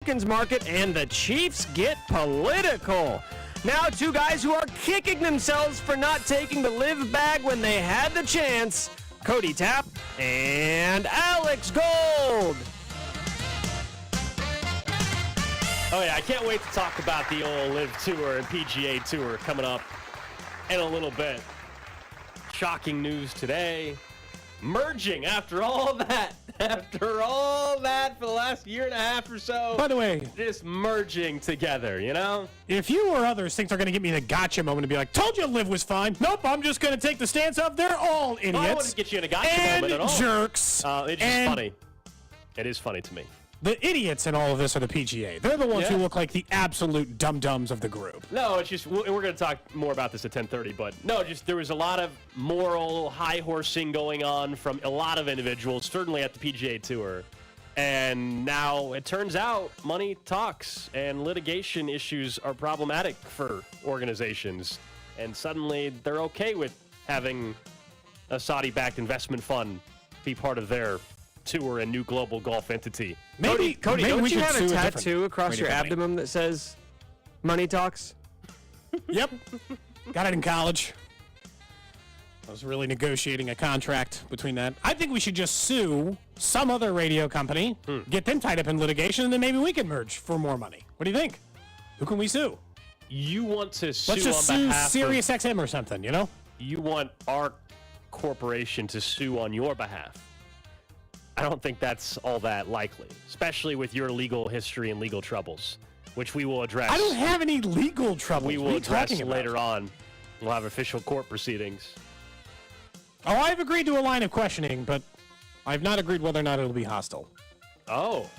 Hopkins market, and the Chiefs get political. Now, two guys who are kicking themselves for not taking the LIV bag when they had the chance, Cody Tapp and Alex Gold. Oh, yeah, I can't wait to talk about the old LIV Tour and PGA Tour coming up in a little bit. Shocking news today. Merging after all that for the last year and a half or so. By the way, just merging together, you know? If you or others think they're going to give me the gotcha moment to be like, told you LIV was fine. Nope, I'm just going to take the stance of they're all idiots. I don't want to get you in a gotcha moment at all. Jerks. It's just funny. It is funny to me. The idiots in all of this are the PGA. They're the ones who look like the absolute dum-dums of the group. No, it's just, we're going to talk more about this at 10:30, but no, just there was a lot of moral high-horsing going on from a lot of individuals, certainly at the PGA Tour. And now it turns out money talks and litigation issues are problematic for organizations. And suddenly they're okay with having a Saudi-backed investment fund be part of their tour and new global golf entity. Cody, don't you have a tattoo across your company. abdomen that says money talks? Yep. Got it in college. I was really negotiating a contract between that. I think we should just sue some other radio company, get them tied up in litigation, and then maybe we can merge for more money. What do you think? Who can we sue? You want to sue Let's just on sue behalf Sirius XM or something, you know? You want our corporation to sue on your behalf. I don't think that's all that likely, especially with your legal history and legal troubles, which we will address. I don't have any legal trouble. We will address later on. We'll have official court proceedings. Oh, I've agreed to a line of questioning, but I've not agreed whether or not it'll be hostile. Oh,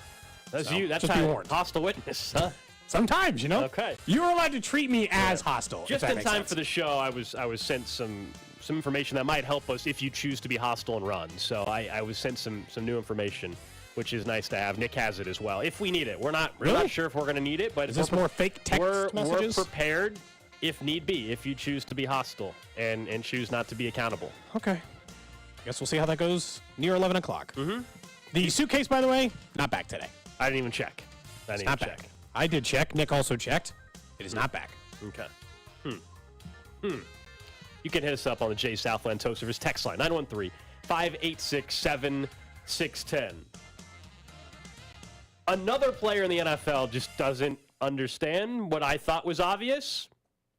that's you. That's just be how warned. hostile witness, huh? Sometimes, you know. Okay. You're allowed to treat me as hostile. Just if that in makes time sense. for the show, I was sent some information that might help us if you choose to be hostile and run. So I was sent some new information, which is nice to have. Nick has it as well. If we need it, we're not sure if we're going to need it, but is this more fake text messages? We're prepared if need be. If you choose to be hostile and choose not to be accountable. Okay. Guess we'll see how that goes near 11 o'clock. Mm-hmm. The suitcase, by the way, not back today. I didn't even check. It's not back. I did check. Nick also checked. It is not back. Okay. You can hit us up on the J Southland Tow Service text line, 913-586-7610. Another player in the NFL just doesn't understand what I thought was obvious,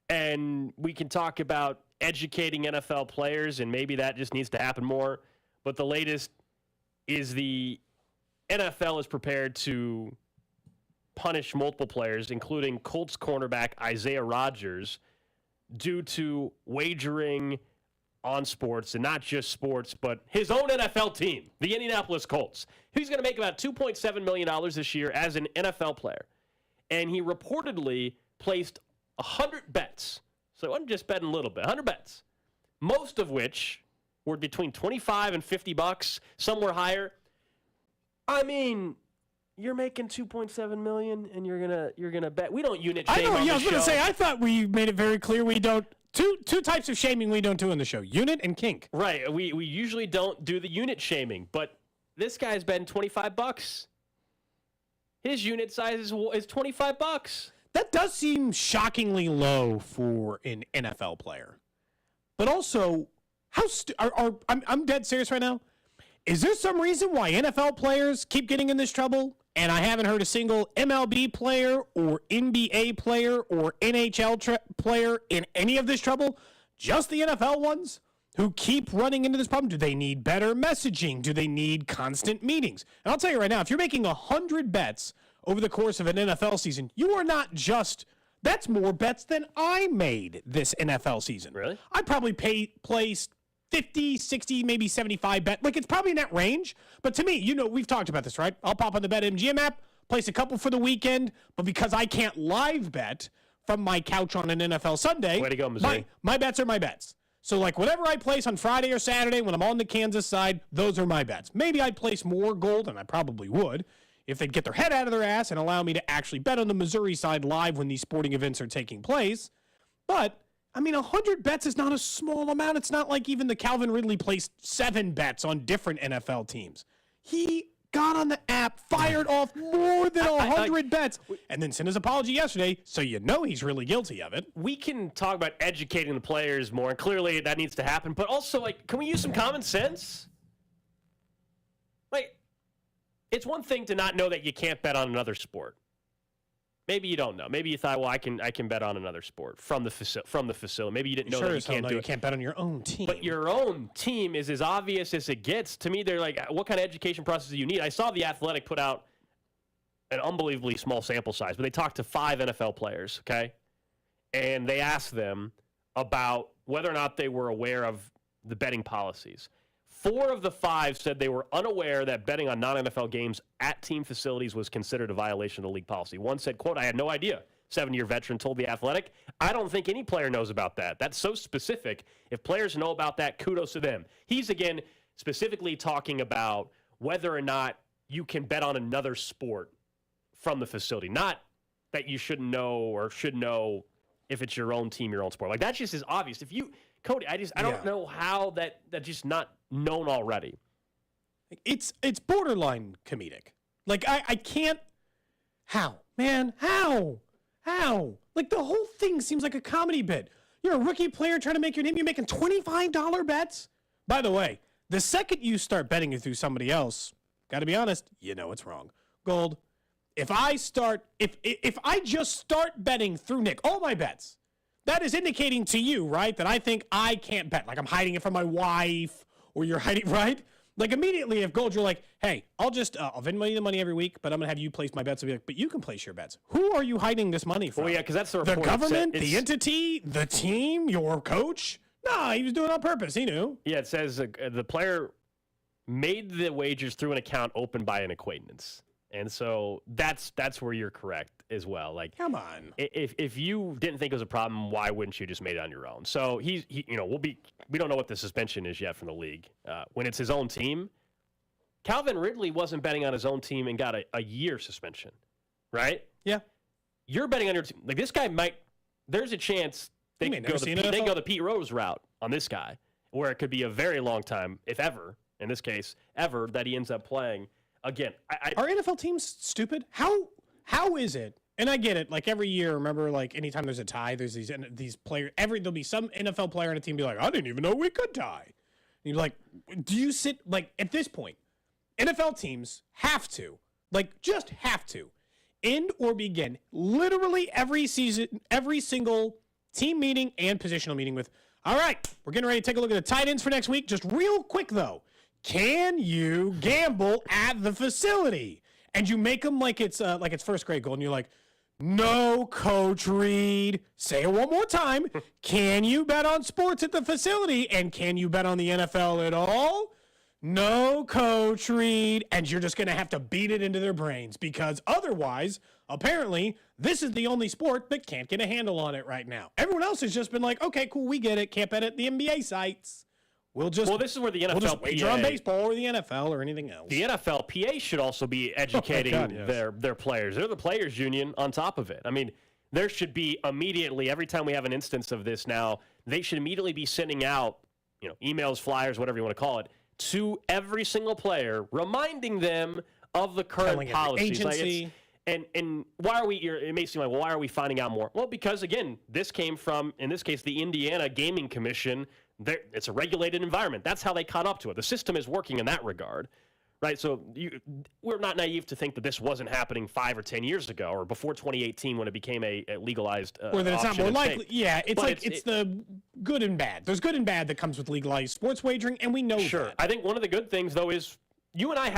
and we can talk about educating NFL players, and maybe that just needs to happen more. But the latest is the NFL is prepared to punish multiple players, including Colts cornerback Isaiah Rodgers, due to wagering on sports, and not just sports, but his own NFL team, the Indianapolis Colts. He's going to make about $2.7 million this year as an NFL player. And he reportedly placed 100 bets. So he wasn't just betting a little bit, 100 bets, most of which were between $25 and $50, some were higher. I mean, you're making $2.7 million, and you're gonna bet. We don't unit shame on the show. I was going to say, I thought we made it very clear we don't. Two types of shaming we don't do in the show: unit and kink. Right. We usually don't do the unit shaming, but this guy's betting $25. His unit size is $25. That does seem shockingly low for an NFL player. But also, I'm dead serious right now. Is there some reason why NFL players keep getting in this trouble? And I haven't heard a single MLB player or NBA player or NHL player in any of this trouble. Just the NFL ones who keep running into this problem. Do they need better messaging? Do they need constant meetings? And I'll tell you right now, if you're making 100 bets over the course of an NFL season, you are not just... That's more bets than I made this NFL season. Really? I probably placed 50, 60, maybe 75 bet. Like, it's probably in that range. But to me, you know, we've talked about this, right? I'll pop on the BetMGM app, place a couple for the weekend, but because I can't live bet from my couch on an NFL Sunday, way to go, Missouri. My bets are my bets. So, like, whatever I place on Friday or Saturday when I'm on the Kansas side, those are my bets. Maybe I'd place more gold, and I probably would, if they'd get their head out of their ass and allow me to actually bet on the Missouri side live when these sporting events are taking place. But, I mean, 100 bets is not a small amount. It's not like even the Calvin Ridley placed 7 bets on different NFL teams. He got on the app, fired off more than 100 bets, and then sent his apology yesterday, so you know he's really guilty of it. We can talk about educating the players more, and clearly that needs to happen, but also, like, can we use some common sense? Like, it's one thing to not know that you can't bet on another sport. Maybe you don't know. Maybe you thought, well, I can bet on another sport from the facility. Maybe you didn't know that you can't do it. You can't bet on your own team. But your own team is as obvious as it gets. To me, they're like, what kind of education process do you need? I saw The Athletic put out an unbelievably small sample size, but they talked to 5 NFL players, okay? And they asked them about whether or not they were aware of the betting policies. 4 of the 5 said they were unaware that betting on non-NFL games at team facilities was considered a violation of the league policy. One said, quote, I had no idea. 7-year veteran told The Athletic, I don't think any player knows about that. That's so specific. If players know about that, kudos to them. He's, again, specifically talking about whether or not you can bet on another sport from the facility. Not that you shouldn't know or should know if it's your own team, your own sport. Like, that just is obvious. If you, Cody, I don't know how that's just not known already. It's borderline comedic. Like, I can't. How? Man, how? Like, the whole thing seems like a comedy bit. You're a rookie player trying to make your name. You're making $25 bets. By the way, the second you start betting it through somebody else, got to be honest, you know it's wrong. Gold, if I just start betting through Nick, all my bets, that is indicating to you, right, that I think I can't bet. Like, I'm hiding it from my wife, or you're hiding, right? Like, immediately, if Gold, you're like, hey, I'll Venmo you the money every week, but I'm going to have you place my bets. I'll be like, but you can place your bets. Who are you hiding this money from? Well, yeah, because that's the report. The government, the entity, the team, your coach? No, he was doing it on purpose. He knew. Yeah, it says the player made the wagers through an account opened by an acquaintance. And so that's where you're correct as well. Like, come on. If you didn't think it was a problem, why wouldn't you just made it on your own? So we don't know what the suspension is yet from the league. When it's his own team, Calvin Ridley wasn't betting on his own team and got a year suspension, right? Yeah. You're betting on your team. Like, this guy might. There's a chance they go the Pete Rose route on this guy, where it could be a very long time, if ever, in this case, ever, that he ends up playing. Again, are NFL teams stupid? How is it? And I get it. Like, every year, remember, like, anytime there's a tie, there's these players. There'll be some NFL player on a team be like, I didn't even know we could tie. And you're like, do you sit, like, at this point, NFL teams have to, like, just have to end or begin literally every season, every single team meeting and positional meeting with, all right, we're getting ready to take a look at the tight ends for next week. Just real quick, though. Can you gamble at the facility? And you make them like it's first grade goal, and you're like, no, Coach Reed. Say it one more time. Can you bet on sports at the facility? And can you bet on the NFL at all? No, Coach Reed. And you're just going to have to beat it into their brains, because otherwise, apparently, this is the only sport that can't get a handle on it right now. Everyone else has just been like, okay, cool, we get it. Can't bet at the NBA sites. This is where the NFL we'll just wager on baseball or the NFL or anything else. The NFLPA should also be educating their players. They're the players union on top of it. I mean, there should be immediately, every time we have an instance of this now, they should immediately be sending out, emails, flyers, whatever you want to call it, to every single player, reminding them of the current policies. Agency. And why are we? It may seem like, well, why are we finding out more? Well, because again, this came from, in this case, the Indiana Gaming Commission. It's a regulated environment. That's how they caught up to it. The system is working in that regard, right? So we're not naive to think that this wasn't happening 5 or 10 years ago or before 2018 when it became a legalized or that it's not more likely. Yeah, it's the good and bad. There's good and bad that comes with legalized sports wagering, and we know that. I think one of the good things, though, is you and I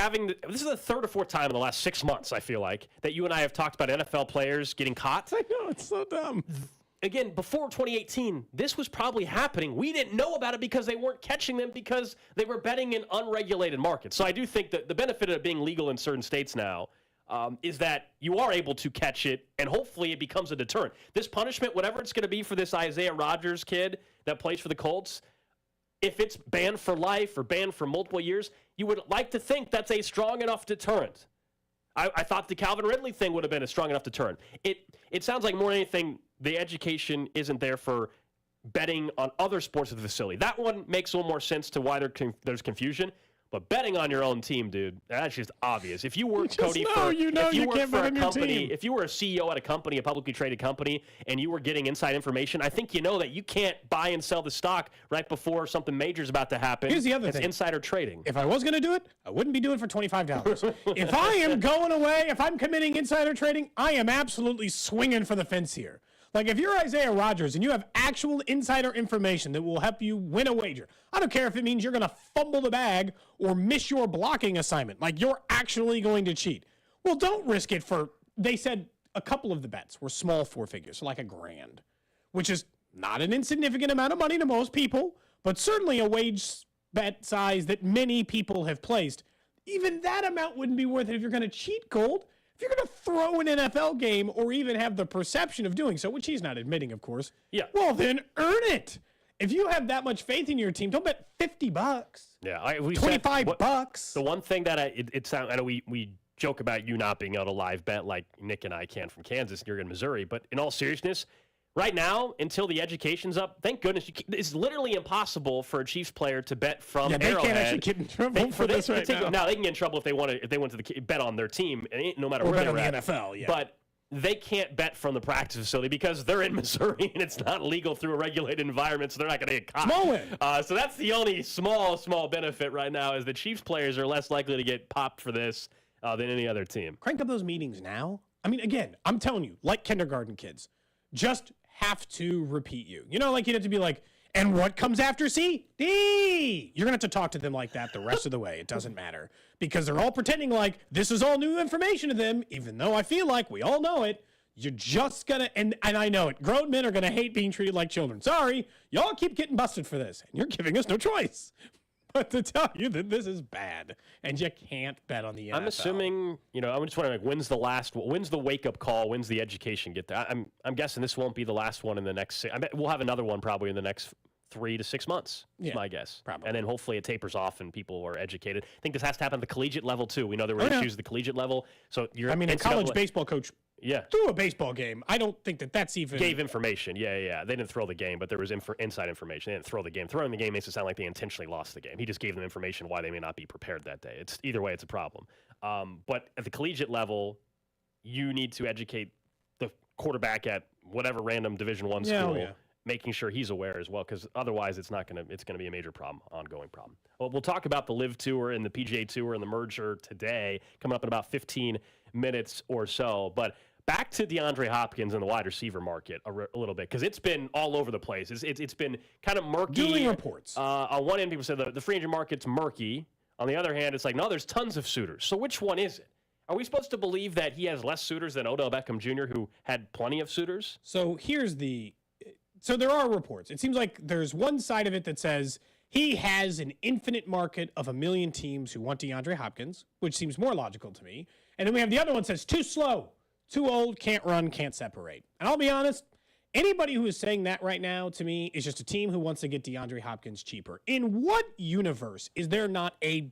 this is the 3rd or 4th time in the last 6 months, I feel like, that you and I have talked about NFL players getting caught. I know, it's so dumb. Again, before 2018, this was probably happening. We didn't know about it because they weren't catching them because they were betting in unregulated markets. So I do think that the benefit of it being legal in certain states now is that you are able to catch it, and hopefully it becomes a deterrent. This punishment, whatever it's going to be for this Isaiah Rodgers kid that plays for the Colts, if it's banned for life or banned for multiple years, you would like to think that's a strong enough deterrent. I thought the Calvin Ridley thing would have been a strong enough deterrent. It sounds like more than anything, the education isn't there for betting on other sports at the facility. That one makes a little more sense to why there's confusion. But betting on your own team, dude, that's just obvious. If you work, Cody, you for a company, if you were a CEO at a company, a publicly traded company, and you were getting inside information, I think you know that you can't buy and sell the stock right before something major is about to happen. Here's the other thing. thing. Insider trading. If I was going to do it, I wouldn't be doing it for $25. If I am going away, if I'm committing insider trading, I am absolutely swinging for the fence here. Like, if you're Isaiah Rodgers and you have actual insider information that will help you win a wager, I don't care if it means you're going to fumble the bag or miss your blocking assignment. Like, you're actually going to cheat. Well, don't risk it for, they said a couple of the bets were small four figures, so like $1,000, which is not an insignificant amount of money to most people, but certainly a wage bet size that many people have placed. Even that amount wouldn't be worth it if you're going to cheat, Gold. If you're going to throw an NFL game or even have the perception of doing so, which he's not admitting, of course, well, then earn it. If you have that much faith in your team, don't bet $50. Yeah, $25. The one thing that I know we joke about you not being able to live bet like Nick and I can from Kansas, and you're in Missouri, but in all seriousness, right now, until the education's up, thank goodness, it's literally impossible for a Chiefs player to bet from Arrowhead. They can't actually get in trouble for this right now. Now, they can get in trouble if they went to the bet on their team, no matter or where bet they're on at. the NFL, yeah. But they can't bet from the practice facility because they're in Missouri and it's not legal through a regulated environment, so they're not going to get caught. Small win. So that's the only small benefit right now is the Chiefs players are less likely to get popped for this than any other team. Crank up those meetings now. I mean, again, I'm telling you, like kindergarten kids, just have to repeat you. You know, like you'd have to be like, and what comes after C? D. You're going to have to talk to them like that the rest of the way. It doesn't matter. Because they're all pretending like this is all new information to them, even though I feel like we all know it. You're just going to, and I know it, grown men are going to hate being treated like children. Sorry, y'all keep getting busted for this, and you're giving us no choice but to tell you that this is bad, and you can't bet on the NFL. I'm assuming, I'm just wondering, like, when's the wake-up call? When's the education get there? I'm guessing this won't be the last one in the next. I bet we'll have another one probably in the next 3 to 6 months. Is my guess. Probably. And then hopefully it tapers off and people are educated. I think this has to happen at the collegiate level too. We know there were issues at the collegiate level. So a college baseball coach. Yeah. Through a baseball game. I don't think that's even... Gave information. Yeah. They didn't throw the game, but there was inside information. They didn't throw the game. Throwing the game makes it sound like they intentionally lost the game. He just gave them information why they may not be prepared that day. Either way, it's a problem. But at the collegiate level, you need to educate the quarterback at whatever random Division I school, making sure he's aware as well, because otherwise it's going to be a major problem, ongoing problem. Well, we'll talk about the LIV Tour and the PGA Tour and the merger today, coming up in about 15 minutes or so. But back to DeAndre Hopkins and the wide receiver market a little bit, because it's been all over the place. It's been kind of murky. Dueling reports. On one end, people say the free agent market's murky. On the other hand, it's like, no, there's tons of suitors. So which one is it? Are we supposed to believe that he has less suitors than Odell Beckham Jr., who had plenty of suitors? So so there are reports. It seems like there's one side of it that says he has an infinite market of 1 million teams who want DeAndre Hopkins, which seems more logical to me. And then we have the other one that says too slow, too old, can't run, can't separate. And I'll be honest, anybody who is saying that right now to me is just a team who wants to get DeAndre Hopkins cheaper. In what universe is there not a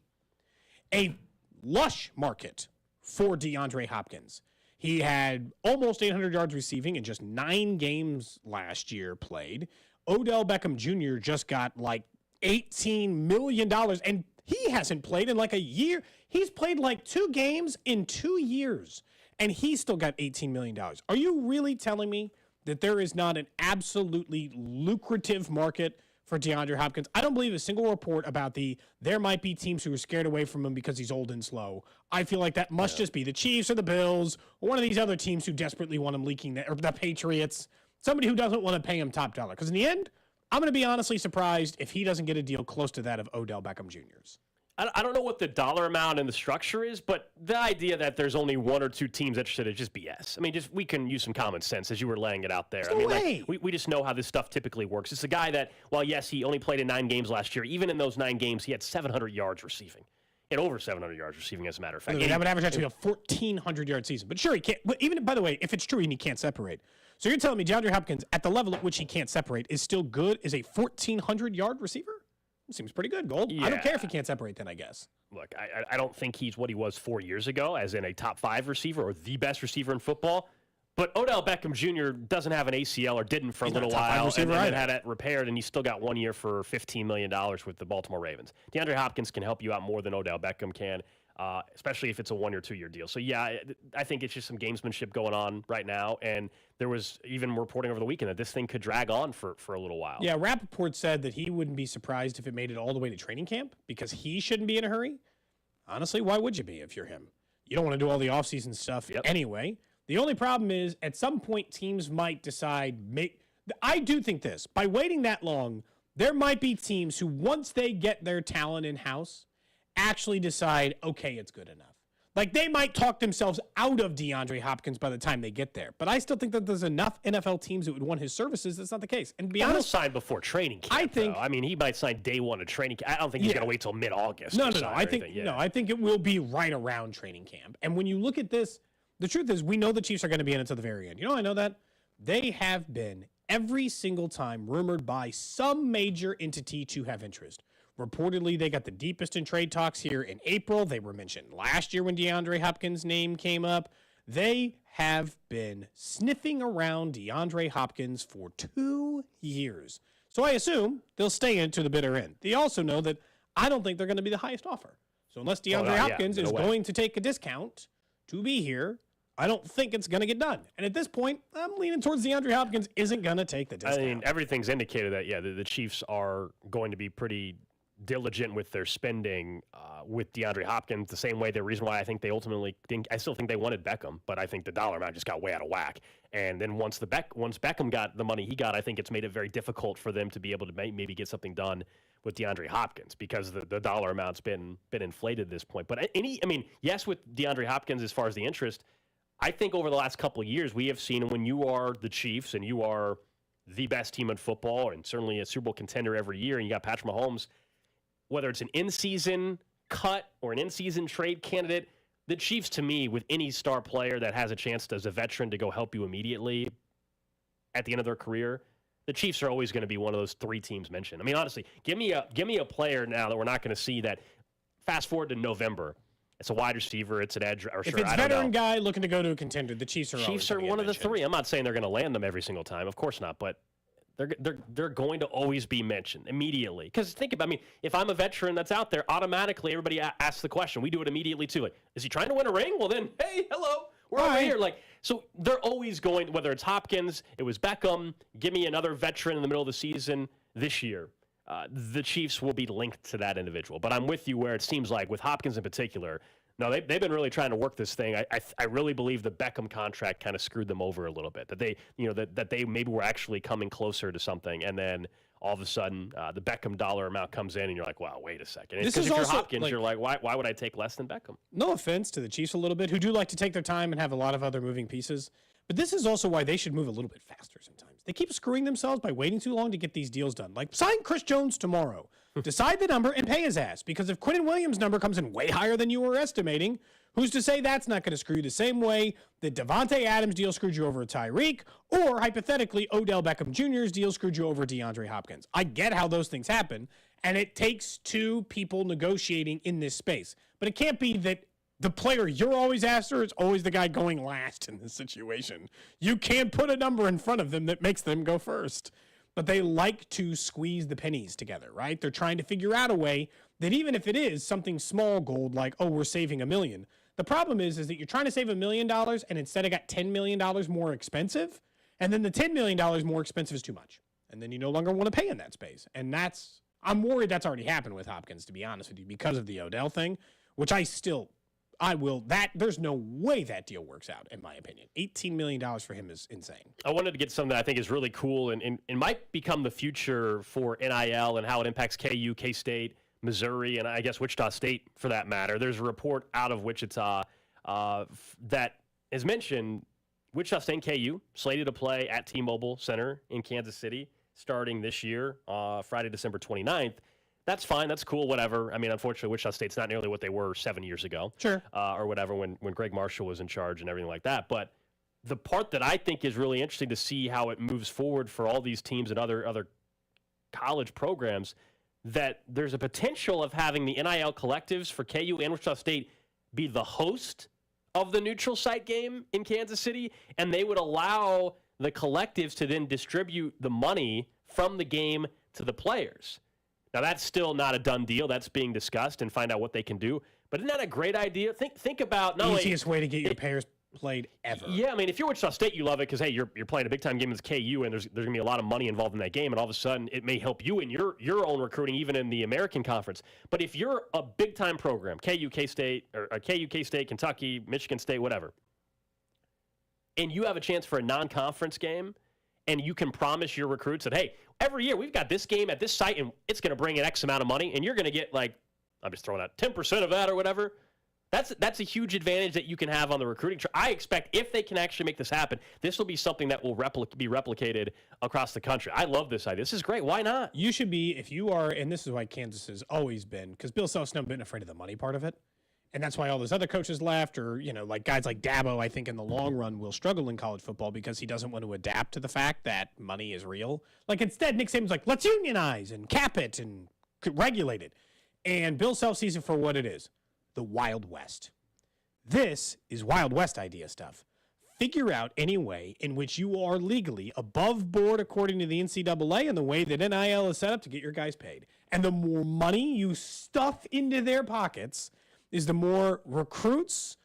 lush market for DeAndre Hopkins? He had almost 800 yards receiving in just 9 games last year played. Odell Beckham Jr. just got like $18 million, and he hasn't played in like a year. He's played like 2 games in 2 years, and he still got $18 million. Are you really telling me that there is not an absolutely lucrative market for DeAndre Hopkins? I don't believe a single report about there might be teams who are scared away from him because he's old and slow. I feel like that must just be the Chiefs or the Bills or one of these other teams who desperately want him leaking, or the Patriots, somebody who doesn't want to pay him top dollar. Because in the end, I'm going to be honestly surprised if he doesn't get a deal close to that of Odell Beckham Jr.'s. I don't know what the dollar amount and the structure is, but the idea that there's only 1 or 2 teams interested is just BS. I mean, we can use some common sense as you were laying it out there. No way. Like, we just know how this stuff typically works. It's a guy that, while yes, he only played in 9 games last year, even in those 9 games, he had 700 yards receiving. He had over 700 yards receiving, as a matter of fact. That would average out to be a 1,400-yard season. But sure, he can't. But even, by the way, if it's true and he can't separate. So you're telling me DeAndre Hopkins, at the level at which he can't separate, is still good as a 1,400-yard receiver? Seems pretty good, Gold. Yeah. I don't care if he can't separate then, I guess. Look, I don't think he's what he was 4 years ago, as in a top 5 receiver or the best receiver in football. But Odell Beckham Jr. doesn't have an ACL or didn't for a little while, and then had it repaired, and he still got 1 year for $15 million with the Baltimore Ravens. DeAndre Hopkins can help you out more than Odell Beckham can, especially if it's a 1 or 2 year deal. So, yeah, I think it's just some gamesmanship going on right now, and there was even reporting over the weekend that this thing could drag on for a little while. Yeah, Rappaport said that he wouldn't be surprised if it made it all the way to training camp because he shouldn't be in a hurry. Honestly, why would you be if you're him? You don't want to do all the offseason stuff anyway. The only problem is at some point teams might decide, I do think this, by waiting that long, there might be teams who once they get their talent in-house actually decide, okay, it's good enough. Like they might talk themselves out of DeAndre Hopkins by the time they get there. But I still think that there's enough NFL teams that would want his services. That's not the case. And to be honest, he'll sign before training camp. I think. Though. I mean, he might sign day one of training camp. I don't think he's going to wait till mid-August. No. I think it will be right around training camp. And when you look at this, the truth is we know the Chiefs are going to be in it to the very end. You know, I know that they have been every single time rumored by some major entity to have interest. Reportedly, they got the deepest in trade talks here in April. They were mentioned last year when DeAndre Hopkins' name came up. They have been sniffing around DeAndre Hopkins for 2 years. So I assume they'll stay in to the bitter end. They also know that I don't think they're going to be the highest offer. So unless DeAndre Hopkins is going to take a discount to be here, I don't think it's going to get done. And at this point, I'm leaning towards DeAndre Hopkins isn't going to take the discount. I mean, everything's indicated that, the Chiefs are going to be pretty diligent with their spending with DeAndre Hopkins, the same way the reason why I think they ultimately I still think they wanted Beckham, but I think the dollar amount just got way out of whack. And then once Beckham got the money he got, I think it's made it very difficult for them to be able to maybe get something done with DeAndre Hopkins because the dollar amount's been inflated at this point. But yes, with DeAndre Hopkins as far as the interest, I think over the last couple of years we have seen when you are the Chiefs and you are the best team in football and certainly a Super Bowl contender every year, and you got Patrick Mahomes. Whether it's an in-season cut or an in-season trade candidate, the Chiefs, to me, with any star player that has a chance as a veteran to go help you immediately at the end of their career, the Chiefs are always going to be one of those three teams mentioned. I mean, honestly, give me a player now that we're not going to see that. Fast forward to November. It's a wide receiver. It's an edge. Or if it's a veteran guy looking to go to a contender, the Chiefs are one of the three. I'm not saying they're going to land them every single time. Of course not, but they're going to always be mentioned immediately. Because think about, if I'm a veteran that's out there, automatically everybody asks the question. We do it immediately too. Like, is he trying to win a ring? Well, then, hey, hello, we're over here. So they're always going. Whether it's Hopkins, it was Beckham. Give me another veteran in the middle of the season this year. The Chiefs will be linked to that individual. But I'm with you where it seems like with Hopkins in particular. No, they've been really trying to work this thing. I really believe the Beckham contract kind of screwed them over a little bit. That they that they maybe were actually coming closer to something, and then all of a sudden the Beckham dollar amount comes in, and you're like, wow, wait a second. Because if you're Hopkins, you're like, why would I take less than Beckham? No offense to the Chiefs a little bit, who do like to take their time and have a lot of other moving pieces. But this is also why they should move a little bit faster sometimes. They keep screwing themselves by waiting too long to get these deals done. Like, sign Chris Jones tomorrow. Decide the number and pay his ass. Because if Quentin Williams' number comes in way higher than you were estimating, who's to say that's not going to screw you the same way that Devontae Adams' deal screwed you over Tyreek, or hypothetically, Odell Beckham Jr.'s deal screwed you over DeAndre Hopkins. I get how those things happen, and it takes two people negotiating in this space. But it can't be that the player you're always after is always the guy going last in this situation. You can't put a number in front of them that makes them go first. But they like to squeeze the pennies together, right? They're trying to figure out a way that even if it is something small gold, like, oh, we're saving $1 million. The problem is that you're trying to save $1 million and instead it got $10 million more expensive. And then the $10 million more expensive is too much. And then you no longer want to pay in that space. And I'm worried that's already happened with Hopkins, to be honest with you, because of the Odell thing, which there's no way that deal works out, in my opinion. $18 million for him is insane. I wanted to get something that I think is really cool and might become the future for NIL and how it impacts KU, K-State, Missouri, and I guess Wichita State for that matter. There's a report out of Wichita that has mentioned Wichita State and KU slated to play at T-Mobile Center in Kansas City starting this year, Friday, December 29th. That's fine. That's cool. Whatever. Unfortunately, Wichita State's not nearly what they were 7 years ago. Sure. Or whatever when Greg Marshall was in charge and everything like that. But the part that I think is really interesting to see how it moves forward for all these teams and other college programs, that there's a potential of having the NIL collectives for KU and Wichita State be the host of the neutral site game in Kansas City, and they would allow the collectives to then distribute the money from the game to the players. Now, that's still not a done deal. That's being discussed and find out what they can do. But isn't that a great idea? Think about easiest way to get your players played ever. Yeah, I mean, if you're Wichita State, you love it because, hey, you're playing a big-time game against KU, and there's going to be a lot of money involved in that game, and all of a sudden it may help you in your own recruiting, even in the American Conference. But if you're a big-time program, KU, K-State, Kentucky, Michigan State, whatever, and you have a chance for a non-conference game, and you can promise your recruits that, hey, every year we've got this game at this site, and it's going to bring in X amount of money, and you're going to get, like, I'm just throwing out 10% of that or whatever. That's a huge advantage that you can have on the recruiting trail. I expect if they can actually make this happen, this will be something that will be replicated across the country. I love this idea. This is great. Why not? You should be, if you are, and this is why Kansas has always been, because Bill Self's never been afraid of the money part of it. And that's why all those other coaches left, or, like guys like Dabo, I think in the long run will struggle in college football because he doesn't want to adapt to the fact that money is real. Like instead, Nick Saban's like, let's unionize and cap it and regulate it. And Bill Self sees it for what it is, the Wild West. This is Wild West idea stuff. Figure out any way in which you are legally above board according to the NCAA and the way that NIL is set up to get your guys paid. And the more money you stuff into their pockets is the more recruits,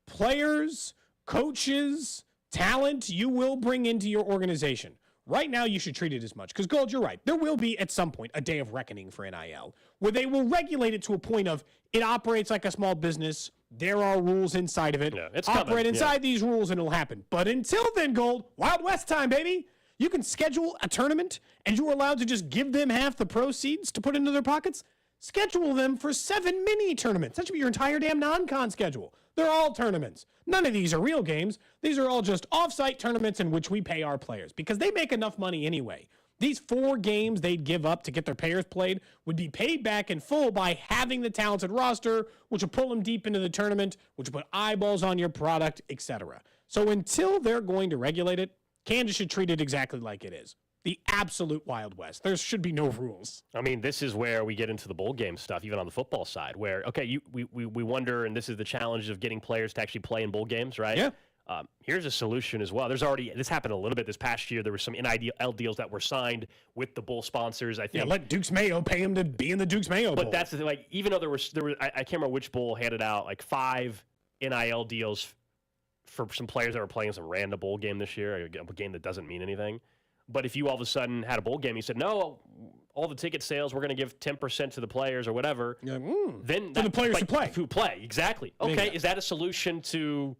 players, coaches, talent you will bring into your organization. Right now, you should treat it as much. Because, Gold, you're right. There will be, at some point, a day of reckoning for NIL, where they will regulate it to a point of it operates like a small business. There are rules inside of it. Yeah, it's Operate coming. inside these rules, and it'll happen. But until then, Gold, Wild West time, baby. You can schedule a tournament, and you're allowed to just give them half the proceeds to put into their pockets. Schedule them for 7 mini tournaments. That should be your entire damn non-con schedule. They're all tournaments. None of these are real games. These are all just off-site tournaments in which we pay our players because they make enough money anyway. These 4 games they'd give up to get their players played would be paid back in full by having the talented roster, which will pull them deep into the tournament, which will put eyeballs on your product, etc. So until they're going to regulate it, Kansas should treat it exactly like it is. The absolute Wild West. There should be no rules. I mean, this is where we get into the bowl game stuff, even on the football side, where, okay, we wonder, and this is the challenge of getting players to actually play in bowl games, right? Yeah. Here's a solution as well. This happened a little bit this past year. There were some NIL deals that were signed with the bowl sponsors, I think. Yeah, let Duke's Mayo pay him to be in the Duke's Mayo Bowl. But that's the thing, like, even though there were I can't remember which bowl handed out, like 5 NIL deals for some players that were playing some random bowl game this year, a game that doesn't mean anything. But if you all of a sudden had a bowl game, you said, no, all the ticket sales, we're going to give 10% to the players or whatever. Like, then the players should play. Who play, exactly. Okay, is that a solution to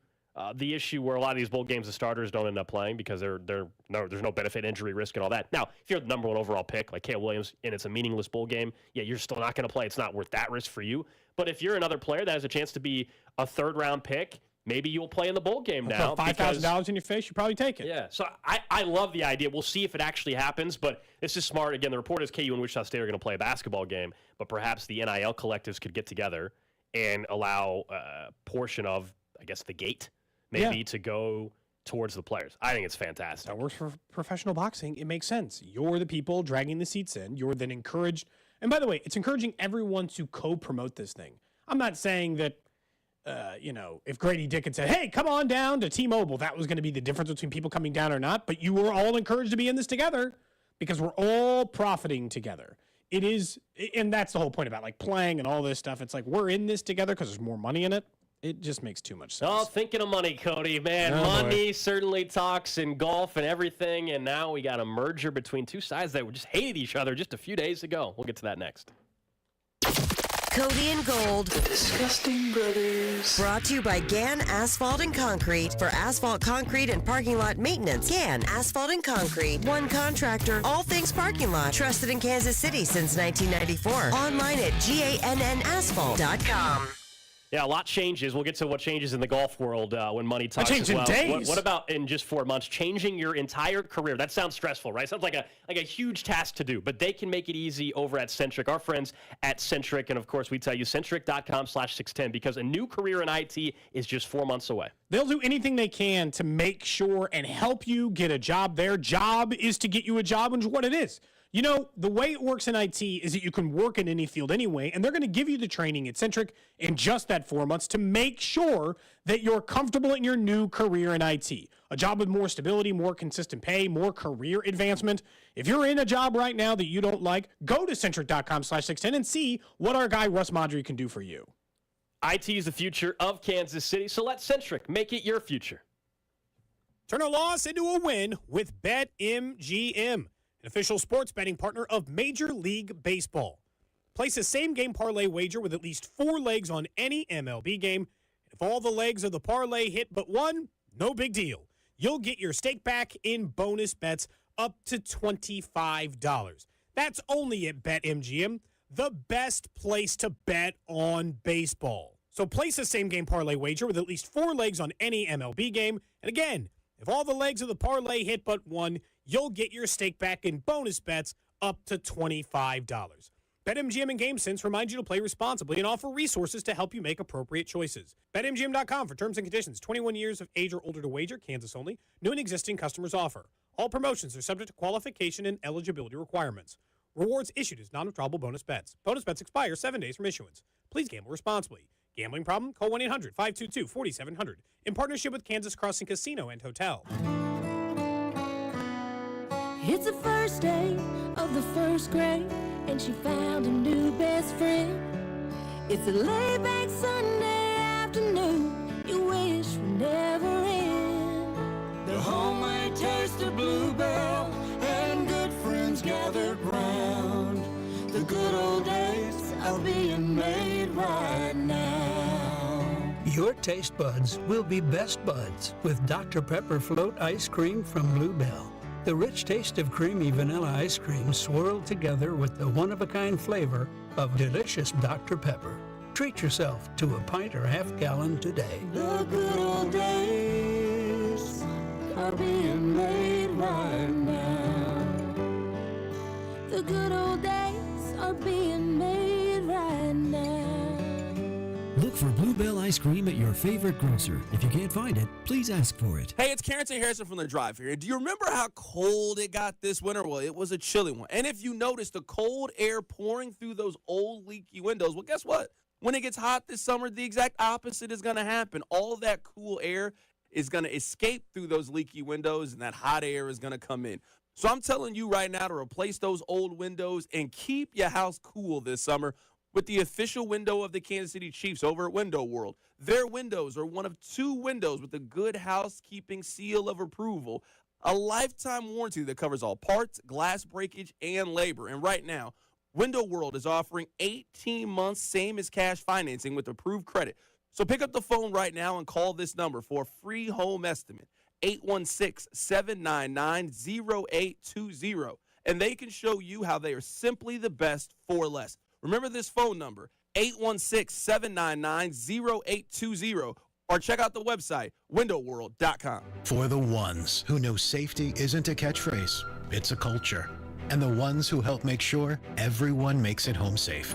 the issue where a lot of these bowl games, the starters don't end up playing because there's no benefit, injury risk, and all that? Now, if you're the number 1 overall pick, like Caleb Williams, and it's a meaningless bowl game, yeah, you're still not going to play. It's not worth that risk for you. But if you're another player that has a chance to be a 3rd-round pick, maybe you'll play in the bowl game now. $5,000 in your face, you probably take it. Yeah, so I love the idea. We'll see if it actually happens, but this is smart. Again, the report is KU and Wichita State are going to play a basketball game, but perhaps the NIL collectives could get together and allow a portion of, I guess, the gate maybe to go towards the players. I think it's fantastic. That works for professional boxing. It makes sense. You're the people dragging the seats in. You're then encouraged. And by the way, it's encouraging everyone to co-promote this thing. I'm not saying that if Grady Dick had said, hey, come on down to T-Mobile, that was going to be the difference between people coming down or not. But you were all encouraged to be in this together because we're all profiting together. It is, and that's the whole point about like playing and all this stuff. It's like we're in this together because there's more money in it. It just makes too much sense. Oh, thinking of money, Cody. Man, money certainly talks in golf and everything. And now we got a merger between 2 sides that just hated each other just a few days ago. We'll get to that next. Cody and Gold. The Disgusting Brothers. Brought to you by Gann Asphalt and Concrete. For asphalt, concrete, and parking lot maintenance, Gann Asphalt and Concrete. One contractor, all things parking lot. Trusted in Kansas City since 1994. Online at GANNasphalt.com. Yeah, a lot changes. We'll get to what changes in the golf world when money talks as well. Days. What about in just 4 months, changing your entire career? That sounds stressful, right? Sounds like a huge task to do, but they can make it easy over at Centric. Our friends at Centric, and of course, we tell you centric.com/610 because a new career in IT is just 4 months away. They'll do anything they can to make sure and help you get a job. Their job is to get you a job, which is what it is. You know, the way it works in IT is that you can work in any field anyway, and they're going to give you the training at Centric in just that 4 months to make sure that you're comfortable in your new career in IT. A job with more stability, more consistent pay, more career advancement. If you're in a job right now that you don't like, go to centric.com/610 and see what our guy Russ Mondry can do for you. IT is the future of Kansas City, so let Centric make it your future. Turn a loss into a win with BetMGM, an official sports betting partner of Major League Baseball. Place a same-game parlay wager with at least 4 legs on any MLB game. If all the legs of the parlay hit but one, no big deal. You'll get your stake back in bonus bets up to $25. That's only at BetMGM, the best place to bet on baseball. So place a same-game parlay wager with at least 4 legs on any MLB game. And again, if all the legs of the parlay hit but one, you'll get your stake back in bonus bets up to $25. BetMGM and GameSense remind you to play responsibly and offer resources to help you make appropriate choices. BetMGM.com for terms and conditions. 21 years of age or older to wager. Kansas only. New and existing customers offer. All promotions are subject to qualification and eligibility requirements. Rewards issued as non-withdrawable bonus bets. Bonus bets expire 7 days from issuance. Please gamble responsibly. Gambling problem? Call 1-800-522-4700 in partnership with Kansas Crossing Casino and Hotel. It's the first day of the first grade, and she found a new best friend. It's a laid-back Sunday afternoon you wish would never end. The homemade taste of Bluebell and good friends gathered round. The good old days are being made right now. Your taste buds will be best buds with Dr. Pepper Float Ice Cream from Bluebell. The rich taste of creamy vanilla ice cream swirled together with the one-of-a-kind flavor of delicious Dr. Pepper. Treat yourself to a pint or half-gallon today. The good old days are being made right now. The good old days are being made right now. Look for Bluebell ice cream at your favorite grocer. If you can't find it, please ask for it. Hey, it's Carrington Harrison from The Drive here. Do you remember how cold it got this winter? Well, it was a chilly one. And if you notice the cold air pouring through those old leaky windows, well, guess what? When it gets hot this summer, the exact opposite is going to happen. All of that cool air is going to escape through those leaky windows, and that hot air is going to come in. So I'm telling you right now to replace those old windows and keep your house cool this summer with the official window of the Kansas City Chiefs over at Window World. Their windows are one of 2 windows with the Good Housekeeping seal of approval, a lifetime warranty that covers all parts, glass breakage, and labor. And right now, Window World is offering 18 months same as cash financing with approved credit. So pick up the phone right now and call this number for a free home estimate, 816-799-0820. And they can show you how they are simply the best for less. Remember this phone number, 816-799-0820, or check out the website, windowworld.com. For the ones who know safety isn't a catchphrase, it's a culture. And the ones who help make sure everyone makes it home safe.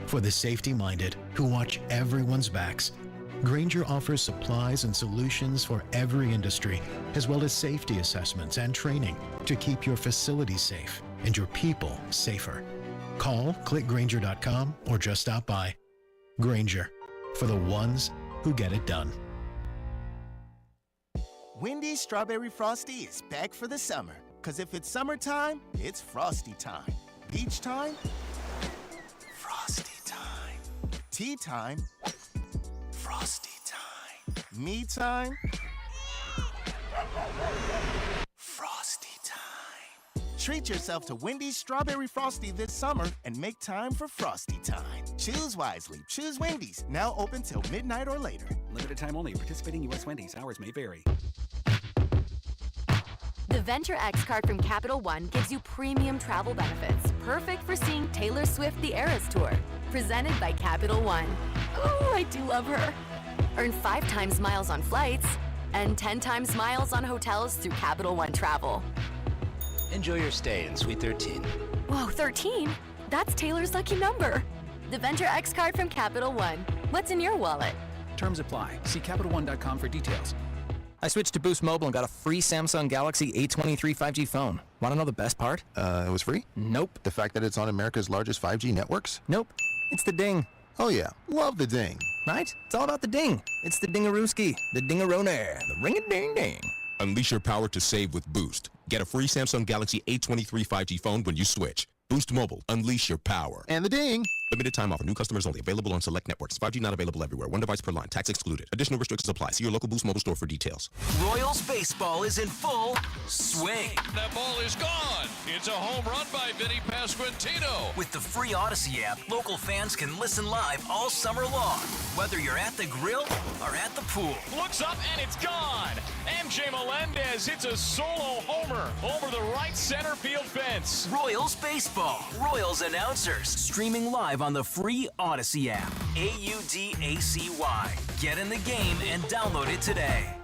For the safety-minded who watch everyone's backs, Grainger offers supplies and solutions for every industry, as well as safety assessments and training to keep your facilities safe and your people safer. Call, click Grainger.com, or just stop by. Grainger, for the ones who get it done. Wendy's Strawberry Frosty is back for the summer. Because if it's summertime, it's Frosty time. Beach time, Frosty time. Tea time, Frosty time. Me time, Frosty time. Treat yourself to Wendy's Strawberry Frosty this summer and make time for Frosty time. Choose wisely. Choose Wendy's. Now open till midnight or later. Limited time only. Participating U.S. Wendy's. Hours may vary. The Venture X card from Capital One gives you premium travel benefits, perfect for seeing Taylor Swift The Eras Tour. Presented by Capital One. Ooh, I do love her. Earn 5 times miles on flights and 10 times miles on hotels through Capital One Travel. Enjoy your stay in Suite 13. Whoa, 13? That's Taylor's lucky number. The Venture X card from Capital One. What's in your wallet? Terms apply. See CapitalOne.com for details. I switched to Boost Mobile and got a free Samsung Galaxy A23 5G phone. Want to know the best part? It was free? Nope. The fact that it's on America's largest 5G networks? Nope. It's the ding. Oh yeah, love the ding. Right? It's all about the ding. It's the dingarooski, the dingaroner, the ring-a-ding-ding. Unleash your power to save with Boost. Get a free Samsung Galaxy A23 5G phone when you switch. Boost Mobile. Unleash your power. And the ding. Limited time offer. New customers only. Available on select networks. 5G not available everywhere. One device per line. Tax excluded. Additional restrictions apply. See your local Boost Mobile store for details. Royals baseball is in full swing. That ball is gone. It's a home run by Vinny Pasquantino. With the free Odyssey app, local fans can listen live all summer long, whether you're at the grill or at the pool. Looks up and it's gone. MJ Melendez hits a solo homer over the right center field fence. Royals baseball. Royals announcers. Streaming live on the free Odyssey app. AUDACY. Get in the game and download it today.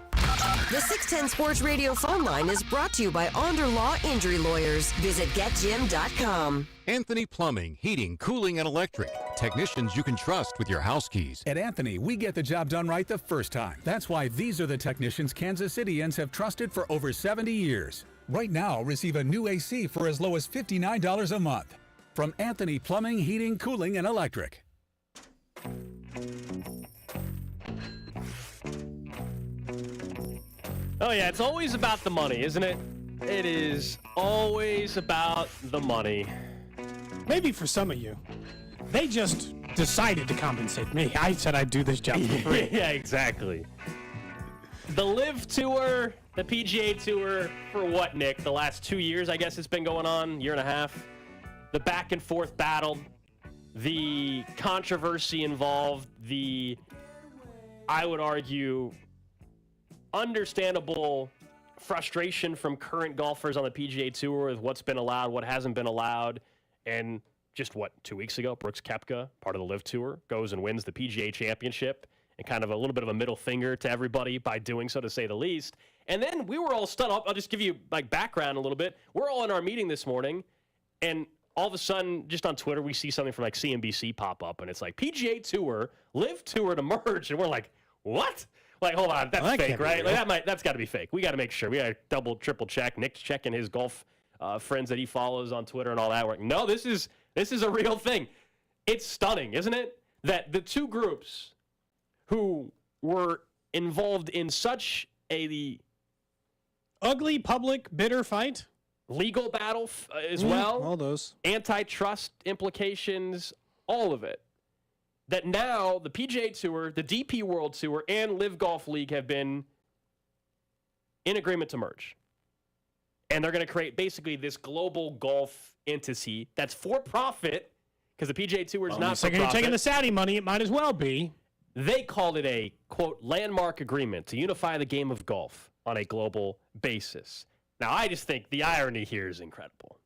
The 610 Sports Radio phone line is brought to you by Onder Law Injury Lawyers. Visit getjim.com. Anthony Plumbing, Heating, Cooling, and Electric. Technicians you can trust with your house keys. At Anthony, we get the job done right the first time. That's why these are the technicians Kansas Cityans have trusted for over 70 years. Right now, receive a new AC for as low as $59 a month. From Anthony Plumbing, Heating, Cooling, and Electric. Oh, yeah, it's always about the money, isn't it? It is always about the money. Maybe for some of you, they just decided to compensate me. I said I'd do this job for free. Yeah, exactly. The LIV Tour, the PGA Tour, for what, Nick? The last 2 years, I guess it's been going on, year and a half. The back and forth battle, the controversy involved, the, I would argue, understandable frustration from current golfers on the PGA Tour with what's been allowed, what hasn't been allowed. And just, 2 weeks ago, Brooks Koepka, part of the LIV Tour, goes and wins the PGA Championship, and kind of a little bit of a middle finger to everybody by doing so, to say the least. And then we were all stunned. I'll just give you background a little bit. We're all in our meeting this morning, and all of a sudden, just on Twitter, we see something from CNBC pop up, and it's PGA Tour, LIV Tour to merge, and we're like, what? Hold on, that's fake, right? That's got to be fake. We got to make sure. We got to double, triple check. Nick's checking his golf friends that he follows on Twitter and all that. We're like, no, this is a real thing. It's stunning, isn't it? That the two groups who were involved in such a ugly, public, bitter fight, legal battle as well, all those antitrust implications, all of it, that now the PGA Tour, the DP World Tour, and LIV Golf League have been in agreement to merge. And they're going to create basically this global golf entity that's for profit, because the PGA Tour is not for profit. You're taking the Saudi money, it might as well be. They called it a, quote, landmark agreement to unify the game of golf on a global basis. Now, I just think the irony here is incredible,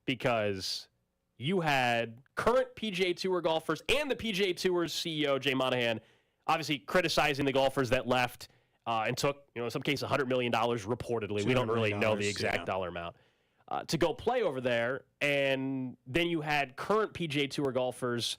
because you had current PGA Tour golfers and the PGA Tour's CEO, Jay Monahan, obviously criticizing the golfers that left and took, in some cases, $100 million reportedly. We don't really know the exact dollar amount to go play over there. And then you had current PGA Tour golfers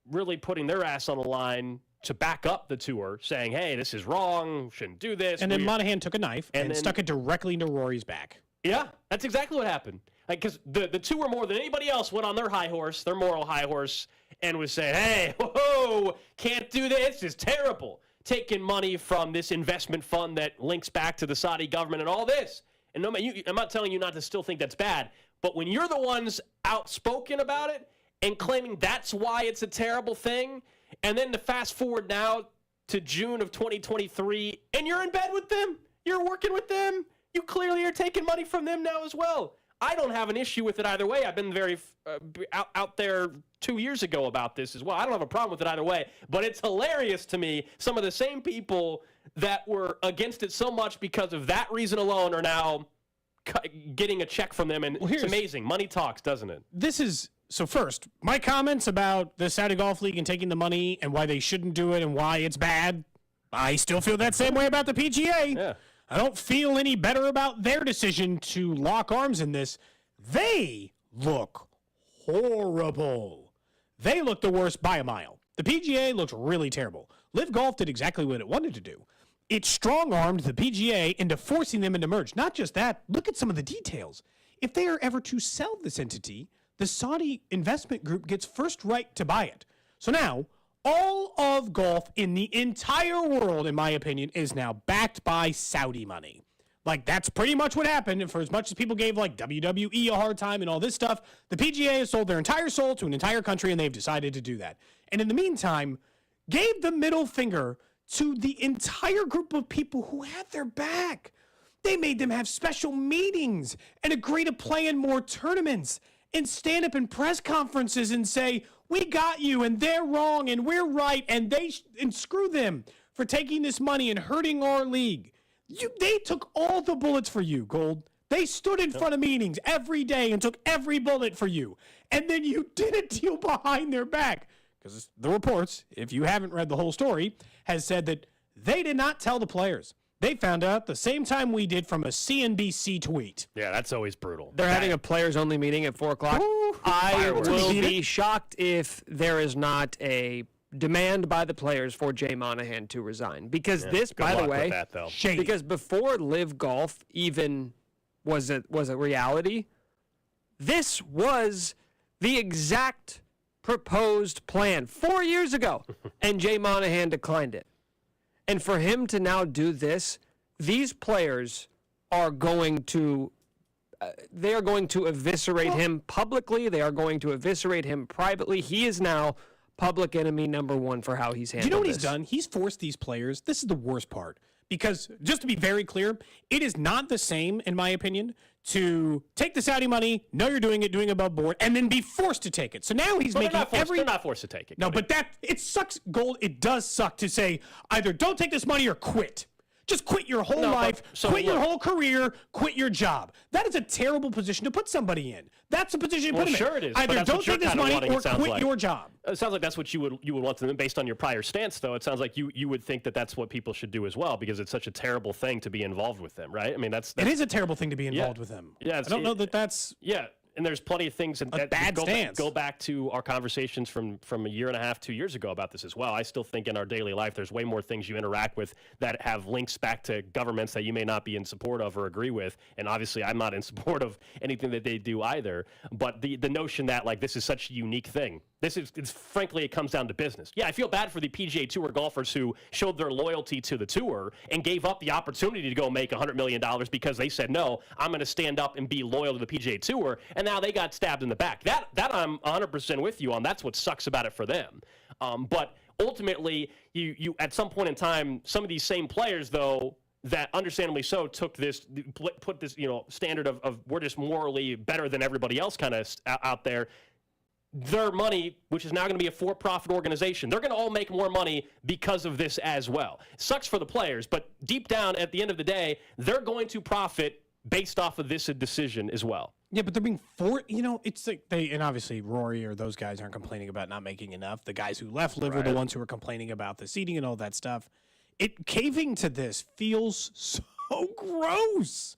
really putting their ass on the line to back up the tour, saying, hey, this is wrong, shouldn't do this. And then Monahan took a knife and stuck it directly into Rory's back. Yeah, that's exactly what happened. Because the tour, more than anybody else, went on their high horse, their moral high horse, and was saying, hey, whoa, can't do this, this is terrible. Taking money from this investment fund that links back to the Saudi government and all this. And I'm not telling you not to still think that's bad, but when you're the ones outspoken about it and claiming that's why it's a terrible thing, and then to fast forward now to June of 2023, and you're in bed with them, you're working with them, you clearly are taking money from them now as well. I don't have an issue with it either way. I've been very out there 2 years ago about this as well. I don't have a problem with it either way, but it's hilarious to me. Some of the same people that were against it so much because of that reason alone are now getting a check from them, and it's amazing. Money talks, doesn't it? So first, my comments about the Saudi Golf League and taking the money and why they shouldn't do it and why it's bad, I still feel that same way about the PGA. Yeah. I don't feel any better about their decision to lock arms in this. They look horrible. They look the worst by a mile. The PGA looks really terrible. LIV Golf did exactly what it wanted to do. it strong-armed the PGA into forcing them into merge. Not just that, look at some of the details. If they are ever to sell this entity, the Saudi investment group gets first right to buy it. So now, all of golf in the entire world, in my opinion, is now backed by Saudi money. Like, that's pretty much what happened. And for as much as people gave, like, WWE a hard time and all this stuff, the PGA has sold their entire soul to an entire country, and they've decided to do that. And in the meantime, gave the middle finger to the entire group of people who had their back. They made them have special meetings and agree to play in more tournaments and stand up in press conferences and say, we got you, and they're wrong, and we're right, and and screw them for taking this money and hurting our league. They took all the bullets for you, Gold. They stood in front of meetings every day and took every bullet for you. And then you did a deal behind their back. Because the reports, if you haven't read the whole story, has said that they did not tell the players. They found out the same time we did from a CNBC tweet. Yeah, that's always brutal. They're having a players-only meeting at 4 o'clock. I will be shocked if there is not a demand by the players for Jay Monahan to resign. Because this, by the way, because before LIV Golf even was a reality, this was the exact proposed plan 4 years ago, and Jay Monahan declined it. And for him to now do this, these players are going to they are going to eviscerate him publicly. They are going to eviscerate him privately. He is now public enemy number one for how he's handled Do you know what this. he's done? He's forced these players. This is the worst part. Because, just to be very clear, it is not the same, in my opinion, to take the Saudi money, know you're doing it above board, and then be forced to take it. So now he's making They're not forced to take it. No, but it sucks, Gold. It does suck to say either don't take this money or quit. Just quit your whole life, quit your whole career, quit your job. That is a terrible position to put somebody in. That's the position to put him in. Sure it is. Either don't take this money or quit your job. It sounds like that's what you would want to do. Based on your prior stance, though, it sounds like you would think that that's what people should do as well, because it's such a terrible thing to be involved with them, right? I mean, that's it is a terrible thing to be involved with them. Yeah, I don't know that that's and there's plenty of things that bad stance. Go back to our conversations from a year and a half, 2 years ago about this as well. I still think in our daily life, there's way more things you interact with that have links back to governments that you may not be in support of or agree with. And obviously, I'm not in support of anything that they do either. But the notion that like this is such a unique thing. Frankly, it comes down to business. Yeah, I feel bad for the PGA Tour golfers who showed their loyalty to the tour and gave up the opportunity to go make $100 million because they said, no, I'm going to stand up and be loyal to the PGA Tour. And now they got stabbed in the back. That I'm 100% with you on. This what sucks about it for them. But ultimately, you at some point in time, some of these same players, though, that understandably so put this standard of we're just morally better than everybody else kind of out there. Their money, which is now going to be a for-profit organization, they're going to all make more money because of this as well. It sucks for the players, but deep down, at the end of the day, they're going to profit based off of this decision as well. Yeah, but they're being it's like and obviously Rory or those guys aren't complaining about not making enough. The guys who left LIV were the ones who were complaining about the seating and all that stuff. Caving to this feels so gross.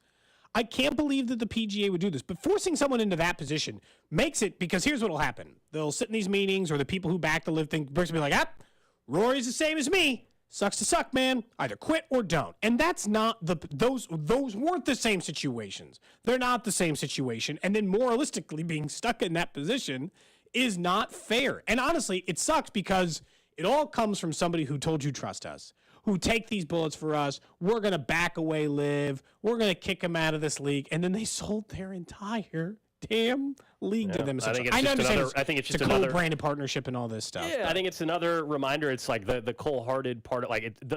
I can't believe that the PGA would do this, but forcing someone into that position makes it, because here's what will happen. They'll sit in these meetings, or the people who back the LIV thing, will be like, Rory's the same as me. Sucks to suck, man. Either quit or don't. And that's not those weren't the same situations. They're not the same situation. And then moralistically being stuck in that position is not fair. And honestly, it sucks because it all comes from somebody who told you trust us, who take these bullets for us. We're going to back away LIV. We're going to kick them out of this league. And then they sold their entire damn league to them. I think it's just a co-branded partnership and all this stuff. Yeah, I think it's another reminder. It's like the cold-hearted part of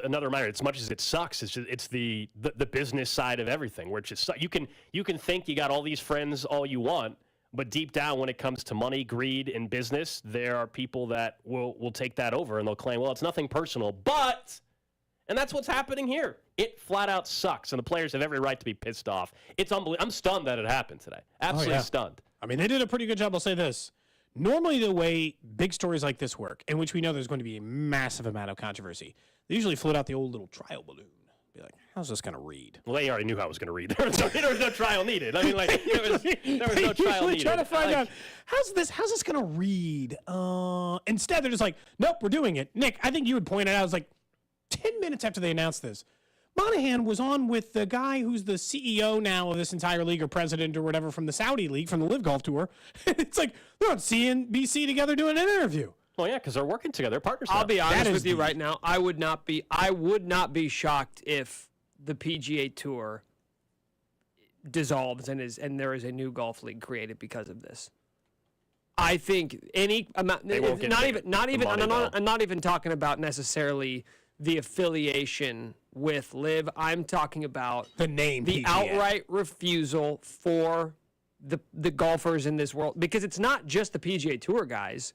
another reminder. As much as it sucks, it's the business side of everything, where it's just you can think you got all these friends all you want, but deep down, when it comes to money, greed, and business, there are people that will take that over and they'll claim, well, it's nothing personal, but. And that's what's happening here. It flat out sucks, and the players have every right to be pissed off. It's unbelievable. I'm stunned that it happened today. Absolutely stunned. I mean, they did a pretty good job. I'll say this. Normally, the way big stories like this work, in which we know there's going to be a massive amount of controversy, they usually float out the old little trial balloon. Be like, how's this going to read? Well, they already knew how it was going to read. There was no trial needed. I mean, there was no trial needed. Trying to find out, how's this going to read? Instead, they're just like, nope, we're doing it. Nick, I think you would point it out. I was like, 10 minutes after they announced this, Monahan was on with the guy who's the CEO now of this entire league or president or whatever from the Saudi league, from the LIV Golf Tour. It's like they're on CNBC together doing an interview. Well, yeah, because they're working together. They're partners. I'll be honest with you right now. I would not be shocked if the PGA Tour dissolves and there is a new golf league created because of this. I think any amount. I'm not even talking about necessarily the affiliation with LIV. I'm talking about the name, the PGA. outright refusal for the golfers in this world, because it's not just the PGA Tour guys.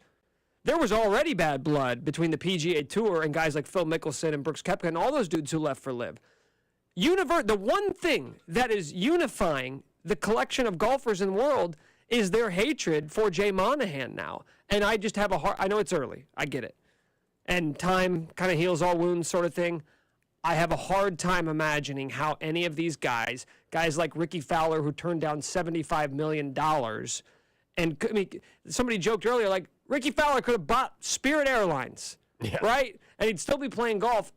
There was already bad blood between the PGA Tour and guys like Phil Mickelson and Brooks Koepka and all those dudes who left for LIV. The one thing that is unifying the collection of golfers in the world is their hatred for Jay Monahan now. And I just have I know it's early. I get it. And time kind of heals all wounds sort of thing. I have a hard time imagining how any of these guys like Ricky Fowler, who turned down $75 million, and I mean, somebody joked earlier, like, Ricky Fowler could have bought Spirit Airlines, right? And he'd still be playing golf.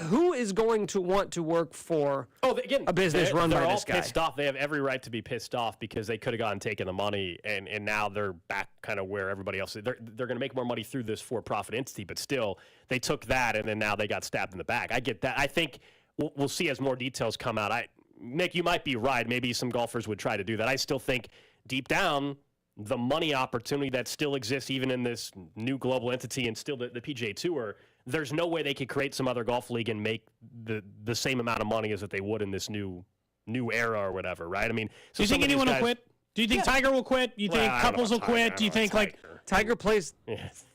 Who is going to want to work for a business run by this guy? They're all pissed off. They have every right to be pissed off because they could have gone and taken the money, and now they're back kind of where everybody else is. They're going to make more money through this for-profit entity, but still, they took that, and then now they got stabbed in the back. I get that. I think we'll see as more details come out. Nick, you might be right. Maybe some golfers would try to do that. I still think deep down, the money opportunity that still exists even in this new global entity and still the PGA Tour, there's no way they could create some other golf league and make the same amount of money as if they would in this new era or whatever, right? I mean, do you think anyone will quit? Do you think Tiger will quit? Do you think couples will quit? Do you think Tiger plays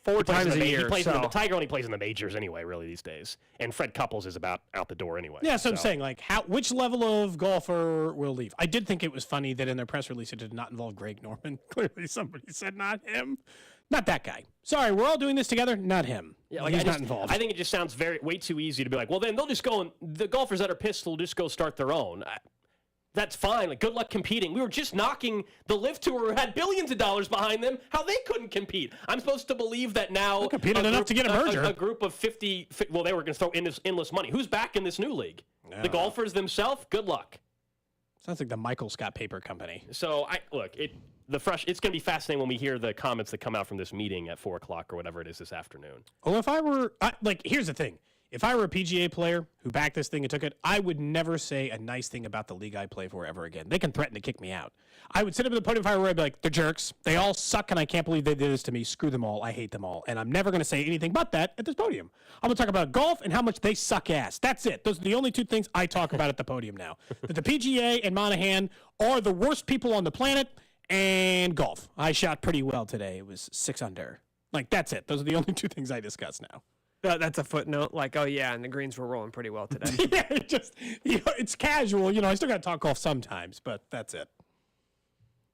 4 times a year? Tiger only plays in the majors anyway, really, these days. And Fred Couples is about out the door anyway. Yeah, so I'm saying, like, which level of golfer will leave? I did think it was funny that in their press release it did not involve Greg Norman. Clearly somebody said not him. Not that guy. Sorry, we're all doing this together. Not him. Yeah, he's not involved. I think it just sounds way too easy to be like, well, then they'll just go and the golfers that are pissed will just go start their own. That's fine. Like, good luck competing. We were just knocking the LIV Tour, who had billions of dollars behind them, how they couldn't compete. I'm supposed to believe that now they competed enough to get a merger. A group of 50, well, they were going to throw in this endless money. Who's back in this new league? Yeah. The golfers themselves? Good luck. Sounds like the Michael Scott Paper Company. So, it's going to be fascinating when we hear the comments that come out from this meeting at 4 o'clock or whatever it is this afternoon. Oh, if I were, here's the thing. If I were a PGA player who backed this thing and took it, I would never say a nice thing about the league I play for ever again. They can threaten to kick me out. I would sit up at the podium if I were, I'd be like, they're jerks. They all suck, and I can't believe they did this to me. Screw them all. I hate them all. And I'm never going to say anything but that at this podium. I'm going to talk about golf and how much they suck ass. That's it. Those are the only 2 things I talk about at the podium now. That the PGA and Monahan are the worst people on the planet, and golf. I shot pretty well today. It was 6 under. Like, that's it. Those are the only 2 things I discuss now. That's a footnote. Like, oh, yeah, and the greens were rolling pretty well today. Yeah, it's casual. I still got to talk golf sometimes, but that's it.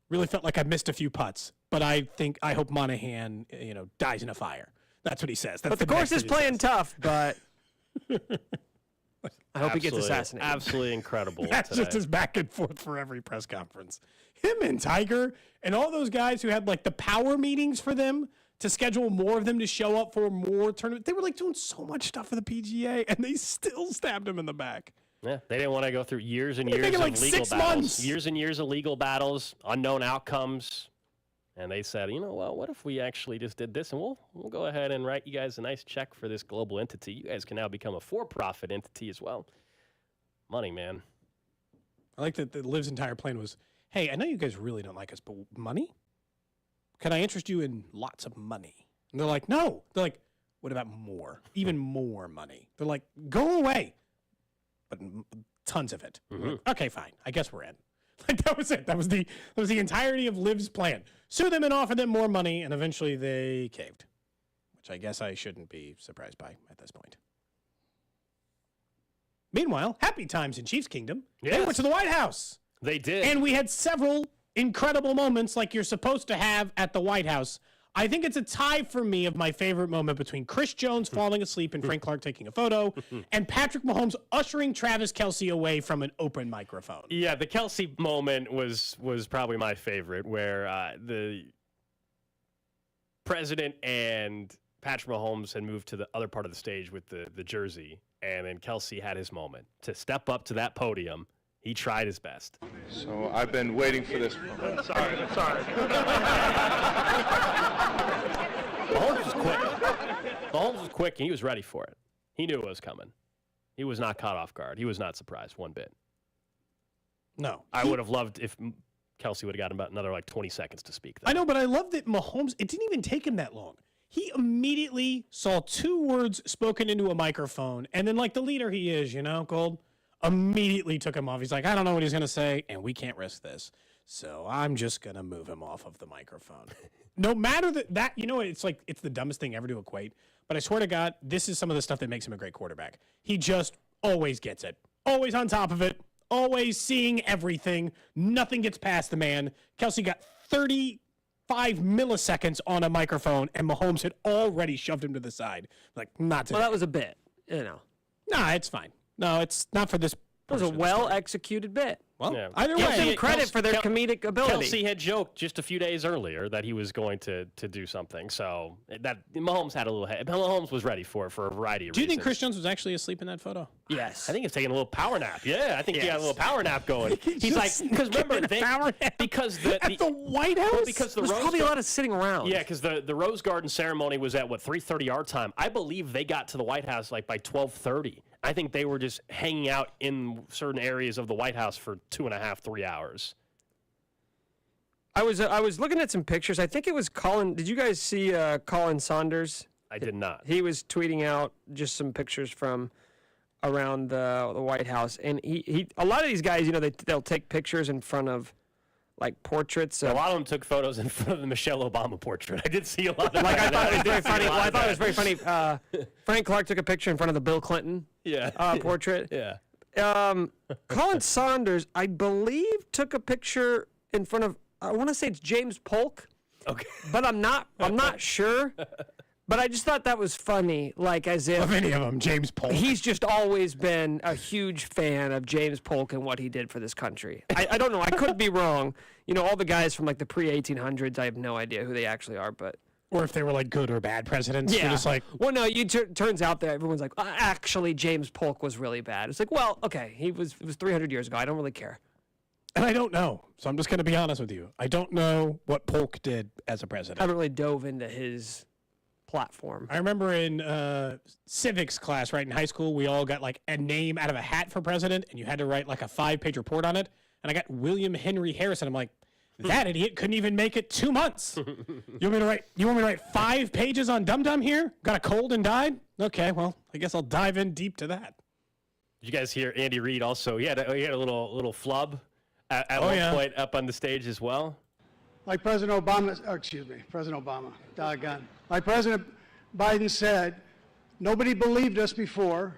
Really felt like I missed a few putts, but I hope Monahan, dies in a fire. That's what he says. But the course is playing tough, but I hope he gets assassinated. Absolutely incredible. That's today. just his back and forth for every press conference. Him and Tiger and all those guys who had like the power meetings for them to schedule more of them to show up for more tournaments. They were like doing so much stuff for the PGA, and they still stabbed him in the back. Yeah, they didn't want to go through years and years of like legal 6 battles. months. Years and years of legal battles, unknown outcomes. And they said, what if we actually just did this, and we'll go ahead and write you guys a nice check for this global entity. You guys can now become a for-profit entity as well. Money, man. I like that Liv's entire plan was, hey, I know you guys really don't like us, but money? Can I interest you in lots of money? And they're like, no. They're like, what about more? Even more money. They're like, go away. But tons of it. Mm-hmm. Like, okay, fine. I guess we're in. Like, that was it. That was the entirety of Liv's plan. Sue them and offer them more money, and eventually they caved, which I guess I shouldn't be surprised by at this point. Meanwhile, happy times in Chiefs Kingdom. Yes. They went to the White House. They did. And we had several incredible moments like you're supposed to have at the White House. I think it's a tie for me of my favorite moment between Chris Jones falling asleep and Frank Clark taking a photo and Patrick Mahomes ushering Travis Kelce away from an open microphone. Yeah, the Kelce moment was probably my favorite, where the president and Patrick Mahomes had moved to the other part of the stage with the jersey. And then Kelsey had his moment to step up to that podium. He tried his best. So I've been waiting for this moment. Sorry. Mahomes was quick. Mahomes was quick, and he was ready for it. He knew it was coming. He was not caught off guard. He was not surprised one bit. No. I would have loved if Kelsey would have gotten about another 20 seconds to speak. Though. I know, but I love that Mahomes, it didn't even take him that long. He immediately saw 2 words spoken into a microphone, and then like the leader he is, Gold, immediately took him off. He's like, I don't know what he's going to say, and we can't risk this. So I'm just going to move him off of the microphone. No matter that, it's the dumbest thing ever to equate, but I swear to God, this is some of the stuff that makes him a great quarterback. He just always gets it. Always on top of it. Always seeing everything. Nothing gets past the man. Kelsey got 35 milliseconds on a microphone, and Mahomes had already shoved him to the side. Not today. Well, that was a bit, Nah, it's fine. No, it's not for this. It was a well-executed bit. Well, either way. Give them credit for their comedic ability. Kelsey had joked just a few days earlier that he was going to do something. So that Mahomes had a little head. Mahomes was ready for it for a variety of reasons. Do you think Chris Jones was actually asleep in that photo? Yes. I think he's taking a little power nap. Yeah, I think he had a little power nap going. He's like, because remember, because at the White House? Well, because There's probably a lot of sitting around. Yeah, because the Rose Garden ceremony was at, 3:30 our time. I believe they got to the White House by 12:30. I think they were just hanging out in certain areas of the White House for 2.5, 3 hours. I was looking at some pictures. I think it was Colin. Did you guys see Colin Saunders? I did not. He was tweeting out just some pictures from around the White House, and he a lot of these guys, they'll take pictures in front of portraits. A lot of them took photos in front of the Michelle Obama portrait. I did see a lot of that. I thought it was very funny. I thought it was very funny. Frank Clark took a picture in front of the Bill Clinton portrait. Yeah. Colin Saunders, I believe, took a picture in front of, I want to say it's James Polk. Okay. But I'm not sure. But I just thought that was funny, as if... Of any of them, James Polk. He's just always been a huge fan of James Polk and what he did for this country. I don't know. I could be wrong. All the guys from, the pre-1800s, I have no idea who they actually are, but... Or if they were, good or bad presidents. Yeah. You're just well, no, turns out that everyone's like, actually, James Polk was really bad. It's well, okay, it was 300 years ago. I don't really care. And I don't know, so I'm just going to be honest with you. I don't know what Polk did as a president. I haven't really dove into his platform. I remember in civics class, in high school, we all got a name out of a hat for president, and you had to write a 5-page report on it. And I got William Henry Harrison. I'm like, that idiot couldn't even make it 2 months. You want me to write 5 pages on Dum Dum here? Got a cold and died? Okay, well, I guess I'll dive in deep to that. Did you guys hear Andy Reid also? He had a little flub at one point up on the stage as well. Like President Obama, doggone. Like President Biden said, nobody believed us before.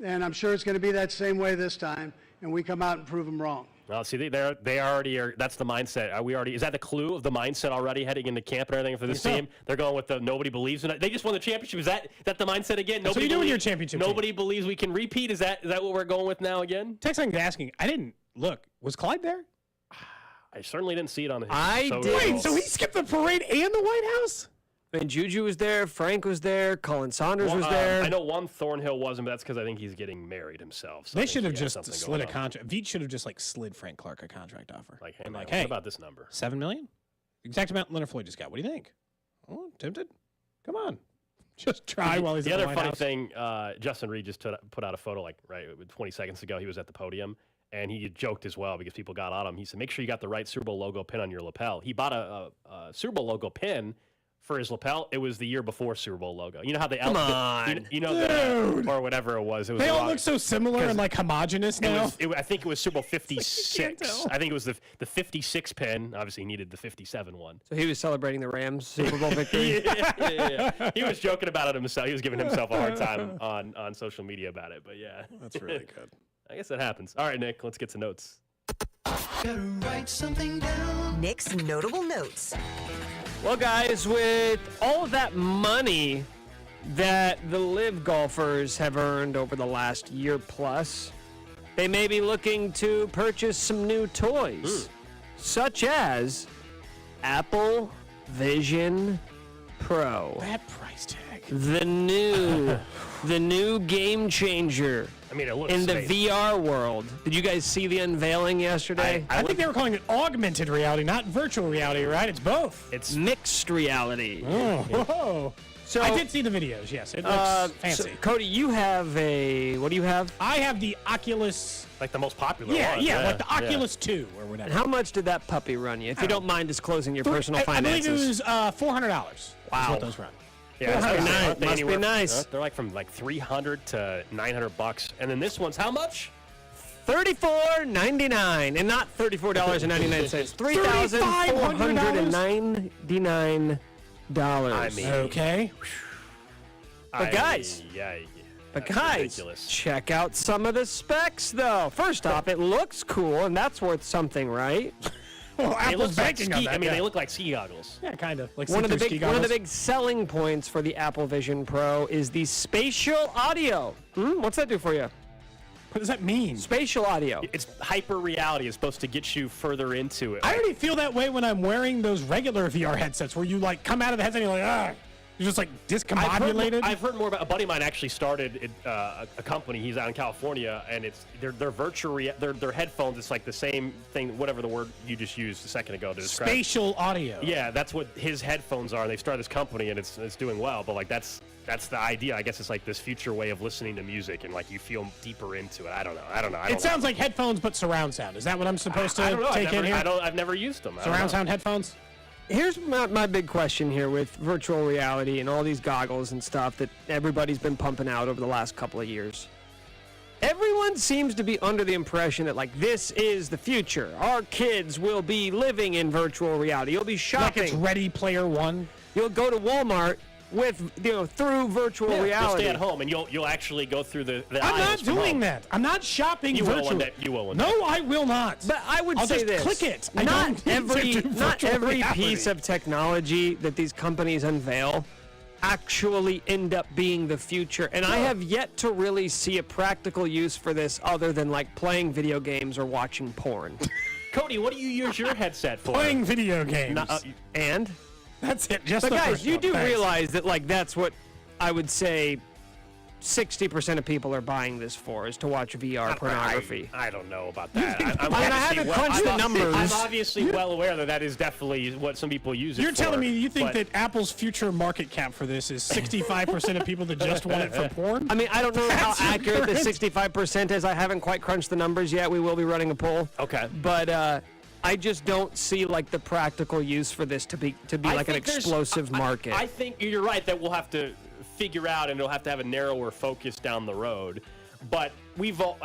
And I'm sure it's going to be that same way this time. And we come out and prove them wrong. Well, see, they already are. That's the mindset. Is that the clue of the mindset already heading into camp and everything for this team? They're going with the nobody believes in it. They just won the championship. Is that the mindset again? That's what you do in your championship. Nobody believes we can repeat. Is that what we're going with now again? Texan's asking. I didn't look. Was Clyde there? I certainly didn't see it on his. I did. Wait, so he skipped the parade and the White House? And Juju was there, Frank was there, Colin Saunders was there. I know Juan Thornhill wasn't, but that's because I think he's getting married himself. So they should have just slid a contract. Veach should have just slid Frank Clark a contract offer. Hey, man, what about this number? $7 million? Exact amount Leonard Floyd just got. What do you think? Oh, tempted? Come on. Just try while he's the at the other White funny House. thing, Justin Reed just put out a photo 20 seconds ago. He was at the podium. And he joked as well because people got on him. He said, make sure you got the right Super Bowl logo pin on your lapel. He bought a Super Bowl logo pin for his lapel. It was the year before Super Bowl logo. You know how they Come on. or whatever it was. They all look so similar and homogenous now. I think it was Super Bowl 56. I think it was the 56 pin. Obviously, he needed the 57 one. So he was celebrating the Rams Super Bowl victory. yeah. He was joking about it himself. He was giving himself a hard time on social media about it. But yeah. That's really good. I guess that happens. All right, Nick, let's get to notes. Gotta write something down. Nick's notable notes. Well, guys, with all of that money that the LIV golfers have earned over the last year plus, they may be looking to purchase some new toys, such as Apple Vision Pro. That price tag. The new The new game changer. I mean, it looks in the amazing. VR world. Did you guys see the unveiling yesterday? I think they were calling it augmented reality, not virtual reality, right? It's both. It's mixed reality. Oh. So I did see the videos, yes. It looks fancy. So, Cody, you have what do you have? I have the Oculus. Like the most popular Yeah, one. like the Oculus 2 or whatever. And how much did that puppy run you? If you don't mind disclosing your personal finances. I believe it was $400. Wow. Is what those run. Yeah, nice. Must be nice. They're like from like $300 to $900, and then this one's how much? $34.99, and not $34.99. $3,499. I mean, okay. But guys, ridiculous. check out some of the specs, though. First off, it looks cool, and that's worth something, right? Well, Apple's banking on that. I mean, they look like ski goggles. Yeah, kind of. Like one of the big selling points for the Apple Vision Pro is the spatial audio. What's that do for you? What does that mean? Spatial audio. It's hyper reality. It's supposed to get you further into it. I already feel that way when I'm wearing those regular VR headsets where you like come out of the headset and you're like, you're just like discombobulated. I've heard more about a buddy of mine actually started a company. He's out in California, and it's their virtual their headphones. It's like the same thing, whatever the word you just used a second ago to describe. Spatial audio. Yeah, that's what his headphones are. They started this company, and it's doing well. But like that's the idea. I guess it's like this future way of listening to music, and like you feel deeper into it. I don't know. It sounds like headphones, but surround sound. Is that what I'm supposed to take in here? I've never used them. Surround sound headphones. Here's my big question here with virtual reality and all these goggles and stuff that everybody's been pumping out over the last couple of years. Everyone seems to be under the impression that, like, this is the future. Our kids will be living in virtual reality. You'll be shopping. Like it's Ready Player One. You'll go to Walmart with, through virtual reality. You'll stay at home, and you'll actually go through the I'm aisles not from doing home. that. I'm not shopping virtually. You will one day. No, I will not. But I would I'll say just this. click it. Not every reality. piece of technology that these companies unveil actually end up being the future. And I have yet to really see a practical use for this other than like playing video games or watching porn. Cody, what do you use your headset for? Playing video games. And? That's it. Just but the guys, first you one. do Thanks. realize that like that's what I would say 60% of people are buying this for, is to watch VR pornography. I don't know about that. I haven't crunched the numbers. I'm obviously well aware that is definitely what some people use it You're for. telling me you think but- that Apple's future market cap for this is 65% of people that just want it for porn? I mean, I don't know how accurate the 65% is. I haven't quite crunched the numbers yet. We will be running a poll. Okay. But I just don't see like the practical use for this to be like an explosive market. I think you're right that we'll have to figure out, and it'll have to have a narrower focus down the road. But we've all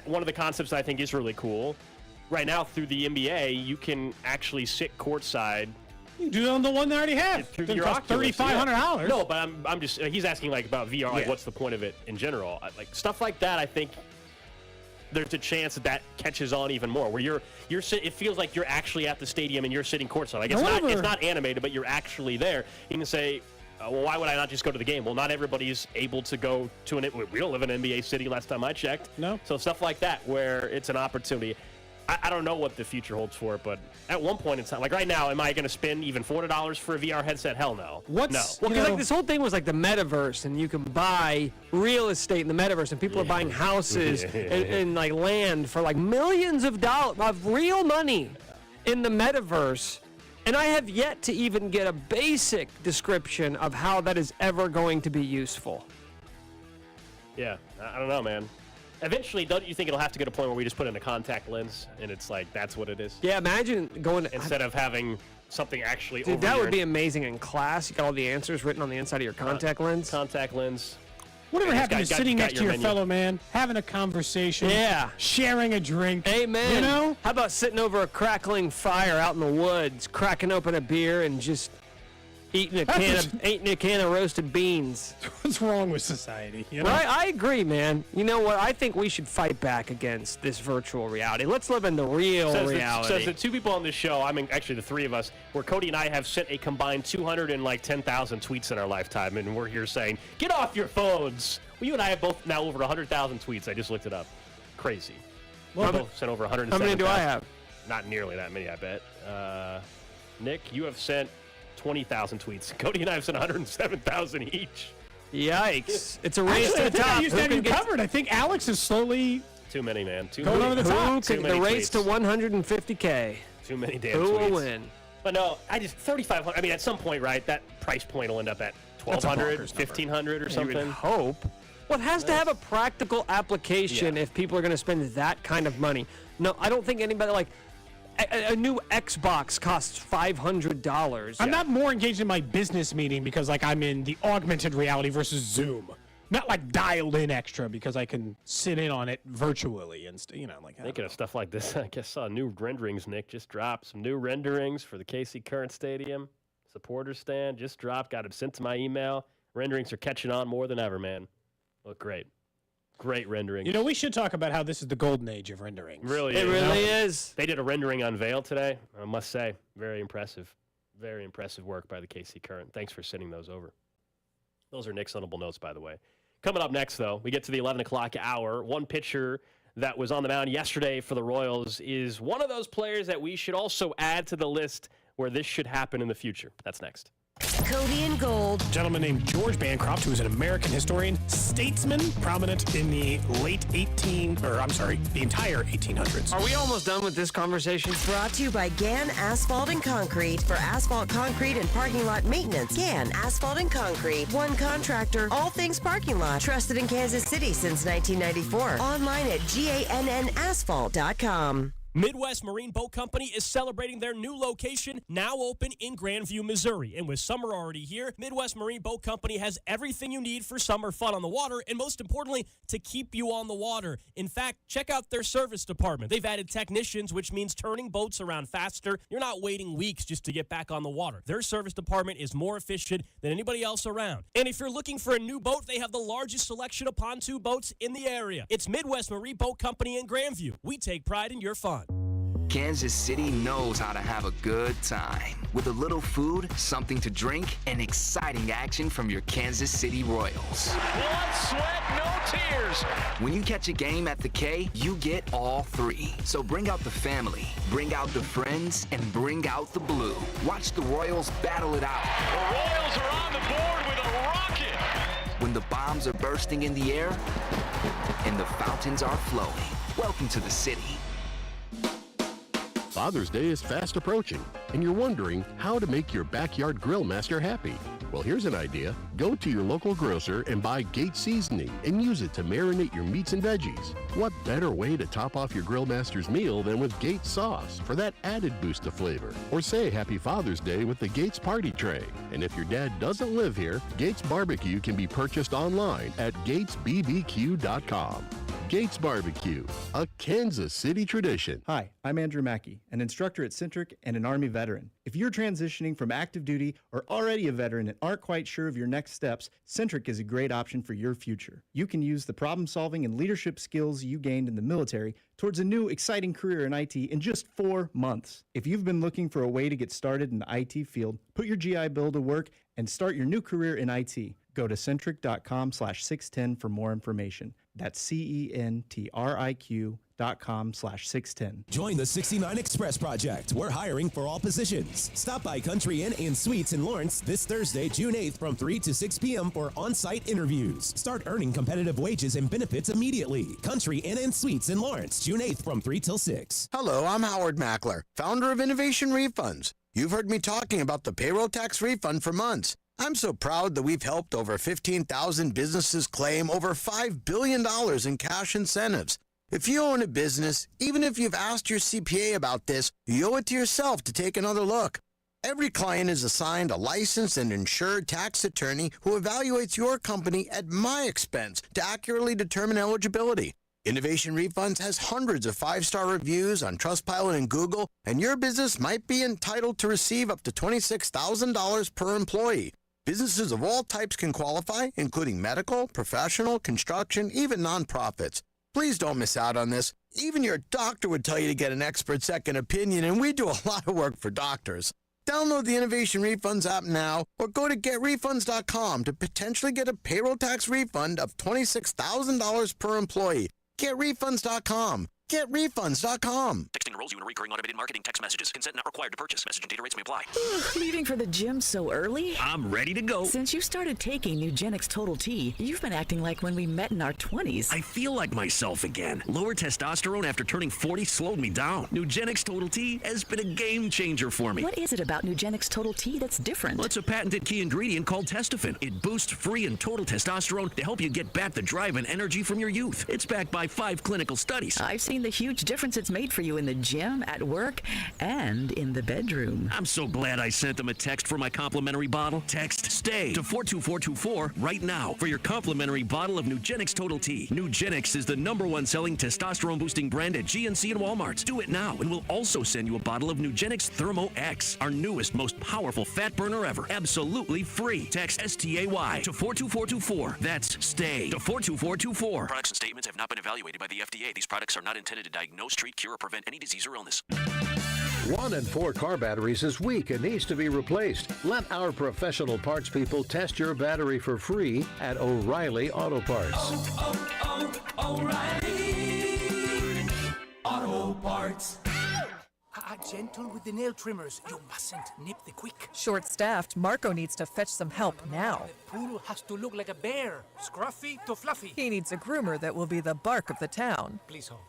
one of the concepts that I think is really cool. Right now, through the NBA, you can actually sit courtside. You do it on the one they already have. Through It your costs Oculus, $3,500. No, but I'm just he's asking like about VR. Like, what's the point of it in general? Like stuff like that. I think there's a chance that catches on even more. Where you're it feels like you're actually at the stadium and you're sitting courtside. Like it's not animated, but you're actually there. You can say, well, why would I not just go to the game? Well, not everybody's able to go to an. We don't live in an NBA city. Last time I checked. No. So stuff like that, where it's an opportunity. I don't know what the future holds for it, but at one point in time, like right now, am I going to spend even $400 for a VR headset? Hell no. No. Well, because like this whole thing was like the metaverse, and you can buy real estate in the metaverse, and people are buying houses and like land for like millions of dollars of real money in the metaverse. And I have yet to even get a basic description of how that is ever going to be useful. Yeah, I don't know, man. Eventually, don't you think it'll have to get to a point where we just put in a contact lens and it's like that's what it is? Yeah, imagine going instead of having something actually. Dude, over that your would be amazing in class. You got all the answers written on the inside of your contact lens. Contact lens. Whatever happened to sitting next to your menu. fellow man, having a conversation, sharing a drink. Amen. You know? How about sitting over a crackling fire out in the woods, cracking open a beer and just eating a can of roasted beans? What's wrong with society? You know? Right? I agree, man. You know what? I think we should fight back against this virtual reality. Let's live in the real reality. Says the two people on this show, I mean, actually the three of us, where Cody and I have sent a combined 210,000 tweets in our lifetime, and we're here saying, get off your phones. Well, you and I have both now over 100,000 tweets. I just looked it up. Crazy. Well, We both sent over 107,000. how many do I have? Not nearly that many, I bet. Nick, you have sent 20,000 tweets. Cody and I have sent 107,000 each. Yikes. It's a race to the I think top. I used that you covered. I think Alex is slowly too many, man. Too going many. over the top. The race to 150K. Too many damn Who tweets. will win? But no, 3,500. I mean, at some point, right, that price point will end up at 1,200, 1,500 or something. You would hope. Well, it has to have a practical application if people are going to spend that kind of money. No, I don't think anybody, like, a new Xbox costs $500. I'm not more engaged in my business meeting because, like, I'm in the augmented reality versus Zoom. Not, like, dialed in extra because I can sit in on it virtually and, like. Thinking of stuff like this, I guess saw new renderings, Nick, just dropped. Some new renderings for the KC Current Stadium. Supporter stand just dropped. Got it sent to my email. Renderings are catching on more than ever, man. Look great. Great renderings. You know, we should talk about how this is the golden age of renderings. Really It really is. They did a rendering unveil today. I must say, very impressive. Very impressive work by the KC Current. Thanks for sending those over. Those are Nick's honorable notes, by the way. Coming up next, though, we get to the 11 o'clock hour. One pitcher that was on the mound yesterday for the Royals is one of those players that we should also add to the list where this should happen in the future. That's next. Cody and Gold. A gentleman named George Bancroft, who is an American historian, statesman, prominent in the the entire 1800s. Are we almost done with this conversation? Brought to you by Gann Asphalt and Concrete. For asphalt, concrete, and parking lot maintenance, Gann Asphalt and Concrete. One contractor, all things parking lot. Trusted in Kansas City since 1994. Online at GANNasphalt.com. Midwest Marine Boat Company is celebrating their new location, now open in Grandview, Missouri. And with summer already here, Midwest Marine Boat Company has everything you need for summer fun on the water, and most importantly, to keep you on the water. In fact, check out their service department. They've added technicians, which means turning boats around faster. You're not waiting weeks just to get back on the water. Their service department is more efficient than anybody else around. And if you're looking for a new boat, they have the largest selection of pontoon boats in the area. It's Midwest Marine Boat Company in Grandview. We take pride in your fun. Kansas City knows how to have a good time. With a little food, something to drink, and exciting action from your Kansas City Royals. Blood, sweat, no tears. When you catch a game at the K, you get all three. So bring out the family, bring out the friends, and bring out the blue. Watch the Royals battle it out. The Royals are on the board with a rocket. When the bombs are bursting in the air and the fountains are flowing. Welcome to the city. Father's Day is fast approaching, and you're wondering how to make your backyard grill master happy. Well, here's an idea. Go to your local grocer and buy Gates seasoning and use it to marinate your meats and veggies. What better way to top off your grill master's meal than with Gates sauce for that added boost of flavor? Or say Happy Father's Day with the Gates party tray. And if your dad doesn't live here, Gates Barbecue can be purchased online at gatesbbq.com. Gates Barbecue, a Kansas City tradition. Hi, I'm Andrew Mackey, an instructor at Centric and an Army veteran. If you're transitioning from active duty or already a veteran and aren't quite sure of your next steps, Centric is a great option for your future. You can use the problem-solving and leadership skills you gained in the military towards a new, exciting career in IT in just 4 months. If you've been looking for a way to get started in the IT field, put your GI Bill to work and start your new career in IT. Go to centric.com/610 for more information. That's CENTRIQ.com/610. Join the 69 Express Project. We're hiring for all positions. Stop by Country Inn & Suites in Lawrence this Thursday, June 8th from 3 to 6 p.m. for on-site interviews. Start earning competitive wages and benefits immediately. Country Inn & Suites in Lawrence, June 8th from 3 till 6. Hello, I'm Howard Mackler, founder of Innovation Refunds. You've heard me talking about the payroll tax refund for months. I'm so proud that we've helped over 15,000 businesses claim over $5 billion in cash incentives. If you own a business, even if you've asked your CPA about this, you owe it to yourself to take another look. Every client is assigned a licensed and insured tax attorney who evaluates your company at my expense to accurately determine eligibility. Innovation Refunds has hundreds of 5-star reviews on Trustpilot and Google, and your business might be entitled to receive up to $26,000 per employee. Businesses of all types can qualify, including medical, professional, construction, even nonprofits. Please don't miss out on this. Even your doctor would tell you to get an expert second opinion, and we do a lot of work for doctors. Download the Innovation Refunds app now or go to getrefunds.com to potentially get a payroll tax refund of $26,000 per employee. Getrefunds.com. Getrefunds.com. thing enrolls you in recurring automated marketing text messages. Consent not required to purchase. Message and data rates may apply. Leaving for the gym so early? I'm ready to go. Since you started taking Nugenix Total T, you've been acting like when we met in our 20s. I feel like myself again. Lower testosterone after turning 40 slowed me down. Nugenix Total T has been a game changer for me. What is it about Nugenix Total T that's different? Well, it's a patented key ingredient called testofen. It boosts free and total testosterone to help you get back the drive and energy from your youth. It's backed by 5 clinical studies. I've seen the huge difference it's made for you in the gym, at work, and in the bedroom. I'm so glad I sent them a text for my complimentary bottle. Text STAY to 42424 right now for your complimentary bottle of Nugenix Total T. Nugenix is the #1 selling testosterone boosting brand at GNC and Walmart. Do it now, and we'll also send you a bottle of Nugenix Thermo X, our newest, most powerful fat burner ever. Absolutely free. Text STAY to 42424. That's STAY to 42424. Products and statements have not been evaluated by the FDA. These products are not intended to diagnose, treat, cure, or prevent any disease or illness. 1 in 4 car batteries is weak and needs to be replaced. Let our professional parts people test your battery for free at O'Reilly Auto Parts. O'Reilly Auto Parts. Gentle with the nail trimmers. You mustn't nip the quick. Short-staffed, Marco needs to fetch some help now. The poodle has to look like a bear. Scruffy to fluffy. He needs a groomer that will be the bark of the town. Please hold.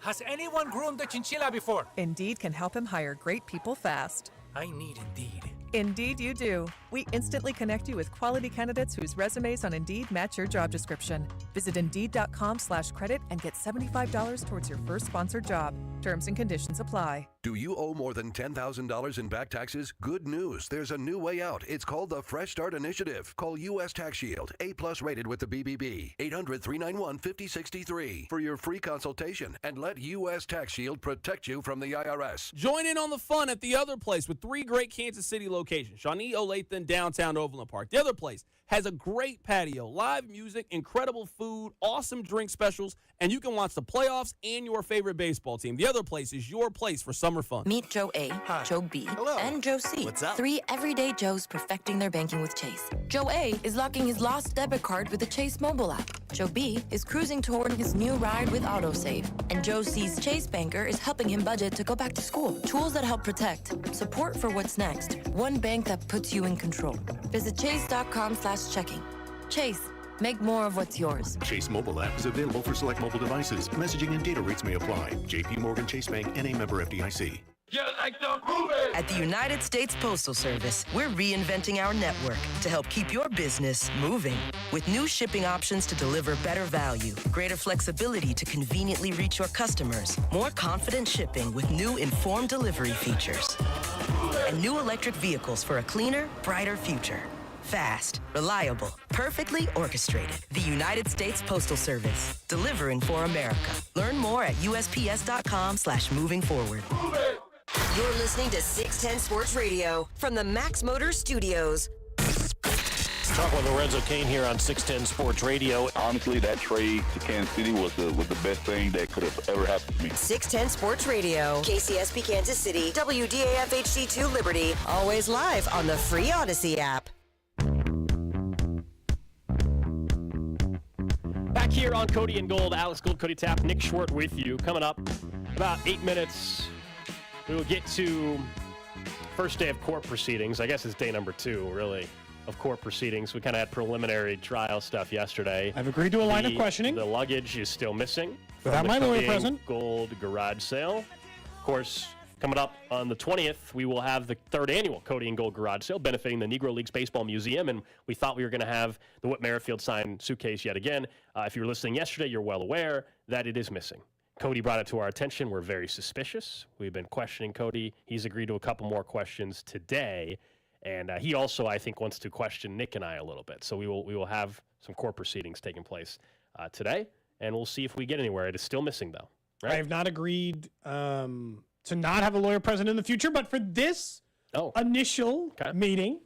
Has anyone groomed a chinchilla before? Indeed can help him hire great people fast. I need Indeed. Indeed you do. We instantly connect you with quality candidates whose resumes on Indeed match your job description. Visit Indeed.com/credit and get $75 towards your first sponsored job. Terms and conditions apply. Do you owe more than $10,000 in back taxes? Good news. There's a new way out. It's called the Fresh Start Initiative. Call U.S. Tax Shield, A+ rated with the BBB. 800-391-5063 for your free consultation, and let U.S. Tax Shield protect you from the IRS. Join in on the fun at The Other Place with 3 great Kansas City locations. Shawnee, Olathe, and downtown Overland Park. The Other Place has a great patio, live music, incredible food, awesome drink specials, and you can watch the playoffs and your favorite baseball team. The Other Place is your place for summer fun. Meet Joe A, Joe B, and Joe C. What's up? 3 everyday Joes perfecting their banking with Chase. Joe A is locking his lost debit card with the Chase mobile app. Joe B is cruising toward his new ride with AutoSave. And Joe C's Chase banker is helping him budget to go back to school. Tools that help protect. Support for what's next. One bank that puts you in control. Visit chase.com/checking. Chase. Make more of what's yours. Chase mobile app is available for select mobile devices. Messaging and data rates may apply. J.P. Morgan Chase Bank, N.A. member FDIC. You like to move it. At the United States Postal Service, we're reinventing our network to help keep your business moving. With new shipping options to deliver better value, greater flexibility to conveniently reach your customers, more confident shipping with new informed delivery features, and new electric vehicles for a cleaner, brighter future. Fast, reliable, perfectly orchestrated. The United States Postal Service, delivering for America. Learn more at USPS.com/moving forward. You're listening to 610 Sports Radio from the Max Motor Studios. Talk with Lorenzo Kane here on 610 Sports Radio. Honestly, that trade to Kansas City was the best thing that could have ever happened to me. 610 Sports Radio, KCSP Kansas City, WDAF HD2 Liberty, always live on the free Odyssey app. Back here on Cody and Gold, Alex Gold, Cody Tapp, Nick Schwartz with you. Coming up about 8 minutes, we will get to first day of court proceedings. I guess it's day number 2, really, of court proceedings. We kind of had preliminary trial stuff yesterday. I've agreed to a line of questioning. The luggage is still missing. Without my lawyer present. Gold garage sale. Of course, coming up on the 20th, we will have the 3rd annual Cody and Gold garage sale benefiting the Negro Leagues Baseball Museum, and we thought we were going to have the Whit Merrifield signed suitcase yet again. If you were listening yesterday, you're well aware that it is missing. Cody brought it to our attention. We're very suspicious. We've been questioning Cody. He's agreed to a couple more questions today, and he also, I think, wants to question Nick and I a little bit. So we will have some court proceedings taking place today, and we'll see if we get anywhere. It is still missing, though. Right? I have not agreed to not have a lawyer present in the future, but for this initial meeting,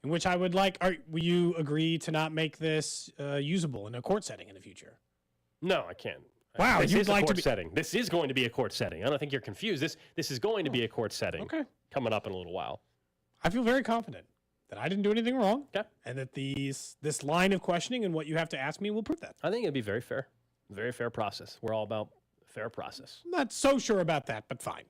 in which I would like, will you agree to not make this usable in a court setting in the future? No, I can't. Wow, this you'd is like a court to be setting. This is going to be a court setting. I don't think you're confused. This is going to be a court setting. Okay. Coming up in a little while. I feel very confident that I didn't do anything wrong. Okay. And that this line of questioning and what you have to ask me will prove that. I think it'd be very fair. Very fair process. We're all about fair process. Not so sure about that, but fine.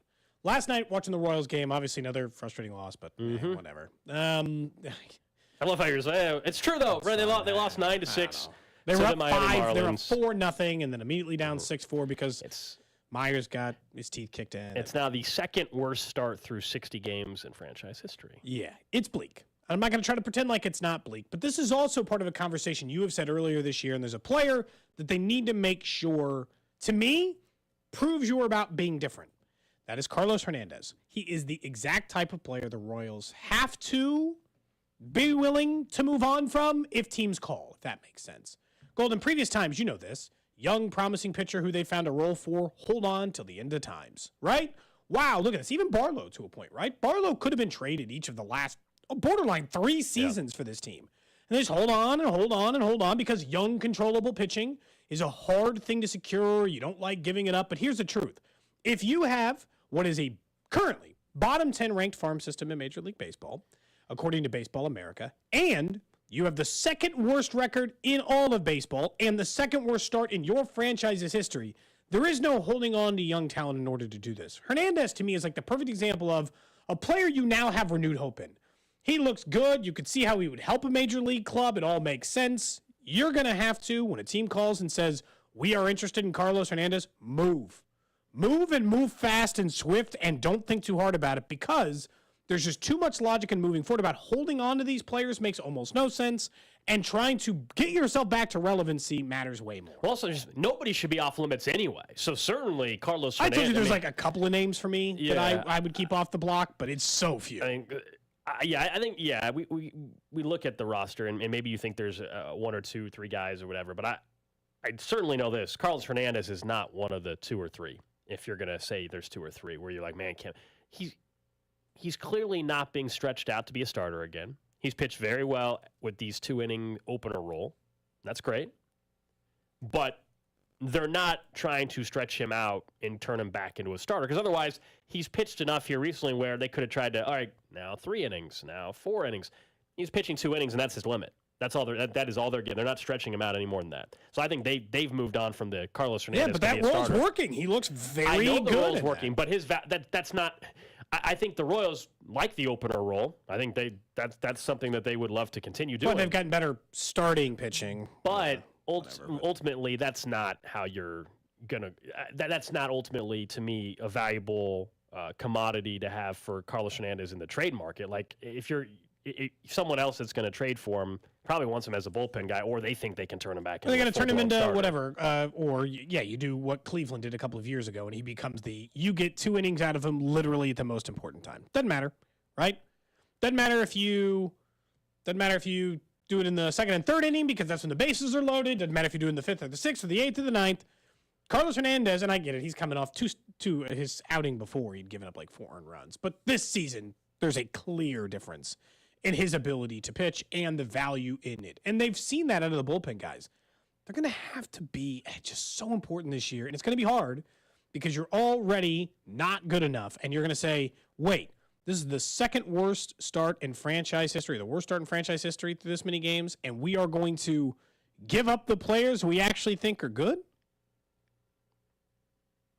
Last night, watching the Royals game, obviously another frustrating loss, but whatever. I love how you're saying it's true though. Right? They lost 9-6. They were up 5. They were up Marlins. 4-0, and then immediately down 6-4 because Myers got his teeth kicked in. It's now the second worst start through 60 games in franchise history. Yeah, it's bleak. I'm not going to try to pretend like it's not bleak, but this is also part of a conversation you have said earlier this year, and there's a player that they need to make sure, to me, proves you're about being different. That is Carlos Hernandez. He is the exact type of player the Royals have to be willing to move on from if teams call, if that makes sense. Gold, in previous times, you know this. Young, promising pitcher who they found a role for, hold on till the end of times, right? Wow, look at this. Even Barlow to a point, right? Barlow could have been traded each of the last borderline 3 seasons for this team. And they just hold on and hold on and hold on because young, controllable pitching is a hard thing to secure. You don't like giving it up. But here's the truth. If you have what is a currently bottom 10 ranked farm system in Major League Baseball, according to Baseball America, and you have the second worst record in all of baseball and the second worst start in your franchise's history, there is no holding on to young talent in order to do this. Hernandez, to me, is like the perfect example of a player you now have renewed hope in. He looks good. You could see how he would help a major league club. It all makes sense. You're going to have to, when a team calls and says, we are interested in Carlos Hernandez, move. Move and move fast and swift and don't think too hard about it because there's just too much logic in moving forward about holding on to these players makes almost no sense, and trying to get yourself back to relevancy matters way more. Well, also, nobody should be off limits anyway. So certainly Carlos Hernandez. I told you there's like a couple of names for me that I would keep off the block, but it's so few. I think we look at the roster, and maybe you think there's 1 or 2, 3 guys or whatever, but I certainly know this. Carlos Hernandez is not one of the 2 or 3, if you're going to say there's 2 or 3, where you're like, man, he's clearly not being stretched out to be a starter again. He's pitched very well with these 2-inning opener role. That's great. But they're not trying to stretch him out and turn him back into a starter, because otherwise he's pitched enough here recently where they could have tried to, all right, now 3 innings, now 4 innings. He's pitching 2 innings, and that's his limit. That's all. That is all they're getting. They're not stretching him out any more than that. So I think they've moved on from the Carlos Hernandez. Yeah, but that role's working. He looks very good. I know the role's working, but that's not. I think the Royals like the opener role. I think that's something that they would love to continue doing. But they've gotten better starting pitching. But ultimately, that's not how you're gonna. That's not ultimately, to me, a valuable commodity to have for Carlos Hernandez in the trade market. Like if someone else that's going to trade for him probably wants him as a bullpen guy, or they think they can turn him back into they're going to turn him into starter. whatever. You do what Cleveland did a couple of years ago, and he becomes you get 2 innings out of him literally at the most important time. Doesn't matter, right? Doesn't matter if you do it in the 2nd and 3rd inning because that's when the bases are loaded. Doesn't matter if you do it in the 5th or the 6th or the 8th or the 9th. Carlos Hernandez, and I get it, he's coming off to his outing before he'd given up like 4 earned runs. But this season, there's a clear difference in his ability to pitch and the value in it. And they've seen that out of the bullpen guys. They're going to have to be just so important this year. And it's going to be hard because you're already not good enough. And you're going to say, wait, this is the 2nd worst start in franchise history, the worst start in franchise history through this many games. And we are going to give up the players we actually think are good?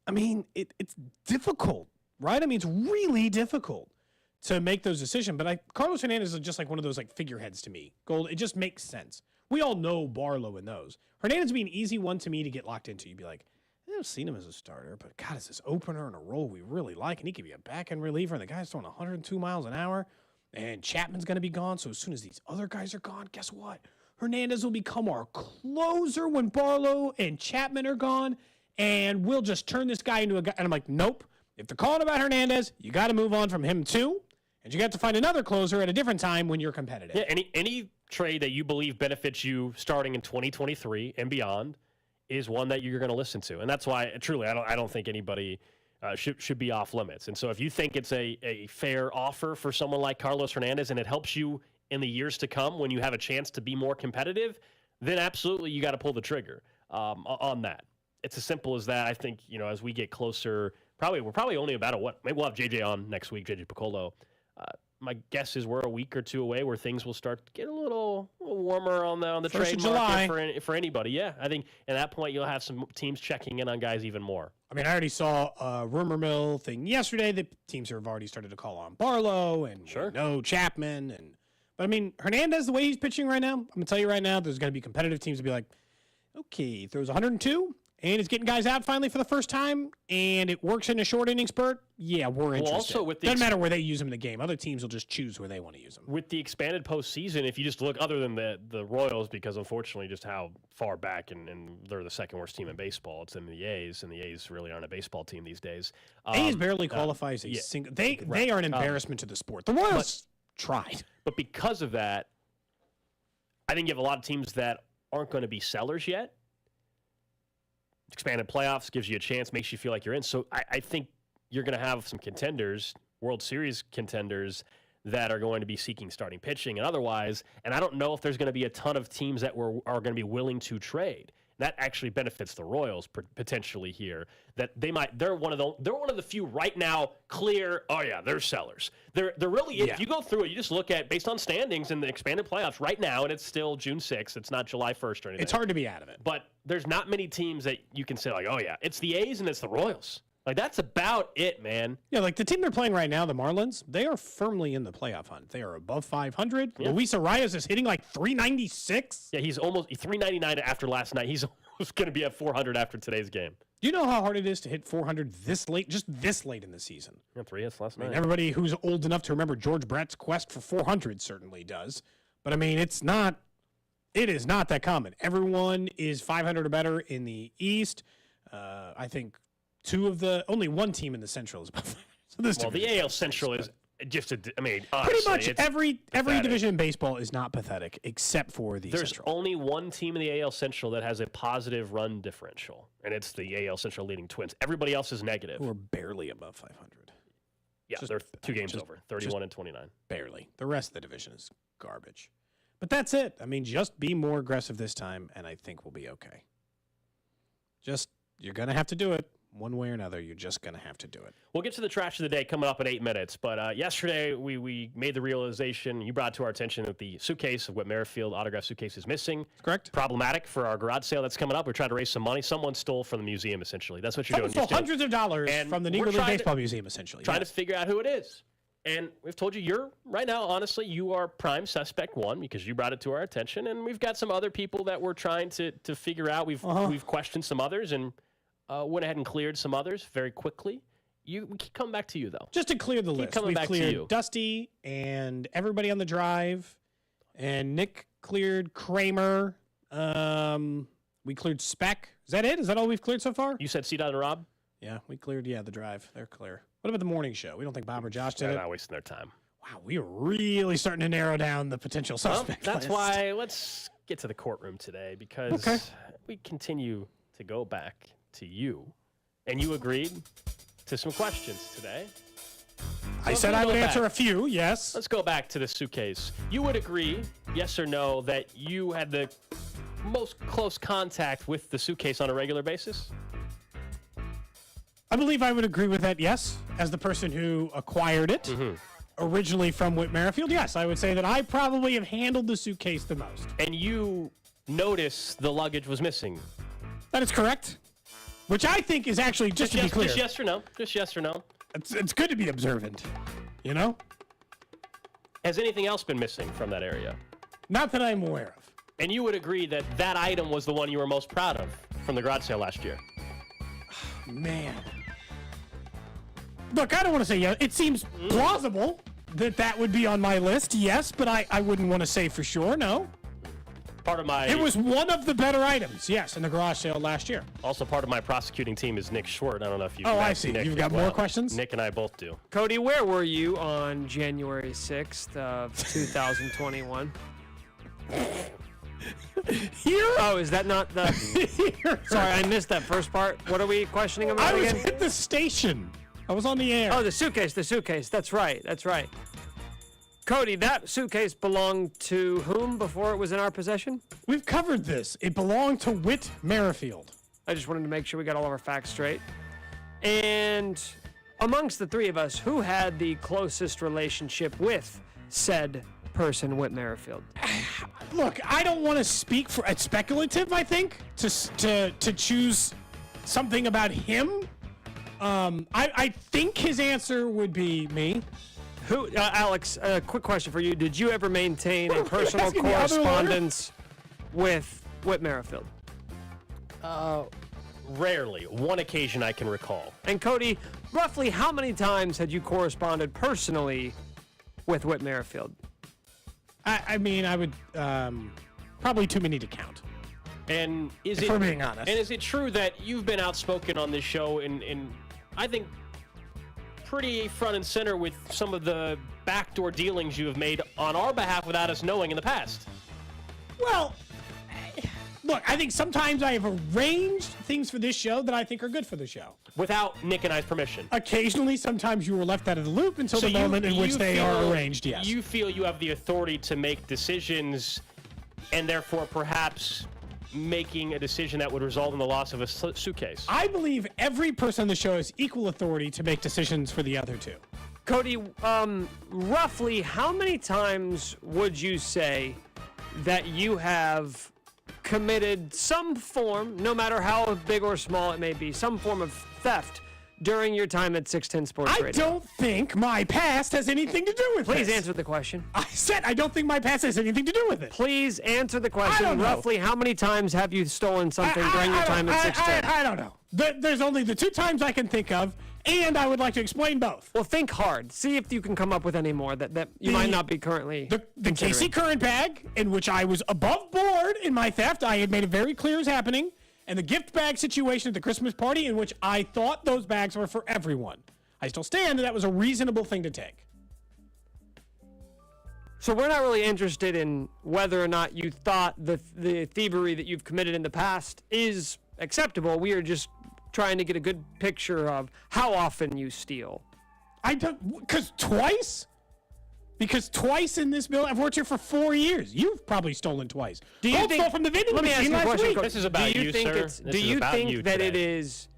I mean, it's difficult, right? I mean, it's really difficult to make those decisions. But Carlos Hernandez is just like one of those like figureheads to me. Gold, it just makes sense. We all know Barlow in those. Hernandez would be an easy one to me to get locked into. You'd be like, I've seen him as a starter, but God, is this opener in a role we really like, and he could be a back-end reliever, and the guy's throwing 102 miles an hour, and Chapman's going to be gone, so as soon as these other guys are gone, guess what? Hernandez will become our closer when Barlow and Chapman are gone, and we'll just turn this guy into a guy. And I'm like, nope. If they're calling about Hernandez, you got to move on from him too. And you got to find another closer at a different time when you're competitive. Yeah, any trade that you believe benefits you starting in 2023 and beyond is one that you're going to listen to. And that's why, truly, I don't think anybody should be off limits. And so if you think it's a fair offer for someone like Carlos Hernandez and it helps you in the years to come when you have a chance to be more competitive, then absolutely you got to pull the trigger on that. It's as simple as that. I think, as we get closer, we're probably only about maybe we'll have JJ on next week, JJ Piccolo. my guess is we're a week or two away where things will start to get a little warmer on the trade market for anybody. Yeah, I think at that point you'll have some teams checking in on guys even more. I mean, I already saw a rumor mill thing yesterday that teams have already started to call on Barlow and Chapman. But I mean, Hernandez, the way he's pitching right now, I'm going to tell you right now, there's going to be competitive teams to be like, okay, throws 102 and it's getting guys out finally for the first time and it works in a short inning spurt. Yeah, we're interested. Also with doesn't matter where they use him in the game. Other teams will just choose where they want to use him. With the expanded postseason, if you just look other than the Royals, because unfortunately just how far back and they're the second worst team in baseball, it's in the A's, and the A's really aren't a baseball team these days. A's barely qualify as a single. They are an embarrassment to the sport. The Royals tried. But because of that, I think you have a lot of teams that aren't going to be sellers yet. Expanded playoffs gives you a chance, makes you feel like you're in. So I think you're going to have some contenders, World Series contenders, that are going to be seeking starting pitching and otherwise. And I don't know if there's going to be a ton of teams that are going to be willing to trade. That actually benefits the Royals potentially here. That they're one of the few right now clear. Oh yeah, they're sellers. They're really if you go through it, you just look at based on standings in the expanded playoffs right now, and it's still June 6th. It's not July 1st or anything. It's hard to be out of it. But there's not many teams that you can say like, oh yeah, it's the A's and it's the Royals. Like that's about it, man. Yeah, like the team they're playing right now, the Marlins, they are firmly in the playoff hunt. They are above 500. Yeah. Luis Arias is hitting like 396. Yeah, he's almost 399 after last night. He's almost going to be at 400 after today's game. Do you know how hard it is to hit 400 this late, just this late in the season? Yeah, 3 hits last night. Everybody who's old enough to remember George Brett's quest for 400 certainly does. But I mean, it is not that common. Everyone is 500 or better in the East. I think only one team in the Central is above. So the AL Central is just honestly, pretty much every division in baseball is not pathetic except for the There's Central. only one team in the AL Central that has a positive run differential, and it's the AL Central leading Twins. Everybody else is negative. Who are barely above 500. Yeah, they're 2 games over, 31 and 29. Barely. The rest of the division is garbage. But that's it. I mean, just be more aggressive this time, and I think we'll be okay. You're going to have to do it. One way or another, you're just going to have to do it. We'll get to the trash of the day coming up in 8 minutes. But yesterday, we made the realization, you brought to our attention that the suitcase of Whit Merrifield autograph suitcase is missing. Correct. Problematic for our garage sale that's coming up. We're trying to raise some money. Someone stole from the museum, essentially. That's what you're doing. Someone stole hundreds of dollars from the Negro League Baseball Museum, essentially. Trying to figure out who it is. And we've told you right now, honestly, you are prime suspect one because you brought it to our attention. And we've got some other people that we're trying to figure out. We've questioned some others and went ahead and cleared some others very quickly. We keep coming back to you, though. Just to clear the list. We've cleared Dusty and everybody on the drive. And Nick cleared Kramer. We cleared Speck. Is that it? Is that all we've cleared so far? You said C-Dot and Rob? Yeah, we cleared, the drive. They're clear. What about the morning show? We don't think Bob or Josh did it? They're not wasting their time. Wow, we are really starting to narrow down the potential suspect That's why let's get to the courtroom today because we continue to go back to you. And you agreed to some questions today. I said I would answer a few, yes. Let's go back to the suitcase. You would agree, yes or no, that you had the most close contact with the suitcase on a regular basis? I believe I would agree with that, yes. As the person who acquired it originally from Whit Merrifield, yes, I would say that I probably have handled the suitcase the most. And you noticed the luggage was missing? That is correct. Which I think is actually, just to be clear. Just yes or no. Just yes or no. It's good to be observant, you know? Has anything else been missing from that area? Not that I'm aware of. And you would agree that that item was the one you were most proud of from the garage sale last year? Man. Look, I don't want to say yes. It seems plausible that would be on my list, yes, but I wouldn't want to say for sure, no. It was one of the better items, yes, in the garage sale last year. Also, part of my prosecuting team is Nick Schwartz. I don't know if you. Oh, I see. You've got more questions? Nick and I both do. Cody, where were you on January 6th of 2021? Here? Oh, is that not the... Sorry, I missed that first part. What are we questioning about again? I was at the station. I was on the air. Oh, the suitcase. That's right. Cody, that suitcase belonged to whom before it was in our possession? We've covered this. It belonged to Whit Merrifield. I just wanted to make sure we got all of our facts straight. And amongst the three of us, who had the closest relationship with said person, Whit Merrifield? Look, I don't want to speak for. It's speculative, I think, to choose something about him. I think his answer would be me. Who, Alex? A quick question for you: did you ever maintain a personal correspondence with Whit Merrifield? Rarely. One occasion I can recall. And Cody, roughly how many times had you corresponded personally with Whit Merrifield? I mean, I would probably too many to count. And is if we're being honest. And is it true that you've been outspoken on this show in I think pretty front and center with some of the backdoor dealings you have made on our behalf without us knowing in the past? Well, look, I think sometimes I have arranged things for this show that I think are good for the show. Without Nick and I's permission. Occasionally, sometimes you were left out of the loop until the moment in which they are arranged, yes. You feel you have the authority to make decisions and therefore perhaps making a decision that would result in the loss of a suitcase. I believe every person on the show has equal authority to make decisions for the other two. Cody, roughly how many times would you say that you have committed some form, no matter how big or small it may be, some form of theft during your time at 610 Sports Radio? I don't think my past has anything to do with Please this. answer the question. I said I don't think my past has anything to do with it. Please answer the question. I don't know. Roughly how many times have you stolen something during your time at 610? I don't know. There's only the two times I can think of, and I would like to explain both. Well, think hard. See if you can come up with any more that you might not be currently The Casey Curran bag, in which I was above board in my theft. I had made it very clear is happening. And the gift bag situation at the Christmas party, in which I thought those bags were for everyone. I still stand that was a reasonable thing to take. So we're not really interested in whether or not you thought the thievery that you've committed in the past is acceptable. We are just trying to get a good picture of how often you steal. I don't, because twice in this building, I've worked here for 4 years. You've probably stolen twice. Gold stole from the vending Let me ask machine you a last question. week. This is about you, sir. Do you think that it is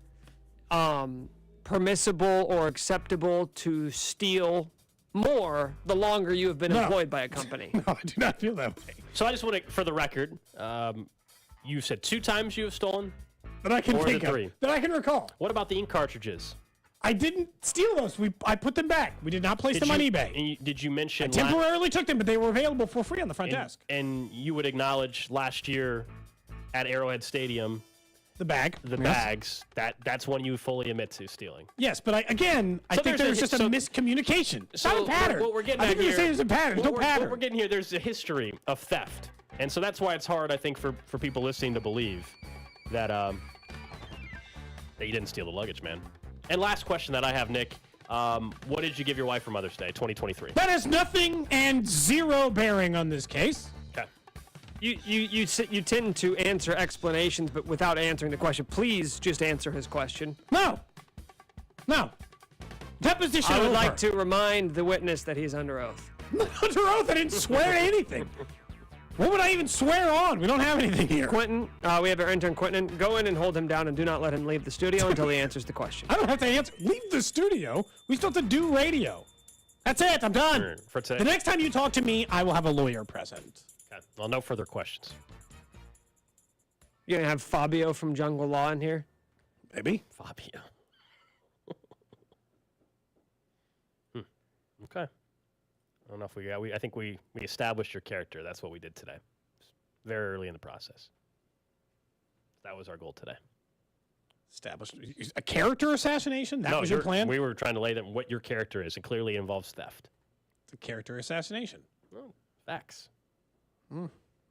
permissible or acceptable to steal more the longer you have been employed by a company? No, I do not feel that way. So I just want to, for the record, you said 2 times you have stolen? That I can or think the 3? of. That I can recall. What about the ink cartridges? I didn't steal those. I put them back. We did not place them on eBay. And did you mention... I temporarily took them, but they were available for free on the front desk. And you would acknowledge last year at Arrowhead Stadium... The bag. The bags. That's one you fully admit to stealing. Yes, but I think there's just a miscommunication. It's not a pattern. What we're getting I at think you're saying there's a pattern. There's no pattern. What we're getting here, there's a history of theft. And so that's why it's hard, I think, for people listening to believe that you didn't steal the luggage, man. And last question that I have, Nick. What did you give your wife for Mother's Day 2023? That has nothing and zero bearing on this case. Okay. You tend to answer explanations, but without answering the question. Please just answer his question. No. Deposition I would over. like to remind the witness that he's under oath. Under oath? I didn't swear to anything. What would I even swear on? We don't have anything here. Quentin, we have our intern Quentin. Go in and hold him down and do not let him leave the studio until he answers the question. I don't have to answer. Leave the studio. We still have to do radio. That's it. I'm done. For today. The next time you talk to me, I will have a lawyer present. Okay. Well, no further questions. You're going to have Fabio from Jungle Law in here? Maybe. Fabio. Okay. I don't know if we got. I think we established your character. That's what we did today. Very early in the process. That was our goal today. Established a character assassination? That was your plan? We were trying to lay them what your character is, and clearly it involves theft. It's a character assassination. Oh, facts.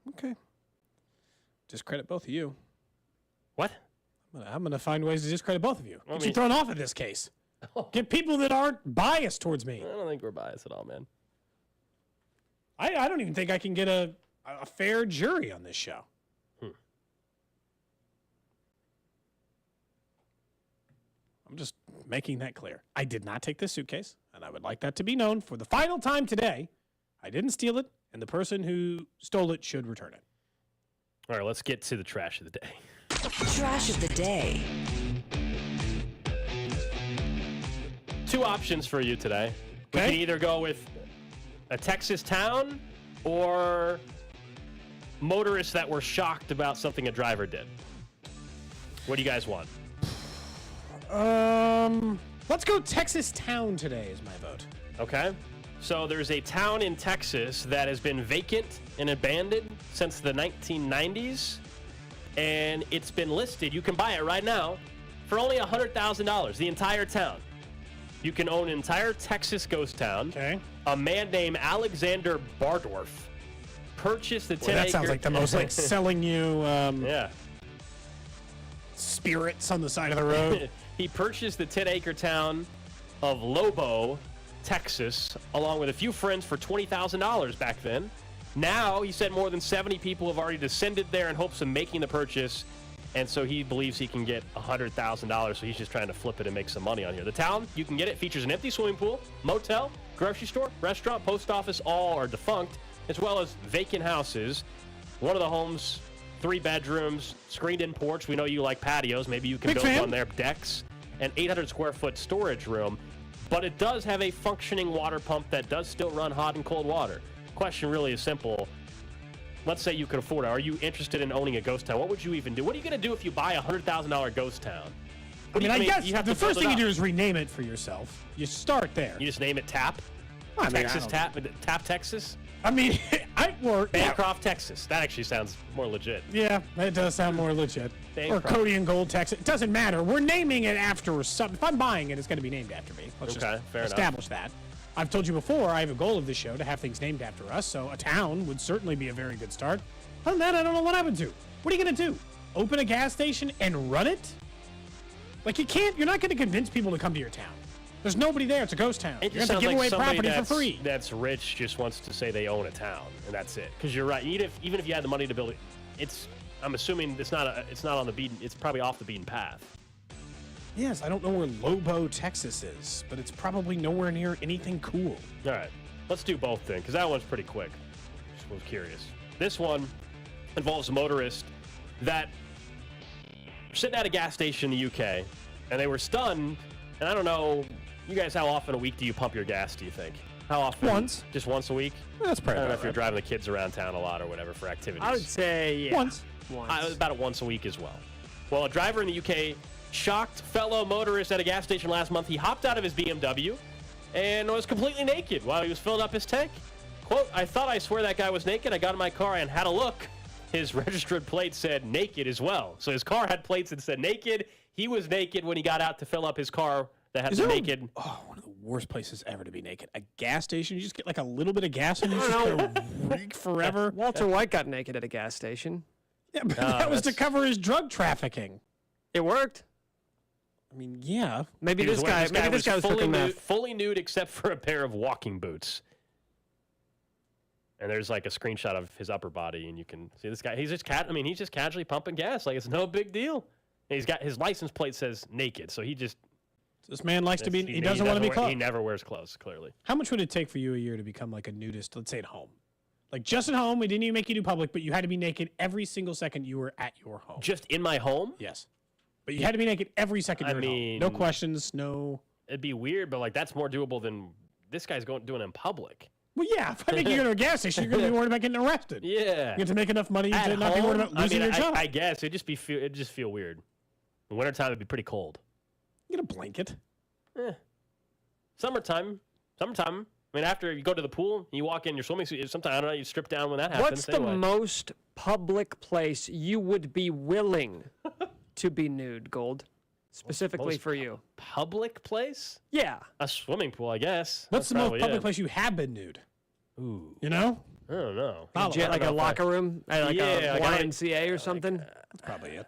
Okay. Discredit both of you. What? I'm going to find ways to discredit both of you. Well, Get you thrown off of this case. Get people that aren't biased towards me. I don't think we're biased at all, man. I don't even think I can get a fair jury on this show. I'm just making that clear. I did not take this suitcase, and I would like that to be known for the final time today. I didn't steal it, and the person who stole it should return it. All right, let's get to the trash of the day. Trash of the day. two options for you today. We can either go with a Texas town or motorists that were shocked about something a driver did. What do you guys want? Let's go Texas town today is my vote. Okay. So there's a town in Texas that has been vacant and abandoned since the 1990s, and it's been listed. You can buy it right now for only $100,000, the entire town. You can own an entire Texas ghost town. Okay. A man named Alexander Bardorf purchased the 10-acre... That sounds like the most like selling you spirits on the side of the road. He purchased the 10-acre town of Lobo, Texas, along with a few friends for $20,000 back then. Now, he said more than 70 people have already descended there in hopes of making the purchase, and so he believes he can get $100,000, so he's just trying to flip it and make some money on here. The town, you can get it, features an empty swimming pool, motel, grocery store, restaurant, post office, all are defunct, as well as vacant houses. One of the homes, 3 bedrooms, screened-in porch. We know you like patios. Maybe you can build one there, decks, an 800-square-foot storage room. But it does have a functioning water pump that does still run hot and cold water. Question really is simple. Let's say you could afford it. Are you interested in owning a ghost town? What would you even do? What are you going to do if you buy a $100,000 ghost town? I guess the first thing you do is rename it for yourself. You start there. You just name it Tap? Texas Tap? Tap, Texas? I mean, Bancroft, Texas. That actually sounds more legit. Yeah, that does sound more legit. Bancroft. Or Cody and Gold, Texas. It doesn't matter. We're naming it after something. If I'm buying it, it's going to be named after me. Let's just establish that. I've told you before, I have a goal of this show to have things named after us, so a town would certainly be a very good start. Other than that, I don't know what I would do. What are you going to do? Open a gas station and run it? Like, you're not going to convince people to come to your town. There's nobody there. It's a ghost town. It You're just going to sounds give like away somebody property for free. That's rich just wants to say they own a town, and that's it. Because you're right. Even if you had the money to build it, I'm assuming it's not on the beaten. It's probably off the beaten path. Yes, I don't know where Lobo, Texas is, but it's probably nowhere near anything cool. All right, let's do both then, because that one's pretty quick. Just was curious. This one involves a motorist that were sitting at a gas station in the UK, and they were stunned. And I don't know, you guys, how often a week do you pump your gas, do you think? How often? Once. Just once a week? That's probably I don't know about if you're driving the kids around town a lot or whatever for activities. I would say, Once. About once a week as well. Well, a driver in the UK shocked fellow motorist at a gas station last month. He hopped out of his BMW and was completely naked while he was filling up his tank. Quote, "I thought I swear that guy was naked. I got in my car and had a look. His registered plate said naked as well." So his car had plates that said naked. He was naked when he got out to fill up his car that had the naked. One of the worst places ever to be naked. A gas station. You just get like a little bit of gas and you just gonna reek forever. Walter White got naked at a gas station. Yeah, but that was to cover his drug trafficking. It worked. I mean, yeah. Maybe this guy was fully nude except for a pair of walking boots. And there's like a screenshot of his upper body, and you can see this guy. He's just casually pumping gas, like it's no big deal. And he's got his license plate says naked, so this man likes to be. He doesn't want to be caught. He never wears clothes, clearly. How much would it take for you a year to become like a nudist? Let's say at home, like just at home. We didn't even make you do public, but you had to be naked every single second you were at your home. Just in my home? Yes, but you had to be naked every second you were at home. No questions, no. It'd be weird, but like that's more doable than this guy's doing it in public. Well, yeah. If I make you go to a gas station, you're going to be worried about getting arrested. Yeah. You have to make enough money to not be worried about losing your job. I guess it'd just feel weird. In wintertime, it'd be pretty cold. You get a blanket. Summertime. I mean, after you go to the pool, you walk in your swimming suit. Sometimes, I don't know, you strip down when that happens. What's the most public place you would be willing to be nude, Gold? Specifically for you. Public place? Yeah. A swimming pool, I guess. What's the most public place you have been nude? Ooh. You know? I don't know. Like a locker room? Like a YMCA or something? That's probably it.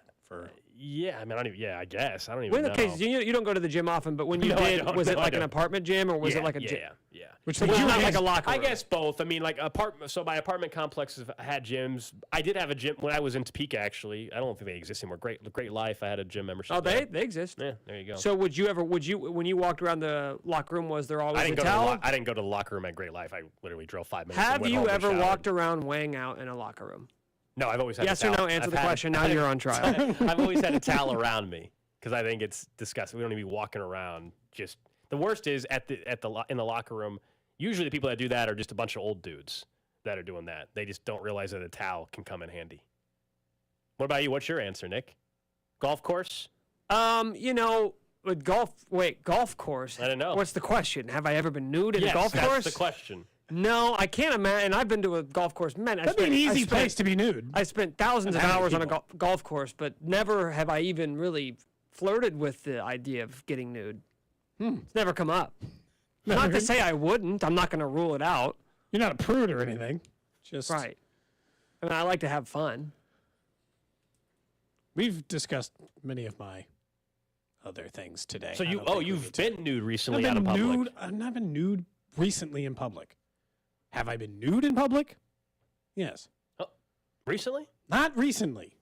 Yeah, I mean, I guess. I don't even know. Okay, you don't go to the gym often, but when you did, was it like an apartment gym or was it like a gym? Yeah. Which was not like a locker room. I guess both. I mean, like so my apartment complexes had gyms. I did have a gym when I was in Topeka, actually. I don't think they exist anymore. Great Life, I had a gym membership. Oh, they exist? Yeah, there you go. So would you when you walked around the locker room, was there always a towel? I didn't go to the locker room at Great Life. I literally drove 5 minutes. Have you ever walked around weighing out in a locker room? No, I've always had yes a towel. or no, answer the question. Now you're on trial. I've always had a towel around me because I think it's disgusting. We don't need to be walking around The worst is in the locker room. Usually the people that do that are just a bunch of old dudes that are doing that. They just don't realize that a towel can come in handy. What about you? What's your answer, Nick? Golf course? With golf course. I don't know. What's the question? Have I ever been nude in a golf course? That's the question. No, I can't imagine. I've been to a golf course. Man, That'd be an easy place to be nude. I spent thousands of hours on a golf course, but never have I even really flirted with the idea of getting nude. It's never come up. Not to say I wouldn't. I'm not going to rule it out. You're not a prude or anything. Just right. I mean, I like to have fun. We've discussed many of my other things today. So you've been nude recently out in public. I've not been nude recently in public. Have I been nude in public? Yes. Oh, recently? Not recently.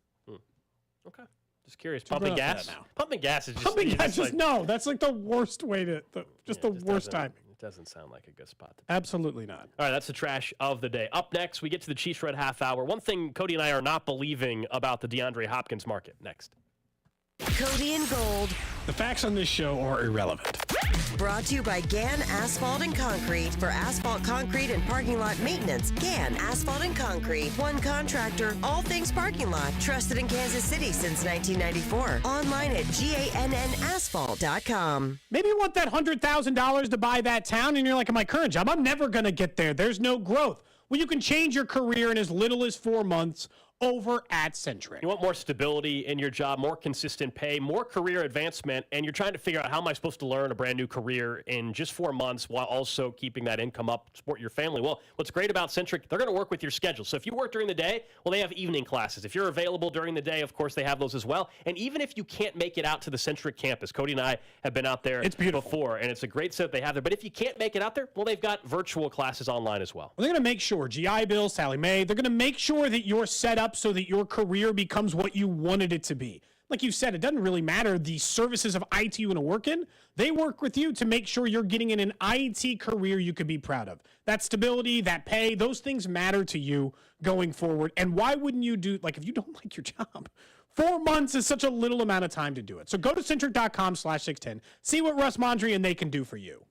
Okay. Just curious. Pumping gas? Pumping gas is just... Pumping gas, like, no. That's like the worst way to... the worst time. It doesn't sound like a good spot to be. Absolutely not. All right, that's the trash of the day. Up next, we get to the Chiefs Red Half Hour. One thing Cody and I are not believing about the DeAndre Hopkins market. Next. Cody and Gold. The facts on this show are irrelevant. Brought to you by Gann Asphalt and Concrete. For asphalt, concrete, and parking lot maintenance, Gann Asphalt and Concrete. One contractor, all things parking lot. Trusted in Kansas City since 1994. Online at GANNasphalt.com. Maybe you want that $100,000 to buy that town, and you're like, in my current job, I'm never going to get there. There's no growth. Well, you can change your career in as little as 4 months over at Centric. You want more stability in your job, more consistent pay, more career advancement, and you're trying to figure out how am I supposed to learn a brand new career in just 4 months while also keeping that income up, support your family. Well, what's great about Centric, they're going to work with your schedule. So if you work during the day, well, they have evening classes. If you're available during the day, of course, they have those as well. And even if you can't make it out to the Centric campus, Cody and I have been out there before, and it's a great set they have there. But if you can't make it out there, well, they've got virtual classes online as well. They're going to make sure, GI Bill, Sally Mae, they're going to make sure that you're set up so that your career becomes what you wanted it to be. Like you said, it doesn't really matter the services of IT you want to work in. They work with you to make sure you're getting in an IT career you could be proud of. That stability, that pay, those things matter to you going forward. And why wouldn't you do, like, if you don't like your job, 4 months is such a little amount of time to do it. So go to centric.com/610. See what Russ Mondry and they can do for you.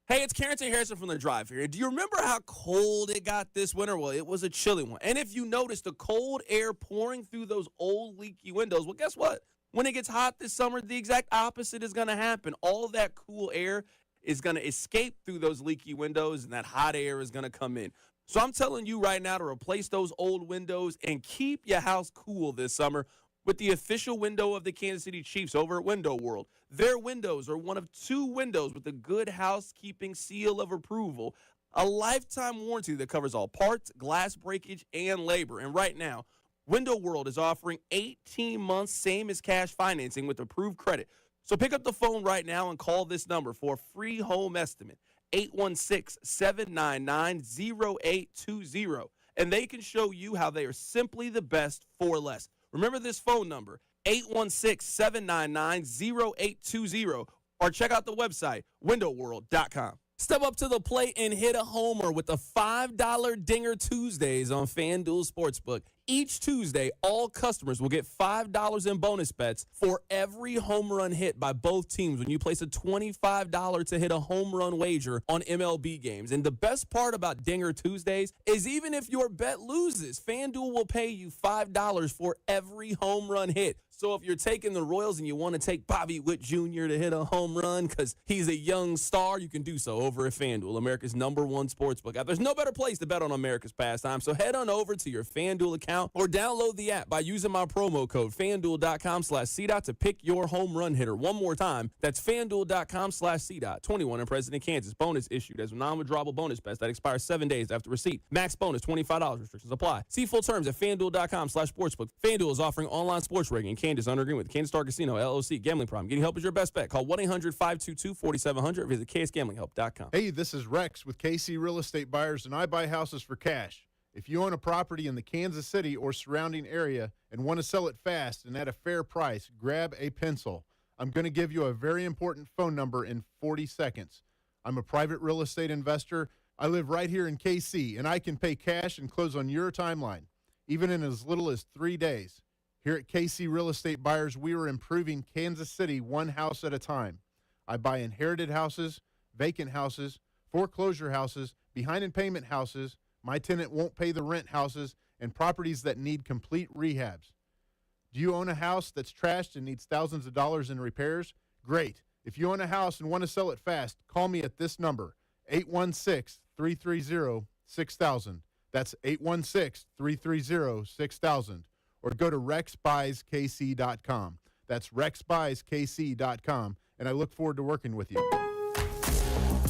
Hey, it's Carrington Harrison from The Drive here. Do you remember how cold it got this winter? Well, it was a chilly one. And if you notice the cold air pouring through those old leaky windows, well, guess what? When it gets hot this summer, the exact opposite is going to happen. All of that cool air is going to escape through those leaky windows, and that hot air is going to come in. So I'm telling you right now to replace those old windows and keep your house cool this summer with the official window of the Kansas City Chiefs over at Window World. Their windows are one of 2 windows with the Good Housekeeping seal of approval, a lifetime warranty that covers all parts, glass breakage, and labor. And right now, Window World is offering 18 months same as cash financing with approved credit. So pick up the phone right now and call this number for a free home estimate, 816-799-0820. And they can show you how they are simply the best for less. Remember this phone number, 816-799-0820, or check out the website, windowworld.com. Step up to the plate and hit a homer with the $5 Dinger Tuesdays on FanDuel Sportsbook. Each Tuesday, all customers will get $5 in bonus bets for every home run hit by both teams when you place a $25 to hit a home run wager on MLB games. And the best part about Dinger Tuesdays is even if your bet loses, FanDuel will pay you $5 for every home run hit. So if you're taking the Royals and you want to take Bobby Witt Jr. to hit a home run because he's a young star, you can do so over at FanDuel, America's #1 sportsbook app. There's no better place to bet on America's pastime, so head on over to your FanDuel account or download the app by using my promo code FanDuel.com/CDOT to pick your home run hitter. One more time, that's FanDuel.com/CDOT. 21 in President Kansas. Bonus issued as a non-withdrawable bonus bets that expires 7 days after receipt. Max bonus $25. Restrictions apply. See full terms at FanDuel.com/sportsbook. FanDuel is offering online sports rigging in Kansas under agreement with Kansas Star Casino, LLC. Gambling problem. Getting help is your best bet. Call 1-800-522-4700 or visit ksgamblinghelp.com. Hey, this is Rex with KC Real Estate Buyers, and I buy houses for cash. If you own a property in the Kansas City or surrounding area and want to sell it fast and at a fair price, grab a pencil. I'm going to give you a very important phone number in 40 seconds. I'm a private real estate investor. I live right here in KC, and I can pay cash and close on your timeline, even in as little as 3 days. Here at KC Real Estate Buyers, we are improving Kansas City one house at a time. I buy inherited houses, vacant houses, foreclosure houses, behind in payment houses, my tenant won't pay the rent houses, and properties that need complete rehabs. Do you own a house that's trashed and needs thousands of dollars in repairs? Great. If you own a house and want to sell it fast, call me at this number, 816-330-6000. That's 816-330-6000. Or go to rexbuyskc.com. That's rexbuyskc.com, and I look forward to working with you.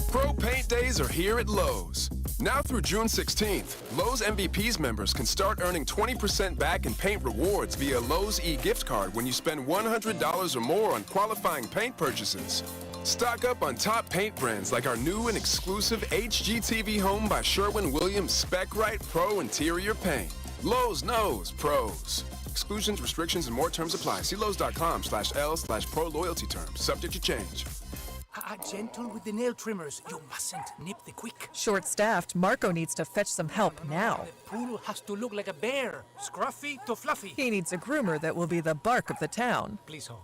Pro Paint Days are here at Lowe's. Now through June 16th, Lowe's MVPs members can start earning 20% back in paint rewards via Lowe's e-gift card when you spend $100 or more on qualifying paint purchases. Stock up on top paint brands like our new and exclusive HGTV Home by Sherwin-Williams Spec-Rite Pro Interior Paint. Lowe's knows pros. Exclusions, restrictions, and more terms apply. See Lowe's.com/L/pro loyalty terms. Subject to change. Gentle with the nail trimmers. You mustn't nip the quick. Short-staffed, Marco needs to fetch some help now. The poodle has to look like a bear. Scruffy to fluffy. He needs a groomer that will be the bark of the town. Please hold.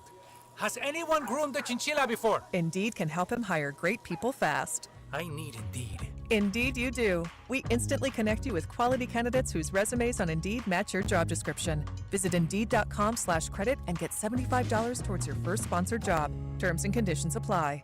Has anyone groomed a chinchilla before? Indeed can help him hire great people fast. I need Indeed. Indeed you do. We instantly connect you with quality candidates whose resumes on Indeed match your job description. Visit Indeed.com/credit and get $75 towards your first sponsored job. Terms and conditions apply.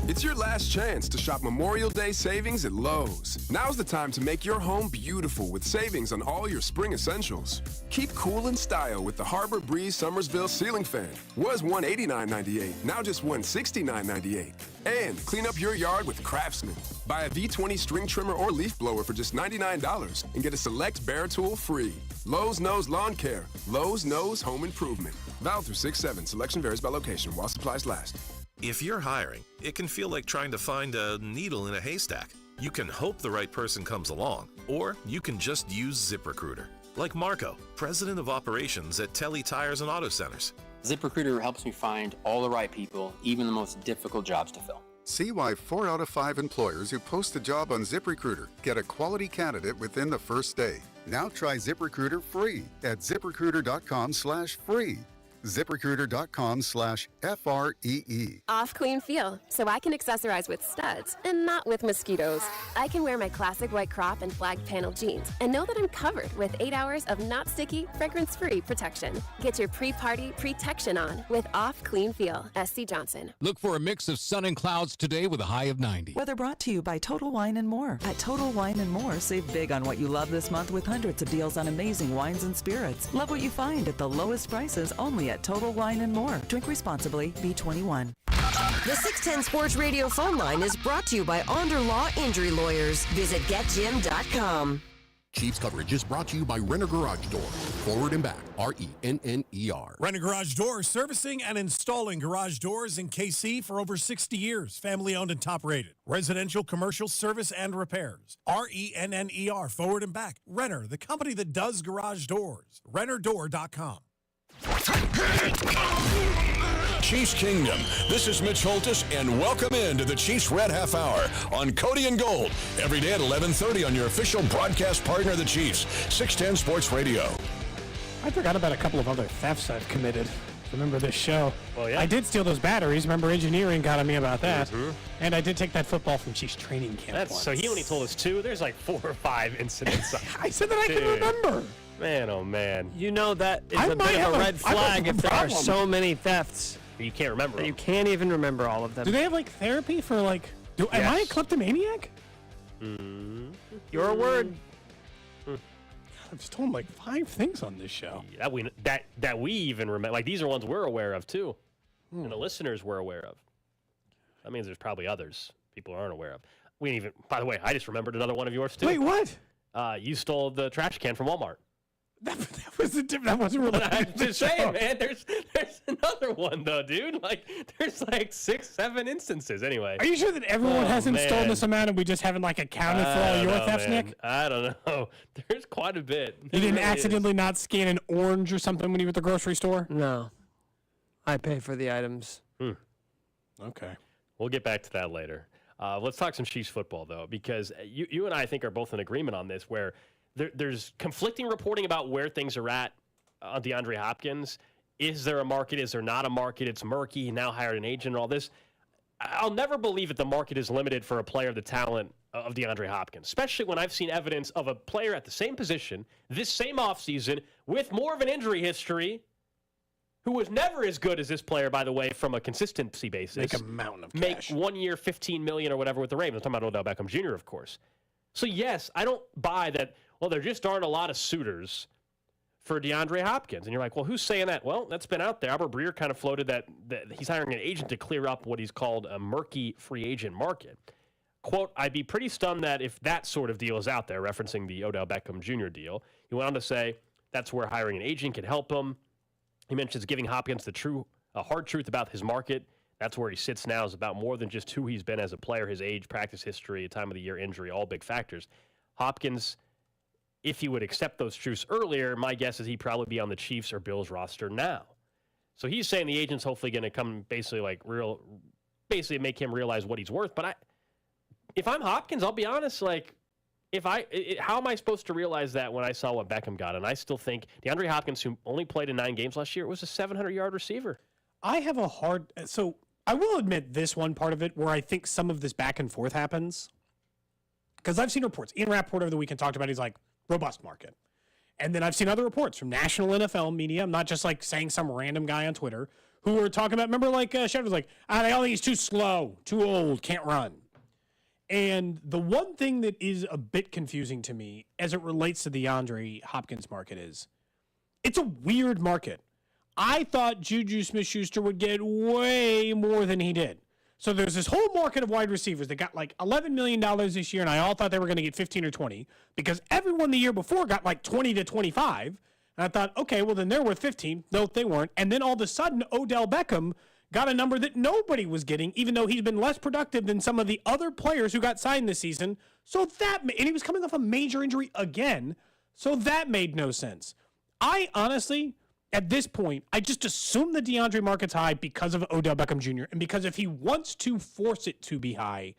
It's your last chance to shop Memorial Day savings at Lowe's. Now's the time to make your home beautiful with savings on all your spring essentials. Keep cool in style with the Harbor Breeze Summersville ceiling fan. Was $189.98, now just $169.98. And clean up your yard with Craftsman. Buy a V20 string trimmer or leaf blower for just $99 and get a select Bear tool free. Lowe's knows lawn care. Lowe's knows home improvement. Valid through 6/7. Selection varies by location while supplies last. If you're hiring, it can feel like trying to find a needle in a haystack. You can hope the right person comes along, or you can just use ZipRecruiter. Like Marco, president of operations at Telly Tires and Auto Centers. ZipRecruiter helps me find all the right people, even the most difficult jobs to fill. See why 4 out of 5 employers who post a job on ZipRecruiter get a quality candidate within the first day. Now try ZipRecruiter free at ZipRecruiter.com/free. ZipRecruiter.com/FREE. Off clean feel, so I can accessorize with studs and not with mosquitoes. I can wear my classic white crop and flag panel jeans and know that I'm covered with 8 hours of not sticky, fragrance-free protection. Get your pre-party protection on with Off Clean Feel. SC Johnson. Look for a mix of sun and clouds today with a high of 90. Weather brought to you by Total Wine & More. At Total Wine & More, save big on what you love this month with hundreds of deals on amazing wines and spirits. Love what you find at the lowest prices only at Total Wine & More. Drink responsibly. Be 21. The 610 Sports Radio phone line is brought to you by Onder Law Injury Lawyers. Visit getjim.com. Chiefs coverage is brought to you by Renner Garage Door. Forward and back. RENNER. Renner Garage Doors, servicing and installing garage doors in KC for over 60 years. Family owned and top rated. Residential, commercial, service, and repairs. RENNER. Forward and back. Renner, the company that does garage doors. RennerDoor.com. Chiefs Kingdom. This is Mitch Holtis, and welcome into the Chiefs Red Half Hour on Cody and Gold. Every day at 11:30 on your official broadcast partner of the Chiefs, 610 Sports Radio. I forgot about a couple of other thefts I've committed. Remember this show? Well, yeah. I did steal those batteries. Remember engineering got on me about that. Mm-hmm. And I did take that football from Chiefs training camp once. So he only told us 2. There's like 4 or 5 incidents. I said that I can remember. Man, oh man. You know that is a bit of a red flag if there are so many thefts. You can't remember them. You can't even remember all of them. Do they have like therapy for like? Am I a kleptomaniac? Your word. I've just told like 5 things on this show. That we even remember. Like these are ones we're aware of too, and the listeners were aware of. That means there's probably others people aren't aware of. We didn't even. By the way, I just remembered another one of yours too. Wait, what? You stole the trash can from Walmart. That wasn't really. I'm just saying, man. There's another one though, dude. Like there's like 6, 7 instances. Anyway. Are you sure that everyone hasn't stolen this amount and we just haven't like accounted for all your thefts, man. Nick? I don't know. There's quite a bit. You didn't accidentally not scan an orange or something when you were at the grocery store? No. I pay for the items. Okay. We'll get back to that later. Let's talk some Chiefs football though, because you and I think are both in agreement on this, where there's conflicting reporting about where things are at on DeAndre Hopkins. Is there a market? Is there not a market? It's murky. He now hired an agent and all this. I'll never believe that the market is limited for a player of the talent of DeAndre Hopkins, especially when I've seen evidence of a player at the same position this same offseason with more of an injury history who was never as good as this player, by the way, from a consistency basis. Make a mountain of cash. Make 1 year, $15 million or whatever with the Ravens. I'm talking about Odell Beckham Jr., of course. So, yes, I don't buy that, well, there just aren't a lot of suitors for DeAndre Hopkins. And you're like, well, who's saying that? Well, that's been out there. Albert Breer kind of floated that he's hiring an agent to clear up what he's called a murky free agent market. Quote, I'd be pretty stunned that if that sort of deal is out there, referencing the Odell Beckham Jr. deal. He went on to say that's where hiring an agent can help him. He mentions giving Hopkins a hard truth about his market. That's where he sits now, is about more than just who he's been as a player, his age, practice history, time of the year, injury, all big factors. Hopkins, if he would accept those truths earlier, my guess is he'd probably be on the Chiefs or Bills roster now. So he's saying the agent's hopefully going to come basically make him realize what he's worth. But if I'm Hopkins, I'll be honest, how am I supposed to realize that when I saw what Beckham got? And I still think DeAndre Hopkins, who only played in 9 games last year, was a 700-yard receiver. So I will admit this one part of it where I think some of this back and forth happens. Because I've seen reports. Ian Rappaport over the weekend talked about, he's like, robust market. And then I've seen other reports from national NFL media. I'm not just saying some random guy on Twitter who were talking about, remember Shedd was like, they all think he's too slow, too old, can't run. And the one thing that is a bit confusing to me as it relates to the DeAndre Hopkins market is it's a weird market. I thought Juju Smith-Schuster would get way more than he did. So there's this whole market of wide receivers that got $11 million this year, and I all thought they were going to get 15 or 20 because everyone the year before got 20 to 25. And I thought, okay, well, then they're worth 15. No, they weren't. And then all of a sudden, Odell Beckham got a number that nobody was getting, even though he's been less productive than some of the other players who got signed this season. And he was coming off a major injury again, so that made no sense. I honestly, at this point, I just assume the DeAndre market's high because of Odell Beckham Jr. And because if he wants to force it to be high,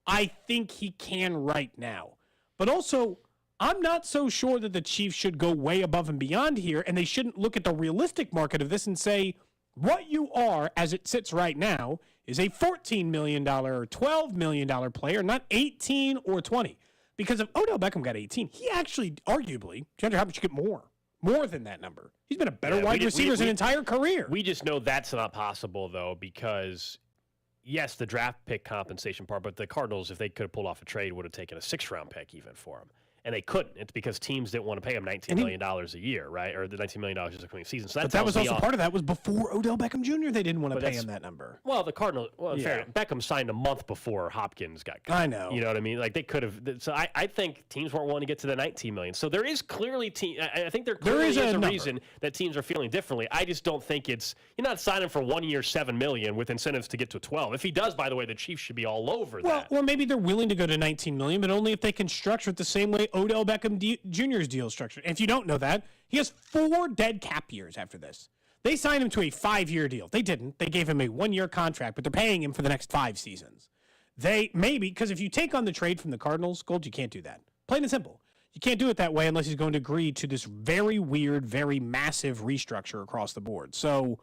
I think he can right now. But also, I'm not so sure that the Chiefs should go way above and beyond here, and they shouldn't look at the realistic market of this and say, what you are, as it sits right now, is a $14 million or $12 million player, not 18 or 20. Because if Odell Beckham got 18, he actually, arguably, DeAndre Hopkins should get more than that number. He's been a better wide receiver his entire career. We just know that's not possible, though, because, yes, the draft pick compensation part, but the Cardinals, if they could have pulled off a trade, would have taken a 6th-round pick even for him. And they couldn't. It's because teams didn't want to pay him $19 million a year, right? Or the $19 million just the coming season. So that was also part of that was before Odell Beckham Jr. They didn't want to pay him that number. Well, the Cardinals, fair. Beckham signed a month before Hopkins got cut. I know. You know what I mean? They could have. So I think teams weren't willing to get to the $19 million. So there is clearly I think there is a reason that teams are feeling differently. I just don't think you're not signing for 1 year, $7 million with incentives to get to 12. If he does, by the way, the Chiefs should be all over that. Well, maybe they're willing to go to $19 million, but only if they can structure it the same way Odell Beckham Jr.'s deal is structured. And if you don't know that, he has 4 dead cap years after this. They signed him to a 5-year deal. They didn't. They gave him a 1-year contract, but they're paying him for the next 5 seasons. Because if you take on the trade from the Cardinals, Gold, you can't do that. Plain and simple. You can't do it that way unless he's going to agree to this very weird, very massive restructure across the board. So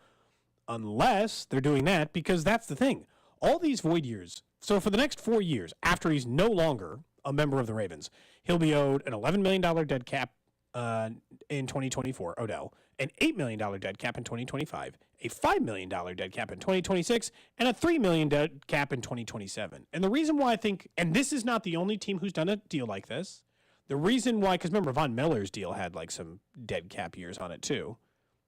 unless they're doing that, because that's the thing. All these void years, so for the next 4 years, after he's no longer a member of the Ravens, he'll be owed an $11 million dead cap in 2024, Odell, an $8 million dead cap in 2025, a $5 million dead cap in 2026, and a $3 million dead cap in 2027. And the reason why I think, and this is not the only team who's done a deal like this, the reason why, because remember, Von Miller's deal had some dead cap years on it too.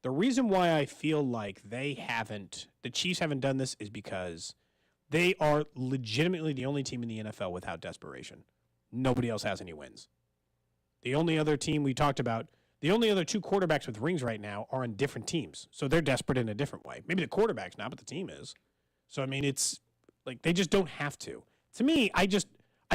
The reason why I feel like the Chiefs haven't done this is because they are legitimately the only team in the NFL without desperation. Nobody else has any wins. The only other team we talked about, the only other 2 quarterbacks with rings right now are on different teams. So they're desperate in a different way. Maybe the quarterback's not, but the team is. So, I mean, it's they just don't have to. To me, I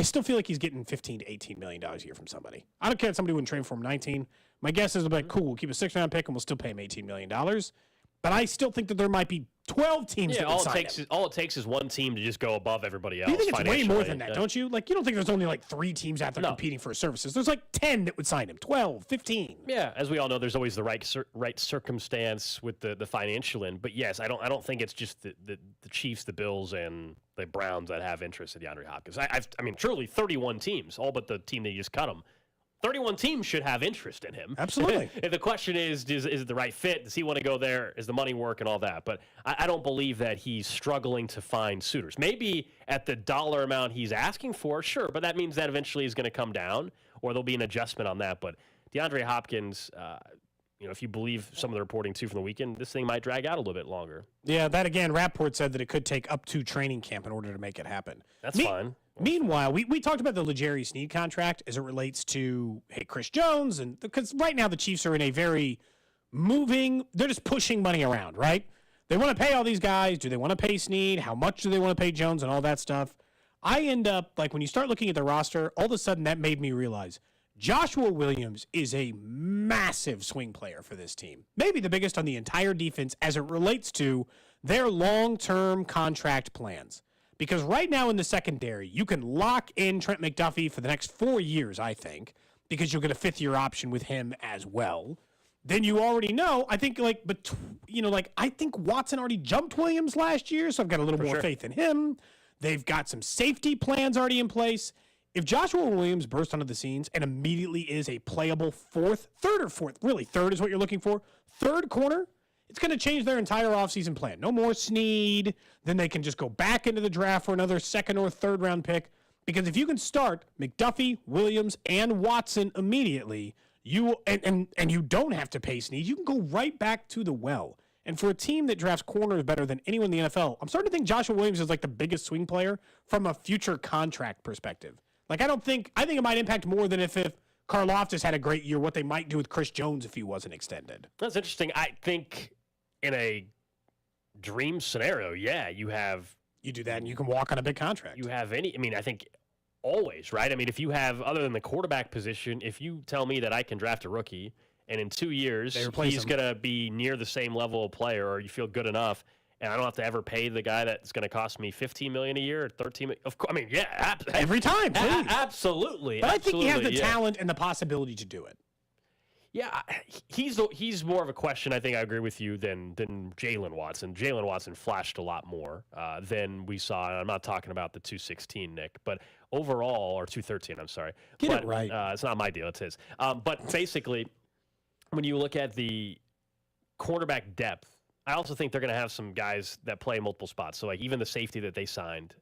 still feel like he's getting $15 to $18 million a year from somebody. I don't care if somebody wouldn't trade for him 19. My guess is they'll be like, cool, we'll keep a 6th-round pick and we'll still pay him $18 million. But I still think that there might be 12 teams Yeah, that would all sign it takes him. is all it takes is one team to just go above everybody else. You think it's way more than that, financially. don't you? Like, you don't think there's only like 3 teams out there No. competing for his services. There's like 10 that would sign him, 12, 15. Yeah, as we all know, there's always the right circumstance with the financial end. But yes, I don't think it's just the Chiefs, the Bills, and the Browns that have interest in DeAndre Hopkins. I mean, truly 31 teams, all but the team that you just cut him. 31 teams should have interest in him. Absolutely. The question is it the right fit? Does he want to go there? Is the money work and all that? But I don't believe that he's struggling to find suitors. Maybe at the dollar amount he's asking for, sure, but that means that eventually is going to come down or there'll be an adjustment on that. But DeAndre Hopkins, if you believe some of the reporting too from the weekend, this thing might drag out a little bit longer. Yeah, that again, Rapport said that it could take up to training camp in order to make it happen. That's fine. Meanwhile, we talked about the L'Jarius Sneed contract as it relates to, Chris Jones, and because right now the Chiefs are in a very they're just pushing money around, right? They want to pay all these guys. Do they want to pay Sneed? How much do they want to pay Jones and all that stuff? I end up, like, when you start looking at the roster, all of a sudden that made me realize Joshua Williams is a massive swing player for this team. Maybe the biggest on the entire defense as it relates to their long-term contract plans. Because right now in the secondary, you can lock in Trent McDuffie for the next 4 years, I think, because you'll get a 5th-year option with him as well. Then you already know, I think, I think Watson already jumped Williams last year, so I've got a little more faith in him. They've got some safety plans already in place. If Joshua Williams bursts onto the scenes and immediately is a playable third is what you're looking for, third corner, it's going to change their entire offseason plan. No more Sneed. Then they can just go back into the draft for another 2nd or 3rd round pick. Because if you can start McDuffie, Williams, and Watson immediately, and you don't have to pay Sneed, you can go right back to the well. And for a team that drafts corners better than anyone in the NFL, I'm starting to think Joshua Williams is like the biggest swing player from a future contract perspective. Like, I think it might impact more than if Karlaftis had a great year, what they might do with Chris Jones if he wasn't extended. That's interesting. I think in a dream scenario, yeah, you do that and you can walk on a big contract. I think always, right? I mean, if you have, other than the quarterback position, if you tell me that I can draft a rookie and in 2 years he's going to be near the same level of player, or you feel good enough, and I don't have to ever pay the guy that's going to cost me $15 million a year or $13 million. Of course, I mean, yeah, every time, please. Absolutely. But I think you have the talent and the possibility to do it. Yeah, he's more of a question, I think I agree with you, than Jalen Watson. Jalen Watson flashed a lot more than we saw. And I'm not talking about the 216, Nick, but overall, or 213, I'm sorry. Get it right. It's not my deal, it's his. But basically, when you look at the quarterback depth, I also think they're going to have some guys that play multiple spots. So, like, even the safety that they signed,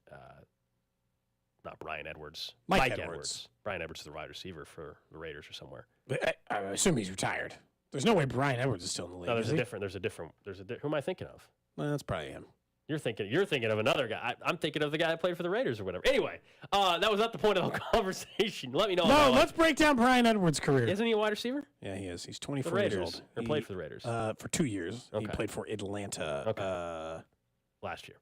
not Brian Edwards. Mike Edwards. Brian Edwards is the wide receiver for the Raiders or somewhere. But I assume he's retired. There's no way Brian Edwards is still in the league. No, there's a different. Who am I thinking of? Well, that's probably him. You're thinking of another guy. I'm thinking of the guy that played for the Raiders or whatever. Anyway, that was not the point of the conversation. Let me know. No, let's break down Brian Edwards' career. Isn't he a wide receiver? Yeah, he is. He's 24 years old. Or played for the Raiders? For 2 years. Okay. He played for Atlanta. Last year.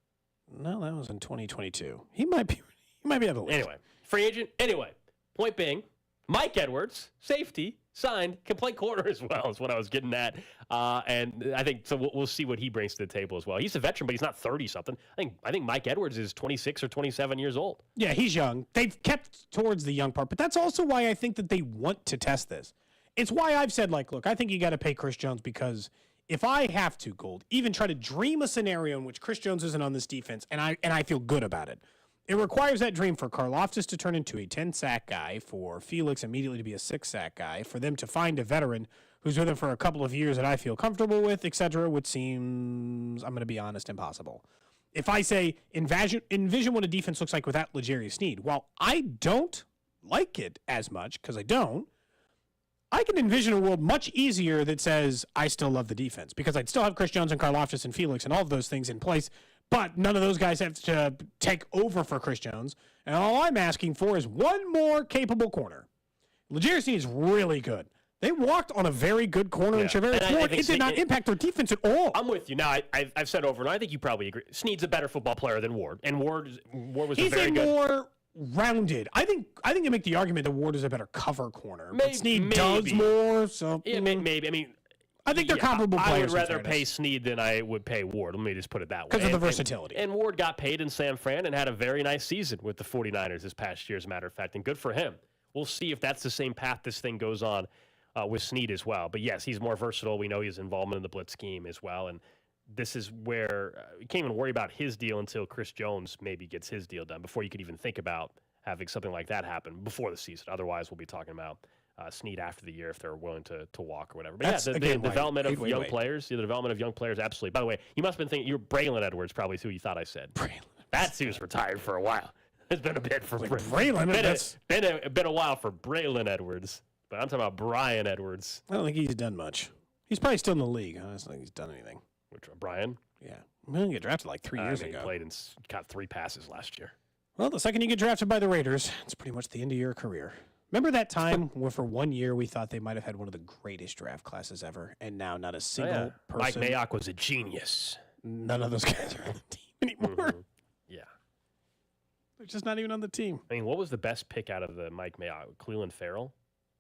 No, that was in 2022. He might be on the list. Anyway, free agent. Anyway, point being, Mike Edwards, safety, signed, can play corner as well, is what I was getting at. And I think, so we'll see what he brings to the table as well. He's a veteran, but he's not 30-something. I think Mike Edwards is 26 or 27 years old. Yeah, he's young. They've kept towards the young part, but that's also why I think that they want to test this. It's why I've said, look, I think you got to pay Chris Jones, because if I have to, Gold, even try to dream a scenario in which Chris Jones isn't on this defense, and I feel good about it, it requires that dream for Karlaftis to turn into a 10-sack guy, for Felix immediately to be a 6-sack guy, for them to find a veteran who's with him for a couple of years that I feel comfortable with, etc., which seems, I'm going to be honest, impossible. If I say, envision what a defense looks like without L'Jarius Sneed, while I don't like it as much, because I can envision a world much easier that says, I still love the defense, because I'd still have Chris Jones and Karlaftis and Felix and all of those things in place, but none of those guys have to take over for Chris Jones. And all I'm asking for is one more capable corner. L'Jarius Sneed is really good. They walked on a very good corner in Charvarius Ward. It did not impact their defense at all. I'm with you. Now, I've said over, and I think you probably agree, Sneed's a better football player than Ward. And Ward was a very good. He's more rounded. I think you make the argument that Ward is a better cover corner. But Sneed does more. So yeah, maybe. I mean, I think they're comparable players. I would in rather fairness. pay Snead than I would pay Ward. Let me just put it that way. Because of the versatility. And Ward got paid in San Fran and had a very nice season with the 49ers this past year, as a matter of fact, and good for him. We'll see if that's the same path this thing goes on with Snead as well. But, yes, he's more versatile. We know his involvement in the blitz scheme as well, and this is where you can't even worry about his deal until Chris Jones maybe gets his deal done before you could even think about having something like that happen before the season. Otherwise, we'll be talking about Snead after the year if they're willing to walk or whatever. But That's, the again, development of wait. young players, the development of young players, absolutely. By the way, you must have been thinking, you're Braylon Edwards probably who you thought I said. That's who's retired for a while. It's been a bit for Braylon. Been a while for Braylon Edwards. But I'm talking about Brian Edwards. I don't think he's done much. He's probably still in the league. I don't think he's done anything. Which Brian? Yeah. He only got drafted like 3 years ago. He played and got 3 passes last year. Well, the second you get drafted by the Raiders, it's pretty much the end of your career. Remember that time where for 1 year we thought they might have had one of the greatest draft classes ever, and now not a single person. Mike Mayock was a genius. None of those guys are on the team anymore. Yeah. They're just not even on the team. I mean, what was the best pick out of the Mike Mayock? Cleveland Farrell?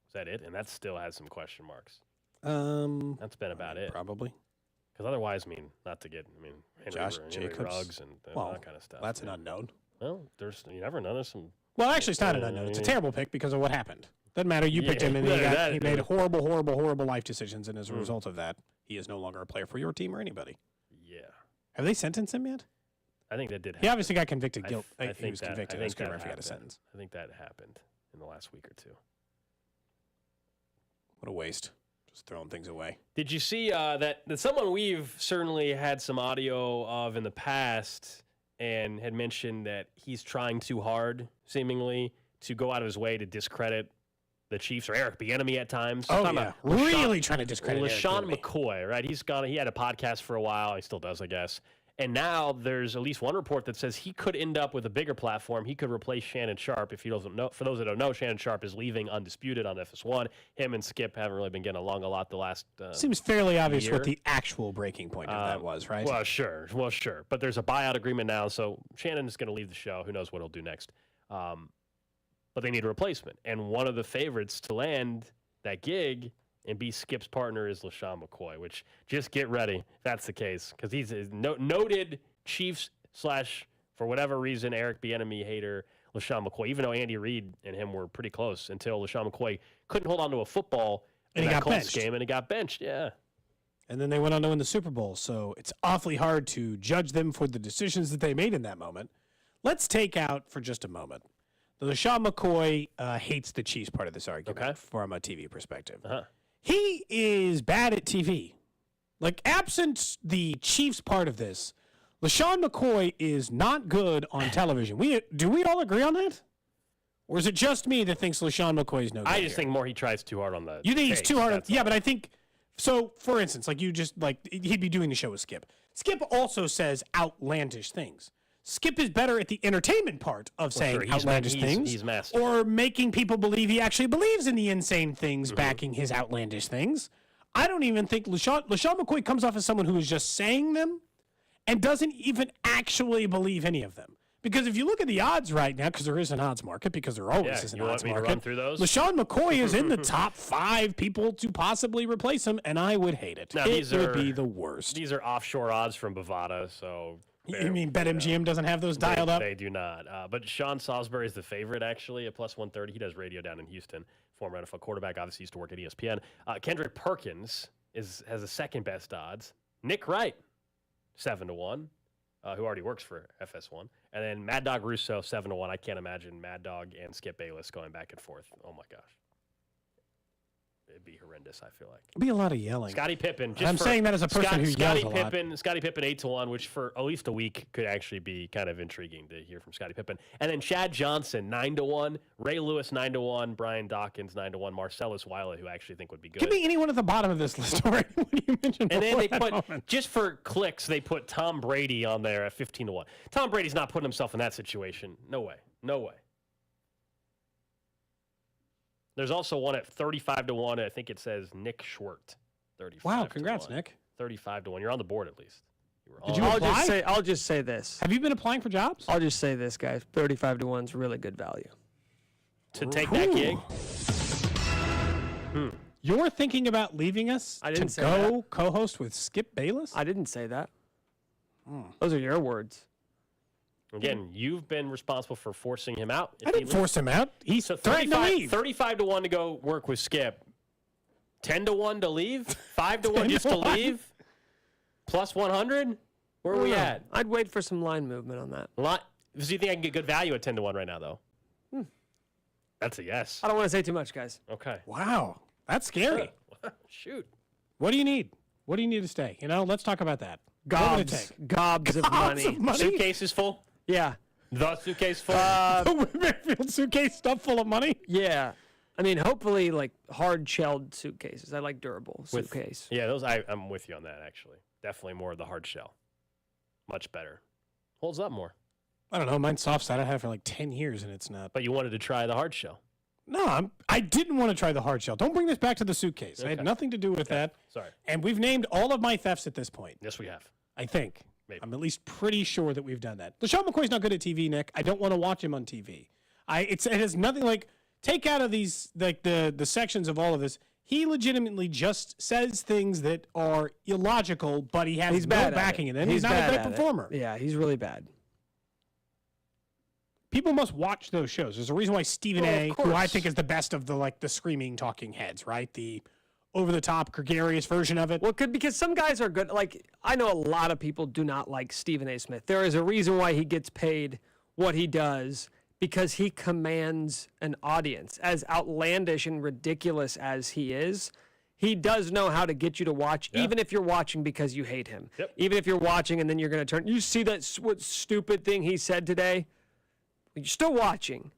Was that it? And that still has some question marks. That's been about it. Probably. Because otherwise, Henry Josh Henry Jacobs. Ruggs and that kind of stuff. That's an unknown. Well, you never know. There's some. Well, actually, it's not an unknown. It's a terrible pick because of what happened. Doesn't matter. You picked him, and he made horrible life decisions, and as a result of that, he is no longer a player for your team or anybody. Yeah. Have they sentenced him yet? I think that did happen. He obviously got convicted. He He was convicted. I just couldn't remember if he got a sentence. I think that happened in the last week or two. What a waste. Just throwing things away. Did you see that someone we've certainly had some audio of in the past and had mentioned that he's trying too hard, seemingly, to go out of his way to discredit the Chiefs or Eric Bieniemy at times? Oh, yeah. Really trying to discredit LaShawn Eric McCoy, right? He had a podcast for a while. He still does, I guess. And now there's at least one report that says he could end up with a bigger platform. He could replace Shannon Sharp. If he doesn't know, for those that don't know, Shannon Sharp is leaving undisputed on FS1. Him and Skip haven't really been getting along a lot the last Seems fairly obvious year. what the actual breaking point of that was, right? Well, sure. But there's a buyout agreement now, so Shannon is going to leave the show. Who knows what he'll do next? But they need a replacement. And one of the favorites to land that gig and be Skip's partner is LaShawn McCoy, which just get ready if that's the case, because he's a noted Chiefs / for whatever reason, Eric Bieniemy hater, LaShawn McCoy, even though Andy Reid and him were pretty close until LaShawn McCoy couldn't hold on to a football in that Colts game, and he got benched, yeah. And then they went on to win the Super Bowl, so it's awfully hard to judge them for the decisions that they made in that moment. Let's take out for just a moment the LaShawn McCoy hates the Chiefs part of this argument from a TV perspective. He is bad at TV. Like, absent the Chiefs part of this, LaShawn McCoy is not good on television. Do we all agree on that? Or is it just me that thinks LaShawn McCoy is no good? I just think more he tries too hard on the You think he's case, too hard? that's Yeah, but I think so. For instance, he'd be doing the show with Skip. Skip also says outlandish things. Skip is better at the entertainment part of saying outlandish things, he's master. or making people believe he actually believes in the insane things backing his outlandish things. I don't even think LaShawn McCoy comes off as someone who is just saying them and doesn't even actually believe any of them. Because if you look at the odds right now, because there is an odds market, because there always is an odds market. Run through those? LaShawn McCoy is in the top 5 people to possibly replace him, and I would hate it. Now, It would be the worst. These are offshore odds from Bovada, so... You mean BetMGM doesn't have those dialed up? They do not. But Sean Salisbury is the favorite, actually, at plus 130. He does radio down in Houston. Former NFL quarterback, obviously used to work at ESPN. Kendrick Perkins has the second best odds. Nick Wright, 7-1, who already works for FS1. And then Mad Dog Russo, 7-1. I can't imagine Mad Dog and Skip Bayless going back and forth. Oh, my gosh. It'd be horrendous, I feel like. It'd be a lot of yelling. Scottie Pippen. I'm saying that as a person who yells a lot. Scottie Pippen 8-1, which for at least a week could actually be kind of intriguing to hear from Scottie Pippen. And then Chad Johnson 9-1, Ray Lewis 9-1, Brian Dawkins 9-1, Marcellus Wiley, who I actually think would be good. Give me anyone at the bottom of this list already when you mentioned. And then they put just for clicks, they put Tom Brady on there at 15-1. Tom Brady's not putting himself in that situation. No way. No way. There's also one at 35-1. I think it says Nick Schwartz. 35. Wow, congrats, Nick. 35-1. You're on the board at least. Did you apply? I'll just say this. Have you been applying for jobs? I'll just say this, guys. 35-1 is really good value. To take that gig? You're thinking about leaving us I didn't to say go that. co-host with Skip Bayless? I didn't say that. Those are your words. Again, you've been responsible for forcing him out. I didn't force him out. He's So threatened to 35 leave. 35 to 1 to go work with Skip. 10 to 1 to leave? 5 to 1 just to 1. leave? Plus 100? Where are we at? I'd wait for some line movement on that. Do you think I can get good value at 10 to 1 right now, though? That's a yes. I don't want to say too much, guys. Okay. Wow. That's scary. Shoot. What do you need? What do you need to stay? Let's talk about that. What would it take? Gobs of money. Suitcase is full? Yeah. The suitcase full? The Merrifield suitcase stuffed full of money? Yeah. I mean, hopefully, like, hard-shelled suitcases. I like durable suitcase. Yeah, those. I'm with you on that, actually. Definitely more of the hard shell. Much better. Holds up more. I don't know. Mine's soft side. I had it for like 10 years, and it's not. But you wanted to try the hard shell. No, I didn't want to try the hard shell. Don't bring this back to the suitcase. I had Okay. nothing to do with that. Sorry. And we've named all of my thefts at this point. Yes, we have. I think. Maybe. I'm at least pretty sure that we've done that. LaShawn McCoy's not good at TV, Nick. I don't want to watch him on TV. It has nothing like take out of these like the sections of all of this. He legitimately just says things that are illogical, but he has no backing in it. He's not a bad good at it. performer. Yeah, he's really bad. People must watch those shows. There's a reason why Stephen Well, A., of who I course. think is the best of the screaming talking heads, right? The over-the-top, gregarious version of it. Well, because some guys are good. Like, I know a lot of people do not like Stephen A. Smith. There is a reason why he gets paid what he does, because he commands an audience. As outlandish and ridiculous as he is, he does know how to get you to watch, even if you're watching because you hate him. Yep. Even if you're watching and then you're going to turn. You see that what stupid thing he said today? You're still watching.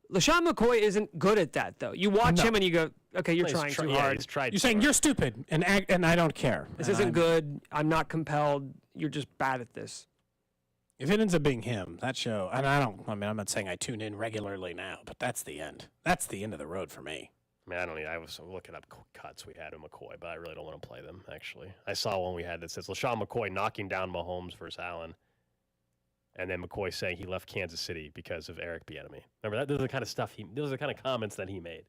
LaShawn McCoy isn't good at that, though. You watch him and you go, okay, you're trying too hard. You're saying you're stupid, and I don't care. This isn't good. I'm not compelled. You're just bad at this. If it ends up being him, that show, and I'm not saying I tune in regularly now, but that's the end. That's the end of the road for me. I mean, I was looking up cuts we had of McCoy, but I really don't want to play them, actually. I saw one we had that says LaShawn McCoy knocking down Mahomes versus Allen. And then McCoy saying he left Kansas City because of Eric Bieniemy. Remember that? Those are the kind of stuff those are the kind of comments that he made.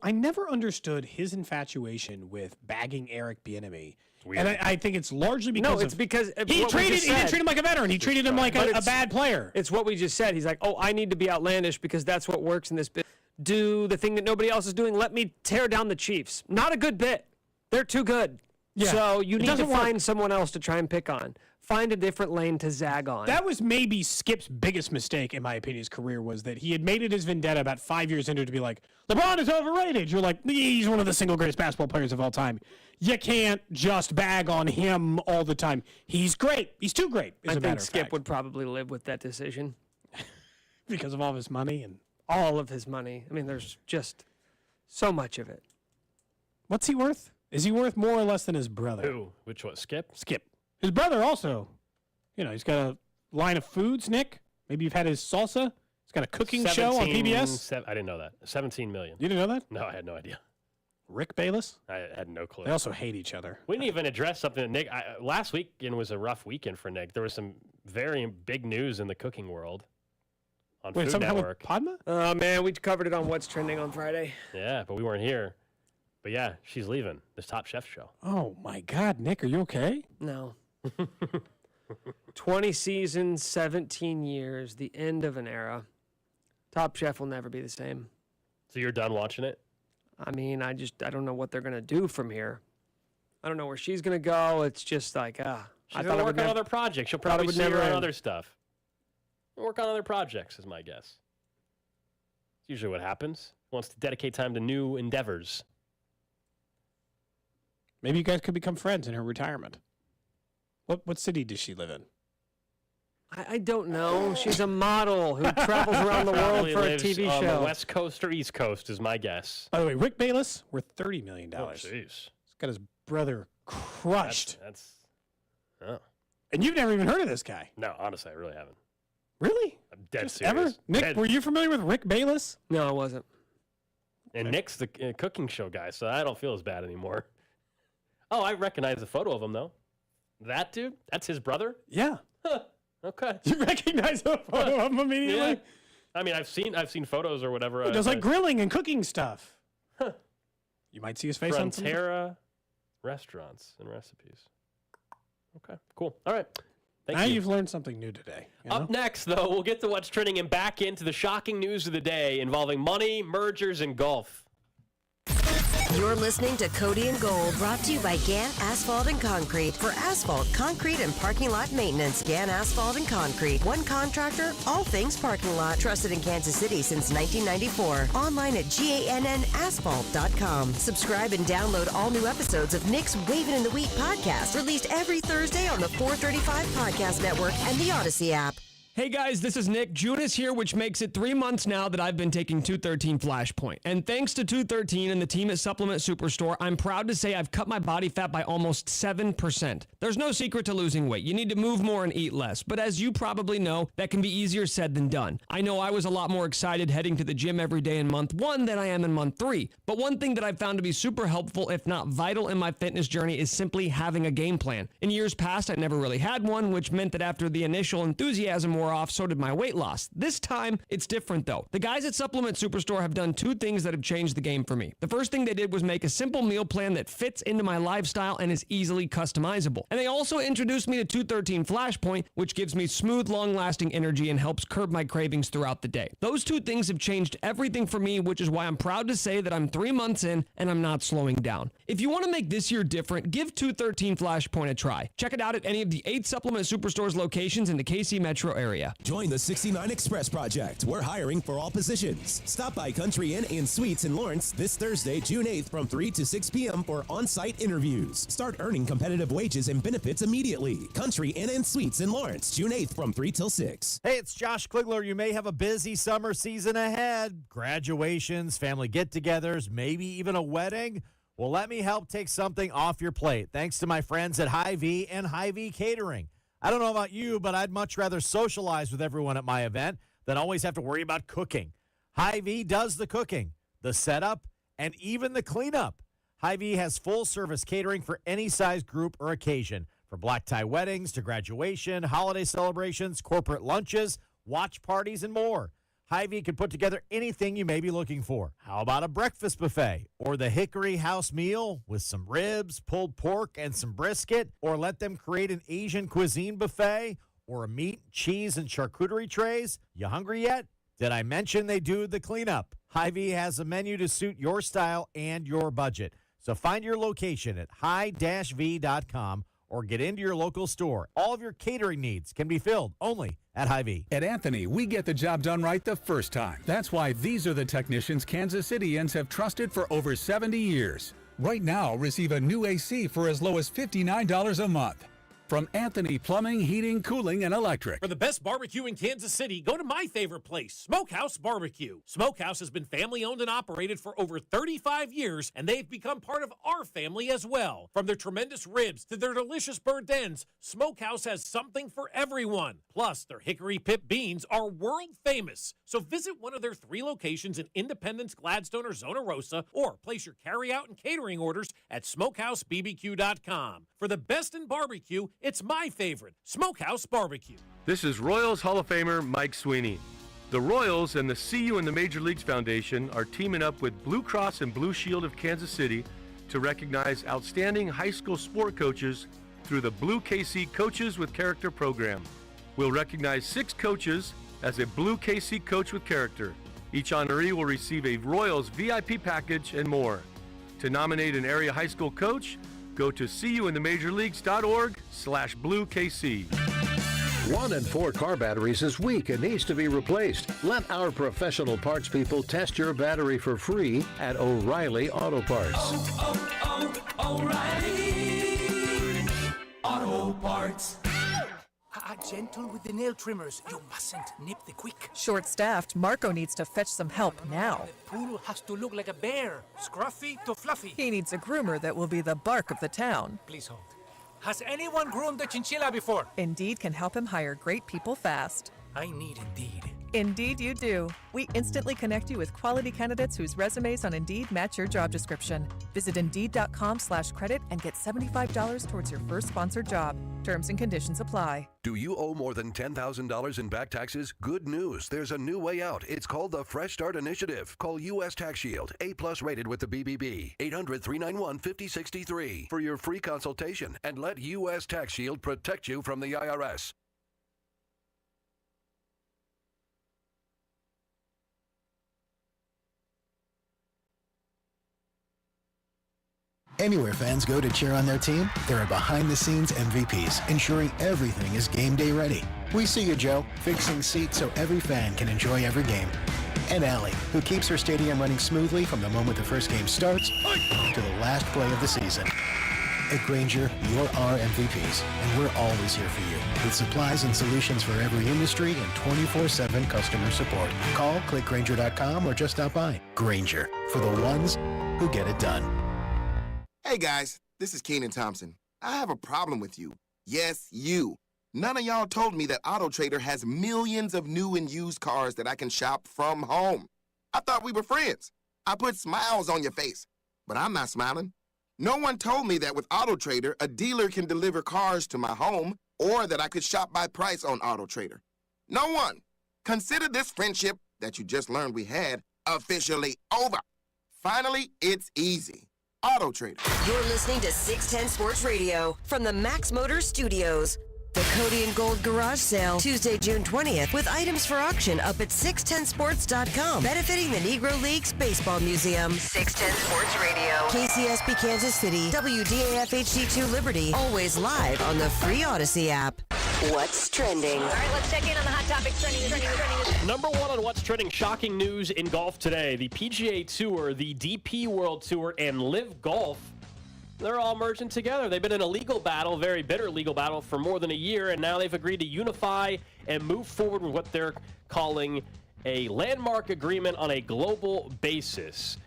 I never understood his infatuation with bagging Eric Bieniemy. And I think it's largely because it's because he didn't treat him like a veteran. He treated him like a bad player. It's what we just said. He's like, I need to be outlandish because that's what works in this bit. Do the thing that nobody else is doing. Let me tear down the Chiefs. Not a good bit. They're too good. Yeah. So you It need to doesn't work. find someone else to try and pick on. Find a different lane to zag on. That was maybe Skip's biggest mistake, in my opinion, his career, was that he had made it his vendetta about 5 years into it to be like, LeBron is overrated. You're like, he's one of the single greatest basketball players of all time. You can't just bag on him all the time. He's great. He's too great, I think Skip would probably live with that decision. because of all of his money and all of his money. I mean, there's just so much of it. What's he worth? Is he worth more or less than his brother? Who? Which one? Skip? Skip. His brother also, he's got a line of foods, Nick. Maybe you've had his salsa. He's got a cooking show on PBS. I didn't know that. 17 million. You didn't know that? No, I had no idea. Rick Bayless? I had no clue. They also hate each other. We didn't even address something that Nick. Last weekend was a rough weekend for Nick. There was some very big news in the cooking world on Food Network. Padma? Oh, man, we covered it on What's Trending on Friday. Yeah, but we weren't here. But yeah, she's leaving this Top Chef show. Oh, my God, Nick, are you okay? No. 20 seasons, 17 years, the end of an era. Top Chef will never be the same. So you're done watching it? I mean, I don't know what they're going to do from here. I don't know where she's going to go. It's just like, She's I going thought to it work would on never, other projects. She'll thought it probably would see her never on end. other stuff. Work on other projects is my guess. It's usually what happens. Wants to dedicate time to new endeavors. Maybe you guys could become friends in her retirement. What city does she live in? I don't know. She's a model who travels around the world Probably for a lives TV on show. the West Coast or East Coast is my guess. By the way, Rick Bayless worth $30 million. Oh, jeez. He's got his brother crushed. Oh. And you've never even heard of this guy. No, honestly, I really haven't. Really? I'm dead Just serious. ever? Nick, Dead. were you familiar with Rick Bayless? No, I wasn't. And Nick's the cooking show guy, so I don't feel as bad anymore. Oh, I recognize the photo of him, though. That dude? That's his brother? Yeah. Huh. Okay. You recognize the photo of him immediately? Yeah. I mean, I've seen photos or whatever. He does like grilling and cooking stuff. Huh. You might see his face on something. Frontera Restaurants and Recipes. Okay, cool. All right. Now you've learned something new today. Up next, though, we'll get to what's trending and back into the shocking news of the day involving money, mergers, and golf. You're listening to Cody and Gold, brought to you by Gann Asphalt and Concrete. For asphalt, concrete, and parking lot maintenance, Gann Asphalt and Concrete. One contractor, all things parking lot. Trusted in Kansas City since 1994. Online at GANNasphalt.com. Subscribe and download all new episodes of Nick's Wavin' in the Wheat podcast, released every Thursday on the 435 Podcast Network and the Odyssey app. Hey guys, this is Nick. June is here, which makes it 3 months now that I've been taking 213 Flashpoint. And thanks to 213 and the team at Supplement Superstore, I'm proud to say I've cut my body fat by almost 7%. There's no secret to losing weight. You need to move more and eat less. But as you probably know, that can be easier said than done. I know I was a lot more excited heading to the gym every day in month 1 than I am in month 3. But one thing that I've found to be super helpful, if not vital in my fitness journey, is simply having a game plan. In years past, I never really had one, which meant that after the initial enthusiasm wore off, so did my weight loss. This time, it's different though. The guys at Supplement Superstore have done 2 things that have changed the game for me. The first thing they did was make a simple meal plan that fits into my lifestyle and is easily customizable. And they also introduced me to 213 Flashpoint, which gives me smooth, long-lasting energy and helps curb my cravings throughout the day. Those 2 things have changed everything for me, which is why I'm proud to say that I'm 3 months in and I'm not slowing down. If you want to make this year different, give 213 Flashpoint a try. Check it out at any of the 8 Supplement Superstores locations in the KC metro area. Join the 69 Express Project. We're hiring for all positions. Stop by Country Inn & Suites in Lawrence this Thursday, June 8th from 3 to 6 p.m. for on-site interviews. Start earning competitive wages and benefits immediately. Country Inn & Suites in Lawrence, June 8th from 3 till 6. Hey, it's Josh Klingler. You may have a busy summer season ahead. Graduations, family get-togethers, maybe even a wedding. Well, let me help take something off your plate thanks to my friends at Hy-Vee and Hy-Vee Catering. I don't know about you, but I'd much rather socialize with everyone at my event than always have to worry about cooking. Hy-Vee does the cooking, the setup, and even the cleanup. Hy-Vee has full-service catering for any size group or occasion, from black tie weddings to graduation, holiday celebrations, corporate lunches, watch parties, and more. Hy-Vee can put together anything you may be looking for. How about a breakfast buffet or the Hickory House meal with some ribs, pulled pork, and some brisket? Or let them create an Asian cuisine buffet or a meat, cheese, and charcuterie trays? You hungry yet? Did I mention they do the cleanup? Hy-Vee has a menu to suit your style and your budget. So find your location at high-v.com or get into your local store. All of your catering needs can be filled only at Hy-Vee. At Anthony, we get the job done right the first time. That's why these are the technicians Kansas Cityans have trusted for over 70 years. Right now, receive a new AC for as low as $59 a month. From Anthony Plumbing, Heating, Cooling, and Electric. For the best barbecue in Kansas City, go to my favorite place, Smokehouse Barbecue. Smokehouse has been family-owned and operated for over 35 years, and they've become part of our family as well. From their tremendous ribs to their delicious burnt ends, Smokehouse has something for everyone. Plus, their hickory pip beans are world famous. So visit one of their 3 locations in Independence, Gladstone, or Zona Rosa, or place your carry-out and catering orders at SmokehouseBBQ.com. For the best in barbecue, it's my favorite, Smokehouse Barbecue. This is Royals Hall of Famer Mike Sweeney. The Royals and the See You in the Major Leagues Foundation are teaming up with Blue Cross and Blue Shield of Kansas City to recognize outstanding high school sport coaches through the Blue KC Coaches with Character program. We'll recognize 6 coaches as a Blue KC Coach with Character. Each honoree will receive a Royals VIP package and more. To nominate an area high school coach, go to seeyouinthemajorleagues.org/BlueKC. 1 in 4 car batteries is weak and needs to be replaced. Let our professional parts people test your battery for free at O'Reilly Auto Parts. O'Reilly Auto Parts. Gentle with the nail trimmers. You mustn't nip the quick. Short-staffed, Marco needs to fetch some help now. The poodle has to look like a bear. Scruffy to fluffy. He needs a groomer that will be the bark of the town. Please hold. Has anyone groomed a chinchilla before? Indeed can help him hire great people fast. I need Indeed. Indeed, you do. We instantly connect you with quality candidates whose resumes on Indeed match your job description. Visit Indeed.com/credit and get $75 towards your first sponsored job. Terms and conditions apply. Do you owe more than $10,000 in back taxes? Good news. There's a new way out. It's called the Fresh Start Initiative. Call U.S. Tax Shield, A+ rated with the BBB. 800-391-5063 for your free consultation and let U.S. Tax Shield protect you from the IRS. Anywhere fans go to cheer on their team, there are behind-the-scenes MVPs, ensuring everything is game day ready. We see you, Joe, fixing seats so every fan can enjoy every game. And Allie, who keeps her stadium running smoothly from the moment the first game starts to the last play of the season. At Grainger, you're our MVPs, and we're always here for you, with supplies and solutions for every industry and 24/7 customer support. Call, click Grainger.com, or just stop by. Grainger, for the ones who get it done. Hey guys, this is Keenan Thompson. I have a problem with you. Yes, you. None of y'all told me that AutoTrader has millions of new and used cars that I can shop from home. I thought we were friends. I put smiles on your face, but I'm not smiling. No one told me that with AutoTrader, a dealer can deliver cars to my home or that I could shop by price on AutoTrader. No one. Consider this friendship that you just learned we had officially over. Finally, it's easy. AutoTrader. You're listening to 610 Sports Radio from the Max Motors Studios. The Cody and Gold Garage Sale, Tuesday, June 20th, with items for auction up at 610sports.com, benefiting the Negro Leagues Baseball Museum. 610 Sports Radio. KCSP Kansas City, WDAF HD2 Liberty, always live on the free Odyssey app. What's trending? All right, let's check in on the hot topics trending. Number one on what's trending, shocking news in golf today. The PGA Tour, the DP World Tour, and LIV Golf, they're all merging together. They've been in a legal battle, very bitter legal battle, for more than a year, and now they've agreed to unify and move forward with what they're calling a landmark agreement on a global basis.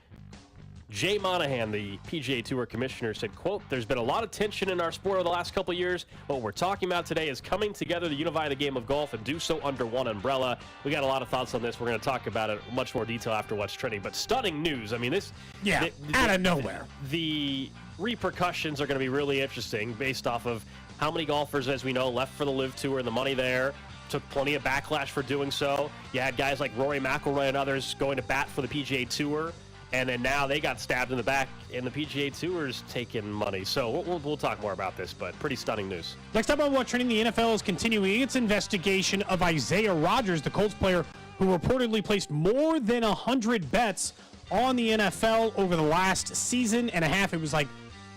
Jay Monahan, the PGA Tour commissioner, said, quote, "There's been a lot of tension in our sport over the last couple of years. What we're talking about today is coming together to unify the game of golf and do so under one umbrella." We got a lot of thoughts on this. We're going to talk about it in much more detail after what's trending. But stunning news. I mean, this... Yeah, out of nowhere. The repercussions are going to be really interesting based off of how many golfers, as we know, left for the LIV Tour and the money there. Took plenty of backlash for doing so. You had guys like Rory McIlroy and others going to bat for the PGA Tour. And then now they got stabbed in the back, and the PGA Tour's taking money. So we'll talk more about this, but pretty stunning news. Next up on What's Trending, the NFL is continuing its investigation of Isaiah Rodgers, the Colts player who reportedly placed more than 100 bets on the NFL over the last season and a half. It was like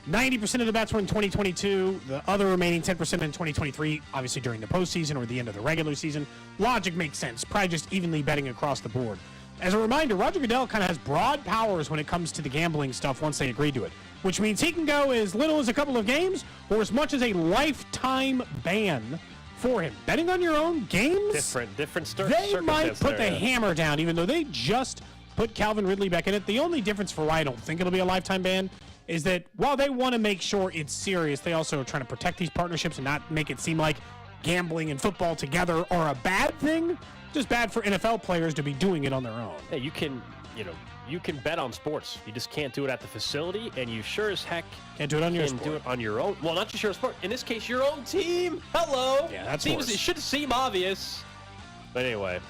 90% of the bets were in 2022, the other remaining 10% in 2023, obviously during the postseason or the end of the regular season. Logic makes sense, probably just evenly betting across the board. As a reminder, Roger Goodell kind of has broad powers when it comes to the gambling stuff once they agree to it, which means he can go as little as a couple of games or as much as a lifetime ban for him. Betting on your own games? Different They might put the hammer down, even though they just put Calvin Ridley back in it. The only difference for why I don't think it'll be a lifetime ban is that while they want to make sure it's serious, they also are trying to protect these partnerships and not make it seem like gambling and football together are a bad thing. Just bad for NFL players to be doing it on their own. Hey, you can bet on sports. You just can't do it at the facility, and you sure as heck can't do it on your sport. Do it on your own. Well, not just your sport. In this case, your own team. Hello. Yeah, that's worse. It should seem obvious. But anyway,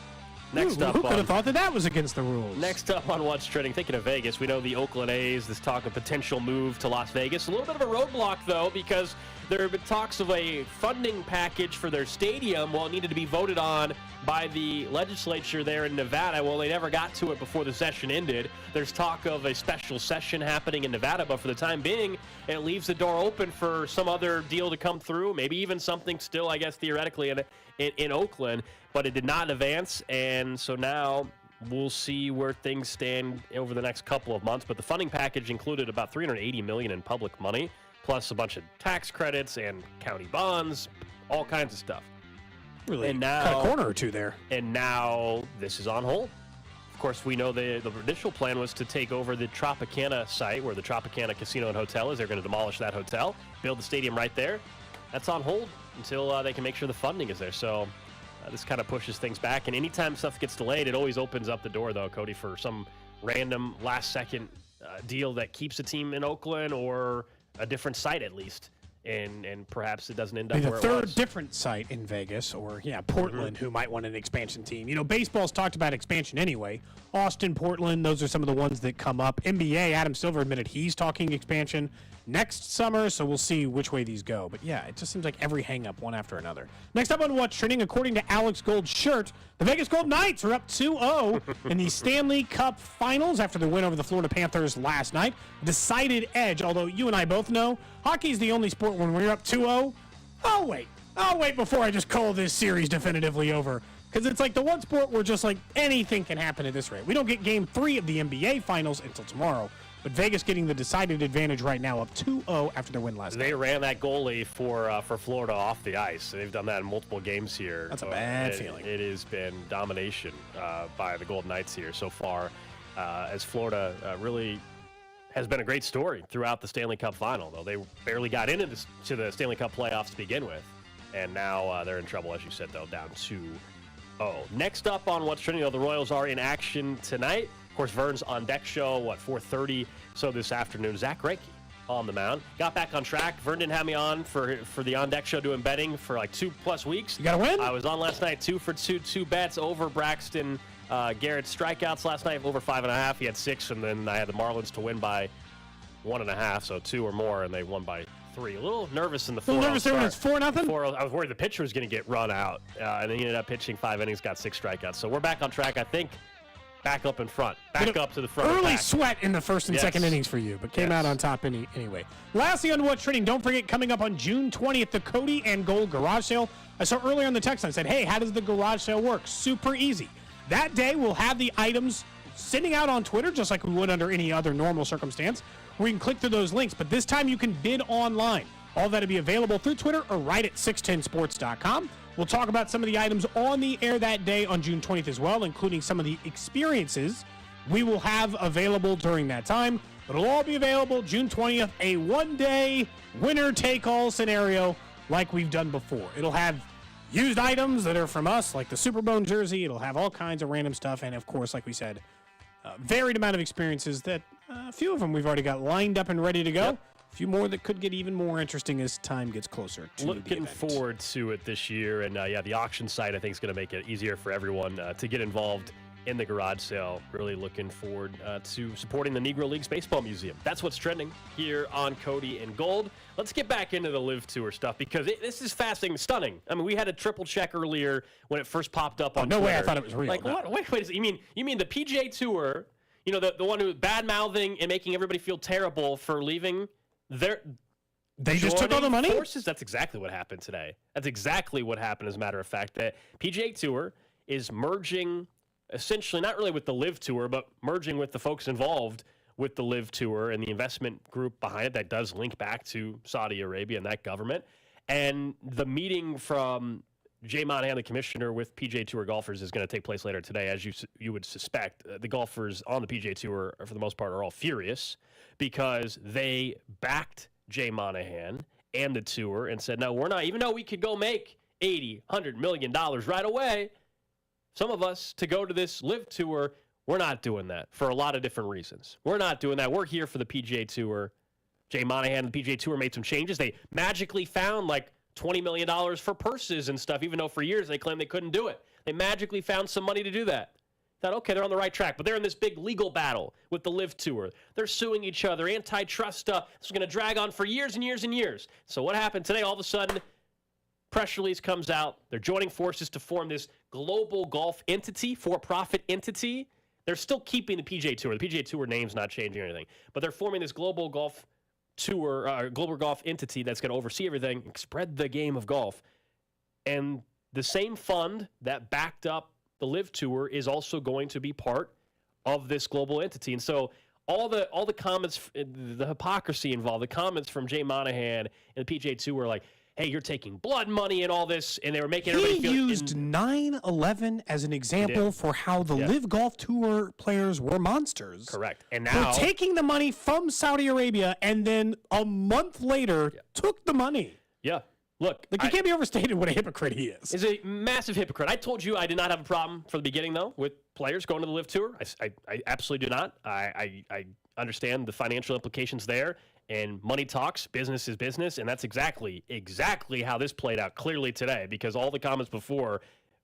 next up. Who could have thought that was against the rules? Next up on What's Trending, thinking of Vegas, we know the Oakland A's, this talk of potential move to Las Vegas. A little bit of a roadblock, though, because there have been talks of a funding package for their stadium. Well, it needed to be voted on by the legislature there in Nevada. Well, they never got to it before the session ended. There's talk of a special session happening in Nevada, but for the time being, it leaves the door open for some other deal to come through, maybe even something still, I guess, theoretically in Oakland, but it did not advance, and so now we'll see where things stand over the next couple of months. But the funding package included about $380 million in public money, plus a bunch of tax credits and county bonds, all kinds of stuff. Really and now, cut a corner or two there. And now this is on hold. Of course, we know the initial plan was to take over the Tropicana site where the Tropicana Casino and Hotel is. They're going to demolish that hotel, build the stadium right there. That's on hold until they can make sure the funding is there. So this kind of pushes things back. And anytime stuff gets delayed, it always opens up the door, though, Cody, for some random last-second deal that keeps a team in Oakland or a different site at least. And perhaps it doesn't end up where it was. The third different site in Vegas, or Portland, who might want an expansion team. Baseball's talked about expansion anyway. Austin, Portland, those are some of the ones that come up. NBA, Adam Silver admitted he's talking expansion next summer, so we'll see which way these go. But yeah, it just seems like every hang-up, one after another. Next up on What's Trending, according to Alex Gold's shirt, the Vegas Golden Knights are up 2-0 in the Stanley Cup Finals after the win over the Florida Panthers last night. Decided edge, although you and I both know hockey's the only sport when we're up 2-0. I'll wait before I just call this series definitively over. Because it's like the one sport where just like anything can happen at this rate. We don't get game 3 of the NBA Finals until tomorrow. But Vegas getting the decided advantage right now, up 2-0 after their win last night. They ran that goalie for Florida off the ice. They've done that in multiple games here. That's a bad feeling. It has been domination by the Golden Knights here so far, as Florida really has been a great story throughout the Stanley Cup final, though. They barely got into the Stanley Cup playoffs to begin with, and now they're in trouble, as you said, though, down 2-0. Next up on What's Trending, the Royals are in action tonight. Of course, Vern's on deck show, 4:30. So this afternoon, Zach Greinke on the mound. Got back on track. Vern didn't have me on for the on deck show doing betting for like 2+ weeks. You got to win? I was on last night, 2 for 2, 2 bets over Braxton Garrett's strikeouts last night, over 5.5. He had 6, and then I had the Marlins to win by 1.5, so 2 or more, and they won by 3. A little nervous in the 4th. A little nervous there when it's 4-0? I was worried the pitcher was going to get run out, and then he ended up pitching 5 innings, got 6 strikeouts. So we're back on track, I think. Back up in front. Back up to the front. Early sweat in the first and second innings for you, but came out on top anyway. Lastly on What's Trending, don't forget, coming up on June 20th, the Cody and Gold garage sale. I saw earlier on the text, I said, hey, how does the garage sale work? Super easy. That day, we'll have the items sitting out on Twitter, just like we would under any other normal circumstance, where you can click through those links. But this time, you can bid online. All that will be available through Twitter or right at 610sports.com. We'll talk about some of the items on the air that day on June 20th as well, including some of the experiences we will have available during that time. But it'll all be available June 20th, a one-day winner-take-all scenario like we've done before. It'll have used items that are from us, like the Superbone jersey. It'll have all kinds of random stuff. And, of course, like we said, varied amount of experiences that a few of them we've already got lined up and ready to go. Yep. A few more that could get even more interesting as time gets closer to the event. Looking forward to it this year. And, the auction site, I think, is going to make it easier for everyone to get involved in the garage sale. Really looking forward to supporting the Negro Leagues Baseball Museum. That's what's trending here on Cody and Gold. Let's get back into the LIV Tour stuff because this is fascinating, stunning. I mean, we had a triple check earlier when it first popped up on no Twitter. way, I thought it was real. Like, no. what? Wait, you mean the PGA Tour, the one who bad-mouthing and making everybody feel terrible for leaving They just took all the money? Forces? That's exactly what happened today. That's exactly what happened, as a matter of fact. The PGA Tour is merging, essentially, not really with the LIV Tour, but merging with the folks involved with the LIV Tour and the investment group behind it that does link back to Saudi Arabia and that government. And the meeting from Jay Monahan, the commissioner, with PGA Tour golfers is going to take place later today. As you would suspect, the golfers on the PGA Tour, for the most part, are all furious because they backed Jay Monahan and the tour and said, no, we're not, even though we could go make $80, $100 million right away, some of us, to go to this LIV Tour, we're not doing that for a lot of different reasons. We're not doing that. We're here for the PGA Tour. Jay Monahan and the PGA Tour made some changes. They magically found like $20 million for purses and stuff, even though for years they claimed they couldn't do it. They magically found some money to do that. Thought, okay, they're on the right track, but they're in this big legal battle with the LIV Tour. They're suing each other, antitrust stuff. This is going to drag on for years and years and years. So what happened today? All of a sudden, press release comes out. They're joining forces to form this global golf entity, for-profit entity. They're still keeping the PGA Tour. The PGA Tour name's not changing or anything, but they're forming this global golf tour, global golf entity that's going to oversee everything, spread the game of golf. And the same fund that backed up the LIV Tour is also going to be part of this global entity. And so all the comments, the hypocrisy involved, the comments from Jay Monahan and the PGA Tour were like, hey, you're taking blood money and all this, and they were making everybody feel... He used 9/11 as an example for how the LIV Golf Tour players were monsters. Correct. And now... They're taking the money from Saudi Arabia and then a month later took the money. Yeah. Look, Like, it can't be overstated what a hypocrite he is. Is a massive hypocrite. I told you I did not have a problem from the beginning, though, with players going to the LIV Tour. I absolutely do not. I understand the financial implications there, and money talks, business is business, and that's exactly how this played out clearly today, because all the comments before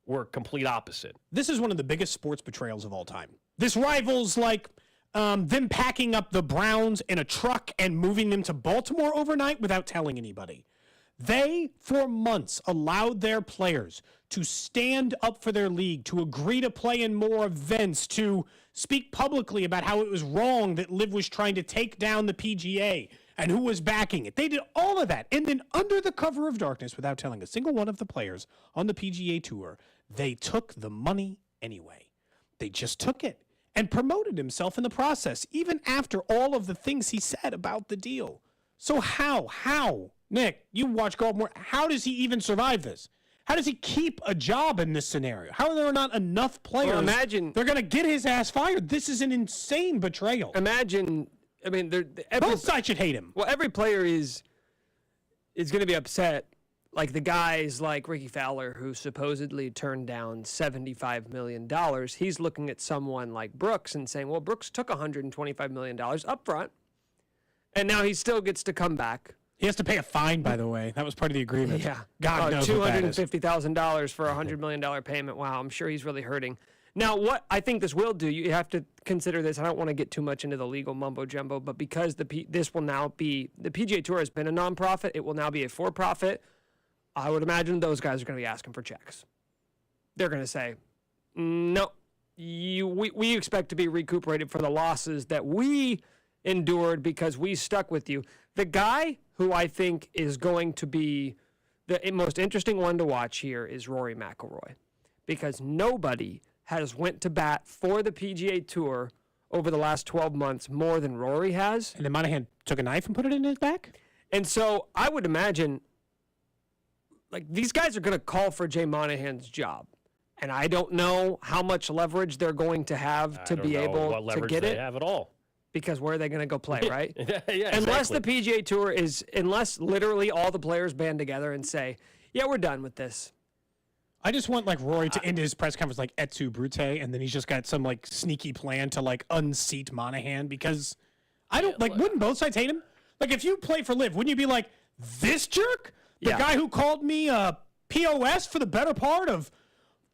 were complete opposite. This is one of the biggest sports betrayals of all time. This rivals, like, them packing up the Browns in a truck and moving them to Baltimore overnight without telling anybody. They, for months, allowed their players to stand up for their league, to agree to play in more events, to speak publicly about how it was wrong that LIV was trying to take down the PGA and who was backing it. They did all of that. And then under the cover of darkness, without telling a single one of the players on the PGA Tour, they took the money anyway. They just took it and promoted himself in the process, even after all of the things he said about the deal. So how, Nick, you watch golf more, how does he even survive this? How does he keep a job in this scenario? How are there not enough players? Well, imagine they're going to get his ass fired. This is an insane betrayal. Imagine, I mean, both sides should hate him. Well, every player is going to be upset. Like the guys like Ricky Fowler, who supposedly turned down $75 million. He's looking at someone like Brooks and saying, well, Brooks took $125 million up front, and now he still gets to come back. He has to pay a fine, by the way. That was part of the agreement. Yeah. God knows what that is. $250,000 for a $100 million payment. Wow, I'm sure he's really hurting. Now, what I think this will do, you have to consider this. I don't want to get too much into the legal mumbo-jumbo, but because this will now be, the PGA Tour has been a nonprofit, it will now be a for-profit. I would imagine those guys are going to be asking for checks. They're going to say, no, we expect to be recuperated for the losses that we endured because we stuck with you. The guy who I think is going to be the most interesting one to watch here is Rory McIlroy, because nobody has went to bat for the PGA Tour over the last 12 months more than Rory has. And then Monahan took a knife and put it in his back? And so I would imagine, like, these guys are going to call for Jay Monahan's job. And I don't know how much leverage they're going to have to be able to get it. They have at all. Because where are they going to go play, right? Yeah, unless exactly. the PGA Tour unless literally all the players band together and say, yeah, we're done with this. I just want, like, Rory to end his press conference like et tu, Brute, and then he's just got some, like, sneaky plan to, like, unseat Monahan, because I don't, wouldn't both sides hate him? Like, if you play for LIV, wouldn't you be like, this jerk? The guy who called me POS for the better part of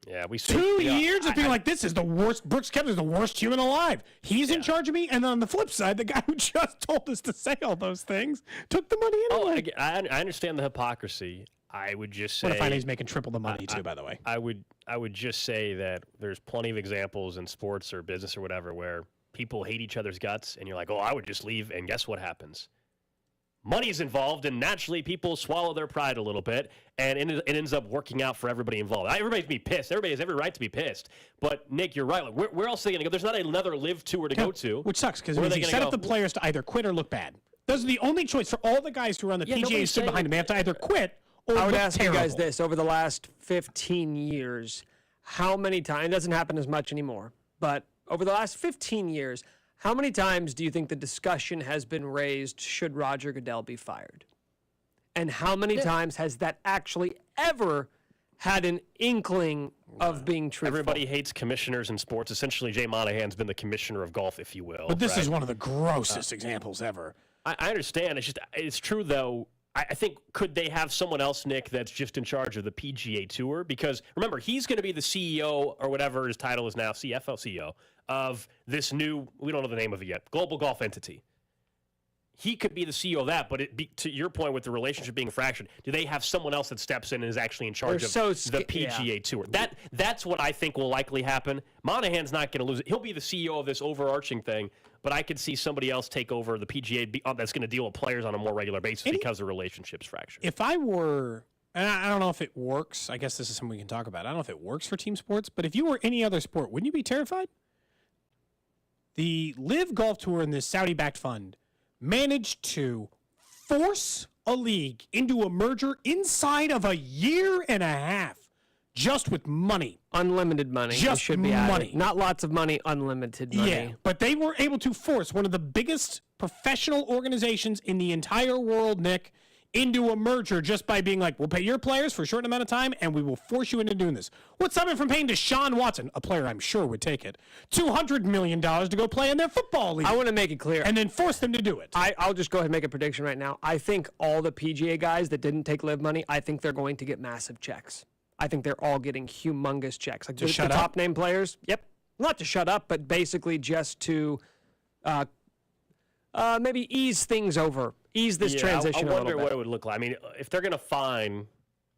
2 years of being like, this is the worst, Brooks Koepka is the worst human alive. He's in charge of me. And then on the flip side, the guy who just told us to say all those things took the money anyway. I understand the hypocrisy. I would just say. What if I know he's making triple the money too, by the way? I would just say that there's plenty of examples in sports or business or whatever where people hate each other's guts and you're like, oh, I would just leave. And guess what happens? Money's involved, and naturally people swallow their pride a little bit, and it ends up working out for everybody involved. Everybody's be pissed. Everybody has every right to be pissed. But, Nick, you're right. Like, where else are they going to go? There's not another LIV Tour to go to. Which sucks, because you set up the players to either quit or look bad. Those are the only choice for all the guys who are on the PGA stood behind them. They have to either quit or I would look ask terrible. you guys this. Over the last 15 years, how many times, it doesn't happen as much anymore, but over the last 15 years, how many times do you think the discussion has been raised, should Roger Goodell be fired? And how many times has that actually ever had an inkling of being truthful? Everybody hates commissioners in sports. Essentially, Jay Monahan's been the commissioner of golf, if you will. But this is one of the grossest examples ever. I understand. It's true, though. I think, could they have someone else, Nick, that's just in charge of the PGA Tour? Because, remember, he's going to be the CEO, or whatever his title is now, CFO, CEO, of this new, we don't know the name of it yet, global golf entity. He could be the CEO of that, but to your point with the relationship being fractured, do they have someone else that steps in and is actually in charge of the PGA Tour? That's what I think will likely happen. Monahan's not going to lose it. He'll be the CEO of this overarching thing, but I could see somebody else take over the PGA that's going to deal with players on a more regular basis because the relationship's fractured. If I were, and I don't know if it works, I guess this is something we can talk about. I don't know if it works for team sports, but if you were any other sport, wouldn't you be terrified? The LIV Golf Tour and this Saudi-backed fund managed to force a league into a merger inside of a year and a half just with money. Unlimited money. Just should be money. Not lots of money, unlimited money. Yeah, but they were able to force one of the biggest professional organizations in the entire world, Nick, into a merger just by being like, we'll pay your players for a short amount of time, and we will force you into doing this. What's stopping from paying Deshaun Watson, a player I'm sure would take it, $200 million to go play in their football league? I want to make it clear. And then force them to do it. I'll just go ahead and make a prediction right now. I think all the PGA guys that didn't take LIV money, I think they're going to get massive checks. I think they're all getting humongous checks. Like the top name players. Yep. Not to shut up, but basically just to maybe ease things over. Ease this transition I wonder a little bit. what it would look like. I mean, if they're going to fine,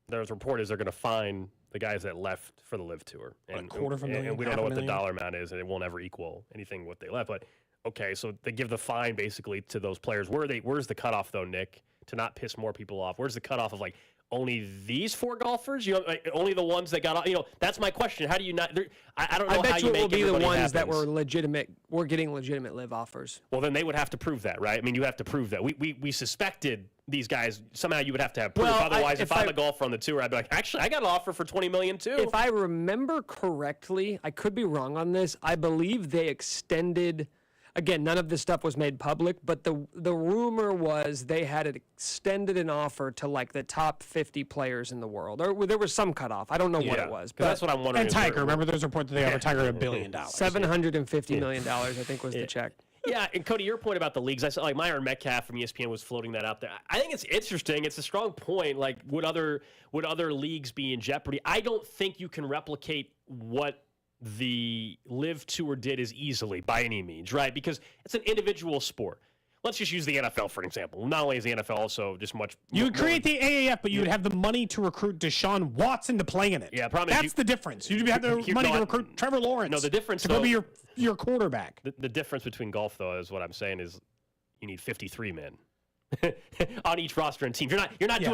there's report is they're going to fine the guys that left for the LIV Tour. And $250,000, and we don't know what the dollar amount is, and it won't ever equal anything what they left. But, okay, so they give the fine basically to those players. Where's the cutoff, though, Nick, to not piss more people off? Where's the cutoff of, like, only these 4 golfers? You know, like, only the ones that got, that's my question. How do you not? I don't know how you make everybody happy. I bet you it will be the ones that were legitimate. We're getting legitimate LIV offers. Well, then they would have to prove that, right? I mean, you have to prove that. We suspected these guys. Somehow you would have to have proof. Otherwise, if I'm a golfer on the tour, I'd be like, actually, I got an offer for $20 million too. If I remember correctly, I could be wrong on this. I believe they extended. Again, none of this stuff was made public, but the rumor was they had extended an offer to like the top 50 players in the world. Or there was some cutoff. I don't know what it was. But that's what I'm wondering. And Tiger, remember there's a report that they offered Tiger $1 billion. $750 million, I think, was the check. Yeah, and Cody, your point about the leagues, I saw like Myron Metcalf from ESPN was floating that out there. I think it's interesting. It's a strong point. Like, would other leagues be in jeopardy? I don't think you can replicate what the LIV Tour did as easily by any means, right? Because it's an individual sport. Let's just use the NFL for an example. Not only is the NFL also just much... You would create the AAF, but you would have the money to recruit Deshaun Watson to play in it. Yeah, problem That's the difference. You'd have the money to recruit Trevor Lawrence. No, the difference, to go be your quarterback. The difference between golf, though, is what I'm saying is you need 53 men. On each roster and team. You're not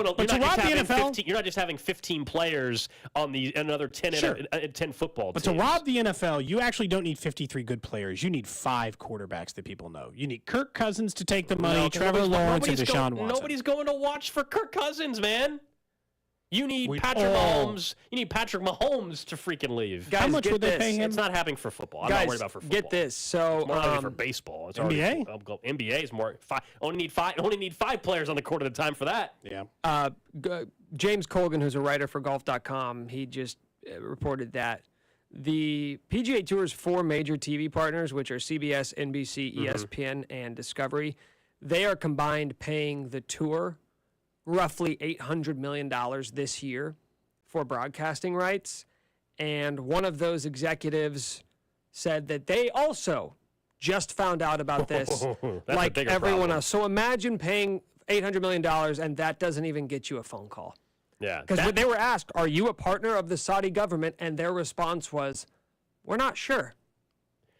just having 15 players on another 10 10 football teams. But to rob the NFL, you actually don't need 53 good players. You need 5 quarterbacks that people know. You need Kirk Cousins to take the money, Trevor Lawrence, and Deshaun Watson. Nobody's going to watch for Kirk Cousins, man. You need Patrick Mahomes. You need Patrick Mahomes to freaking leave. Guys, how much would they pay him? It's not happening for football. I'm Guys, not worried about for football. Get this. So it's more happening for baseball. It's NBA? NBA is more. Only need 5 players on the court at a time for that. Yeah. James Colgan, who's a writer for Golf.com, he just reported that the PGA Tour's 4 major TV partners, which are CBS, NBC, ESPN, and Discovery, they are combined paying the tour roughly $800 million this year for broadcasting rights. And one of those executives said that they also just found out about this like everyone else. So imagine paying $800 million and that doesn't even get you a phone call. Yeah. Because when they were asked, are you a partner of the Saudi government? And their response was, we're not sure.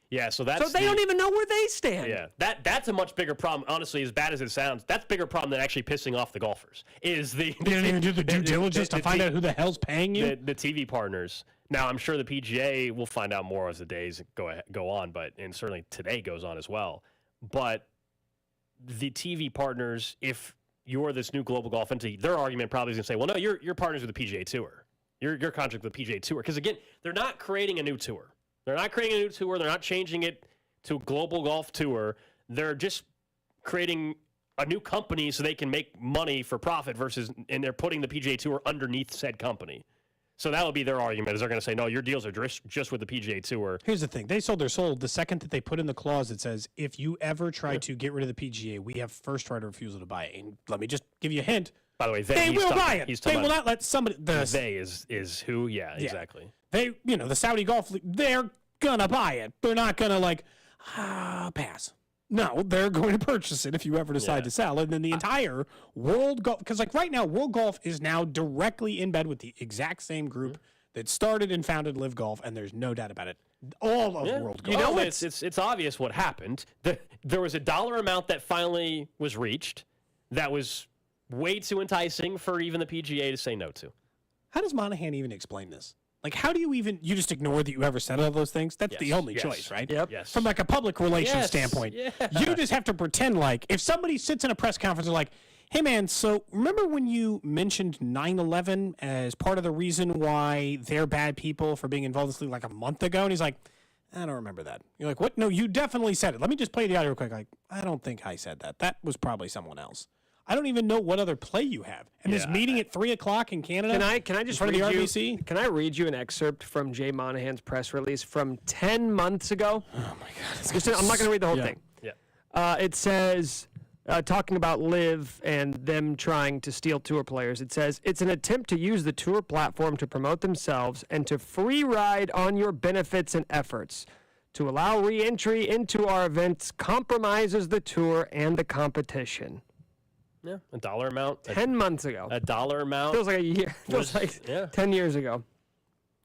Yeah, so they don't even know where they stand. Yeah, that's a much bigger problem. Honestly, as bad as it sounds, that's a bigger problem than actually pissing off the golfers. They didn't even do the due diligence to find out who the hell's paying you? The TV partners. Now, I'm sure the PGA will find out more as the days go on, and certainly today goes on as well. But the TV partners, if you're this new global golf entity, their argument probably is going to say, well, no, you're partners with the PGA Tour. Your contract with the PGA Tour. Because, again, they're not creating a new tour. They're not creating a new tour. They're not changing it to a global golf tour. They're just creating a new company so they can make money for profit and they're putting the PGA Tour underneath said company. So that would be their argument, is they're going to say, no, your deals are just with the PGA Tour. Here's the thing. They sold their soul the second that they put in the clause that says, if you ever try to get rid of the PGA, we have first right of refusal to buy it. And let me just give you a hint. By the way, they will buy it. They will not let somebody... They is who? Yeah, exactly. They, the Saudi Golf League, they're gonna buy it. They're not gonna pass. No, they're going to purchase it if you ever decide to sell. And then the entire World Golf, because right now, World Golf is now directly in bed with the exact same group that started and founded LIV Golf, and there's no doubt about it. All of World Golf. It's obvious what happened. There was a dollar amount that finally was reached that was way too enticing for even the PGA to say no to. How does Monahan even explain this? Like, how do you just ignore that you ever said all those things? That's the only choice, right? Yep. Yes. From a public relations standpoint. Yeah. You just have to pretend if somebody sits in a press conference and hey man, so remember when you mentioned 9/11 as part of the reason why they're bad people for being involved in this league a month ago? And he's like, I don't remember that. You're like, what? No, you definitely said it. Let me just play the audio real quick. I don't think I said that. That was probably someone else. I don't even know what other play you have. And this meeting at 3 o'clock in Canada. Can I just in front read of the you? RBC? Can I read you an excerpt from Jay Monahan's press release from 10 months ago? Oh my God! I'm not going to read the whole thing. Yeah. It says, talking about LIV and them trying to steal tour players, it says, it's an attempt to use the tour platform to promote themselves and to free ride on your benefits and efforts. To allow re-entry into our events compromises the tour and the competition. Yeah, a dollar amount. 10 months ago. A dollar amount. Feels like a year. Feels like 10 years ago.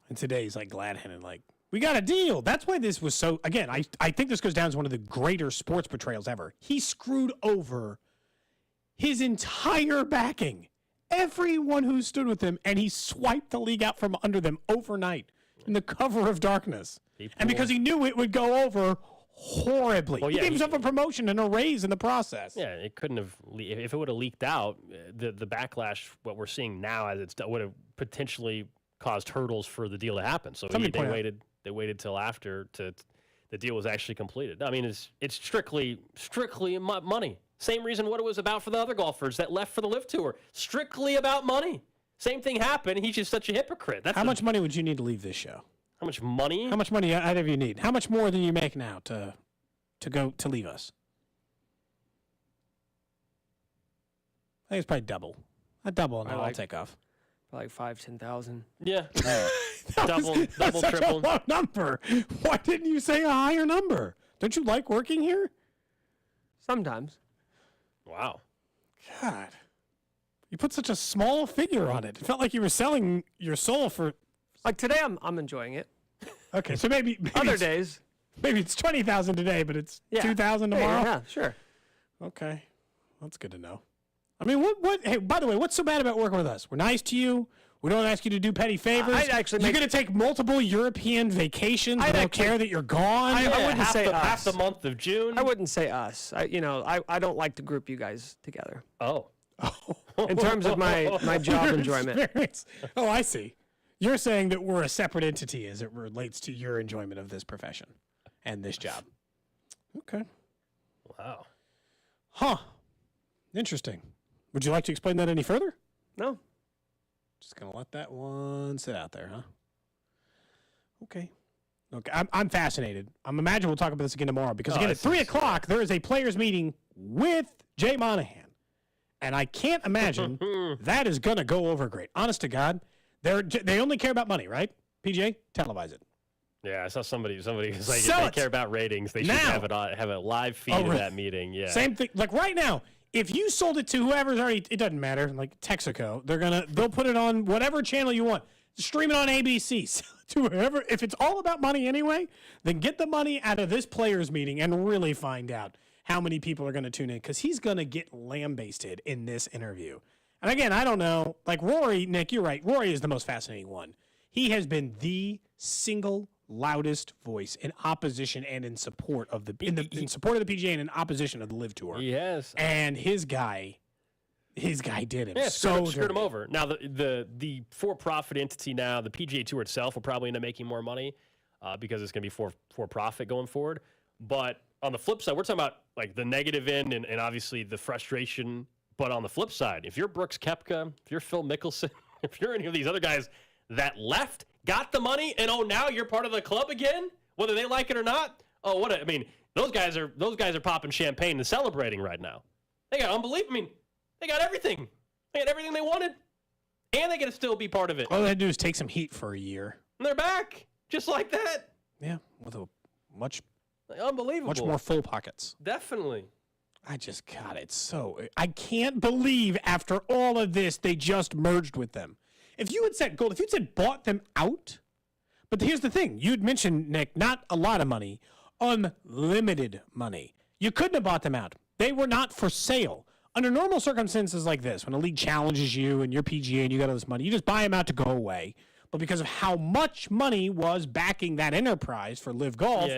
And today's like glad-handed, like, we got a deal. That's why this was so, again, I think this goes down as one of the greater sports portrayals ever. He screwed over his entire backing, everyone who stood with him, and he swiped the league out from under them overnight in the cover of darkness. And because he knew it would go over horribly. Well, He yeah, gave himself a promotion and a raise in the process. Yeah, it couldn't have. If it would have leaked out, the backlash, what we're seeing now, as it's would have potentially caused hurdles for the deal to happen. So they waited till after the deal was actually completed. I mean, it's strictly money. Same reason what it was about for the other golfers that left for the LIV Tour. Strictly about money. Same thing happened. He's just such a hypocrite. How much money would you need to leave this show? How much money? How much money either of you need? How much more than you make now to leave us? I think it's probably double. A double, and I'll take off. Like 5,000-10,000. Yeah. Double, triple. Such a low number. Why didn't you say a higher number? Don't you like working here? Sometimes. Wow. God. You put such a small figure on it. It felt like you were selling your soul for... Like today, I'm enjoying it. Okay, so maybe Other days. Maybe it's 20,000 today, but it's 2,000 tomorrow? Yeah, sure. Okay. That's good to know. I mean, what? Hey, by the way, what's so bad about working with us? We're nice to you. We don't ask you to do petty favors. You're going to take multiple European vacations. I don't care that you're gone. I wouldn't say us. Half the month of June. I wouldn't say us. I don't like to group you guys together. Oh. In terms of my job enjoyment. Experience. Oh, I see. You're saying that we're a separate entity as it relates to your enjoyment of this profession and this job. Okay. Wow. Huh. Interesting. Would you like to explain that any further? No. Just going to let that one sit out there, huh? Okay. I'm fascinated. I'm imagining we'll talk about this again tomorrow because, again, at 3 o'clock, there is a players' meeting with Jay Monahan. And I can't imagine that is going to go over great. Honest to God. They only care about money, right? PJ, televise it. Yeah, I saw somebody was like, Sell if it. they care about ratings, they should Now. have a live feed of that meeting. Yeah. Same thing. Like right now, if you sold it to whoever's already, it doesn't matter. Like Texaco, they'll put it on whatever channel you want. Stream it on ABC. Sell it to whoever. If it's all about money anyway, then get the money out of this players meeting and really find out how many people are going to tune in because he's going to get lambasted in this interview. And again, I don't know. Like Rory, Nick, you're right. Rory is the most fascinating one. He has been the single loudest voice in opposition and in support of in support of the PGA and in opposition of the LIV Tour. Yes. And his guy did him. Yeah, so screwed him over. Now the for-profit entity now, the PGA Tour itself will probably end up making more money because it's going to be for-profit going forward. But on the flip side, we're talking about like the negative end and obviously the frustration. But on the flip side, if you're Brooks Koepka, if you're Phil Mickelson, if you're any of these other guys that left, got the money, and now you're part of the club again, whether they like it or not. Oh, those guys are popping champagne and celebrating right now. They got unbelievable. I mean, they got everything. They got everything they wanted, and they get to still be part of it. All they had to do is take some heat for a year. And they're back, just like that. Yeah, with a much unbelievable, more full pockets. Definitely. I just got it. I can't believe after all of this, they just merged with them. If you had said Gold, if you'd said bought them out, but here's the thing. You'd mentioned, Nick, not a lot of money, unlimited money. You couldn't have bought them out. They were not for sale. Under normal circumstances like this, when a league challenges you and you're PGA and you got all this money, you just buy them out to go away. But because of how much money was backing that enterprise for LIV Golf,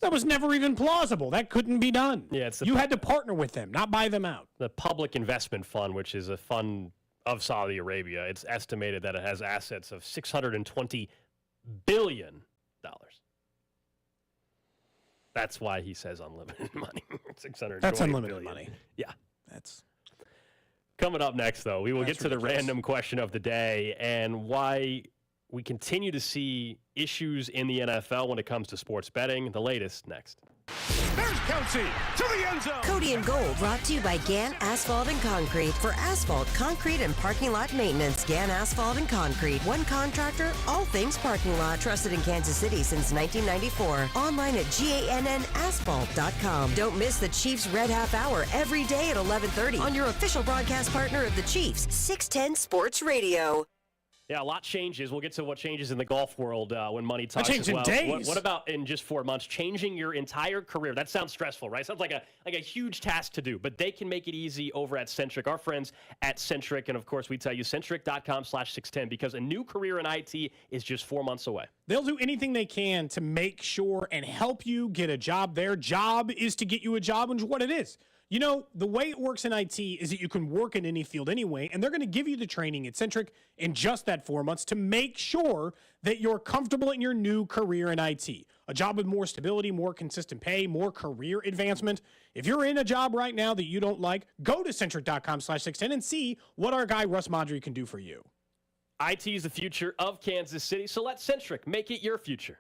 that was never even plausible. That couldn't be done. Yeah, you had to partner with them, not buy them out. The Public Investment Fund, which is a fund of Saudi Arabia, it's estimated that it has assets of $620 billion. That's why he says unlimited money. $620 That's unlimited billion. money. Yeah. That's Coming up next, though, we will get to the random question of the day and why we continue to see issues in the NFL when it comes to sports betting. The latest next. There's Kelsey to the end zone. Cody and Gold brought to you by Gann Asphalt and Concrete. For asphalt, concrete, and parking lot maintenance, Gann Asphalt and Concrete. One contractor, all things parking lot. Trusted in Kansas City since 1994. Online at GANNasphalt.com. Don't miss the Chiefs Red Half Hour every day at 11:30 on your official broadcast partner of the Chiefs, 610 Sports Radio. Yeah, a lot changes. We'll get to what changes in the golf world when money talks as well. Days. What about in just 4 months, changing your entire career? That sounds stressful, right? Sounds like a huge task to do, but they can make it easy over at Centric. Our friends at Centric, and of course, we tell you centric.com/610 because a new career in IT is just 4 months away. They'll do anything they can to make sure and help you get a job. Their job is to get you a job, which is what it is. You know, the way it works in IT is that you can work in any field anyway, and they're going to give you the training at Centric in just that 4 months to make sure that you're comfortable in your new career in IT. A job with more stability, more consistent pay, more career advancement. If you're in a job right now that you don't like, go to centric.com/610 and see what our guy Russ Maudry can do for you. IT is the future of Kansas City, so let Centric make it your future.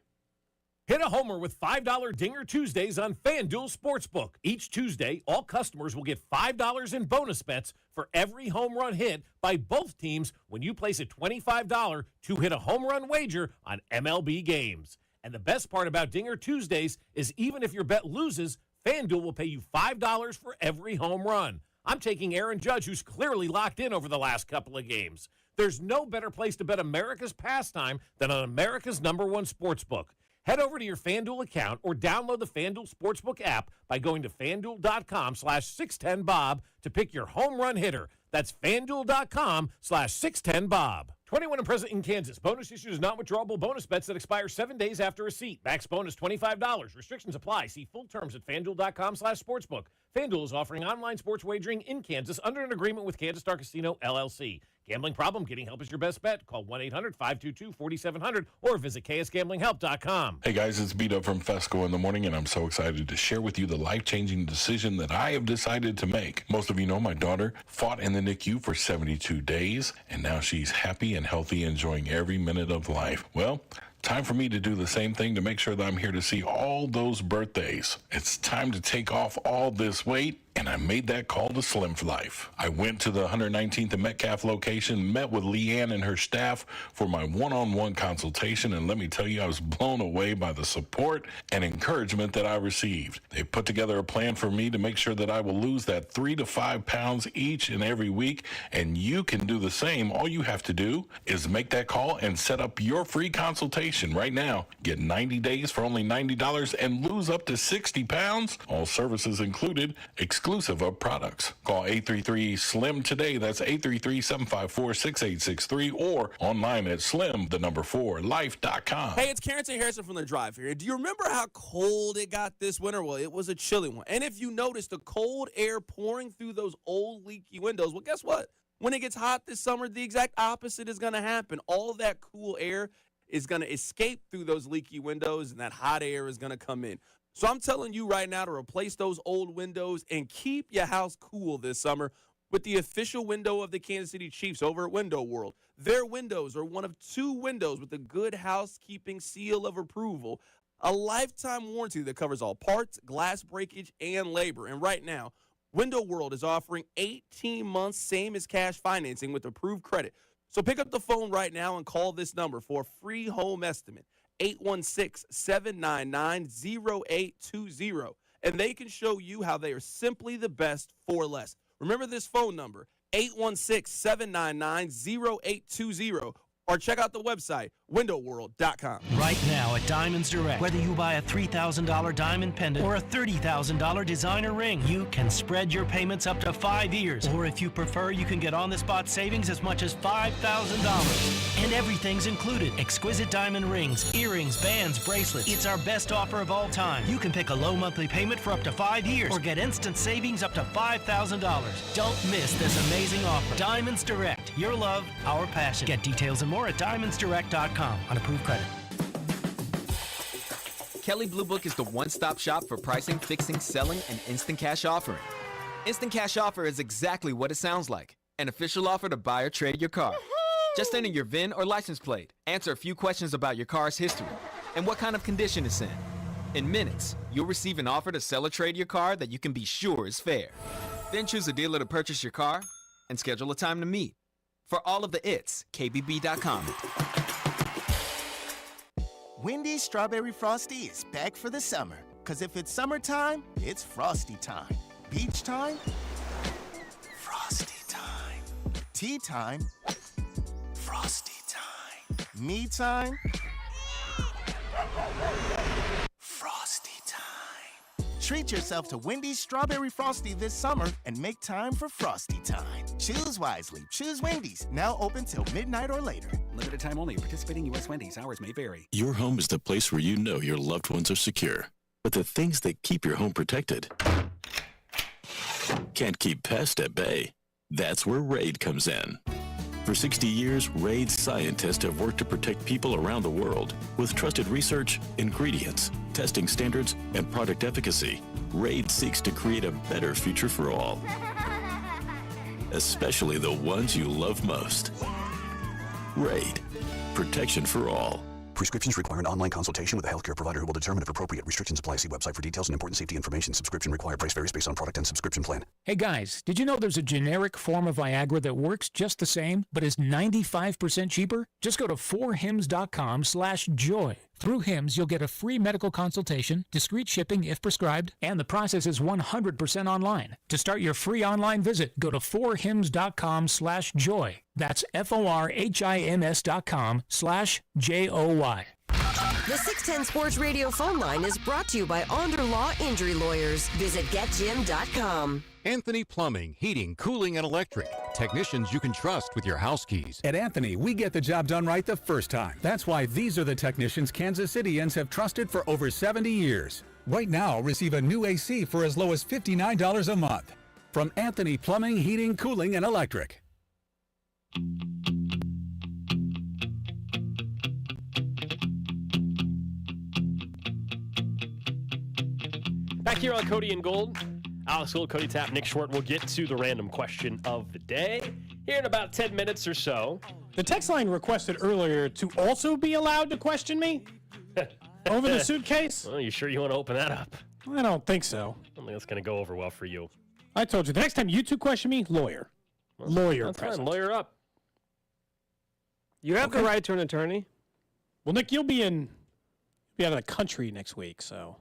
Hit a homer with $5 Dinger Tuesdays on FanDuel Sportsbook. Each Tuesday, all customers will get $5 in bonus bets for every home run hit by both teams when you place a $25 two-hit-a home run wager on MLB games. And the best part about Dinger Tuesdays is even if your bet loses, FanDuel will pay you $5 for every home run. I'm taking Aaron Judge, who's clearly locked in over the last couple of games. There's no better place to bet America's pastime than on America's #1 sportsbook. Head over to your FanDuel account or download the FanDuel Sportsbook app by going to FanDuel.com/610Bob to pick your home run hitter. That's FanDuel.com/610Bob. 21 and present in Kansas. Bonus issues not withdrawable bonus bets that expire 7 days after receipt. Max bonus $25. Restrictions apply. See full terms at FanDuel.com/sportsbook. FanDuel is offering online sports wagering in Kansas under an agreement with Kansas Star Casino, LLC. Gambling problem? Getting help is your best bet. Call 1-800-522-4700 or visit ksgamblinghelp.com. Hey guys, it's B-Dub from Fesco in the morning, and I'm so excited to share with you the life-changing decision that I have decided to make. Most of you know my daughter fought in the NICU for 72 days, and now she's happy and healthy, enjoying every minute of life. Well, time for me to do the same thing to make sure that I'm here to see all those birthdays. It's time to take off all this weight, and I made that call to Slim for Life. I went to the 119th and Metcalf location, met with Leanne and her staff for my one-on-one consultation, and let me tell you, I was blown away by the support and encouragement that I received. They put together a plan for me to make sure that I will lose that 3 to 5 pounds each and every week, and you can do the same. All you have to do is make that call and set up your free consultation right now. Get 90 days for only $90 and lose up to 60 pounds. All services included, exclusive of products. Call 833-SLIM today. That's 833-754-6863 or online at slim4life.com. Hey, it's Karen T. Harrison from The Drive here. Do you remember how cold it got this winter? Well, it was a chilly one. And if you notice the cold air pouring through those old leaky windows, well, guess what? When it gets hot this summer, the exact opposite is going to happen. All of that cool air is going to escape through those leaky windows, and that hot air is going to come in. So I'm telling you right now to replace those old windows and keep your house cool this summer with the official window of the Kansas City Chiefs over at Window World. Their windows are one of 2 windows with the Good Housekeeping seal of approval, a lifetime warranty that covers all parts, glass breakage, and labor. And right now, Window World is offering 18 months, same as cash financing with approved credit. So pick up the phone right now and call this number for a free home estimate. 816-799-0820, and they can show you how they are simply the best for less. Remember this phone number, 816-799-0820, or check out the website, windowworld.com. Right now at Diamonds Direct, whether you buy a $3,000 diamond pendant or a $30,000 designer ring, you can spread your payments up to 5 years. Or if you prefer, you can get on-the-spot savings as much as $5,000. And everything's included. Exquisite diamond rings, earrings, bands, bracelets. It's our best offer of all time. You can pick a low monthly payment for up to 5 years or get instant savings up to $5,000. Don't miss this amazing offer. Diamonds Direct, your love, our passion. Get details and more at diamondsdirect.com on approved credit. Kelley Blue Book is the one-stop shop for pricing, fixing, selling, and instant cash offering. Instant Cash Offer is exactly what it sounds like. An official offer to buy or trade your car. Just enter your VIN or license plate, answer a few questions about your car's history, and what kind of condition it's in. In minutes, you'll receive an offer to sell or trade your car that you can be sure is fair. Then choose a dealer to purchase your car and schedule a time to meet. For all of the its, KBB.com. Wendy's Strawberry Frosty is back for the summer. Because if it's summertime, it's Frosty time. Beach time, Frosty time. Tea time, Frosty time. Me time, Frosty time. Treat yourself to Wendy's Strawberry Frosty this summer and make time for Frosty time. Choose wisely. Choose Wendy's. Now open till midnight or later. Limited time only. Participating U.S. Wendy's. Hours may vary. Your home is the place where you know your loved ones are secure. But the things that keep your home protected can't keep pests at bay. That's where RAID comes in. For 60 years, RAID's scientists have worked to protect people around the world. With trusted research, ingredients, testing standards, and product efficacy, RAID seeks to create a better future for all, especially the ones you love most. RAID, protection for all. Prescriptions require an online consultation with a healthcare provider who will determine if appropriate. Restrictions apply. See website for details and important safety information. Subscription required. Price varies based on product and subscription plan. Hey guys, did you know there's a generic form of Viagra that works just the same, but is 95% cheaper? Just go to 4hims.com/joy. Through Hims, you'll get a free medical consultation, discreet shipping if prescribed, and the process is 100% online. To start your free online visit, go to 4hims.com/joy. That's FORHIMS.com/JOY. The 610 Sports Radio phone line is brought to you by Onder Law Injury Lawyers. Visit getjim.com. Anthony Plumbing, Heating, Cooling, and Electric. Technicians you can trust with your house keys. At Anthony, we get the job done right the first time. That's why these are the technicians Kansas Cityans have trusted for over 70 years. Right now, receive a new AC for as low as $59 a month. From Anthony Plumbing, Heating, Cooling, and Electric. Back here on Cody and Gold. Alex Gold, Cody Tapp, Nick Short. We'll get to the random question of the day here in about 10 minutes or so. The text line requested earlier to also be allowed to question me over the suitcase. Well, you sure you want to open that up? I don't think so. I don't think that's going to go over well for you. I told you, the next time you two question me, lawyer. Lawyer That's present. fine. Lawyer up. You have the right to an attorney. Well, Nick, you'll be out of the country next week, so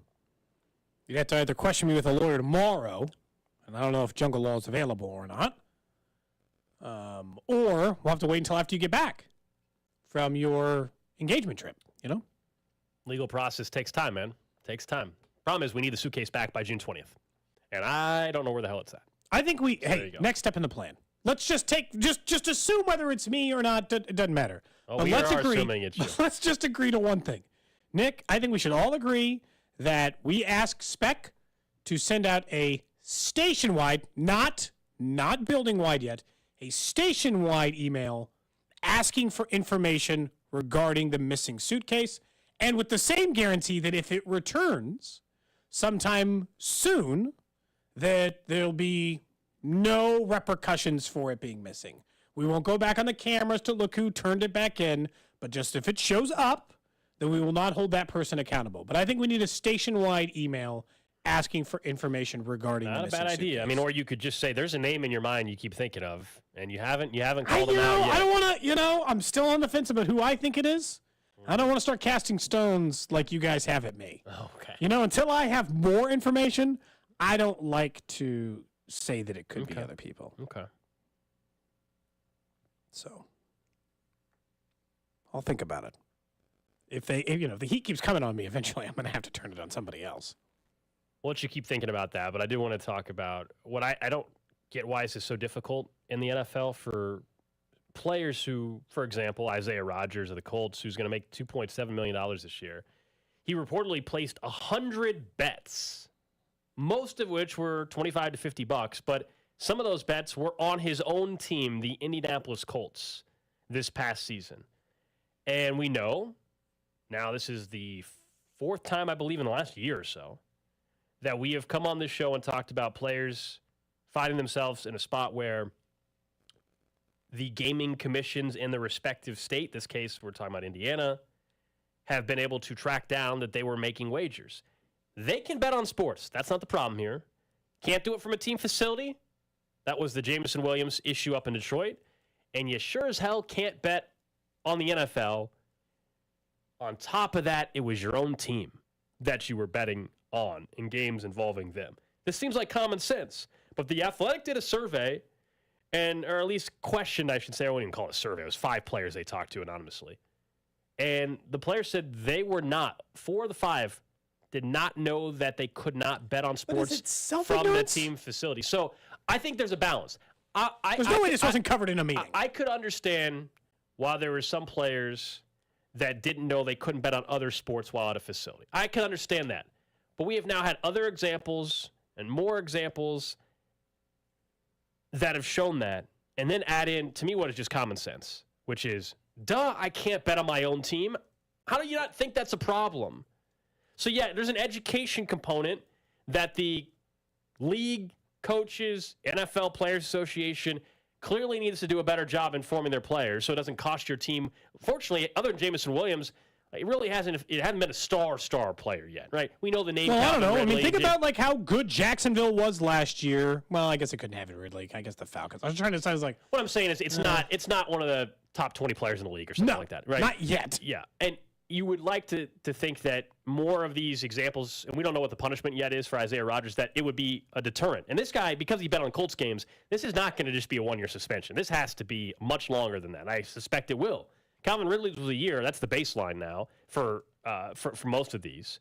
you'd have to either question me with a lawyer tomorrow, and I don't know if Jungle Law is available or not, or we'll have to wait until after you get back from your engagement trip, you know? Legal process takes time, man. Takes time. Problem is we need the suitcase back by June 20th, and I don't know where the hell it's at. I think next step in the plan. Let's just just assume whether it's me or not. It doesn't matter. Oh, but we let's are agree. assuming it's you. Let's just agree to one thing. Nick, I think we should all agree that we ask Spec to send out a station-wide, not building-wide yet, a station-wide email asking for information regarding the missing suitcase, and with the same guarantee that if it returns sometime soon, that there'll be no repercussions for it being missing. We won't go back on the cameras to look who turned it back in, but just if it shows up, then we will not hold that person accountable. But I think we need a station-wide email asking for information regarding the Not a missing bad idea. suitcase. I mean, or you could just say there's a name in your mind you keep thinking of, and you haven't called them out yet. I don't want to, I'm still on the fence about who I think it is. I don't want to start casting stones like you guys have at me. Okay. Until I have more information, I don't like to say that it could be other people. Okay. So I'll think about it. If the heat keeps coming on me, eventually I'm going to have to turn it on somebody else. We'll let you keep thinking about that, but I do want to talk about what I don't get why this is so difficult in the NFL for players who, for example, Isaiah Rodgers of the Colts, who's going to make $2.7 million this year. He reportedly placed 100 bets, most of which were $25 to $50, but some of those bets were on his own team, the Indianapolis Colts, this past season. And we know, now this is the fourth time, I believe, in the last year or so, that we have come on this show and talked about players finding themselves in a spot where the gaming commissions in the respective state, this case we're talking about Indiana, have been able to track down that they were making wagers. They can bet on sports. That's not the problem here. Can't do it from a team facility. That was the Jameson Williams issue up in Detroit. And you sure as hell can't bet on the NFL. On top of that, it was your own team that you were betting on in games involving them. This seems like common sense. But the Athletic did a survey, or at least questioned, I should say. I wouldn't even call it a survey. It was 5 players they talked to anonymously. And the players said they were not, 4 of the 5 did not know that they could not bet on sports from the team facility. So I think there's a balance. There's no way this wasn't covered in a meeting. I could understand why there were some players that didn't know they couldn't bet on other sports while at a facility. I can understand that. But we have now had other examples and more examples that have shown that. And then add in, to me, what is just common sense, which is, I can't bet on my own team. How do you not think that's a problem? So, yeah, there's an education component that the league, coaches, NFL Players Association clearly needs to do a better job informing their players so it doesn't cost your team. Fortunately, other than Jameson Williams, it hasn't been a star player yet, right? We know the name. Well, I don't know. Ridley. I mean, think about like how good Jacksonville was last year. Well, I guess it couldn't have it Ridley. I guess the Falcons. I was trying to decide, like, what I'm saying is it's not one of the top 20 players in the league or something like that, right? Not yet. Yeah, and you would like to think that more of these examples, and we don't know what the punishment yet is for Isaiah Rodgers, that it would be a deterrent. And this guy, because he bet on Colts games, this is not going to just be a 1-year suspension. This has to be much longer than that. I suspect it will. Calvin Ridley's was a year. That's the baseline now for most of these.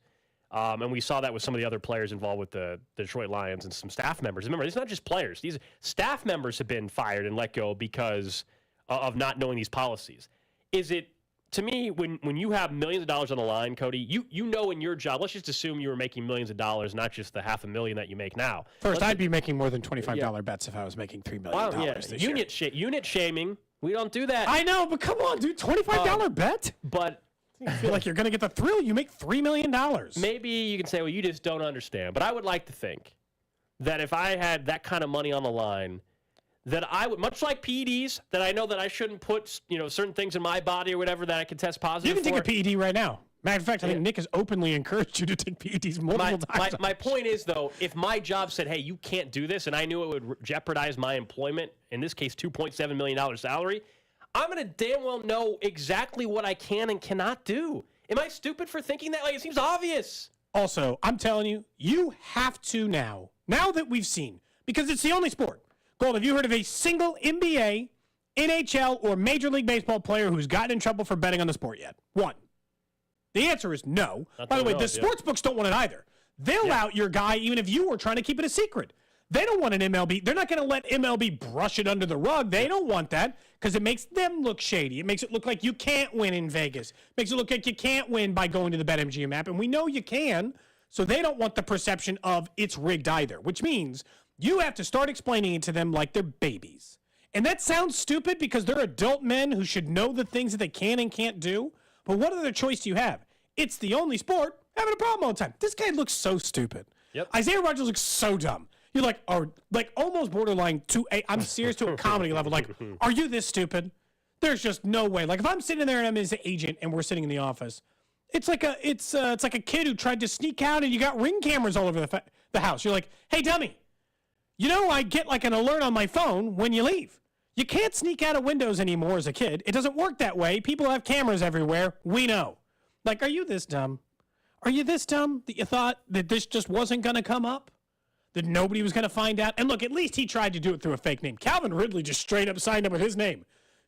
And we saw that with some of the other players involved with the Detroit Lions and some staff members. Remember, it's not just players. These staff members have been fired and let go because of not knowing these policies. Is it, to me, when you have millions of dollars on the line, Cody, you know in your job, let's just assume you were making millions of dollars, not just the $500,000 that you make now. First, I'd be making more than $25 bets if I was making $3 million this year. Unit shaming, we don't do that. I know, but come on, dude, $25 bet? But I feel like you're going to get the thrill. You make $3 million. Maybe you can say, well, you just don't understand. But I would like to think that if I had that kind of money on the line, that I would, much like PEDs, that I know that I shouldn't put, certain things in my body or whatever that I can test positive for. You can take a PED right now. Matter of fact, I think Nick has openly encouraged you to take PEDs multiple times. My point is, though, if my job said, hey, you can't do this, and I knew it would jeopardize my employment, in this case, $2.7 million salary, I'm going to damn well know exactly what I can and cannot do. Am I stupid for thinking that? Like, it seems obvious. Also, I'm telling you, you have to now that we've seen, because it's the only sport. Gold, have you heard of a single NBA, NHL, or Major League Baseball player who's gotten in trouble for betting on the sport yet? One. The answer is no. By the way, the sports books don't want it either. They'll out your guy even if you were trying to keep it a secret. They don't want an MLB. They're not going to let MLB brush it under the rug. They don't want that because it makes them look shady. It makes it look like you can't win in Vegas. It makes it look like you can't win by going to the BetMGM app, and we know you can, so they don't want the perception of it's rigged either, which means you have to start explaining it to them like they're babies. And that sounds stupid because they're adult men who should know the things that they can and can't do. But what other choice do you have? It's the only sport having a problem all the time. This guy looks so stupid. Yep. Isaiah Rodgers looks so dumb. You're like, almost borderline I'm serious to a comedy level. Like, are you this stupid? There's just no way. Like, if I'm sitting there and I'm his agent and we're sitting in the office, it's like a kid who tried to sneak out and you got Ring cameras all over the house. You're like, hey, dummy. I get like an alert on my phone when you leave. You can't sneak out of windows anymore as a kid. It doesn't work that way. People have cameras everywhere. We know. Like, are you this dumb? Are you this dumb that you thought that this just wasn't going to come up? That nobody was going to find out? And look, at least he tried to do it through a fake name. Calvin Ridley just straight up signed up with his name.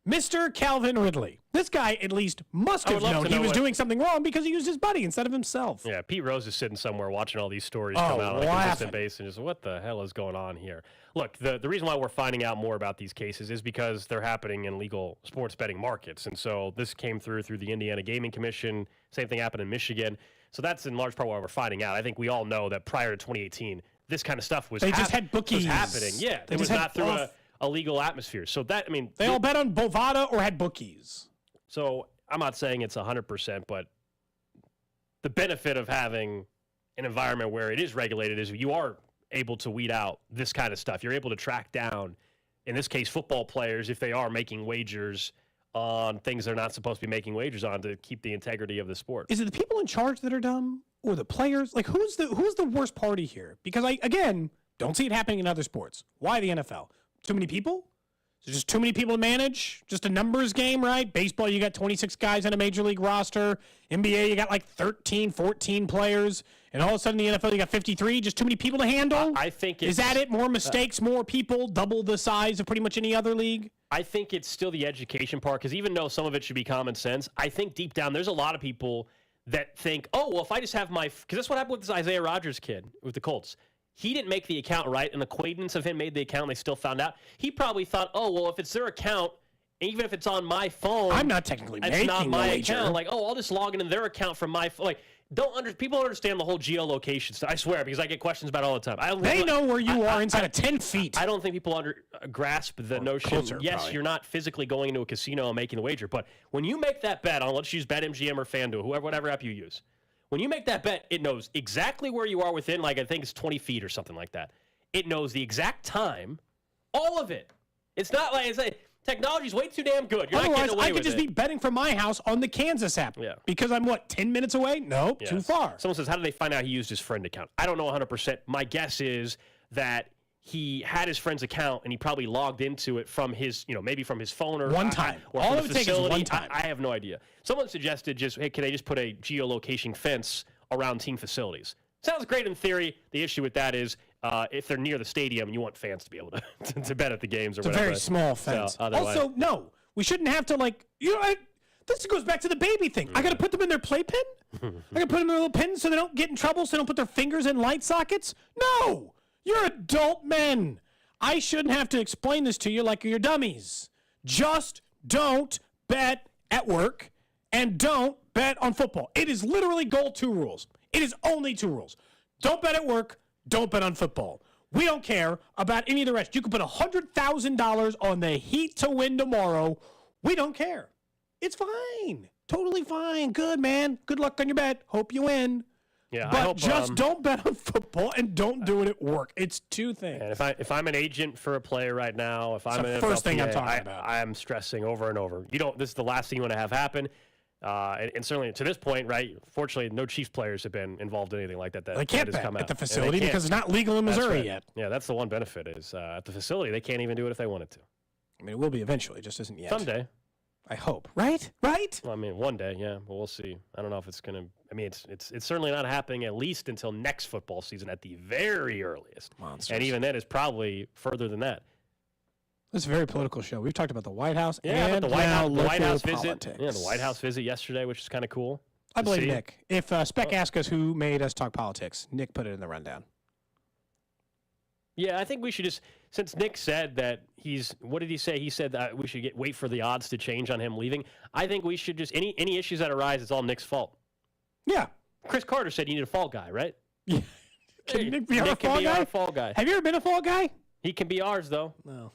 Mr. Calvin Ridley. This guy at least must have known he was doing something wrong because he used his buddy instead of himself. Yeah, Pete Rose is sitting somewhere watching all these stories come out on a consistent basis and just, what the hell is going on here? Look, the reason why we're finding out more about these cases is because they're happening in legal sports betting markets. And so this came through the Indiana Gaming Commission. Same thing happened in Michigan. So that's in large part why we're finding out. I think we all know that prior to 2018, this kind of stuff was just had bookies. Was happening. Yeah, it was not through a legal atmosphere. So that, I mean, they all bet on Bovada or had bookies. So I'm not saying it's 100%, but the benefit of having an environment where it is regulated is you are able to weed out this kind of stuff. You're able to track down in this case, football players, if they are making wagers on things they're not supposed to be making wagers on to keep the integrity of the sport. Is it the people in charge that are dumb or the players? Like, who's the worst party here? Because I, again, don't see it happening in other sports. Why the NFL? Too many people? Is it just too many people to manage? Just a numbers game, right? Baseball, you got 26 guys on a major league roster. NBA, you got like 13, 14 players. And all of a sudden, the NFL, you got 53. Just too many people to handle? I think it's... Is that it? More mistakes, more people, double the size of pretty much any other league? I think it's still the education part, because even though some of it should be common sense, I think deep down there's a lot of people that think, oh, well, if I just have my... Because that's what happened with this Isaiah Rodgers kid with the Colts. He didn't make the account, right? An acquaintance of him made the account, and they still found out. He probably thought, oh, well, if it's their account, even if it's on my phone... I'm not technically making it's not my the wager. account. Like, oh, I'll just log into their account from my phone. Like, people don't understand the whole geolocation stuff. I swear, because I get questions about it all the time. They know where you are inside of 10 feet. I don't think people grasp the notion. Closer, yes, probably. You're not physically going into a casino and making the wager, but when you make that bet on, let's use BetMGM or FanDuel, whatever app you use, when you make that bet, it knows exactly where you are within, like, I think it's 20 feet or something like that. It knows the exact time, all of it. It's not like technology's way too damn good. You're Otherwise, not getting away I could with just it. be betting from my house on the Kansas app. Yeah. Because I'm, 10 minutes away? Nope, Yes. too far. Someone says, how did they find out he used his friend account? I don't know 100%. My guess is that he had his friend's account and he probably logged into it from his, maybe from his phone or One time. Or All from it the would take is facility. one time. I have no idea. Someone suggested hey, can they just put a geolocation fence around team facilities? Sounds great in theory. The issue with that is if they're near the stadium, you want fans to be able to bet at the games or It's a whatever. very small fence. So, otherwise- Also, no, we shouldn't have to, this goes back to the baby thing. I got to put them in their playpen? I got to put them in their little pins so they don't get in trouble, so they don't put their fingers in light sockets? No! You're adult men. I shouldn't have to explain this to you like you're dummies. Just don't bet at work and don't bet on football. It is literally goal 2 rules. It is only 2 rules. Don't bet at work. Don't bet on football. We don't care about any of the rest. You can put $100,000 on the Heat to win tomorrow. We don't care. It's fine. Totally fine. Good, man. Good luck on your bet. Hope you win. Yeah, but I hope, just don't bet on football and don't do it at work. It's 2 things. And if I'm an agent for a player right now, if I'm the an first thing I'm NFLPA, talking about. I am stressing over and over. This is the last thing you want to have happen. And certainly to this point, right? Fortunately, no Chiefs players have been involved in anything like that. They can't has bet come at out. the And they facility can't. because it's not legal in That's Missouri right. yet. Yeah, that's the one benefit is at the facility they can't even do it if they wanted to. I mean, it will be eventually. It just isn't yet. Someday. I hope. Right? Right? Well, I mean, one day, yeah, but we'll see. I don't know if it's going to. I mean, it's certainly not happening at least until next football season at the very earliest. Monsters. And even then, it's probably further than that. This is a very political show. We've talked about the White House Yeah, and but the White now House local visit. politics. Yeah, the White House visit yesterday, which is kind of cool. I to blame see. Nick. If Spec asked us who made us talk politics, Nick put it in the rundown. Yeah, I think we should just, since Nick said that what did he say? He said that we should wait for the odds to change on him leaving. I think we should just, any issues that arise, it's all Nick's fault. Yeah. Chris Carter said you need a fall guy, right? Yeah. Can Nick be our can fall be guy? our fall guy. Have you ever been a fall guy? He can be ours, though. No.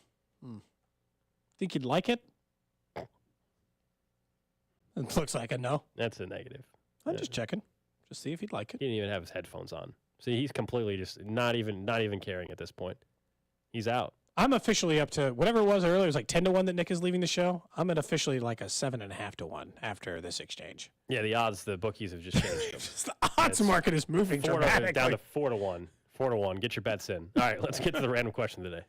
Think you'd like it? It looks like a no. That's a negative. I'm just checking. Just see if he'd like it. He didn't even have his headphones on. See, he's completely just not even caring at this point. He's out. I'm officially up to whatever it was earlier. It was like 10-1 that Nick is leaving the show. I'm at officially like a 7.5-1 after this exchange. Yeah, the odds, the bookies have just changed. The odds market is moving dramatically. Down to 4-1. 4-1. Get your bets in. All right, let's get to the random question today.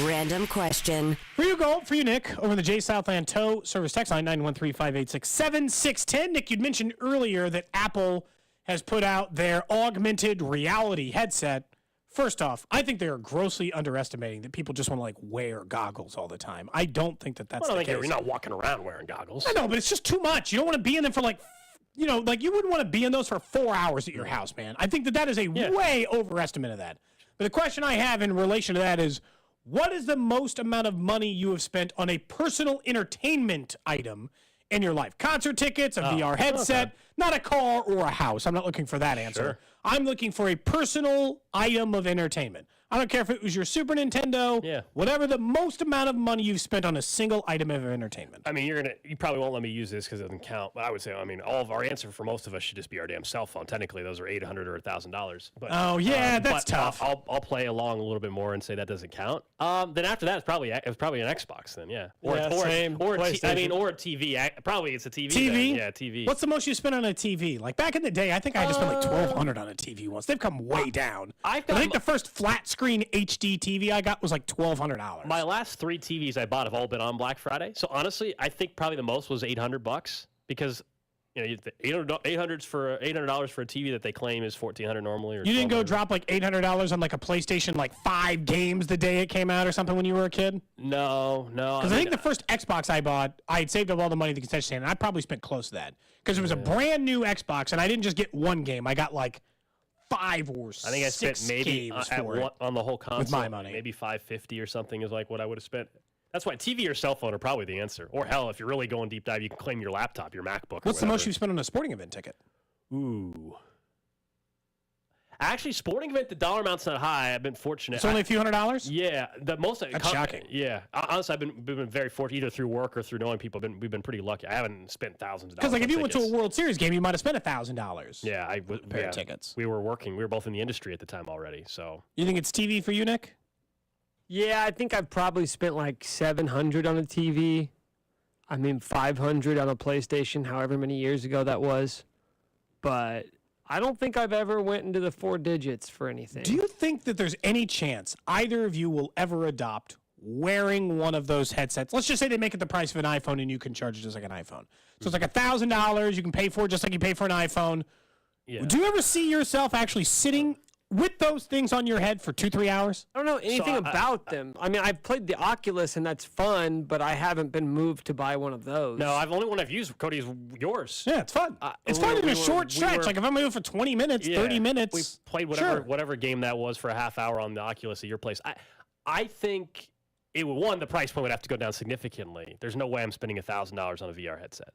Random question. For you, Gold. For you, Nick. Over the J Southland Tow Service text line, 913-586-7610. Nick, you'd mentioned earlier that Apple has put out their augmented reality headset. First off, I think they are grossly underestimating that people just want to wear goggles all the time. I don't think that that's the case. You're not walking around wearing goggles. I know, but it's just too much. You don't want to be in them for you wouldn't want to be in those for 4 hours at your house, man. I think that is a way overestimate of that. But the question I have in relation to that is, what is the most amount of money you have spent on a personal entertainment item in your life? Concert tickets, a VR headset, not a car or a house. I'm not looking for that answer. Sure. I'm looking for a personal item of entertainment. I don't care if it was your Super Nintendo, whatever the most amount of money you've spent on a single item of entertainment. I mean, you probably won't let me use this because it doesn't count, but I would say, I mean, all of our answer for most of us should just be our damn cell phone. Technically, those are $800 or $1,000. But that's tough. I'll play along a little bit more and say that doesn't count. Then after that, it's probably an Xbox. Then or a TV. Probably it's a TV. TV, then. Yeah, TV. What's the most you spent on a TV? Like back in the day, I think I had to spend like $1,200 on a TV once. They've come way down. I think the first flat screen HD TV I got was like $1,200. My last 3 TVs I bought have all been on Black Friday. So honestly, I think probably the most was $800 because $800 for a TV that they claim is $1,400 normally. Or you didn't go drop like $800 on like a PlayStation, like 5 games the day it came out or something when you were a kid? No. Because I think the first Xbox I bought, I had saved up all the money at the concession stand, and I probably spent close to that because it was a brand new Xbox, and I didn't just get one game. I got like 5 or 6 I think I spent maybe games for it on the whole console with my money. Maybe $550 or something is like what I would have spent. That's why TV or cell phone are probably the answer. Or hell, if you're really going deep dive, you can claim your laptop, your MacBook. What's the most you've spent on a sporting event ticket? Ooh. Actually, sporting event, the dollar amount's not high. I've been fortunate. It's only a few $100s? Yeah. That's shocking. Yeah. Honestly, I've been very fortunate, either through work or through knowing people. We've been pretty lucky. I haven't spent thousands of dollars. Because like if you went to a World Series game, you might have spent $1,000. Yeah. Pair of tickets. We were working. We were both in the industry at the time already. So. You think it's TV for you, Nick? Yeah, I think I've probably spent like $700 on a TV. I mean, $500 on a PlayStation, however many years ago that was. But I don't think I've ever went into the 4 digits for anything. Do you think that there's any chance either of you will ever adopt wearing one of those headsets? Let's just say they make it the price of an iPhone and you can charge it just like an iPhone. So it's like $1,000. You can pay for it just like you pay for an iPhone. Yeah. Do you ever see yourself actually sitting with those things on your head for 2-3 hours? I don't know anything about them. I mean, I've played the Oculus, and that's fun, but I haven't been moved to buy one of those. No, only one I've used, Cody, is yours. Yeah, it's fun. It's fun in a short stretch. Like if I'm moving for 20 minutes, 30 minutes. We played whatever game that was for a half hour on the Oculus at your place. I think it would, one, the price point would have to go down significantly. There's no way I'm spending $1,000 on a VR headset.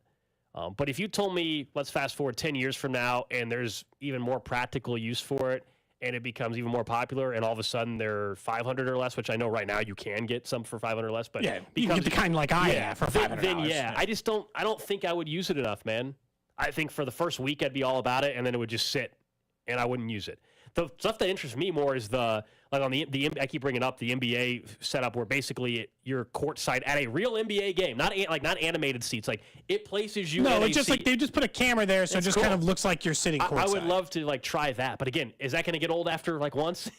But if you told me, let's fast forward 10 years from now, and there's even more practical use for it, and it becomes even more popular, and all of a sudden they're $500 or less, which I know right now you can get some for $500 or less. But yeah, you can get the kind like I have for $500. Then I just don't. I don't think I would use it enough, man. I think for the first week I'd be all about it, and then it would just sit, and I wouldn't use it. The stuff that interests me more is on the I keep bringing up the NBA setup where basically you're courtside at a real NBA game, not animated seats. Like it places you. No, it's just like they just put a camera there, so it just kind of looks like you're sitting courtside. I would love to try that, but again, is that going to get old after once?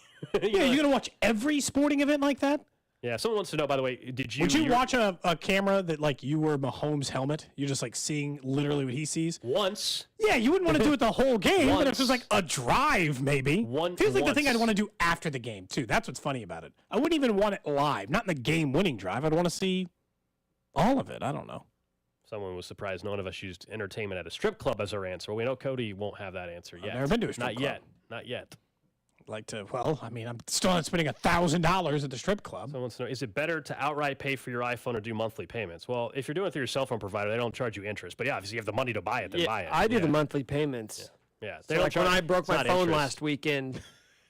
You're gonna watch every sporting event like that? Yeah, someone wants to know, by the way, would you watch a camera that like you were Mahomes' helmet? You're just like seeing literally what he sees? Once. Yeah, you wouldn't want to do it the whole game, but if it was like a drive, maybe. Feels like the thing I'd want to do after the game, too. That's what's funny about it. I wouldn't even want it live, not in the game-winning drive. I'd want to see all of it. I don't know. Someone was surprised none of us used entertainment at a strip club as our answer. Well, we know Cody won't have that answer yet. I've never been to a strip club. Not yet. I'm still not spending $1,000 at the strip club. Someone wants to know, is it better to outright pay for your iPhone or do monthly payments? Well, if you're doing it through your cell phone provider, they don't charge you interest. But yeah, if you have the money to buy it, then buy it. I do the monthly payments. Yeah. So like when I broke my phone last weekend,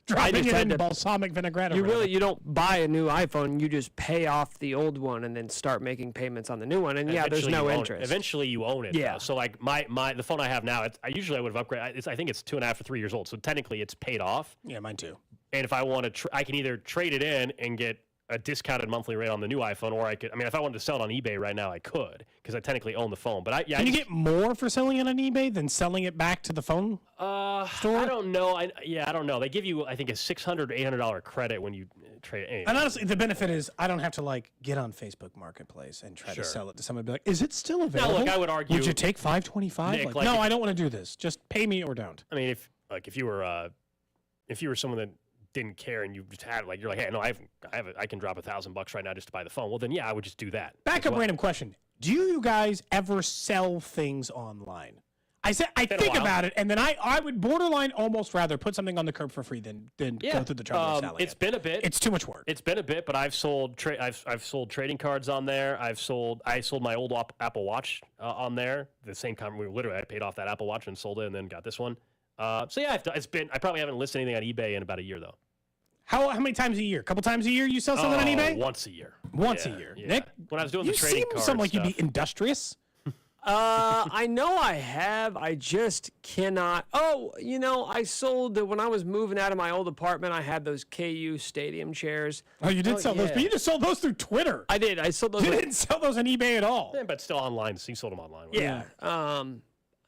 dropping it in balsamic vinaigrette. You don't buy a new iPhone. You just pay off the old one and then start making payments on the new one. And there's no interest. Eventually, you own it. Yeah. Though. So like the phone I have now, I would have upgraded. I think it's 2.5 or 3 years old. So technically, it's paid off. Yeah, mine too. And if I want to, I can either trade it in and get a discounted monthly rate on the new iPhone, or I could. I mean, if I wanted to sell it on eBay right now, I could because I technically own the phone. But can you get more for selling it on eBay than selling it back to the phone store? I don't know. I don't know. They give you, I think, a $600 or $800 credit when you trade it. Anyway. And honestly, the benefit is I don't have to get on Facebook Marketplace and try to sell it to someone. Be like, is it still available? Now, look, I would argue. Would you take $525? No, I don't want to do this. Just pay me or don't. I mean, if you were someone that didn't care and you just had you're like, hey, no, I can drop $1,000 right now just to buy the phone. Well, then I would just do that. Back up, random question. Do you guys ever sell things online? I think about it, and then I would borderline almost rather put something on the curb for free than go through the trouble of selling it. It's been a bit. It's too much work. It's been a bit, but I've sold I've sold trading cards on there. I sold my old Apple Watch on there. The same time, literally, I paid off that Apple Watch and sold it, and then got this one. So yeah, I probably haven't listed anything on eBay in about a year though. How many times a year? A couple times a year you sell something on eBay? Once a year. Once a year. Yeah. Nick, when I was doing you the trading seem card something like stuff. you'd be industrious. I know I have. I just cannot. Oh, I sold when I was moving out of my old apartment. I had those KU stadium chairs. Oh, you did sell those, but you just sold those through Twitter. I did. I sold those. You didn't sell those on eBay at all. Yeah, but still online. So you sold them online. Yeah.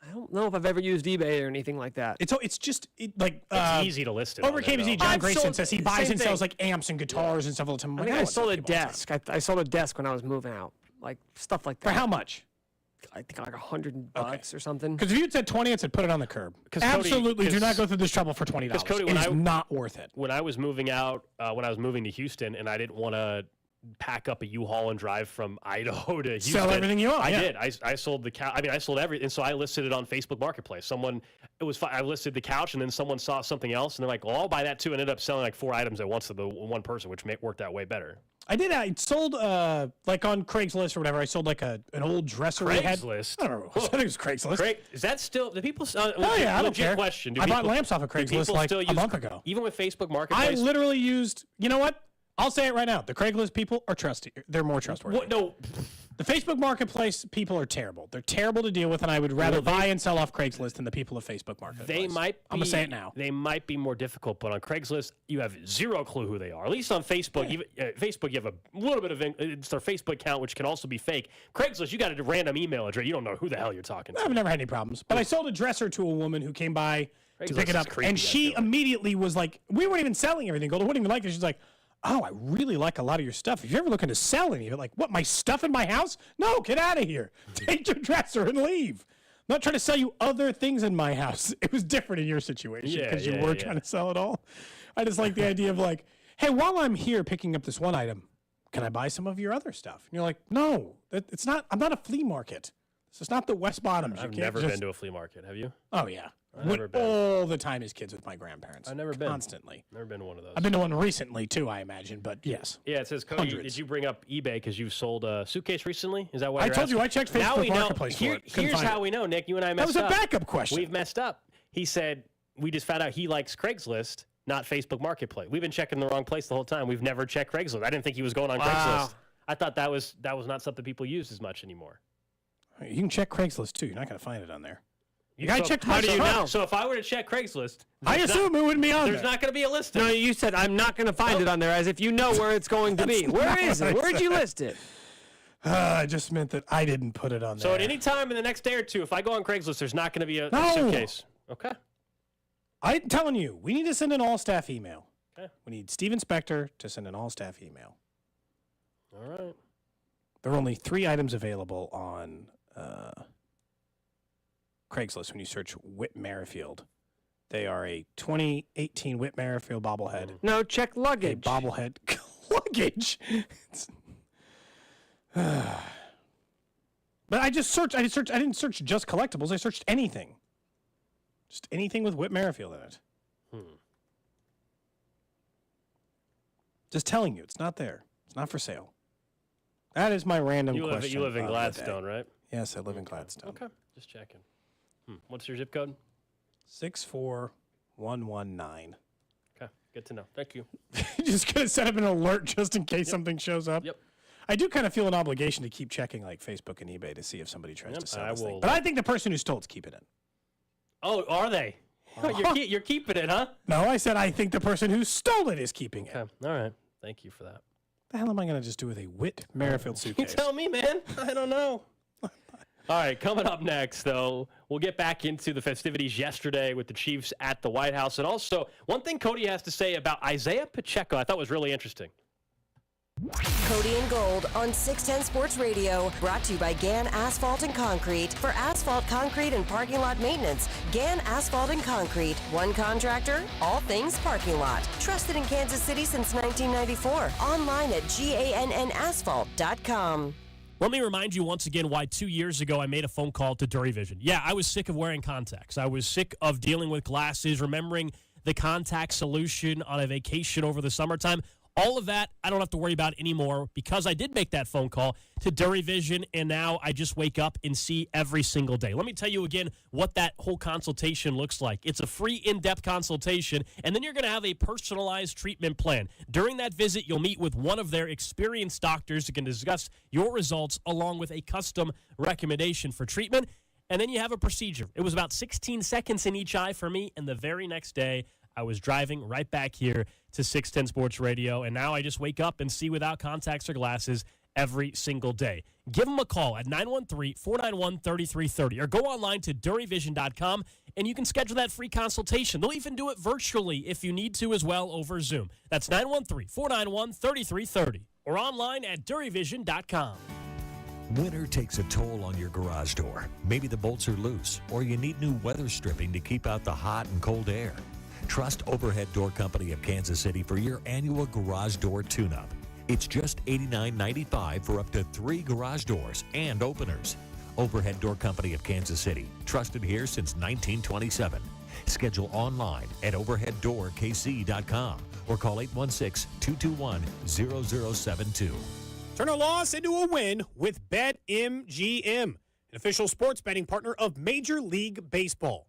I don't know if I've ever used eBay or anything like that. It's just It's easy to list it. Over on there, KBZ, though. John I've Grayson sold- says he buys same and sells thing. like amps and guitars and stuff all the time. I think I sold a desk. I sold a desk when I was moving out, like stuff like that. For how much? I think like $100 or something. Because if you had said 20, I'd said put it on the curb. Cody- Absolutely, do not go through this trouble for $20. Because Cody, It is not worth it. When I was moving out, when I was moving to Houston, and I didn't want to pack up a U-Haul and drive from Idaho to Houston. Sell everything you own. I yeah. did. I sold the couch. I sold everything. And so I listed it on Facebook Marketplace. I listed the couch, and then someone saw something else, and they're like, "Well, I'll buy that too." And ended up selling like 4 items at once to the one person, which worked out way better. I did. I sold like on Craigslist or whatever. I sold like an old dresser we had. Craigslist? I don't know. I think it was Craigslist. Is that still the people? Oh yeah, I don't care. Question. I bought lamps off of Craigslist like a month ago. Even with Facebook I Marketplace. literally used. You know what? I'll say it right now. The Craigslist people are trusty. They're more trustworthy. What? No. The Facebook Marketplace people are terrible. They're terrible to deal with, and I would rather buy and sell off Craigslist than the people of Facebook Marketplace. They might be, I'm going to say it now. They might be more difficult, but on Craigslist, you have zero clue who they are. At least on Facebook, you have a little bit of it's their Facebook account, which can also be fake. Craigslist, you got a random email address. You don't know who the hell you're talking to. I've never had any problems. But I sold a dresser to a woman who came by to pick it up, creepy, and she immediately was like, we weren't even selling everything. Golden wouldn't even like it. She's like, oh, I really like a lot of your stuff. If you're ever looking to sell any of it, like, what, my stuff in my house? No, get out of here. Take your dresser and leave. I'm not trying to sell you other things in my house. It was different in your situation because you were trying to sell it all. I just like the idea of like, hey, while I'm here picking up this one item, can I buy some of your other stuff? And you're like, no, it's not. I'm not a flea market. This is not the West Bottoms. I've never been to a flea market. Have you? Oh, yeah. I've never been. All the time as kids with my grandparents. I've never been. Constantly. Never been to one of those. I've been to one recently, too, I imagine, but yes. Yeah, it says, Cody, Hundreds. did you bring up eBay because you sold a suitcase recently? Is that why I you're told you, asking? I checked Facebook Marketplace for it. Couldn't Here's find how it. we know, Nick. You and I messed That up. was a backup question. We've messed up. He said, we just found out he likes Craigslist, not Facebook Marketplace. We've been checking the wrong place the whole time. We've never checked Craigslist. I didn't think he was going on Craigslist. I thought that was not something people use as much anymore. You can check Craigslist, too. You're not going to find it on there. I checked how my do you stuff. know? So if I were to check Craigslist, I assume it wouldn't be on there's there. not going to be a listing. No, you said I'm not going to find it on there, as if you know where it's going to be. Where is it? Where'd you list it? I just meant that I didn't put it on there. So at any time in the next day or two, if I go on Craigslist, there's not going to be a No. suitcase. Okay. I'm telling you, we need to send an all-staff email. Okay. We need Steven Spector to send an all-staff email. All right. There are only 3 items available on Craigslist when you search Whit Merrifield. They are a 2018 Whit Merrifield bobblehead. No, check luggage. A bobblehead. Luggage? But I just searched. I didn't search just collectibles. I searched anything. Just anything with Whit Merrifield in it. Just telling you, it's not there. It's not for sale. That is my random question. You live in of the Gladstone, day. right? Yes, I live in Gladstone. Okay. Just checking. What's your zip code? 64119. Okay. Good to know. Thank you. Just gonna set up an alert just in case something shows up. Yep. I do kind of feel an obligation to keep checking like Facebook and eBay to see if somebody tries to sell I this thing. will- But I think the person who stole it's keeping it. Oh, are they? You're keeping it, huh? No, I said I think the person who stole it is keeping it. Okay. All right. Thank you for that. The hell am I gonna just do with a Whit Merrifield You suitcase? tell me, man. I don't know. All right, coming up next, though, we'll get back into the festivities yesterday with the Chiefs at the White House. And also, one thing Cody has to say about Isaiah Pacheco I thought was really interesting. Cody and Gold on 610 Sports Radio, brought to you by Gann Asphalt and Concrete. For asphalt, concrete, and parking lot maintenance, Gann Asphalt and Concrete. One contractor, all things parking lot. Trusted in Kansas City since 1994. Online at GANNasphalt.com. Let me remind you once again why 2 years ago I made a phone call to DuraVision. Yeah, I was sick of wearing contacts. I was sick of dealing with glasses, remembering the contact solution on a vacation over the summertime. All of that, I don't have to worry about anymore because I did make that phone call to Dury Vision, and now I just wake up and see every single day. Let me tell you again what that whole consultation looks like. It's a free in-depth consultation, and then you're going to have a personalized treatment plan. During that visit, you'll meet with one of their experienced doctors who can discuss your results along with a custom recommendation for treatment, and then you have a procedure. It was about 16 seconds in each eye for me, and the very next day, I was driving right back here to 610 Sports Radio, and now I just wake up and see without contacts or glasses every single day. Give them a call at 913-491-3330 or go online to DuryVision.com, and you can schedule that free consultation. They'll even do it virtually if you need to as well over Zoom. That's 913-491-3330 or online at DuryVision.com. Winter takes a toll on your garage door. Maybe the bolts are loose, or you need new weather stripping to keep out the hot and cold air. Trust Overhead Door Company of Kansas City for your annual garage door tune-up. It's just $89.95 for up to 3 garage doors and openers. Overhead Door Company of Kansas City, trusted here since 1927. Schedule online at overheaddoorkc.com or call 816-221-0072. Turn a loss into a win with BetMGM, an official sports betting partner of Major League Baseball.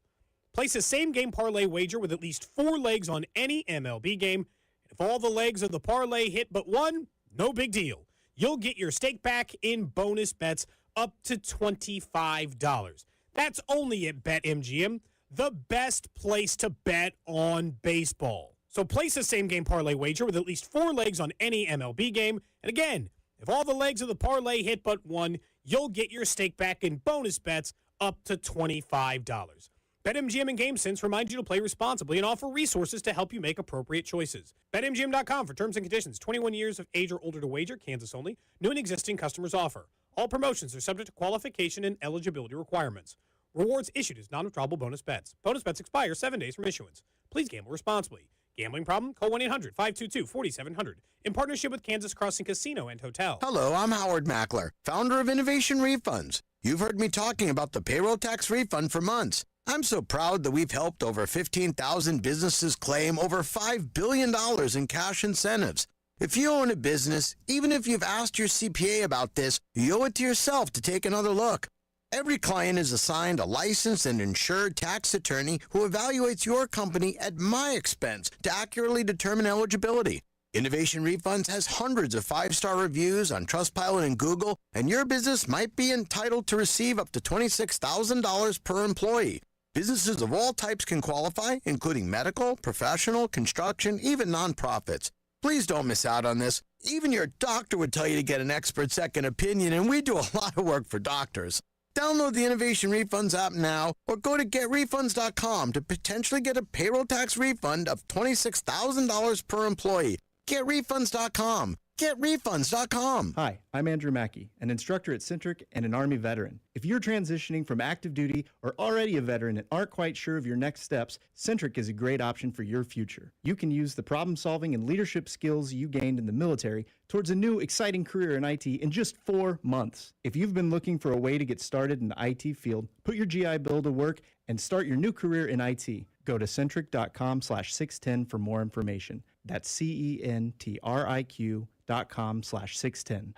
Place a same-game parlay wager with at least 4 legs on any MLB game. If all the legs of the parlay hit but one, no big deal. You'll get your stake back in bonus bets up to $25. That's only at BetMGM, the best place to bet on baseball. So place a same-game parlay wager with at least 4 legs on any MLB game. And again, if all the legs of the parlay hit but one, you'll get your stake back in bonus bets up to $25. BetMGM and GameSense remind you to play responsibly and offer resources to help you make appropriate choices. BetMGM.com for terms and conditions. 21 years of age or older to wager. Kansas only. New and existing customers offer. All promotions are subject to qualification and eligibility requirements. Rewards issued as non-withdrawable bonus bets. Bonus bets expire 7 days from issuance. Please gamble responsibly. Gambling problem? Call 1-800-522-4700. In partnership with Kansas Crossing Casino and Hotel. Hello, I'm Howard Mackler, founder of Innovation Refunds. You've heard me talking about the payroll tax refund for months. I'm so proud that we've helped over 15,000 businesses claim over $5 billion in cash incentives. If you own a business, even if you've asked your CPA about this, you owe it to yourself to take another look. Every client is assigned a licensed and insured tax attorney who evaluates your company at my expense to accurately determine eligibility. Innovation Refunds has hundreds of 5-star reviews on Trustpilot and Google, and your business might be entitled to receive up to $26,000 per employee. Businesses of all types can qualify, including medical, professional, construction, even nonprofits. Please don't miss out on this. Even your doctor would tell you to get an expert second opinion, and we do a lot of work for doctors. Download the Innovation Refunds app now or go to getrefunds.com to potentially get a payroll tax refund of $26,000 per employee. GetRefunds.com. GetRefunds.com. Hi, I'm Andrew Mackey, an instructor at Centric and an Army veteran. If you're transitioning from active duty or already a veteran and aren't quite sure of your next steps, Centric is a great option for your future. You can use the problem-solving and leadership skills you gained in the military towards a new, exciting career in IT in just 4 months. If you've been looking for a way to get started in the IT field, put your GI Bill to work and start your new career in IT. Go to centric.com/610 for more information. That's CENTRIQ.com/610.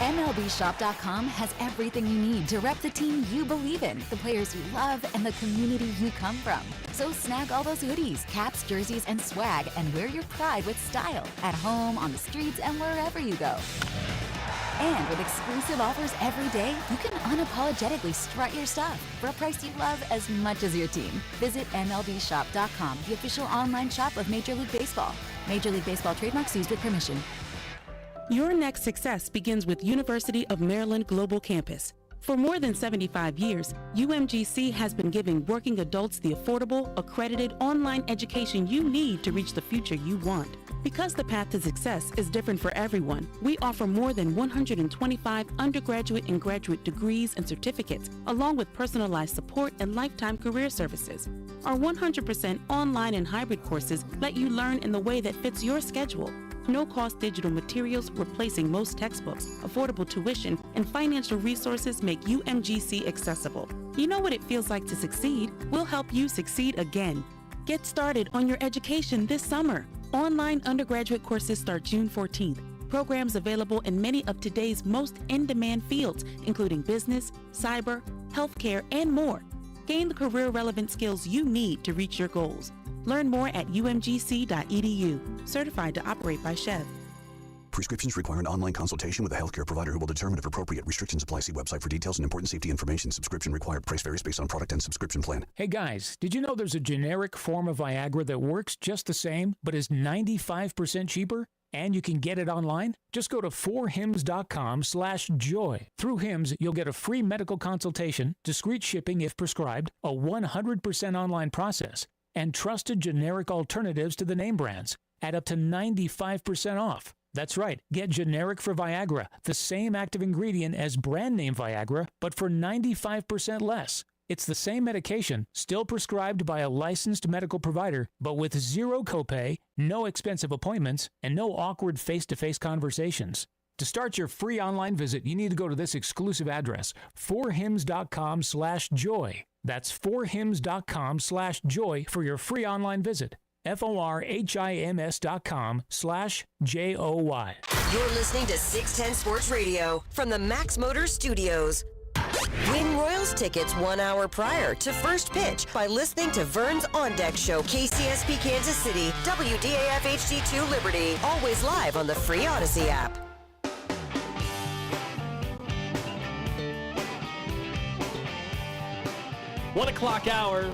MLBshop.com has everything you need to rep the team you believe in, the players you love, and the community you come from. So snag all those hoodies, caps, jerseys, and swag, and wear your pride with style at home, on the streets, and wherever you go. And with exclusive offers every day, you can unapologetically strut your stuff for a price you love as much as your team. Visit MLBshop.com, the official online shop of Major League Baseball. Major League Baseball trademarks used with permission. Your next success begins with University of Maryland Global Campus. For more than 75 years, UMGC has been giving working adults the affordable, accredited online education you need to reach the future you want. Because the path to success is different for everyone, we offer more than 125 undergraduate and graduate degrees and certificates, along with personalized support and lifetime career services. Our 100% online and hybrid courses let you learn in the way that fits your schedule. No-cost digital materials replacing most textbooks, affordable tuition, and financial resources make UMGC accessible. You know what it feels like to succeed? We'll help you succeed again. Get started on your education this summer. Online undergraduate courses start June 14th. Programs available in many of today's most in-demand fields, including business, cyber, healthcare, and more. Gain the career-relevant skills you need to reach your goals. Learn more at umgc.edu. Certified to operate by Chev. Prescriptions require an online consultation with a healthcare provider who will determine if appropriate. Restrictions apply. See website for details and important safety information. Subscription required. Price varies based on product and subscription plan. Hey guys, did you know there's a generic form of Viagra that works just the same, but is 95% cheaper? And you can get it online? Just go to 4hims.com/joy. Through Hims, you'll get a free medical consultation, discreet shipping if prescribed, a 100% online process, and trusted generic alternatives to the name brands at up to 95% off. That's right, get generic for Viagra, the same active ingredient as brand name Viagra, but for 95% less. It's the same medication, still prescribed by a licensed medical provider, but with zero copay, no expensive appointments, and no awkward face-to-face conversations. To start your free online visit, you need to go to this exclusive address, 4hims.com/joy. That's 4hims.com/joy for your free online visit. FORHIMS.com/JOY. You're listening to 610 Sports Radio from the Max Motors Studios. Win Royals tickets 1 hour prior to first pitch by listening to Vern's On Deck Show, KCSP Kansas City, WDAF HD2 Liberty. Always live on the free Odyssey app. One o'clock hour.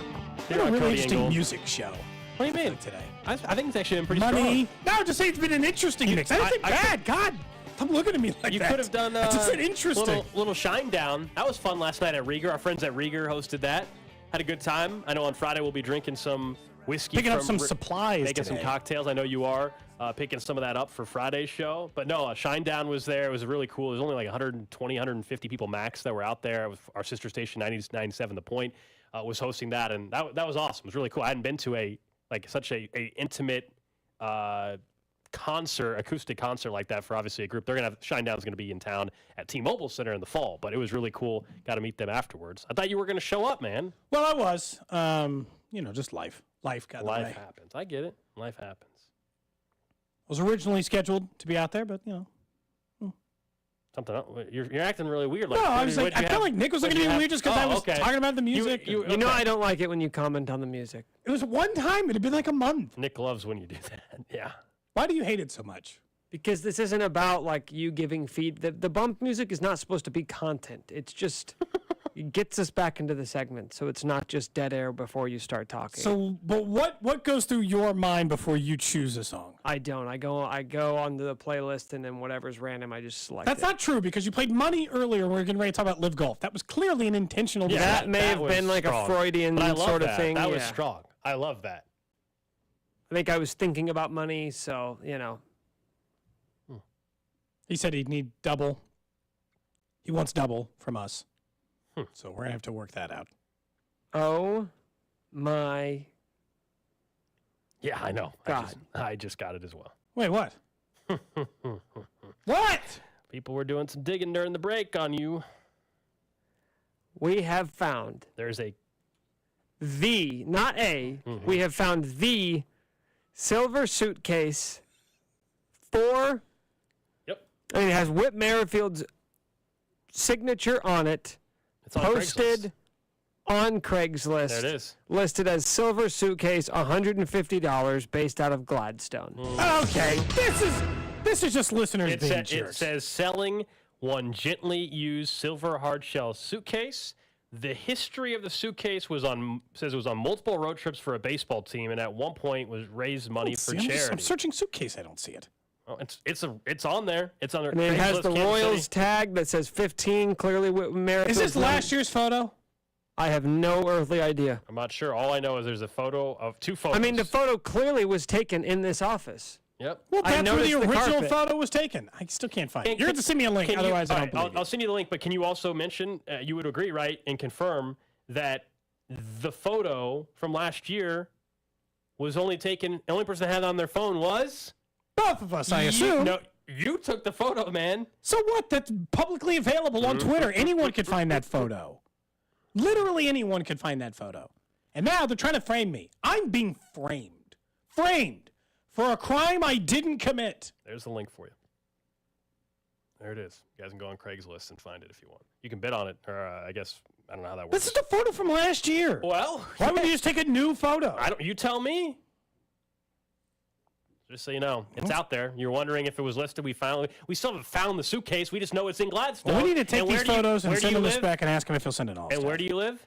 What a really interesting music show. What do you mean? Today. I think it's actually been pretty Money. strong. No, just say it's been an interesting mix. I didn't think bad. God, stop looking at me like You that. could have done I just said interesting. little shine down. That was fun last night at Rieger. Our friends at Rieger hosted that. Had a good time. I know on Friday we'll be drinking some whiskey. Picking up from some supplies Making today. some cocktails. I know you are. Picking some of that up for Friday's show. But no, Shine Down was there. It was really cool. There was only like 120, 150 people max that were out there. It was our sister station, 97 The Point, was hosting that. And that was awesome. It was really cool. I hadn't been to such a intimate acoustic concert like that for obviously a group. They're going to have Shine Down's going to be in town at T-Mobile Center in the fall, but it was really cool. Got to meet them afterwards. I thought you were going to show up, man. Well, I was. Just life. Life got in the way. Life happens. I get it. Life happens. I was originally scheduled to be out there, but Something else. You're acting really weird. No, I was like, I felt like Nick was looking at me weird just because I was talking about the music. You know I don't like it when you comment on the music. It was one time. It had been like a month. Nick loves when you do that. Yeah. Why do you hate it so much? Because this isn't about like you giving feed. The bump music is not supposed to be content. It's just it gets us back into the segment, so it's not just dead air before you start talking. So, but what goes through your mind before you choose a song? I don't. I go onto the playlist and then whatever's random, I just select. That's not true because you played Money earlier. We were getting ready to talk about LIV Golf. That was clearly an intentional. Yeah, that may have been like strong. a Freudian But I love sort of that. thing. That was yeah. strong. I love that. I think I was thinking about money, so He said he'd need double. He wants double from us. So we're going to have to work that out. Oh my. Yeah, I know. God. I just got it as well. Wait, what? What? People were doing some digging during the break on you. We have found There's a we have found the silver suitcase for. Yep. And it has Whit Merrifield's signature on it. It's on posted on Craigslist. There it is. Listed as silver suitcase, $150, based out of Gladstone. Okay, this is just listeners being It jerks. says selling one gently used silver hard shell suitcase. The history of the suitcase says it was on multiple road trips for a baseball team, and at one point was raised money for charity. I'm searching suitcase. I don't see it. Oh, it's on there. It's on there. And it has Craigslist, the Kansas Royals City. tag that says 15, clearly Whit Merrifield. Is this last year's photo? I have no earthly idea. I'm not sure. All I know is there's a photo of two photos. I mean, the photo clearly was taken in this office. Yep. Well, I that's where the noticed the original carpet. photo was taken. I still can't find it. You're going to send me a link, Can you- otherwise I all don't right, believe I'll send you the link, but can you also mention, you would agree, right, and confirm that the photo from last year was only taken, the only person that had it on their phone was? Both of us, I assume. No, you took the photo, man. So what? That's publicly available on Twitter. Anyone could find that photo. Literally anyone could find that photo. And now they're trying to frame me. I'm being framed. Framed for a crime I didn't commit. There's the link for you. There it is. You guys can go on Craigslist and find it if you want. You can bid on it, or I guess, I don't know how that works. This is the photo from last year. Well, why would you just take a new photo? You tell me. Just so you know, it's out there. You're wondering if it was listed. We still haven't found the suitcase. We just know it's in Gladstone. Well, we need to take these photos and send them to Spec and ask him if he'll send it all. And where do you live?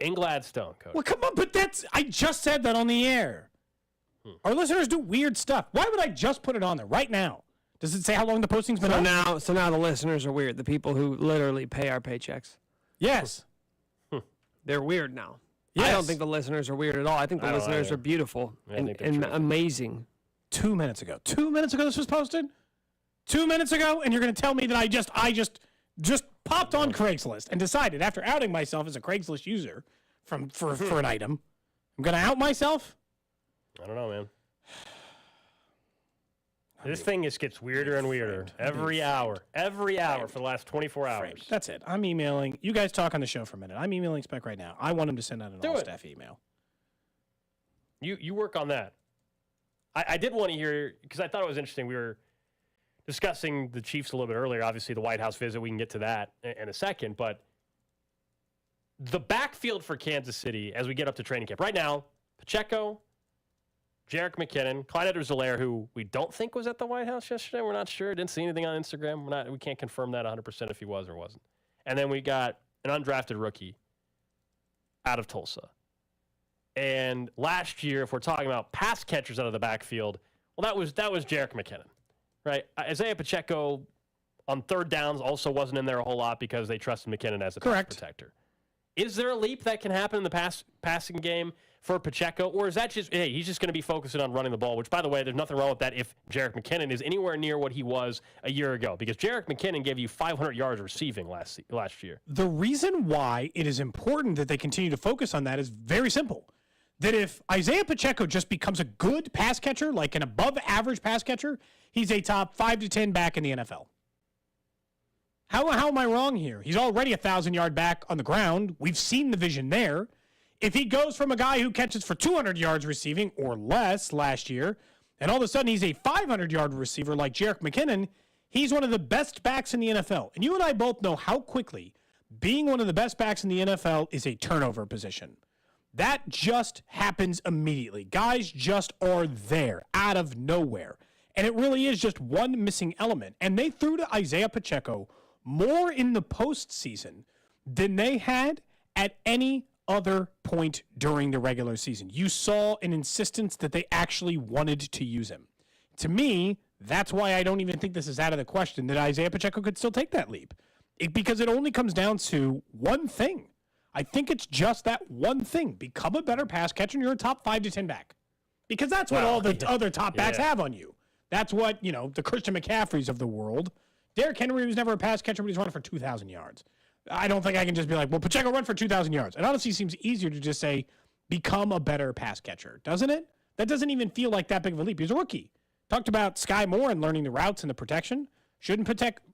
In Gladstone, Cody. Well, come on, but I just said that on the air. Our listeners do weird stuff. Why would I just put it on there right now? Does it say how long the posting's been up? So now the listeners are weird. The people who literally pay our paychecks. Yes. They're weird now. Yes. I don't think the listeners are weird at all. I think the listeners are beautiful and amazing. 2 minutes ago. 2 minutes ago this was posted? 2 minutes ago? And you're going to tell me that I just popped on Craigslist and decided after outing myself as a Craigslist user for an item, I'm going to out myself? I don't know, man. This thing just gets weirder and weirder every hour for the last 24 hours. That's it. I'm emailing. You guys talk on the show for a minute. I'm emailing Spec right now. I want him to send out an all-staff email. You work on that. I did want to hear, because I thought it was interesting. We were discussing the Chiefs a little bit earlier. Obviously, the White House visit. We can get to that in a second. But the backfield for Kansas City as we get up to training camp. Right now, Pacheco, Jerick McKinnon, Clyde Edwards-Helaire, who we don't think was at the White House yesterday. We're not sure. Didn't see anything on Instagram. We can't confirm that 100% if he was or wasn't. And then we got an undrafted rookie out of Tulsa. And last year, if we're talking about pass catchers out of the backfield, well, that was Jerick McKinnon, right? Isaiah Pacheco on third downs also wasn't in there a whole lot because they trusted McKinnon as a pass protector. Is there a leap that can happen in the passing game for Pacheco, or is that just, hey, he's just going to be focusing on running the ball, which, by the way, there's nothing wrong with that if Jerick McKinnon is anywhere near what he was a year ago, because Jerick McKinnon gave you 500 yards receiving last year. The reason why it is important that they continue to focus on that is very simple. That if Isaiah Pacheco just becomes a good pass catcher, like an above-average pass catcher, he's a top 5 to 10 back in the NFL. How am I wrong here? He's already a 1,000-yard back on the ground. We've seen the vision there. If he goes from a guy who catches for 200 yards receiving or less last year, and all of a sudden he's a 500-yard receiver like Jerick McKinnon, he's one of the best backs in the NFL. And you and I both know how quickly being one of the best backs in the NFL is a turnover position. That just happens immediately. Guys just are there out of nowhere. And it really is just one missing element. And they threw to Isaiah Pacheco more in the postseason than they had at any other point during the regular season. You saw an insistence that they actually wanted to use him. To me, that's why I don't even think this is out of the question that Isaiah Pacheco could still take that leap. Because it only comes down to one thing. I think it's just that one thing. Become a better pass catcher and you're a top 5 to 10 back. Because that's what all the other top backs have on you. That's what, the Christian McCaffreys of the world. Derrick Henry was never a pass catcher, but he's running for 2,000 yards. I don't think I can just be like, well, Pacheco run for 2,000 yards. It honestly seems easier to just say, become a better pass catcher, doesn't it? That doesn't even feel like that big of a leap. He's a rookie. Talked about Sky Moore and learning the routes and the protection. Shouldn't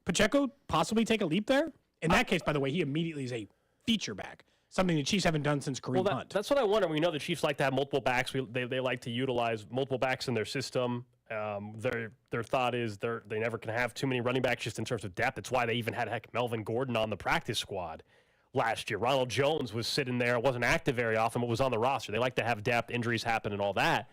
Pacheco possibly take a leap there? In that case, by the way, he immediately is a feature back, something the Chiefs haven't done since Kareem Hunt. That's what I wonder. We know the Chiefs like to have multiple backs. They like to utilize multiple backs in their system. Their thought is they never can have too many running backs just in terms of depth. It's why they even had Melvin Gordon on the practice squad last year. Ronald Jones was sitting there, wasn't active very often, but was on the roster. They like to have depth, injuries happen, and all that.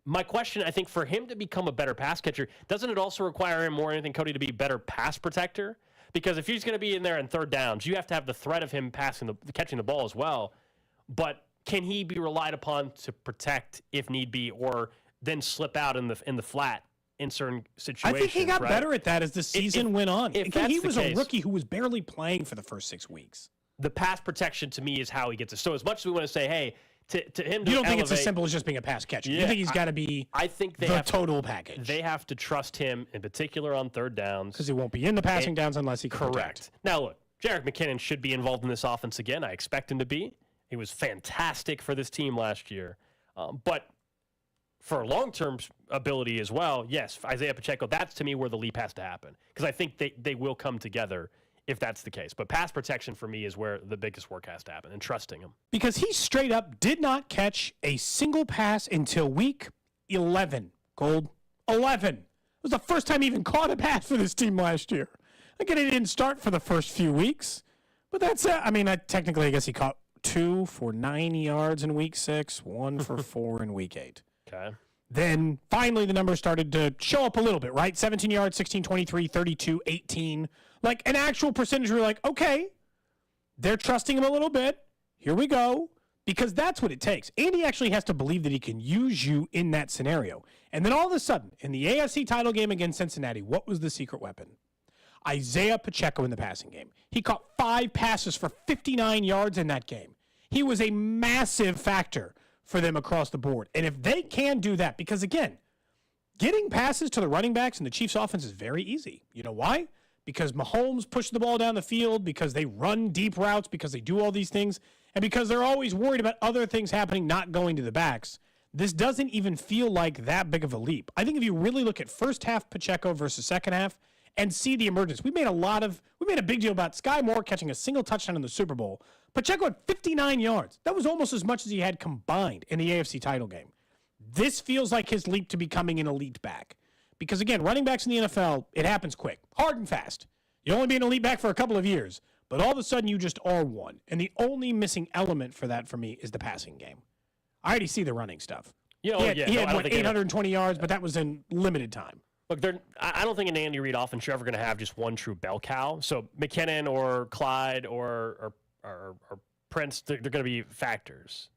My question, I think, for him to become a better pass catcher, doesn't it also require him more than anything, Cody, to be a better pass protector? Because if he's going to be in there in third downs, you have to have the threat of him catching the ball as well. But can he be relied upon to protect if need be, or then slip out in the flat in certain situations? I think he got better at that as the season went on. If he was a rookie who was barely playing for the first 6 weeks. The pass protection to me is how he gets it. So as much as we want to say, hey, to him to you don't think elevate, it's as simple as just being a pass catcher. Yeah, you think he's got to be the total package. They have to trust him, in particular on third downs. Because he won't be in the passing downs unless he can protect. Now, look, Jerick McKinnon should be involved in this offense again. I expect him to be. He was fantastic for this team last year. But for long-term ability as well, yes, Isaiah Pacheco, that's to me where the leap has to happen. Because I think they will come together if that's the case. But pass protection for me is where the biggest work has to happen, and trusting him. Because he straight up did not catch a single pass until week 11. Gold, 11. It was the first time he even caught a pass for this team last year. Again, he didn't start for the first few weeks, but that's it. I mean, technically, I guess he caught 2 for 9 yards in week 6, 1 for 4 in week 8. Okay. Then finally the numbers started to show up a little bit, right? 17 yards, 16, 23, 32, 18. Like an actual percentage where you're like, okay, they're trusting him a little bit. Here we go. Because that's what it takes. Andy actually has to believe that he can use you in that scenario. And then all of a sudden, in the AFC title game against Cincinnati, what was the secret weapon? Isaiah Pacheco in the passing game. He caught 5 passes for 59 yards in that game. He was a massive factor for them across the board. And if they can do that, because again, getting passes to the running backs in the Chiefs offense is very easy. You know why? Because Mahomes pushes the ball down the field, because they run deep routes, because they do all these things, and because they're always worried about other things happening, not going to the backs. This doesn't even feel like that big of a leap. I think if you really look at first half Pacheco versus second half and see the emergence, we made a big deal about Sky Moore catching a single touchdown in the Super Bowl. Pacheco had 59 yards. That was almost as much as he had combined in the AFC title game. This feels like his leap to becoming an elite back. Because again, running backs in the NFL, it happens quick, hard and fast. You'll only be an elite back for a couple of years, but all of a sudden you just are one. And the only missing element for that for me is the passing game. I already see the running stuff. He had 820 yards, but that was in limited time. Look, I don't think an Andy Reid offense you're ever going to have just one true bell cow. So McKinnon or Clyde or Prince, they're going to be factors.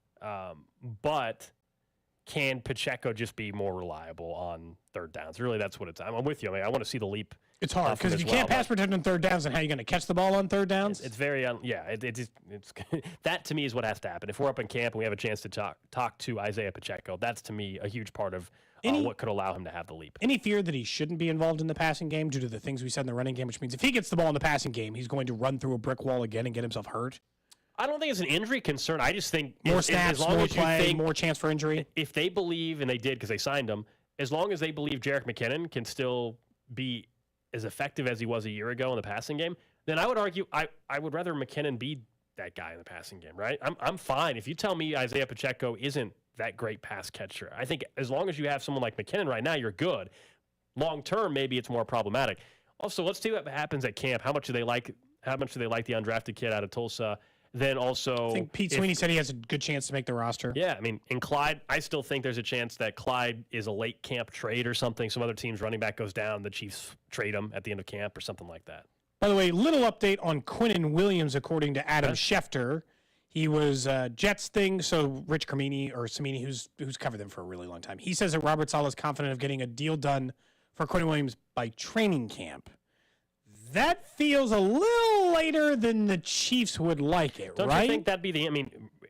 But can Pacheco just be more reliable on third downs? Really, that's what it's. I'm with you. I mean, I want to see the leap. It's hard because if you can't pass protect on third downs, then how are you going to catch the ball on third downs? It's very it's that to me is what has to happen. If we're up in camp and we have a chance to talk to Isaiah Pacheco, that's to me a huge part of what could allow him to have the leap. Any fear that he shouldn't be involved in the passing game due to the things we said in the running game, which means if he gets the ball in the passing game, he's going to run through a brick wall again and get himself hurt? I don't think it's an injury concern. I just think more snaps, as long more as you play, think, more chance for injury. If they believe, and they did because they signed him, as long as they believe Jerick McKinnon can still be as effective as he was a year ago in the passing game, then I would argue I would rather McKinnon be that guy in the passing game, right? I'm fine. If you tell me Isaiah Pacheco isn't that great pass catcher, I think as long as you have someone like McKinnon right now, you're good. Long term, maybe it's more problematic. Also, let's see what happens at camp. How much do they like the undrafted kid out of Tulsa? Then also, I think Pete Sweeney said he has a good chance to make the roster. Yeah, I mean, in Clyde, I still think there's a chance that Clyde is a late camp trade or something. Some other team's running back goes down, the Chiefs trade him at the end of camp or something like that. By the way, little update on Quinnen Williams, according to Adam Schefter. He was Jets thing, so Rich Cremini or Samini, who's covered them for a really long time. He says that Robert Saleh is confident of getting a deal done for Quinnen Williams by training camp. That feels a little later than the Chiefs would like it, Don't right? you think that'd be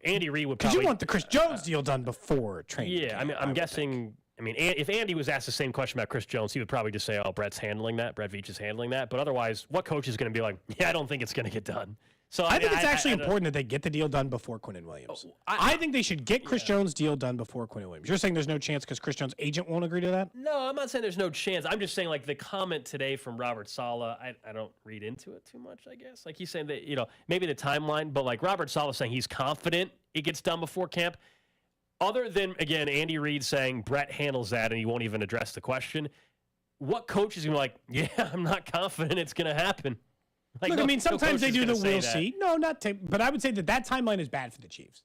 Andy Reid would Because probably... you want the Chris Jones deal done before training Yeah, camp, I'm guessing... I mean, if Andy was asked the same question about Chris Jones, he would probably just say, Brett's handling that. Brett Veach is handling that. But otherwise, what coach is going to be like, I don't think it's going to get done. So I think it's actually important that they get the deal done before Quinnen Williams. I think they should get Chris Jones' deal done before Quinnen Williams. You're saying there's no chance because Chris Jones' agent won't agree to that? No, I'm not saying there's no chance. I'm just saying, the comment today from Robert Saleh, I don't read into it too much, I guess. He's saying that, maybe the timeline, but Robert Saleh saying he's confident it gets done before camp. Other than, again, Andy Reid saying Brett handles that and he won't even address the question, what coach is going to be like, I'm not confident it's going to happen? Look, sometimes they do the we'll that. see. No, but I would say that timeline is bad for the Chiefs.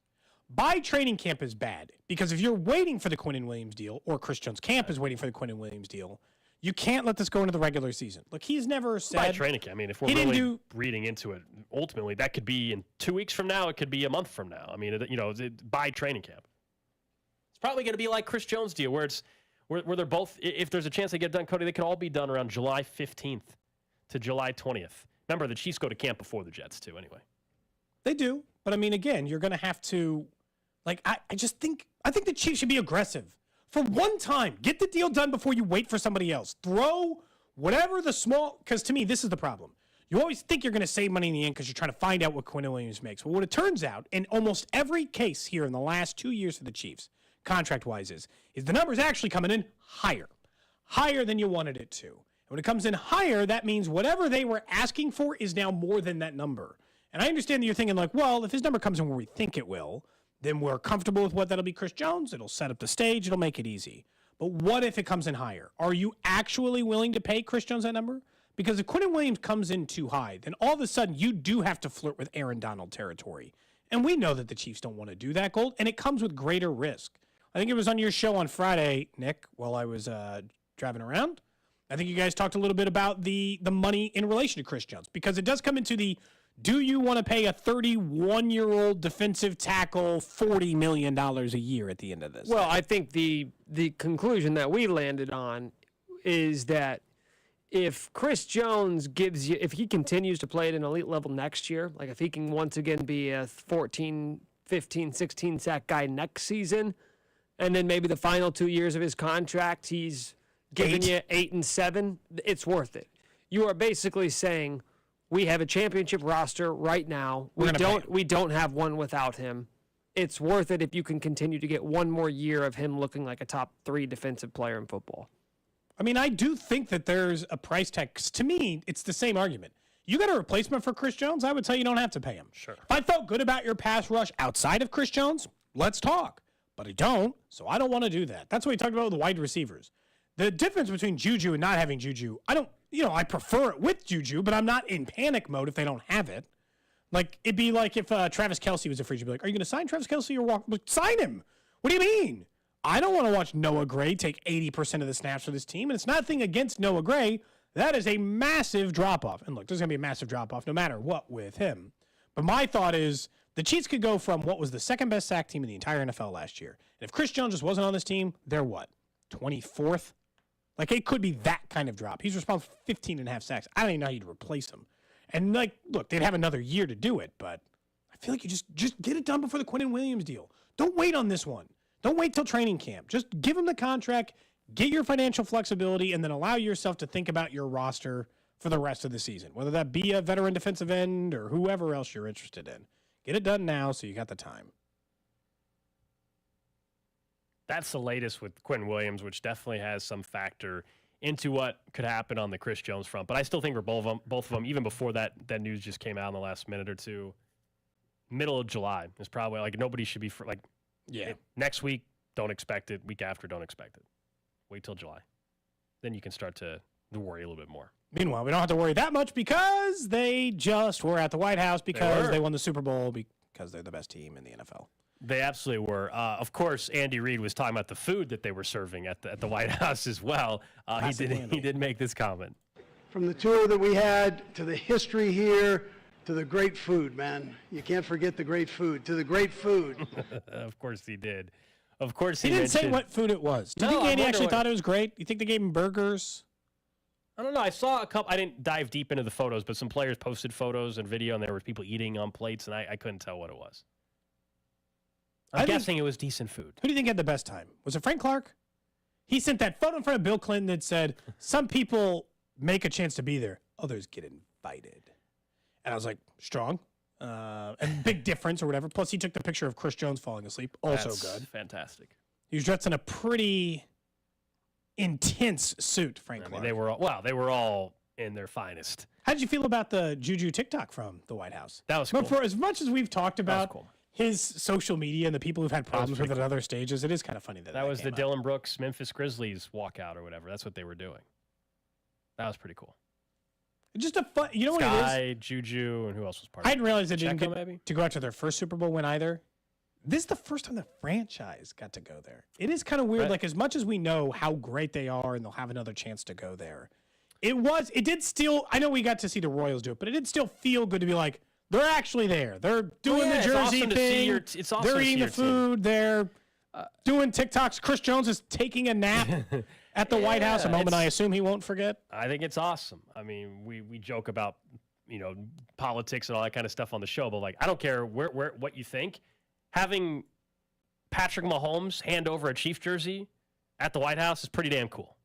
By training camp is bad because if you're waiting for the Quinnen Williams deal or Chris Jones' camp is waiting for the Quinnen Williams deal, you can't let this go into the regular season. Look, he's never said... By training camp, if we're really reading into it, ultimately, that could be in 2 weeks from now. It could be a month from now. By training camp. Probably going to be like Chris Jones' deal, where they're both. If there's a chance they get it done, Cody, they could all be done around July 15th to July 20th. Remember, the Chiefs go to camp before the Jets too. Anyway, they do, but again, you're going to have to. I think the Chiefs should be aggressive for one time. Get the deal done before you wait for somebody else. Throw whatever the small. Because to me, this is the problem. You always think you're going to save money in the end because you're trying to find out what Quinnen Williams makes. But what it turns out, in almost every case here in the last 2 years for the Chiefs, contract-wise, is the numbers actually coming in higher than you wanted it to. And when it comes in higher, that means whatever they were asking for is now more than that number. And I understand that you're thinking if his number comes in where we think it will, then we're comfortable with what that'll be Chris Jones. It'll set up the stage. It'll make it easy. But what if it comes in higher? Are you actually willing to pay Chris Jones that number? Because if Quinnen Williams comes in too high, then all of a sudden you do have to flirt with Aaron Donald territory. And we know that the Chiefs don't want to do that, Gold, and it comes with greater risk. I think it was on your show on Friday, Nick, while I was driving around. I think you guys talked a little bit about the money in relation to Chris Jones, because it does come into the, do you want to pay a 31-year-old defensive tackle $40 million a year at the end of this? Well, I think the conclusion that we landed on is that if Chris Jones if he continues to play at an elite level next year, like if he can once again be a 14, 15, 16 sack guy next season, and then maybe the final 2 years of his contract, he's giving you 8 and 7, it's worth it. You are basically saying, we have a championship roster right now. We don't have one without him. It's worth it if you can continue to get one more year of him looking like a top 3 defensive player in football. I mean, I do think that there's a price tag. 'Cause to me, it's the same argument. You got a replacement for Chris Jones, I would tell you don't have to pay him. Sure. If I felt good about your pass rush outside of Chris Jones, let's talk. But I don't, so I don't want to do that. That's what we talked about with the wide receivers. The difference between Juju and not having Juju, I prefer it with Juju, but I'm not in panic mode if they don't have it. Like, it'd be like if Travis Kelce was a free agent. Be like, are you going to sign Travis Kelce or walk? Like, sign him. What do you mean? I don't want to watch Noah Gray take 80% of the snaps for this team, and it's nothing against Noah Gray. That is a massive drop-off. And look, there's going to be a massive drop-off no matter what with him. But my thought is the Chiefs could go from what was the second-best sack team in the entire NFL last year. And if Chris Jones just wasn't on this team, they're what, 24th? Like, it could be that kind of drop. He's responsible for 15 and a half sacks. I don't even know how you'd replace him. And, like, look, they'd have another year to do it, but I feel like you just get it done before the Quinnen Williams deal. Don't wait on this one. Don't wait till training camp. Just give him the contract, get your financial flexibility, and then allow yourself to think about your roster for the rest of the season, whether that be a veteran defensive end or whoever else you're interested in. Get it done now so you got the time. That's the latest with Quinn Williams, which definitely has some factor into what could happen on the Chris Jones front. But I still think for both of them, even before that news just came out in the last minute or two, middle of July is probably like nobody should be next week, don't expect it. Week after, don't expect it. Wait till July. Then you can start to worry a little bit more. Meanwhile, we don't have to worry that much because they just were at the White House because they won the Super Bowl because they're the best team in the NFL. They absolutely were. Of course, Andy Reid was talking about the food that they were serving at the White House as well. He did make this comment. From the tour that we had to the history here to the great food, man. You can't forget the great food. To the great food. Of course he did. Of course he didn't say what food it was. Do you think Andy actually thought it was great? You think they gave him burgers? I don't know. I saw a couple. I didn't dive deep into the photos, but some players posted photos and video, and there were people eating on plates, and I couldn't tell what it was. I'm guessing it was decent food. Who do you think had the best time? Was it Frank Clark? He sent that photo in front of Bill Clinton that said, some people make a chance to be there, others get invited. And I was like, strong. And big difference or whatever. Plus, he took the picture of Chris Jones falling asleep. Also That's good. Fantastic. He was dressed in a pretty intense suit, Frank Clark. They were all in their finest. How did you feel about the Juju TikTok from the White House? That was cool. For as much as we've talked about his social media and the people who've had problems with it at other stages, it is kind of funny that was the Dylan Brooks Memphis Grizzlies walkout or whatever. That's what they were doing. That was pretty cool. Just a fun, you know Sky, what it is? Juju, and who else was part of it? I didn't realize they didn't Checo, get to go out to their first Super Bowl win either. This is the first time the franchise got to go there. It is kind of weird. Right. Like, as much as we know how great they are and they'll have another chance to go there, it did still, I know we got to see the Royals do it, but it did still feel good to be like, they're actually there. They're doing the jersey thing. They're eating the food. They're doing TikToks. Chris Jones is taking a nap at the White House, a moment I assume he won't forget. I think it's awesome. I mean, we joke about, politics and all that kind of stuff on the show, but like, I don't care what you think. Having Patrick Mahomes hand over a Chiefs jersey at the White House is pretty damn cool.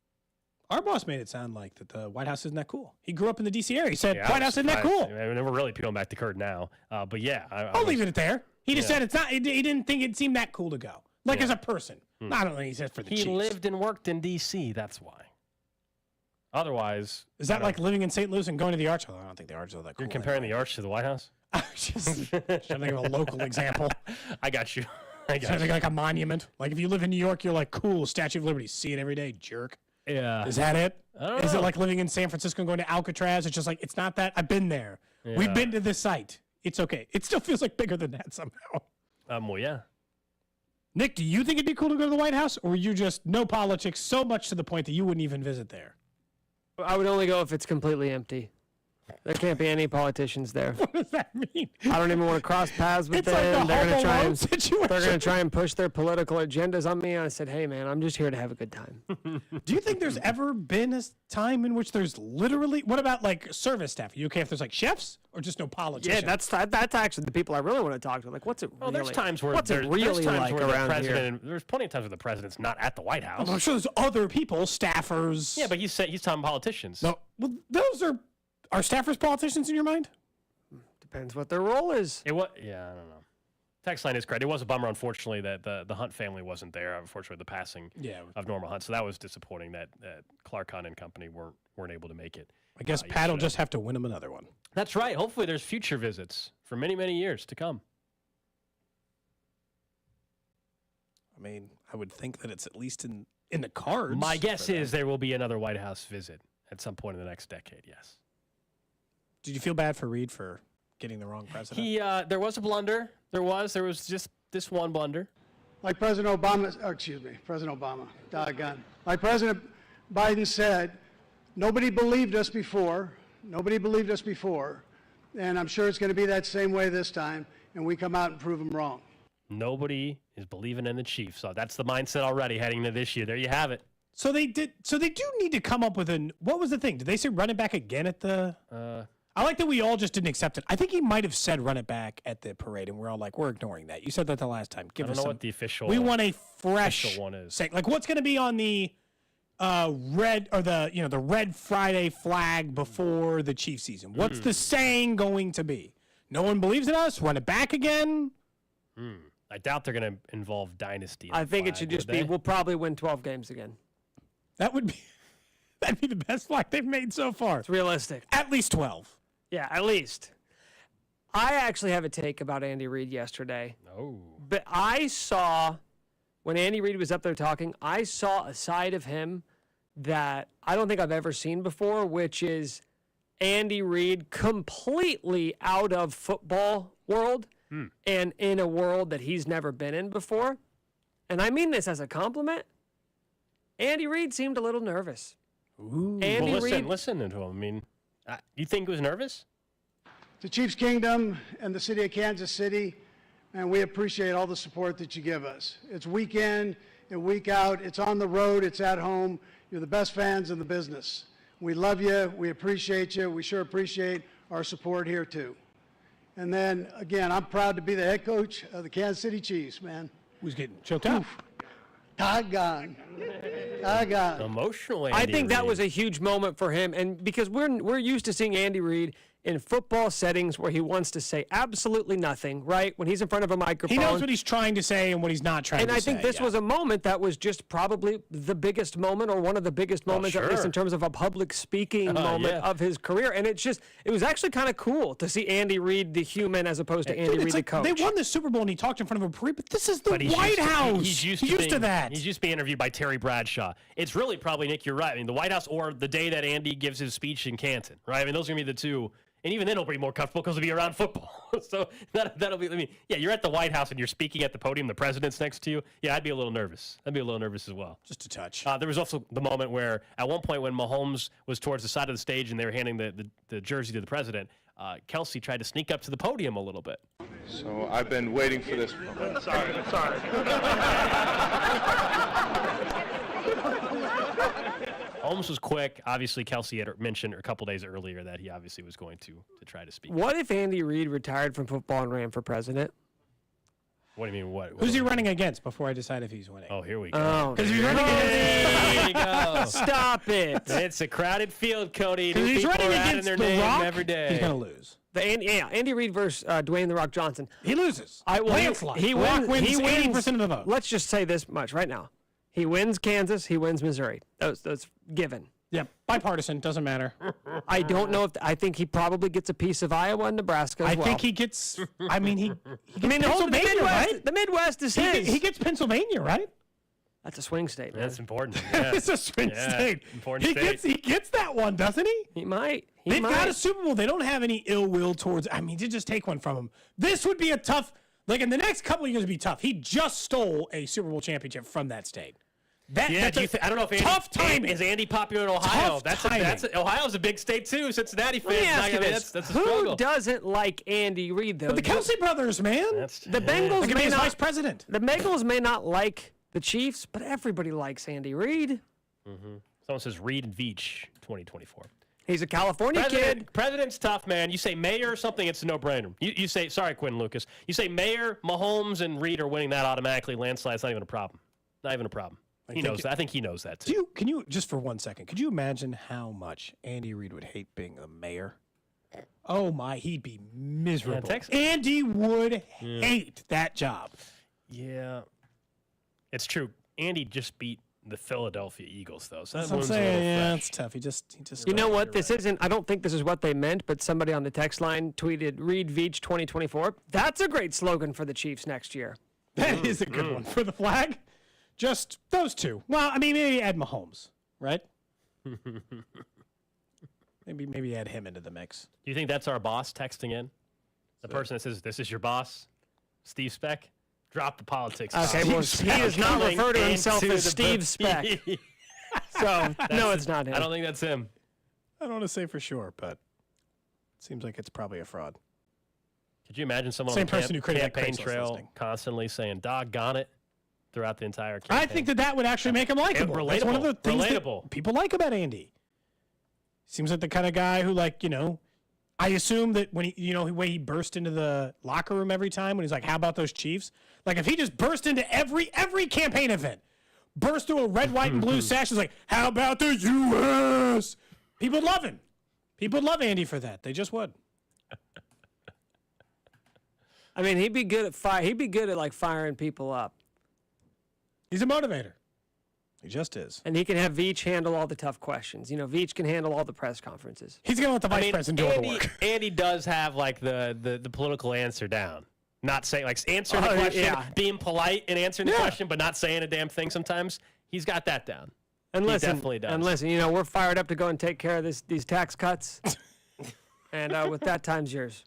Our boss made it sound like that the White House isn't that cool. He grew up in the D.C. area. He said, White House isn't that cool. I mean, we're really peeling back the curtain now. But yeah. I'll leave it there. He just said it's not. He didn't think it seemed that cool to go. Like as a person. I don't think he said for the Chiefs. He lived and worked in D.C. That's why. Otherwise. Is that like living in St. Louis and going to the Arch? I don't think the Arch is all that cool. You're comparing the Arch to the White House? Just trying to think of a local example. I got you. Something like a monument. Like if you live in New York, you're like, cool, Statue of Liberty. See it every day, jerk. Yeah. Is that it? I don't Is know. it like living in San Francisco and going to Alcatraz? It's just like, it's not that. I've been there. Yeah. We've been to this site. It's okay. It still feels like bigger than that somehow. Well, yeah. Nick, do you think it'd be cool to go to the White House, or you just no politics so much to the point that you wouldn't even visit there? I would only go if it's completely empty. There can't be any politicians there. What does that mean? I don't even want to cross paths with It's like them. the They're Home gonna Alone situation. They're gonna try and push their political agendas on me. And I said, hey man, I'm just here to have a good time. Do you think there's ever been a time in which there's literally? What about like service staff? Are you okay if there's like chefs or just no politicians? Yeah, that's actually the people I really want to talk to. Like, what's it? Well, really, there's times where what's it there's really times like where the around president, here? There's plenty of times where the president's not at the White House. I'm sure there's other people, staffers. Yeah, but he's talking politicians. No, well, those are staffers politicians in your mind? Depends what their role is. Yeah, I don't know. Text line is correct. It was a bummer, unfortunately, that the Hunt family wasn't there. Unfortunately, the passing of Norma Hunt. So that was disappointing that Clark Hunt and company weren't able to make it. I guess Pat will just have to win him another one. That's right. Hopefully, there's future visits for many, many years to come. I mean, I would think that it's at least in the cards. My guess is there will be another White House visit at some point in the next decade. Yes. Did you feel bad for Reed for getting the wrong president? There was a blunder. There was just this one blunder. Like President Obama, doggone. Like President Biden said, nobody believed us before. And I'm sure it's going to be that same way this time. And we come out and prove them wrong. Nobody is believing in the Chiefs. So that's the mindset already heading into this year. There you have it. So they do need to come up with what was the thing? Did they say run it back again at the? I like that we all just didn't accept it. I think he might have said run it back at the parade, and we're all like, we're ignoring that. You said that the last time. I don't know what the official. We want a fresh official one is. Like what's going to be on the red or the Red Friday flag before the Chiefs season? What's the saying going to be? No one believes in us. Run it back again. I doubt they're going to involve dynasty. I think it should just be we'll probably win 12 games again. That'd be the best flag they've made so far. It's realistic. At least 12. Yeah, at least. I actually have a take about Andy Reid yesterday. Oh. But I saw, when Andy Reid was up there talking, I saw a side of him that I don't think I've ever seen before, which is Andy Reid completely out of football world and in a world that he's never been in before. And I mean this as a compliment. Andy Reid seemed a little nervous. Ooh. Andy Reid, listen to him. I mean, you think he was nervous? The Chiefs Kingdom and the city of Kansas City, and we appreciate all the support that you give us. It's week in and week out. It's on the road. It's at home. You're the best fans in the business. We love you. We appreciate you. We sure appreciate our support here, too. And then, again, I'm proud to be the head coach of the Kansas City Chiefs, man. Who's getting choked up? Doggone. Emotionally. I think that was a huge moment for him, and because we're used to seeing Andy Reid in football settings where he wants to say absolutely nothing, right? When he's in front of a microphone. He knows what he's trying to say and what he's not trying to say. And I think this was a moment that was just probably the biggest moment or one of the biggest moments, at least in terms of a public speaking moment of his career. And it was actually kind of cool to see Andy Reid, the human, as opposed to Andy Reid, the coach. They won the Super Bowl and he talked in front of a parade, but this is the White House. He's used to that. He's just being interviewed by Terry Bradshaw. It's really probably, Nick, you're right. I mean, the White House or the day that Andy gives his speech in Canton, right? I mean, those are going to be the two. And even then, it'll be more comfortable because it'll be around football. So that'll be, I mean, yeah, you're at the White House and you're speaking at the podium, the president's next to you. Yeah, I'd be a little nervous. I'd be a little nervous as well. Just a touch. There was also the moment where, at one point when Mahomes was towards the side of the stage and they were handing the jersey to the president, Kelsey tried to sneak up to the podium a little bit. So I've been waiting for this moment. Sorry. Holmes was quick. Obviously, Kelsey had mentioned a couple days earlier that he obviously was going to try to speak. What if Andy Reid retired from football and ran for president? What do you mean? What? Who's he running against before I decide if he's winning? Oh, here we go. Oh, because he's running There you go. Stop it. It's a crowded field, Cody. Because he's running against their The name Rock. every day. He's going to lose. Andy Reid versus Dwayne "The Rock" Johnson. He loses. Landslide. He Rock wins. wins 80% of the vote. Let's just say this much right now. He wins Kansas. He wins Missouri. That's given. Yeah, bipartisan, doesn't matter. I don't know if I think he probably gets a piece of Iowa and Nebraska as I well. think he gets. I mean, he gets the Pennsylvania, Midwest, right? the Midwest is his. He gets Pennsylvania, right? That's a swing state, man. That's important. Yeah. It's a swing state. Important He state. gets that one, doesn't he? He might. They've got a Super Bowl. They don't have any ill will towards. I mean, you just take one from him. This would be a tough. Like in the next couple of years, it'd be tough. He just stole a Super Bowl championship from that state. I don't know if Andy, tough timing. Is Andy popular in Ohio? Tough timing. Ohio's a big state too. Cincinnati Let me fans. ask you this. That's a Who struggle. doesn't like Andy Reid, though? But the Kelsey brothers, man. The Bengals They could be may his not. vice president. The Bengals may not like the Chiefs, but everybody likes Andy Reid. Someone says Reid and Veach 2024. He's a California kid. President's tough, man. You say mayor or something, it's a no-brainer. You say, sorry, Quinn Lucas. You say mayor, Mahomes, and Reid are winning that automatically. Landslide, it's not even a problem. Not even a problem. He knows that. I think he knows that, too. Can you, just for 1 second, could you imagine how much Andy Reid would hate being the mayor? Oh, my, he'd be miserable. Texas. Andy would hate that job. Yeah. It's true. Andy just beat the Philadelphia Eagles, though. So That's that what I'm one's a little saying. Yeah, fresh. it's tough. He just. You know what? This isn't. I don't think this is what they meant, but somebody on the text line tweeted Reid Veach 2024. That's a great slogan for the Chiefs next year. That is a good one for the flag. Just those two. Well, I mean, maybe add Mahomes, right? maybe add him into the mix. Do you think that's our boss texting in? The person that says, "This is your boss, Steve Speck." Drop the politics. Okay, well, he does not refer to himself as Steve Speck. So, no, it's not him. I don't think that's him. I don't want to say for sure, but it seems like it's probably a fraud. Could you imagine someone Same on the person who created that campaign Craigslist trail listing. constantly saying "doggone it" throughout the entire campaign? I think that would actually make him likable. And That's one of the things relatable. that people like about Andy. Seems like the kind of guy who, like, you know, I assume that when he, the way he burst into the locker room every time when he's like, "How about those Chiefs?" Like, if he just burst into every campaign event, burst through a red, white, and blue sash, is like, "How about the U.S.?" People would love him. People would love Andy for that. They just would. I mean, he'd be good at like firing people up. He's a motivator. He just is. And he can have Veach handle all the tough questions. You know, Veach can handle all the press conferences. He's going to let the vice president do all the work. Andy does have like the political answer down. Not saying like answering the question, being polite and answering the question, but not saying a damn thing sometimes. He's got that down. And He listen, definitely does. and listen, we're fired up to go and take care of these tax cuts. And with that, time's yours.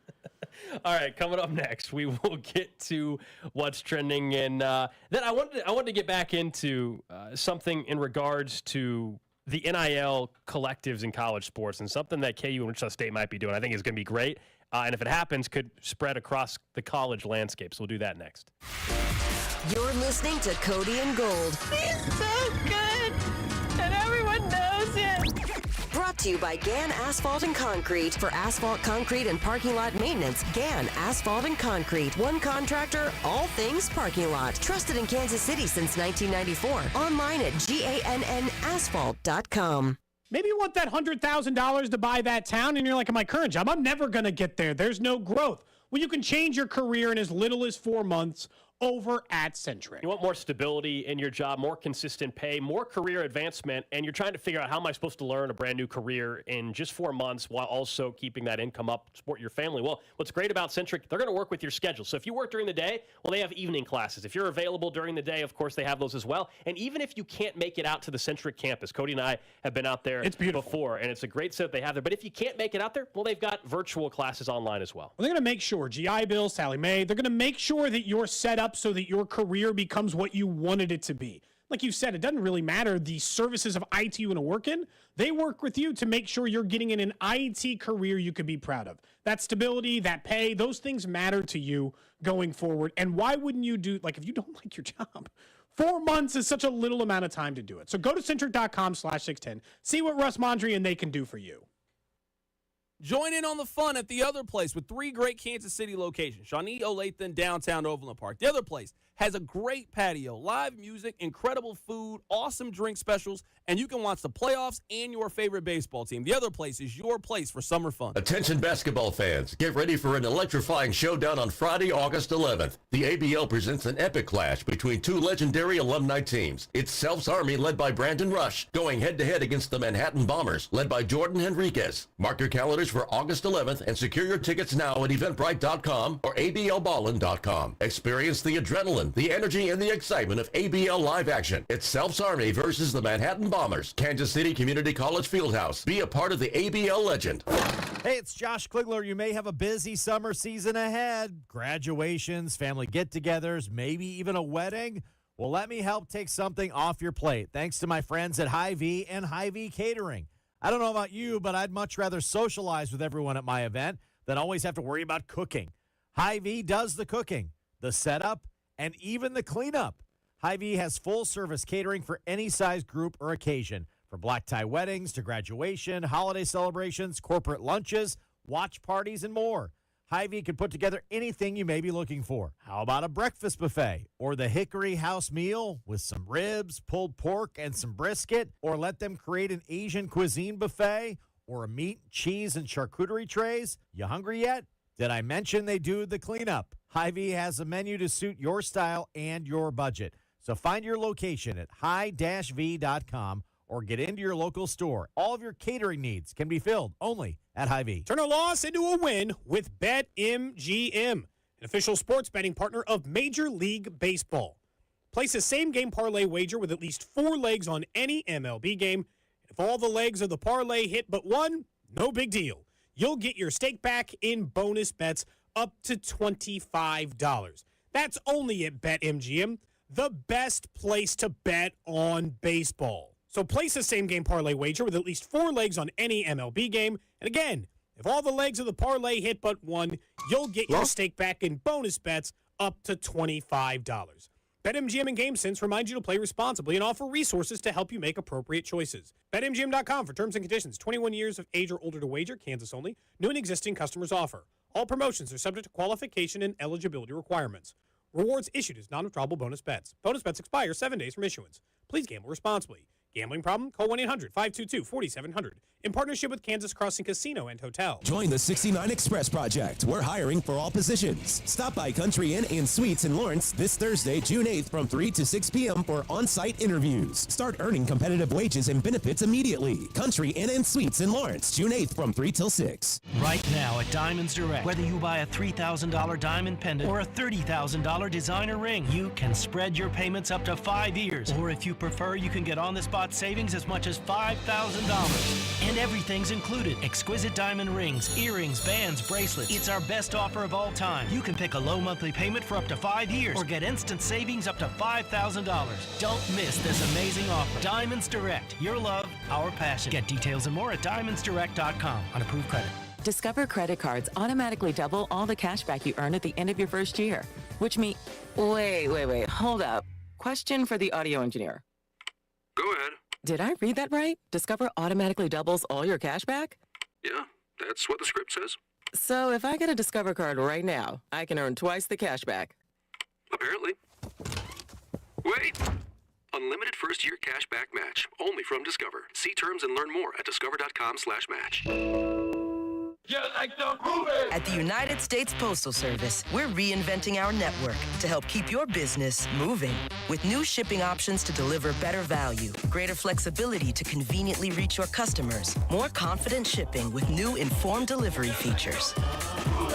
All right, coming up next, we will get to what's trending, and then I wanted to get back into something in regards to the NIL collectives in college sports, and something that KU and Wichita State might be doing. I think is going to be great, and if it happens, could spread across the college landscape. So we'll do that next. You're listening to Cody and Gold. He's so good, and everyone knows it. Brought to you by Gann Asphalt and Concrete. For asphalt, concrete, and parking lot maintenance, Gann Asphalt and Concrete. One contractor, all things parking lot. Trusted in Kansas City since 1994. Online at GANNasphalt.com. Maybe you want that $100,000 to buy that town, and you're like, in my current job, I'm never going to get there. There's no growth. Well, you can change your career in as little as 4 months over at Centric. You want more stability in your job, more consistent pay, more career advancement, and you're trying to figure out how am I supposed to learn a brand new career in just 4 months while also keeping that income up, support your family. Well, what's great about Centric, they're going to work with your schedule. So if you work during the day, well, they have evening classes. If you're available during the day, of course, they have those as well. And even if you can't make it out to the Centric campus, Cody and I have been out there before, and it's a great setup they have there. But if you can't make it out there, well, they've got virtual classes online as well. Well, they're going to make sure, GI Bill, Sally Mae, they're going to make sure that you're set up so that your career becomes what you wanted it to be. Like you said, it doesn't really matter the services of IT you want to work in. They work with you to make sure you're getting in an IT career you could be proud of. That stability, that pay, those things matter to you going forward. And why wouldn't you do, like, if you don't like your job, 4 months is such a little amount of time to do it. So go to centric.com/610. See what Russ Mondry and they can do for you. Join in on the fun at The Other Place with 3 great Kansas City locations. Shawnee, Olathe, and downtown Overland Park. The Other Place, has a great patio, live music, incredible food, awesome drink specials, and you can watch the playoffs and your favorite baseball team. The other place is your place for summer fun. Attention basketball fans, get ready for an electrifying showdown on Friday, August 11th. The ABL presents an epic clash between two legendary alumni teams. It's Self's Army, led by Brandon Rush, going head-to-head against the Manhattan Bombers, led by Jordan Henriquez. Mark your calendars for August 11th and secure your tickets now at eventbrite.com or ablballin.com. Experience the adrenaline, the energy, and the excitement of ABL live action. It's Self's Army versus the Manhattan Bombers, Kansas City Community College Fieldhouse. Be a part of the ABL legend. Hey, it's Josh Kligler. You may have a busy summer season ahead. Graduations, family get-togethers, maybe even a wedding. Well, let me help take something off your plate, thanks to my friends at Hy-Vee and Hy-Vee Catering. I don't know about you, but I'd much rather socialize with everyone at my event than always have to worry about cooking. Hy-Vee does the cooking, the setup, and even the cleanup. Hy-Vee has full-service catering for any size group or occasion, from black tie weddings to graduation, holiday celebrations, corporate lunches, watch parties, and more. Hy-Vee can put together anything you may be looking for. How about a breakfast buffet or the Hickory House meal with some ribs, pulled pork, and some brisket? Or let them create an Asian cuisine buffet or a meat, cheese, and charcuterie trays? You hungry yet? Did I mention they do the cleanup? Hy-Vee has a menu to suit your style and your budget. So find your location at high-v.com or get into your local store. All of your catering needs can be filled only at Hy-Vee. Turn a loss into a win with BetMGM, an official sports betting partner of Major League Baseball. Place a same-game parlay wager with at least 4 legs on any MLB game. If all the legs of the parlay hit but one, no big deal. You'll get your stake back in bonus bets up to $25. That's only at BetMGM, the best place to bet on baseball. So place a same-game parlay wager with at least 4 legs on any MLB game. And again, if all the legs of the parlay hit but one, you'll get your stake back in bonus bets up to $25. BetMGM and GameSense remind you to play responsibly and offer resources to help you make appropriate choices. BetMGM.com for terms and conditions. 21 years of age or older to wager, Kansas only. New and existing customers offer. All promotions are subject to qualification and eligibility requirements. Rewards issued as non-withdrawable bonus bets. Bonus bets expire 7 days from issuance. Please gamble responsibly. Gambling problem? Call 1-800-522-4700. In partnership with Kansas Crossing Casino and Hotel. Join the 69 Express Project. We're hiring for all positions. Stop by Country Inn and Suites in Lawrence this Thursday, June 8th from 3 to 6 p.m. for on-site interviews. Start earning competitive wages and benefits immediately. Country Inn and Suites in Lawrence, June 8th from 3 till 6. Right now at Diamonds Direct, whether you buy a $3,000 diamond pendant or a $30,000 designer ring, you can spread your payments up to 5 years. Or if you prefer, you can get on-the-spot savings as much as $5,000. And everything's included. Exquisite diamond rings, earrings, bands, bracelets. It's our best offer of all time. You can pick a low monthly payment for up to 5 years or get instant savings up to $5,000. Don't miss this amazing offer. Diamonds Direct. Your love, our passion. Get details and more at diamondsdirect.com on approved credit. Discover credit cards automatically double all the cash back you earn at the end of your first year, which means... Wait, hold up. Question for the audio engineer. Go ahead. Did I read that right? Discover automatically doubles all your cash back? Yeah, that's what the script says. So if I get a Discover card right now, I can earn twice the cash back. Apparently. Wait! Unlimited first-year cash back match, only from Discover. See terms and learn more at discover.com/match. At the United States Postal Service, we're reinventing our network to help keep your business moving. With new shipping options to deliver better value, greater flexibility to conveniently reach your customers, more confident shipping with new informed delivery features,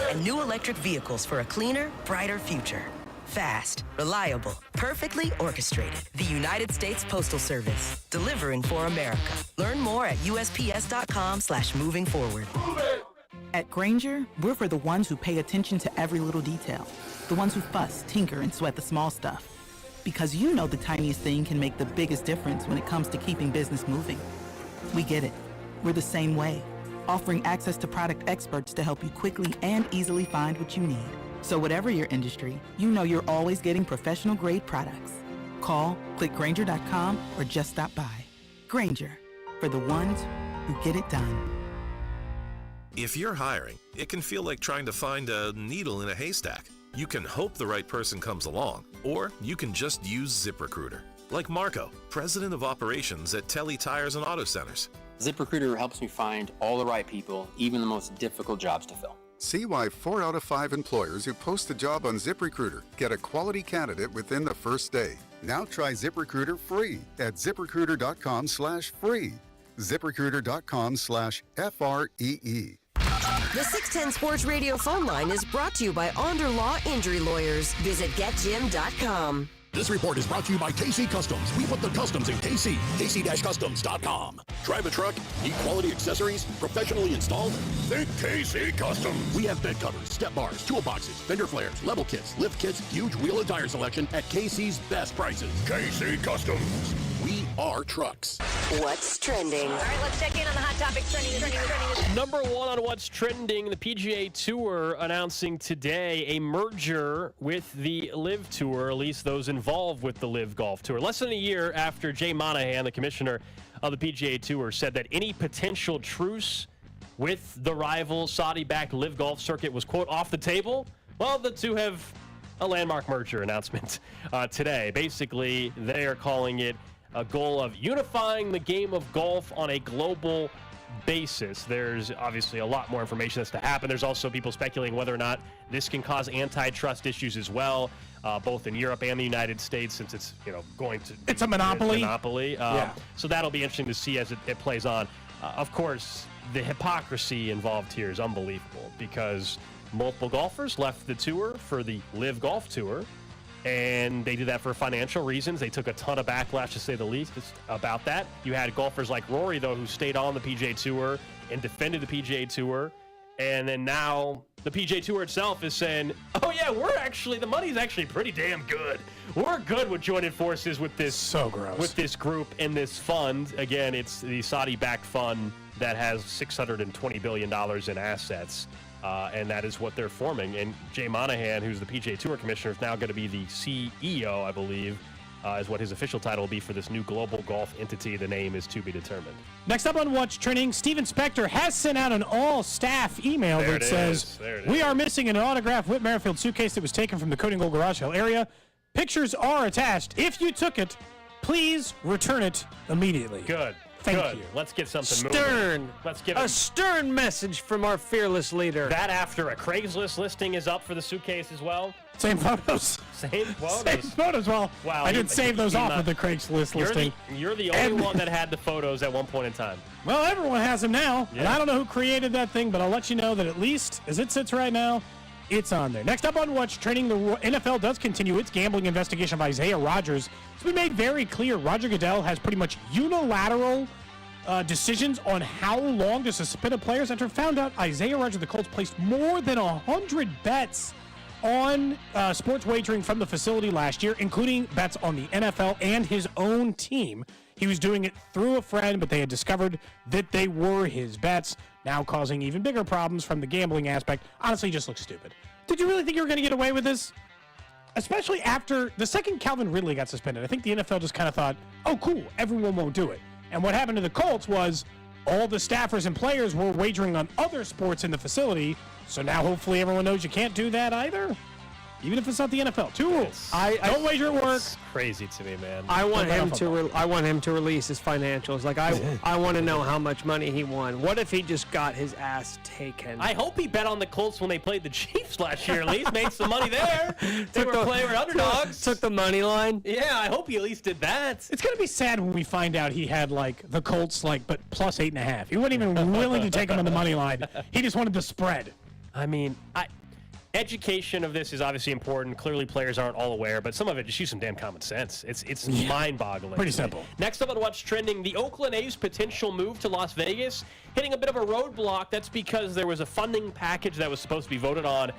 and new electric vehicles for a cleaner, brighter future. Fast, reliable, perfectly orchestrated. The United States Postal Service, delivering for America. Learn more at USPS.com/moving forward. At Grainger, we're for the ones who pay attention to every little detail. The ones who fuss, tinker, and sweat the small stuff. Because you know the tiniest thing can make the biggest difference when it comes to keeping business moving. We get it. We're the same way, offering access to product experts to help you quickly and easily find what you need. So whatever your industry, you know you're always getting professional-grade products. Call, click Grainger.com, or just stop by. Grainger, for the ones who get it done. If you're hiring, it can feel like trying to find a needle in a haystack. You can hope the right person comes along, or you can just use ZipRecruiter. Like Marco, president of operations at Telly Tires and Auto Centers. ZipRecruiter helps me find all the right people, even the most difficult jobs to fill. See why 4 out of 5 employers who post a job on ZipRecruiter get a quality candidate within the first day. Now try ZipRecruiter free at ZipRecruiter.com/free. ZipRecruiter.com/FREE. The 610 Sports Radio phone line is brought to you by Onder Law Injury Lawyers. Visit GetJim.com. This report is brought to you by KC Customs. We put the customs in KC. KC-Customs.com. Drive a truck? Need quality accessories? Professionally installed? Think KC Customs. We have bed covers, step bars, toolboxes, fender flares, level kits, lift kits, huge wheel and tire selection at KC's best prices. KC Customs. We are trucks. What's trending? All right, let's check in on the hot topics trending. Number one on what's trending, the PGA Tour announcing today a merger with the LIV Tour, at least those involved with the LIV Golf Tour. Less than a year after Jay Monahan, the commissioner of the PGA Tour, said that any potential truce with the rival Saudi-backed LIV Golf circuit was, quote, off the table. Well, the two have a landmark merger announcement today. Basically, they are calling it a goal of unifying the game of golf on a global basis. There's obviously a lot more information that's to happen. There's also people speculating whether or not this can cause antitrust issues as well, both in Europe and the United States, since it's going to. It's a monopoly. So that'll be interesting to see as it plays on. Of course, the hypocrisy involved here is unbelievable because multiple golfers left the tour for the LIV Golf Tour. And they did that for financial reasons. They took a ton of backlash, to say the least, about that. You had golfers like Rory, though, who stayed on the PGA Tour and defended the PGA Tour. And then now the PGA Tour itself is saying, oh, yeah, the money's actually pretty damn good. We're good with joining forces with this. So gross. With this group and this fund. Again, it's the Saudi-backed fund that has $620 billion in assets. And that is what they're forming. And Jay Monahan, who's the PGA Tour commissioner, is now going to be the CEO, I believe, is what his official title will be for this new global golf entity. The name is to be determined. Next up on What's Trending, Steven Spector has sent out an all-staff email that says, we are missing an autographed Whit Merrifield suitcase that was taken from the Cody and Gold garage sale area. Pictures are attached. If you took it, please return it immediately. Good. Thank you. Let's get something Stern. moving. Let's give a stern message from our fearless leader. That after a Craigslist listing is up for the suitcase as well. Same photos. Same photos. Same photos. Well, wow, I did save those off with the Craigslist listing. You're the only one that had the photos at one point in time. Well, everyone has them now. Yeah. And I don't know who created that thing, but I'll let you know that at least as it sits right now, it's on there. Next up on What's Trending, the NFL does continue its gambling investigation of Isaiah Rodgers. It's been made very clear Roger Goodell has pretty much unilateral decisions on how long to suspend players after found out Isaiah Rodgers of the Colts placed more than 100 bets on sports wagering from the facility last year, including bets on the NFL and his own team. He was doing it through a friend, but they had discovered that they were his bets, now causing even bigger problems from the gambling aspect. Honestly, just looks stupid. Did you really think you were going to get away with this? Especially after the second Calvin Ridley got suspended. I think the NFL just kind of thought, oh, cool, everyone won't do it. And what happened to the Colts was all the staffers and players were wagering on other sports in the facility. So now hopefully everyone knows you can't do that either. Even if it's not the NFL. Two rules. Don't wager at work. It's crazy to me, man. I want him to release his financials. Like I want to know how much money he won. What if he just got his ass taken? I hope he bet on the Colts when they played the Chiefs last year. At least made some money there. They were playing underdogs. Took the money line. Yeah, I hope he at least did that. It's gonna be sad when we find out he had the Colts but plus 8.5. He wasn't even willing to take him on the money line. He just wanted the spread. I mean, education of this is obviously important. Clearly, players aren't all aware, but some of it just use some damn common sense. It's mind-boggling. Pretty simple. Next up on What's Trending, the Oakland A's potential move to Las Vegas hitting a bit of a roadblock. That's because there was a funding package that was supposed to be voted on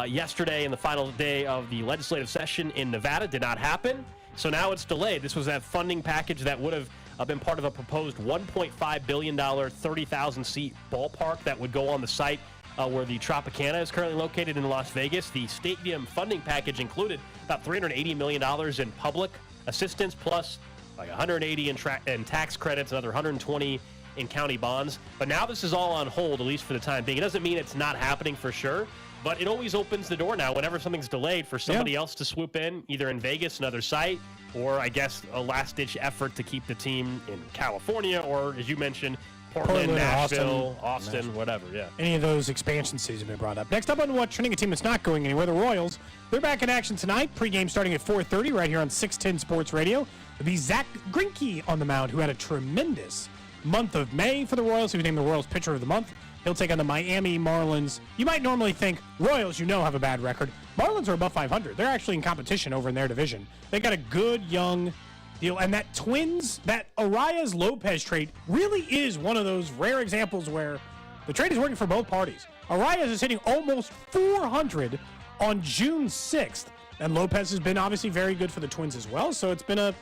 yesterday in the final day of the legislative session in Nevada. Did not happen, so now it's delayed. This was that funding package that would have been part of a proposed $1.5 billion, 30,000-seat ballpark that would go on the site where the Tropicana is currently located in Las Vegas. The stadium funding package included about $380 million in public assistance, plus $180 in tax credits, another $120 in county bonds. But now this is all on hold, at least for the time being. It doesn't mean it's not happening for sure, But it always opens the door now whenever something's delayed for somebody else to swoop in, either in Vegas, another site, or I guess a last-ditch effort to keep the team in California, or as you mentioned, Portland, Nashville, Austin, whatever, yeah. Any of those expansion cities have been brought up. Next up on What's Trending, a team that's not going anywhere, the Royals. They're back in action tonight. Pre-game starting at 4:30 right here on 610 Sports Radio. It'll be Zach Greinke on the mound, who had a tremendous month of May for the Royals. He was named the Royals Pitcher of the Month. He'll take on the Miami Marlins. You might normally think Royals, have a bad record. Marlins are above 500. They're actually in competition over in their division. They got a good young deal. And that Arias-Lopez trade really is one of those rare examples where the trade is working for both parties. Arias is hitting almost 400 on June 6th. And Lopez has been obviously very good for the Twins as well. So it's been a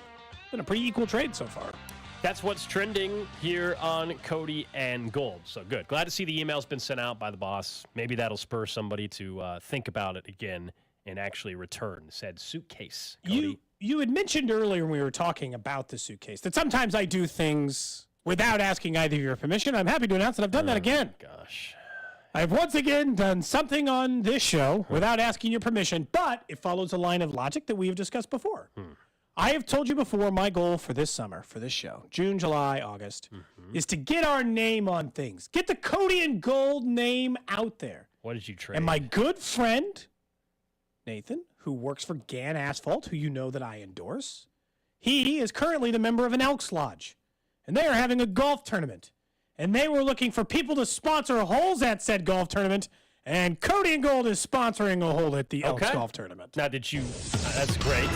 pretty equal trade so far. That's what's trending here on Cody and Gold. So good. Glad to see the email's been sent out by the boss. Maybe that'll spur somebody to think about it again and actually return said suitcase. Cody. You had mentioned earlier when we were talking about the suitcase that sometimes I do things without asking either of your permission. I'm happy to announce that I've done that again. Gosh. I've once again done something on this show without asking your permission, but it follows a line of logic that we have discussed before. I have told you before my goal for this summer, for this show, June, July, August, is to get our name on things. Get the Cody and Gold name out there. What did you trade? And my good friend, Nathan, who works for Gann Asphalt, who you know that I endorse, he is currently the member of an Elks Lodge. And they are having a golf tournament. And they were looking for people to sponsor holes at said golf tournament. And Cody and Gold is sponsoring a hole at the Elks Golf Tournament. Now, did you... that's great.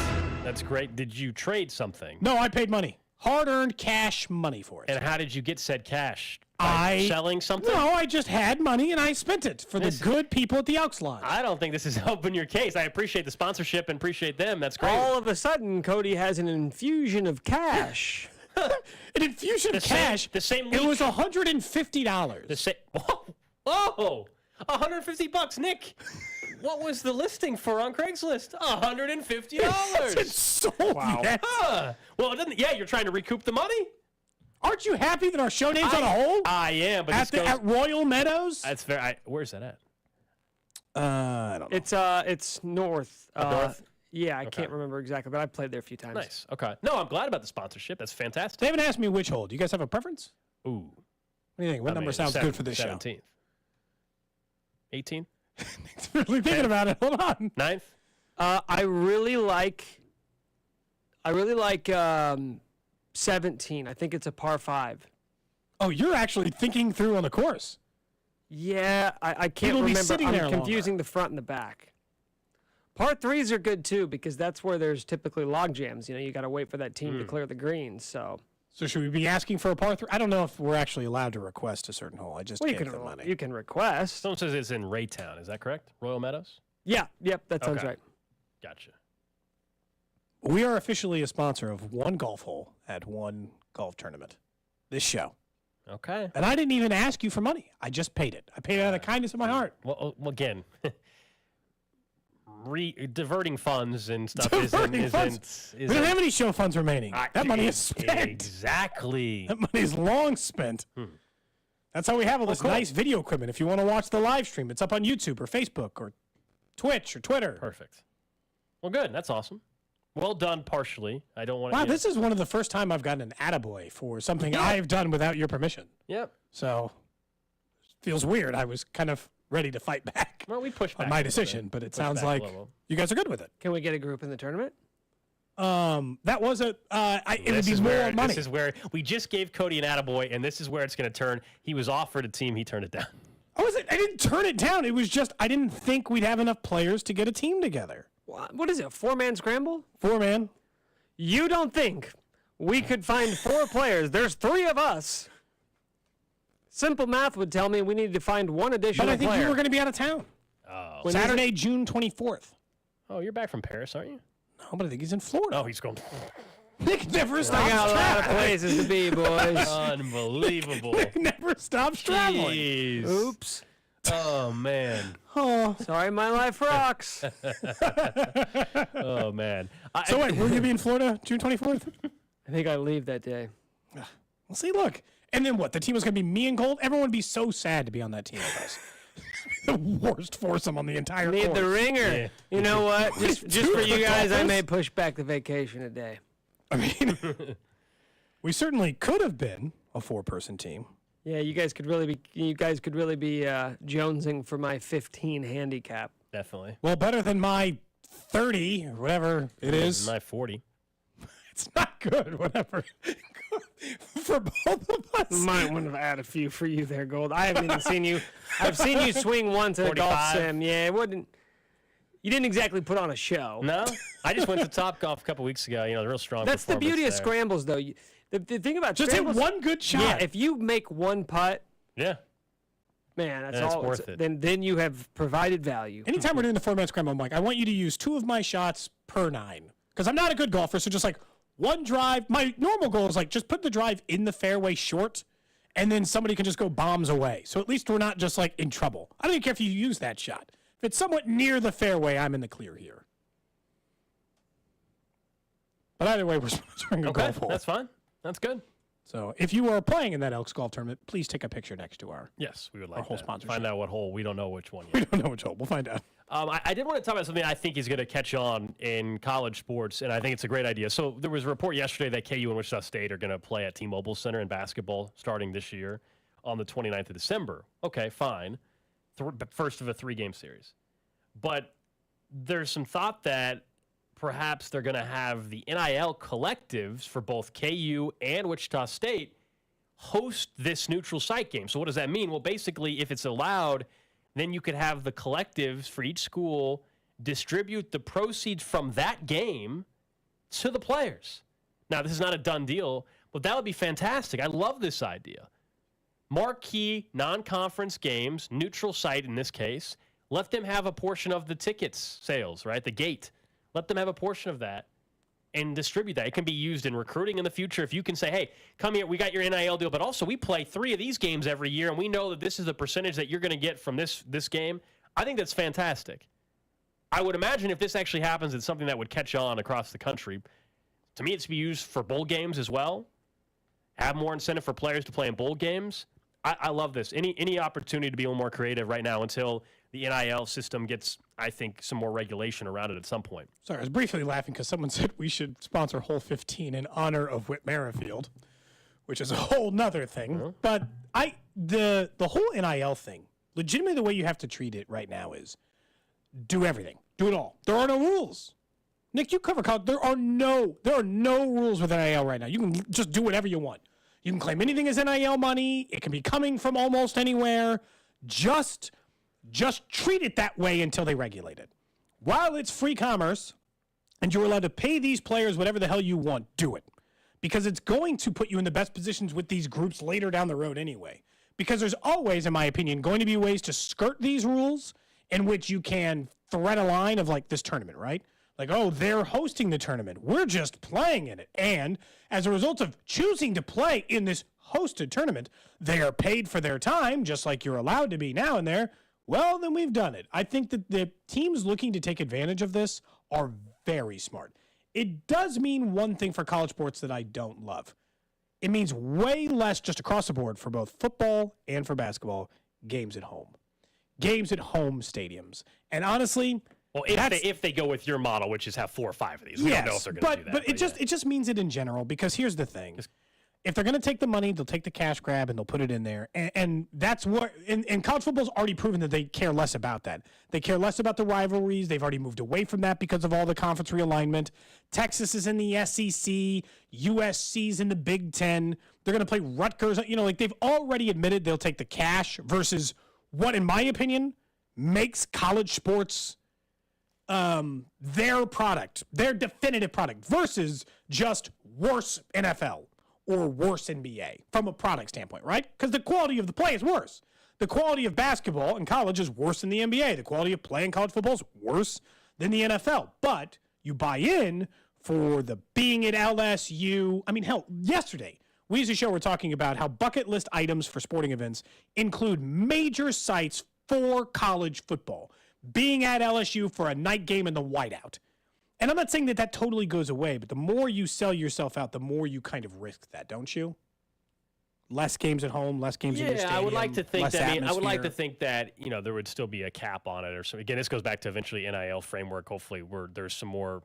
That's great. Did you trade something? No, I paid money. Hard-earned cash money for it. And how did you get said cash? By selling something? No, I just had money and I spent it for the good people at the Elks Lodge. I don't think this is helping your case. I appreciate the sponsorship and appreciate them. That's great. All of a sudden, Cody has an infusion of cash. An infusion of cash? The same week. It was $150. The same... Whoa! $150, Nick. What was the listing for on Craigslist? $150. It's sold yet. Well, it didn't. Yeah, you're trying to recoup the money. Aren't you happy that our show name's on a hole? I am, but at Royal Meadows. That's fair. Where's that at? I don't know. It's north. North. Yeah, I can't remember exactly, but I've played there a few times. Nice. Okay. No, I'm glad about the sponsorship. That's fantastic. They haven't asked me which hole. Do you guys have a preference? Ooh. What do you think? What number sounds good for this 17th. 18th. Really thinking about it. Hold on. 9th. I really like 17. I think it's a par 5. Oh, you're actually thinking through on the course. Yeah, I can't remember. I'm confusing the front and the back. Par 3s are good too because that's where there's typically log jams. You got to wait for that team to clear the greens. So should we be asking for a par 3? I don't know if we're actually allowed to request a certain hole. I just gave the money. You can request. Someone says it's in Raytown. Is that correct? Royal Meadows? Yeah. Yep. That sounds right. Gotcha. We are officially a sponsor of one golf hole at one golf tournament. This show. Okay. And I didn't even ask you for money. I just paid it. I paid it out of the kindness of my heart. Well again, diverting funds and stuff isn't. We don't have any show funds remaining. That money is spent. Exactly. That money is long spent. That's how we have all this nice video equipment. If you want to watch the live stream, it's up on YouTube or Facebook or Twitch or Twitter. Perfect. Well, good. That's awesome. Well done partially. I don't want to... Wow, this is one of the first time I've gotten an attaboy for something I've done without your permission. Yep. So, feels weird. I was kind of ready to fight back. Well, we pushed back on my decision, but it sounds like you guys are good with it. Can we get a group in the tournament? That was it would be more money. This is where we just gave Cody an attaboy, and this is where it's going to turn. He was offered a team. He turned it down. I didn't turn it down. It was just I didn't think we'd have enough players to get a team together. What is it, a 4-man scramble? 4-man. You don't think we could find 4 players? There's 3 of us. Simple math would tell me we need to find one additional player. But I think you were going to be out of town. Oh. Saturday, June 24th. Oh, you're back from Paris, aren't you? No, but I think he's in Florida. Oh, he's going... Nick never stops I got a lot of traveling. places to be, boys. Unbelievable. Nick never stops traveling. Jeez. Oops. Oh, man. Oh. Sorry, my life rocks. Oh, man. So wait, will you be in Florida June 24th? I think I leave that day. Well, see, look. And then what? The team was going to be me and Gold? Everyone would be so sad to be on that team with us. the worst foursome on the entire Need course. the ringer. Yeah. You know what? Just for you guys, I golfers? may push back the vacation a day. I mean, we certainly could have been a 4-person team. Yeah, you guys could really be jonesing for my 15 handicap. Definitely. Well, better than my 30 or whatever it is. My 40. It's not good, whatever. For both of us. Might want to add a few for you there, Gold. I haven't even seen you. I've seen you swing once at a golf 45. sim. Yeah, it wouldn't. You didn't exactly put on a show. No, I just went to Top Golf a couple weeks ago. The real strong. That's the beauty of there. scrambles, though. The thing about just hit scrambles, one good shot. Yeah, if you make one putt, Yeah. man, that's It's all. worth it. Then you have provided value. Anytime we're doing the 4-man scramble, I'm like, I want you to use 2 of my shots per 9. Because I'm not a good golfer, so just like one drive. My normal goal is like just put the drive in the fairway short, and then somebody can just go bombs away. So at least we're not just like in trouble. I don't even care if you use that shot. If it's somewhat near the fairway, I'm in the clear here. But either way, we're sponsoring a golf hole. That's fine. That's good. So if you are playing in that Elks Golf tournament, please take a picture next to our Yes, we would like Our whole that. sponsorship. Find out what hole. We don't know which one We yet. don't know which hole. We'll find out. I did want to talk about something I think is going to catch on in college sports, and I think it's a great idea. So there was a report yesterday that KU and Wichita State are going to play at T-Mobile Center in basketball starting this year on the 29th of December. Okay, fine. First of a 3-game series. But there's some thought that perhaps they're going to have the NIL collectives for both KU and Wichita State host this neutral site game. So what does that mean? Well, basically, if it's allowed, then you could have the collectives for each school distribute the proceeds from that game to the players. Now, this is not a done deal, but that would be fantastic. I love this idea. Marquee non-conference games, neutral site in this case, let them have a portion of the tickets sales, right? The gate. Let them have a portion of that and distribute that. It can be used in recruiting in the future. If you can say, hey, come here, we got your NIL deal, but also we play 3 of these games every year, and we know that this is the percentage that you're going to get from this game. I think that's fantastic. I would imagine if this actually happens, it's something that would catch on across the country. To me, it's to be used for bowl games as well. Have more incentive for players to play in bowl games. I love this. Any opportunity to be a little more creative right now until the NIL system gets, I think, some more regulation around it at some point. Sorry, I was briefly laughing because someone said we should sponsor Hole 15 in honor of Whit Merrifield, which is a whole nother thing. Mm-hmm. But the whole NIL thing, legitimately the way you have to treat it right now is do everything. Do it all. There are no rules. Nick, you cover college. There are no rules with NIL right now. You can just do whatever you want. You can claim anything as NIL money. It can be coming from almost anywhere. Just treat it that way until they regulate it. While it's free commerce and you're allowed to pay these players whatever the hell you want, do it. Because it's going to put you in the best positions with these groups later down the road anyway. Because there's always, in my opinion, going to be ways to skirt these rules in which you can thread a line of like this tournament, right? Like, oh, they're hosting the tournament. We're just playing in it. And as a result of choosing to play in this hosted tournament, they are paid for their time, just like you're allowed to be now and there. Well, then we've done it. I think that the teams looking to take advantage of this are very smart. It does mean one thing for college sports that I don't love. It means way less just across the board for both football and for basketball, games at home. Games at home stadiums. And honestly, well, if they go with your model, which is have 4 or 5 of these, we don't know if they're going to do that. But it just means it in general, because here's the thing. If they're going to take the money, they'll take the cash grab and they'll put it in there. And that's what – and college football's already proven that they care less about that. They care less about the rivalries. They've already moved away from that because of all the conference realignment. Texas is in the SEC. USC's in the Big Ten. They're going to play Rutgers. You know, like they've already admitted they'll take the cash versus what, in my opinion, makes college sports their product, their definitive product, versus just worse NFL or worse NBA from a product standpoint, right? Because the quality of the play is worse. The quality of basketball in college is worse than the NBA. The quality of play in college football is worse than the NFL. But you buy in for the being at LSU. I mean, hell, yesterday, we as a show were talking about how bucket list items for sporting events include major sites for college football. Being at LSU for a night game in the whiteout. And I'm not saying that that totally goes away, but the more you sell yourself out, the more you kind of risk that, don't you? less games at home, less games in your stadium. I would like to think less that. I would like to atmosphere. think that there would still be a cap on it or something. Again, this goes back to eventually NIL framework. Hopefully, where there's some more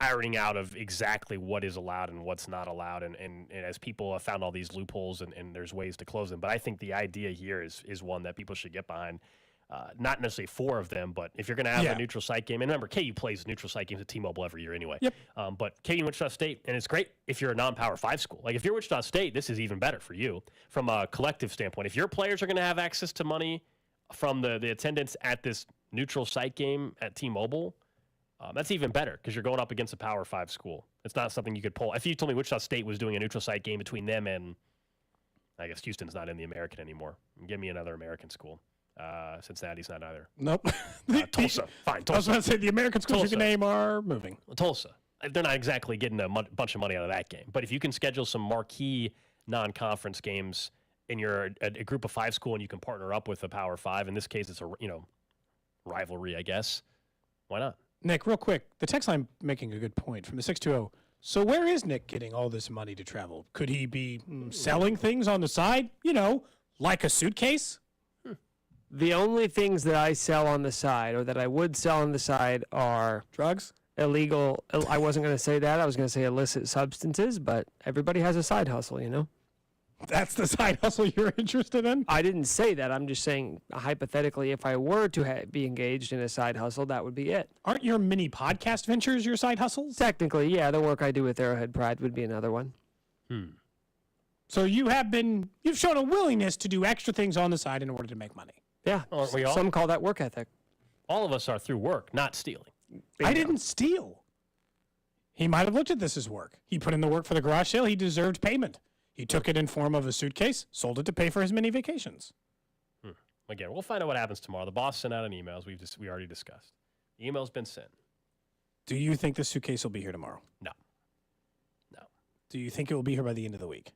ironing out of exactly what is allowed and what's not allowed, and as people have found all these loopholes and there's ways to close them. But I think the idea here is one that people should get behind. Not necessarily 4 of them, but if you're going to have a neutral site game, and remember, KU plays neutral site games at T-Mobile every year anyway. Yep. But KU and Wichita State, and it's great if you're a non-Power 5 school. Like if you're Wichita State, this is even better for you from a collective standpoint. If your players are going to have access to money from the attendance at this neutral site game at T-Mobile, that's even better because you're going up against a Power 5 school. It's not something you could pull. If you told me Wichita State was doing a neutral site game between them and, I guess Houston's not in the American anymore. Give me another American school. Cincinnati's not either. Nope. Tulsa. Fine. Tulsa. I was going to say the American schools Tulsa. you can name are moving. Tulsa. They're not exactly getting a bunch of money out of that game. But if you can schedule some marquee non-conference games and you're a group of 5 school and you can partner up with a Power 5, in this case it's a rivalry, I guess. Why not? Nick, real quick, the text line making a good point from the 620. So where is Nick getting all this money to travel? Could he be selling things on the side? Like a suitcase? The only things that I sell on the side, or that I would sell on the side, are drugs, illegal. I wasn't going to say that. I was going to say illicit substances, but everybody has a side hustle, That's the side hustle you're interested in? I didn't say that. I'm just saying, hypothetically, if I were to be engaged in a side hustle, that would be it. Aren't your mini podcast ventures your side hustles? Technically, yeah. The work I do with Arrowhead Pride would be another one. So you've shown a willingness to do extra things on the side in order to make money. Yeah. Aren't we all? Some call that work ethic. All of us are through work, not stealing. I didn't steal. He might have looked at this as work. He put in the work for the garage sale. He deserved payment. He took it in form of a suitcase, sold it to pay for his mini vacations. Again, we'll find out what happens tomorrow. The boss sent out an email, as we already discussed. The email's been sent. Do you think the suitcase will be here tomorrow? No. Do you think it will be here by the end of the week?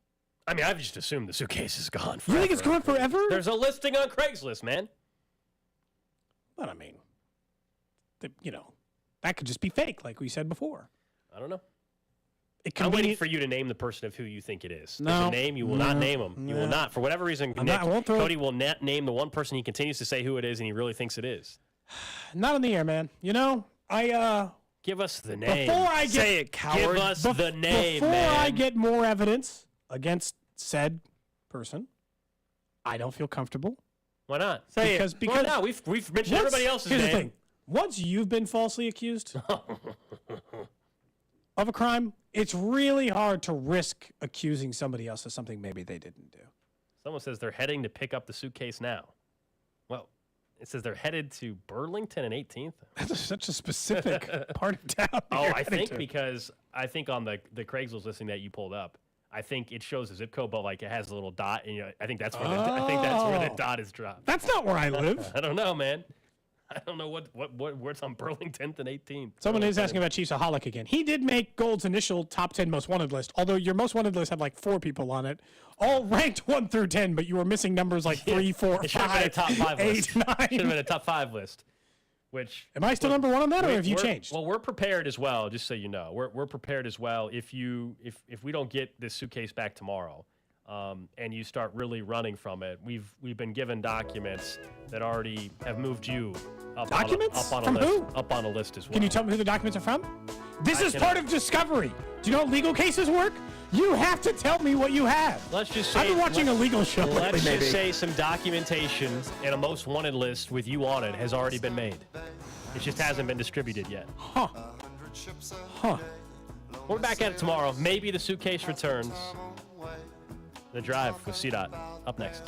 I mean, I've just assumed the suitcase is gone forever. You think it's gone forever? There's a listing on Craigslist, man. But I mean, that could just be fake, like we said before. I don't know. I'm waiting for you to name the person of who you think it is. No. There's a name. You will not name him. You will not. For whatever reason, Cody will not name the one person he continues to say who it is, and he really thinks it is. Not on the air, man. Give us the name. Before I say it, coward. Give us the name, before man. I get more evidence against said person, I don't feel comfortable. Why not? Because why not? We've mentioned everybody else's here's name. the thing. Once you've been falsely accused of a crime, it's really hard to risk accusing somebody else of something maybe they didn't do. Someone says they're heading to pick up the suitcase now. Well, it says they're headed to Burlington and 18th. That's such a specific part of town. I think because I think on the Craigslist listing that you pulled up, I think it shows a zip code, but like it has a little dot, and I think that's where the dot is dropped. That's not where I live. I don't know, man. I don't know what's on Burlington and 18th. Someone is asking about Chiefsaholic again. He did make Gold's initial top 10 most wanted list, although your most wanted list had like 4 people on it, all ranked 1 through 10, but you were missing numbers like 3, 4, 5, It should have been a top 5 8, list. 9. Should have been a top 5 list. Which am I still number 1 on that, or have you changed? Well, we're prepared as well. Just so you know, we're prepared as well. If we don't get this suitcase back tomorrow, and you start really running from it, we've been given documents that already have moved you up Documents? on a From list, who? up on a list as well. Can you tell me who the documents are from? This is part of discovery. Do you know how legal cases work? You have to tell me what you have. Let's just say I've been watching a legal show lately, Let's maybe. just say some documentation and a most wanted list with you on it has already been made. It just hasn't been distributed yet. Huh. We're back at it tomorrow. Maybe the suitcase returns. The Drive with CDOT up next.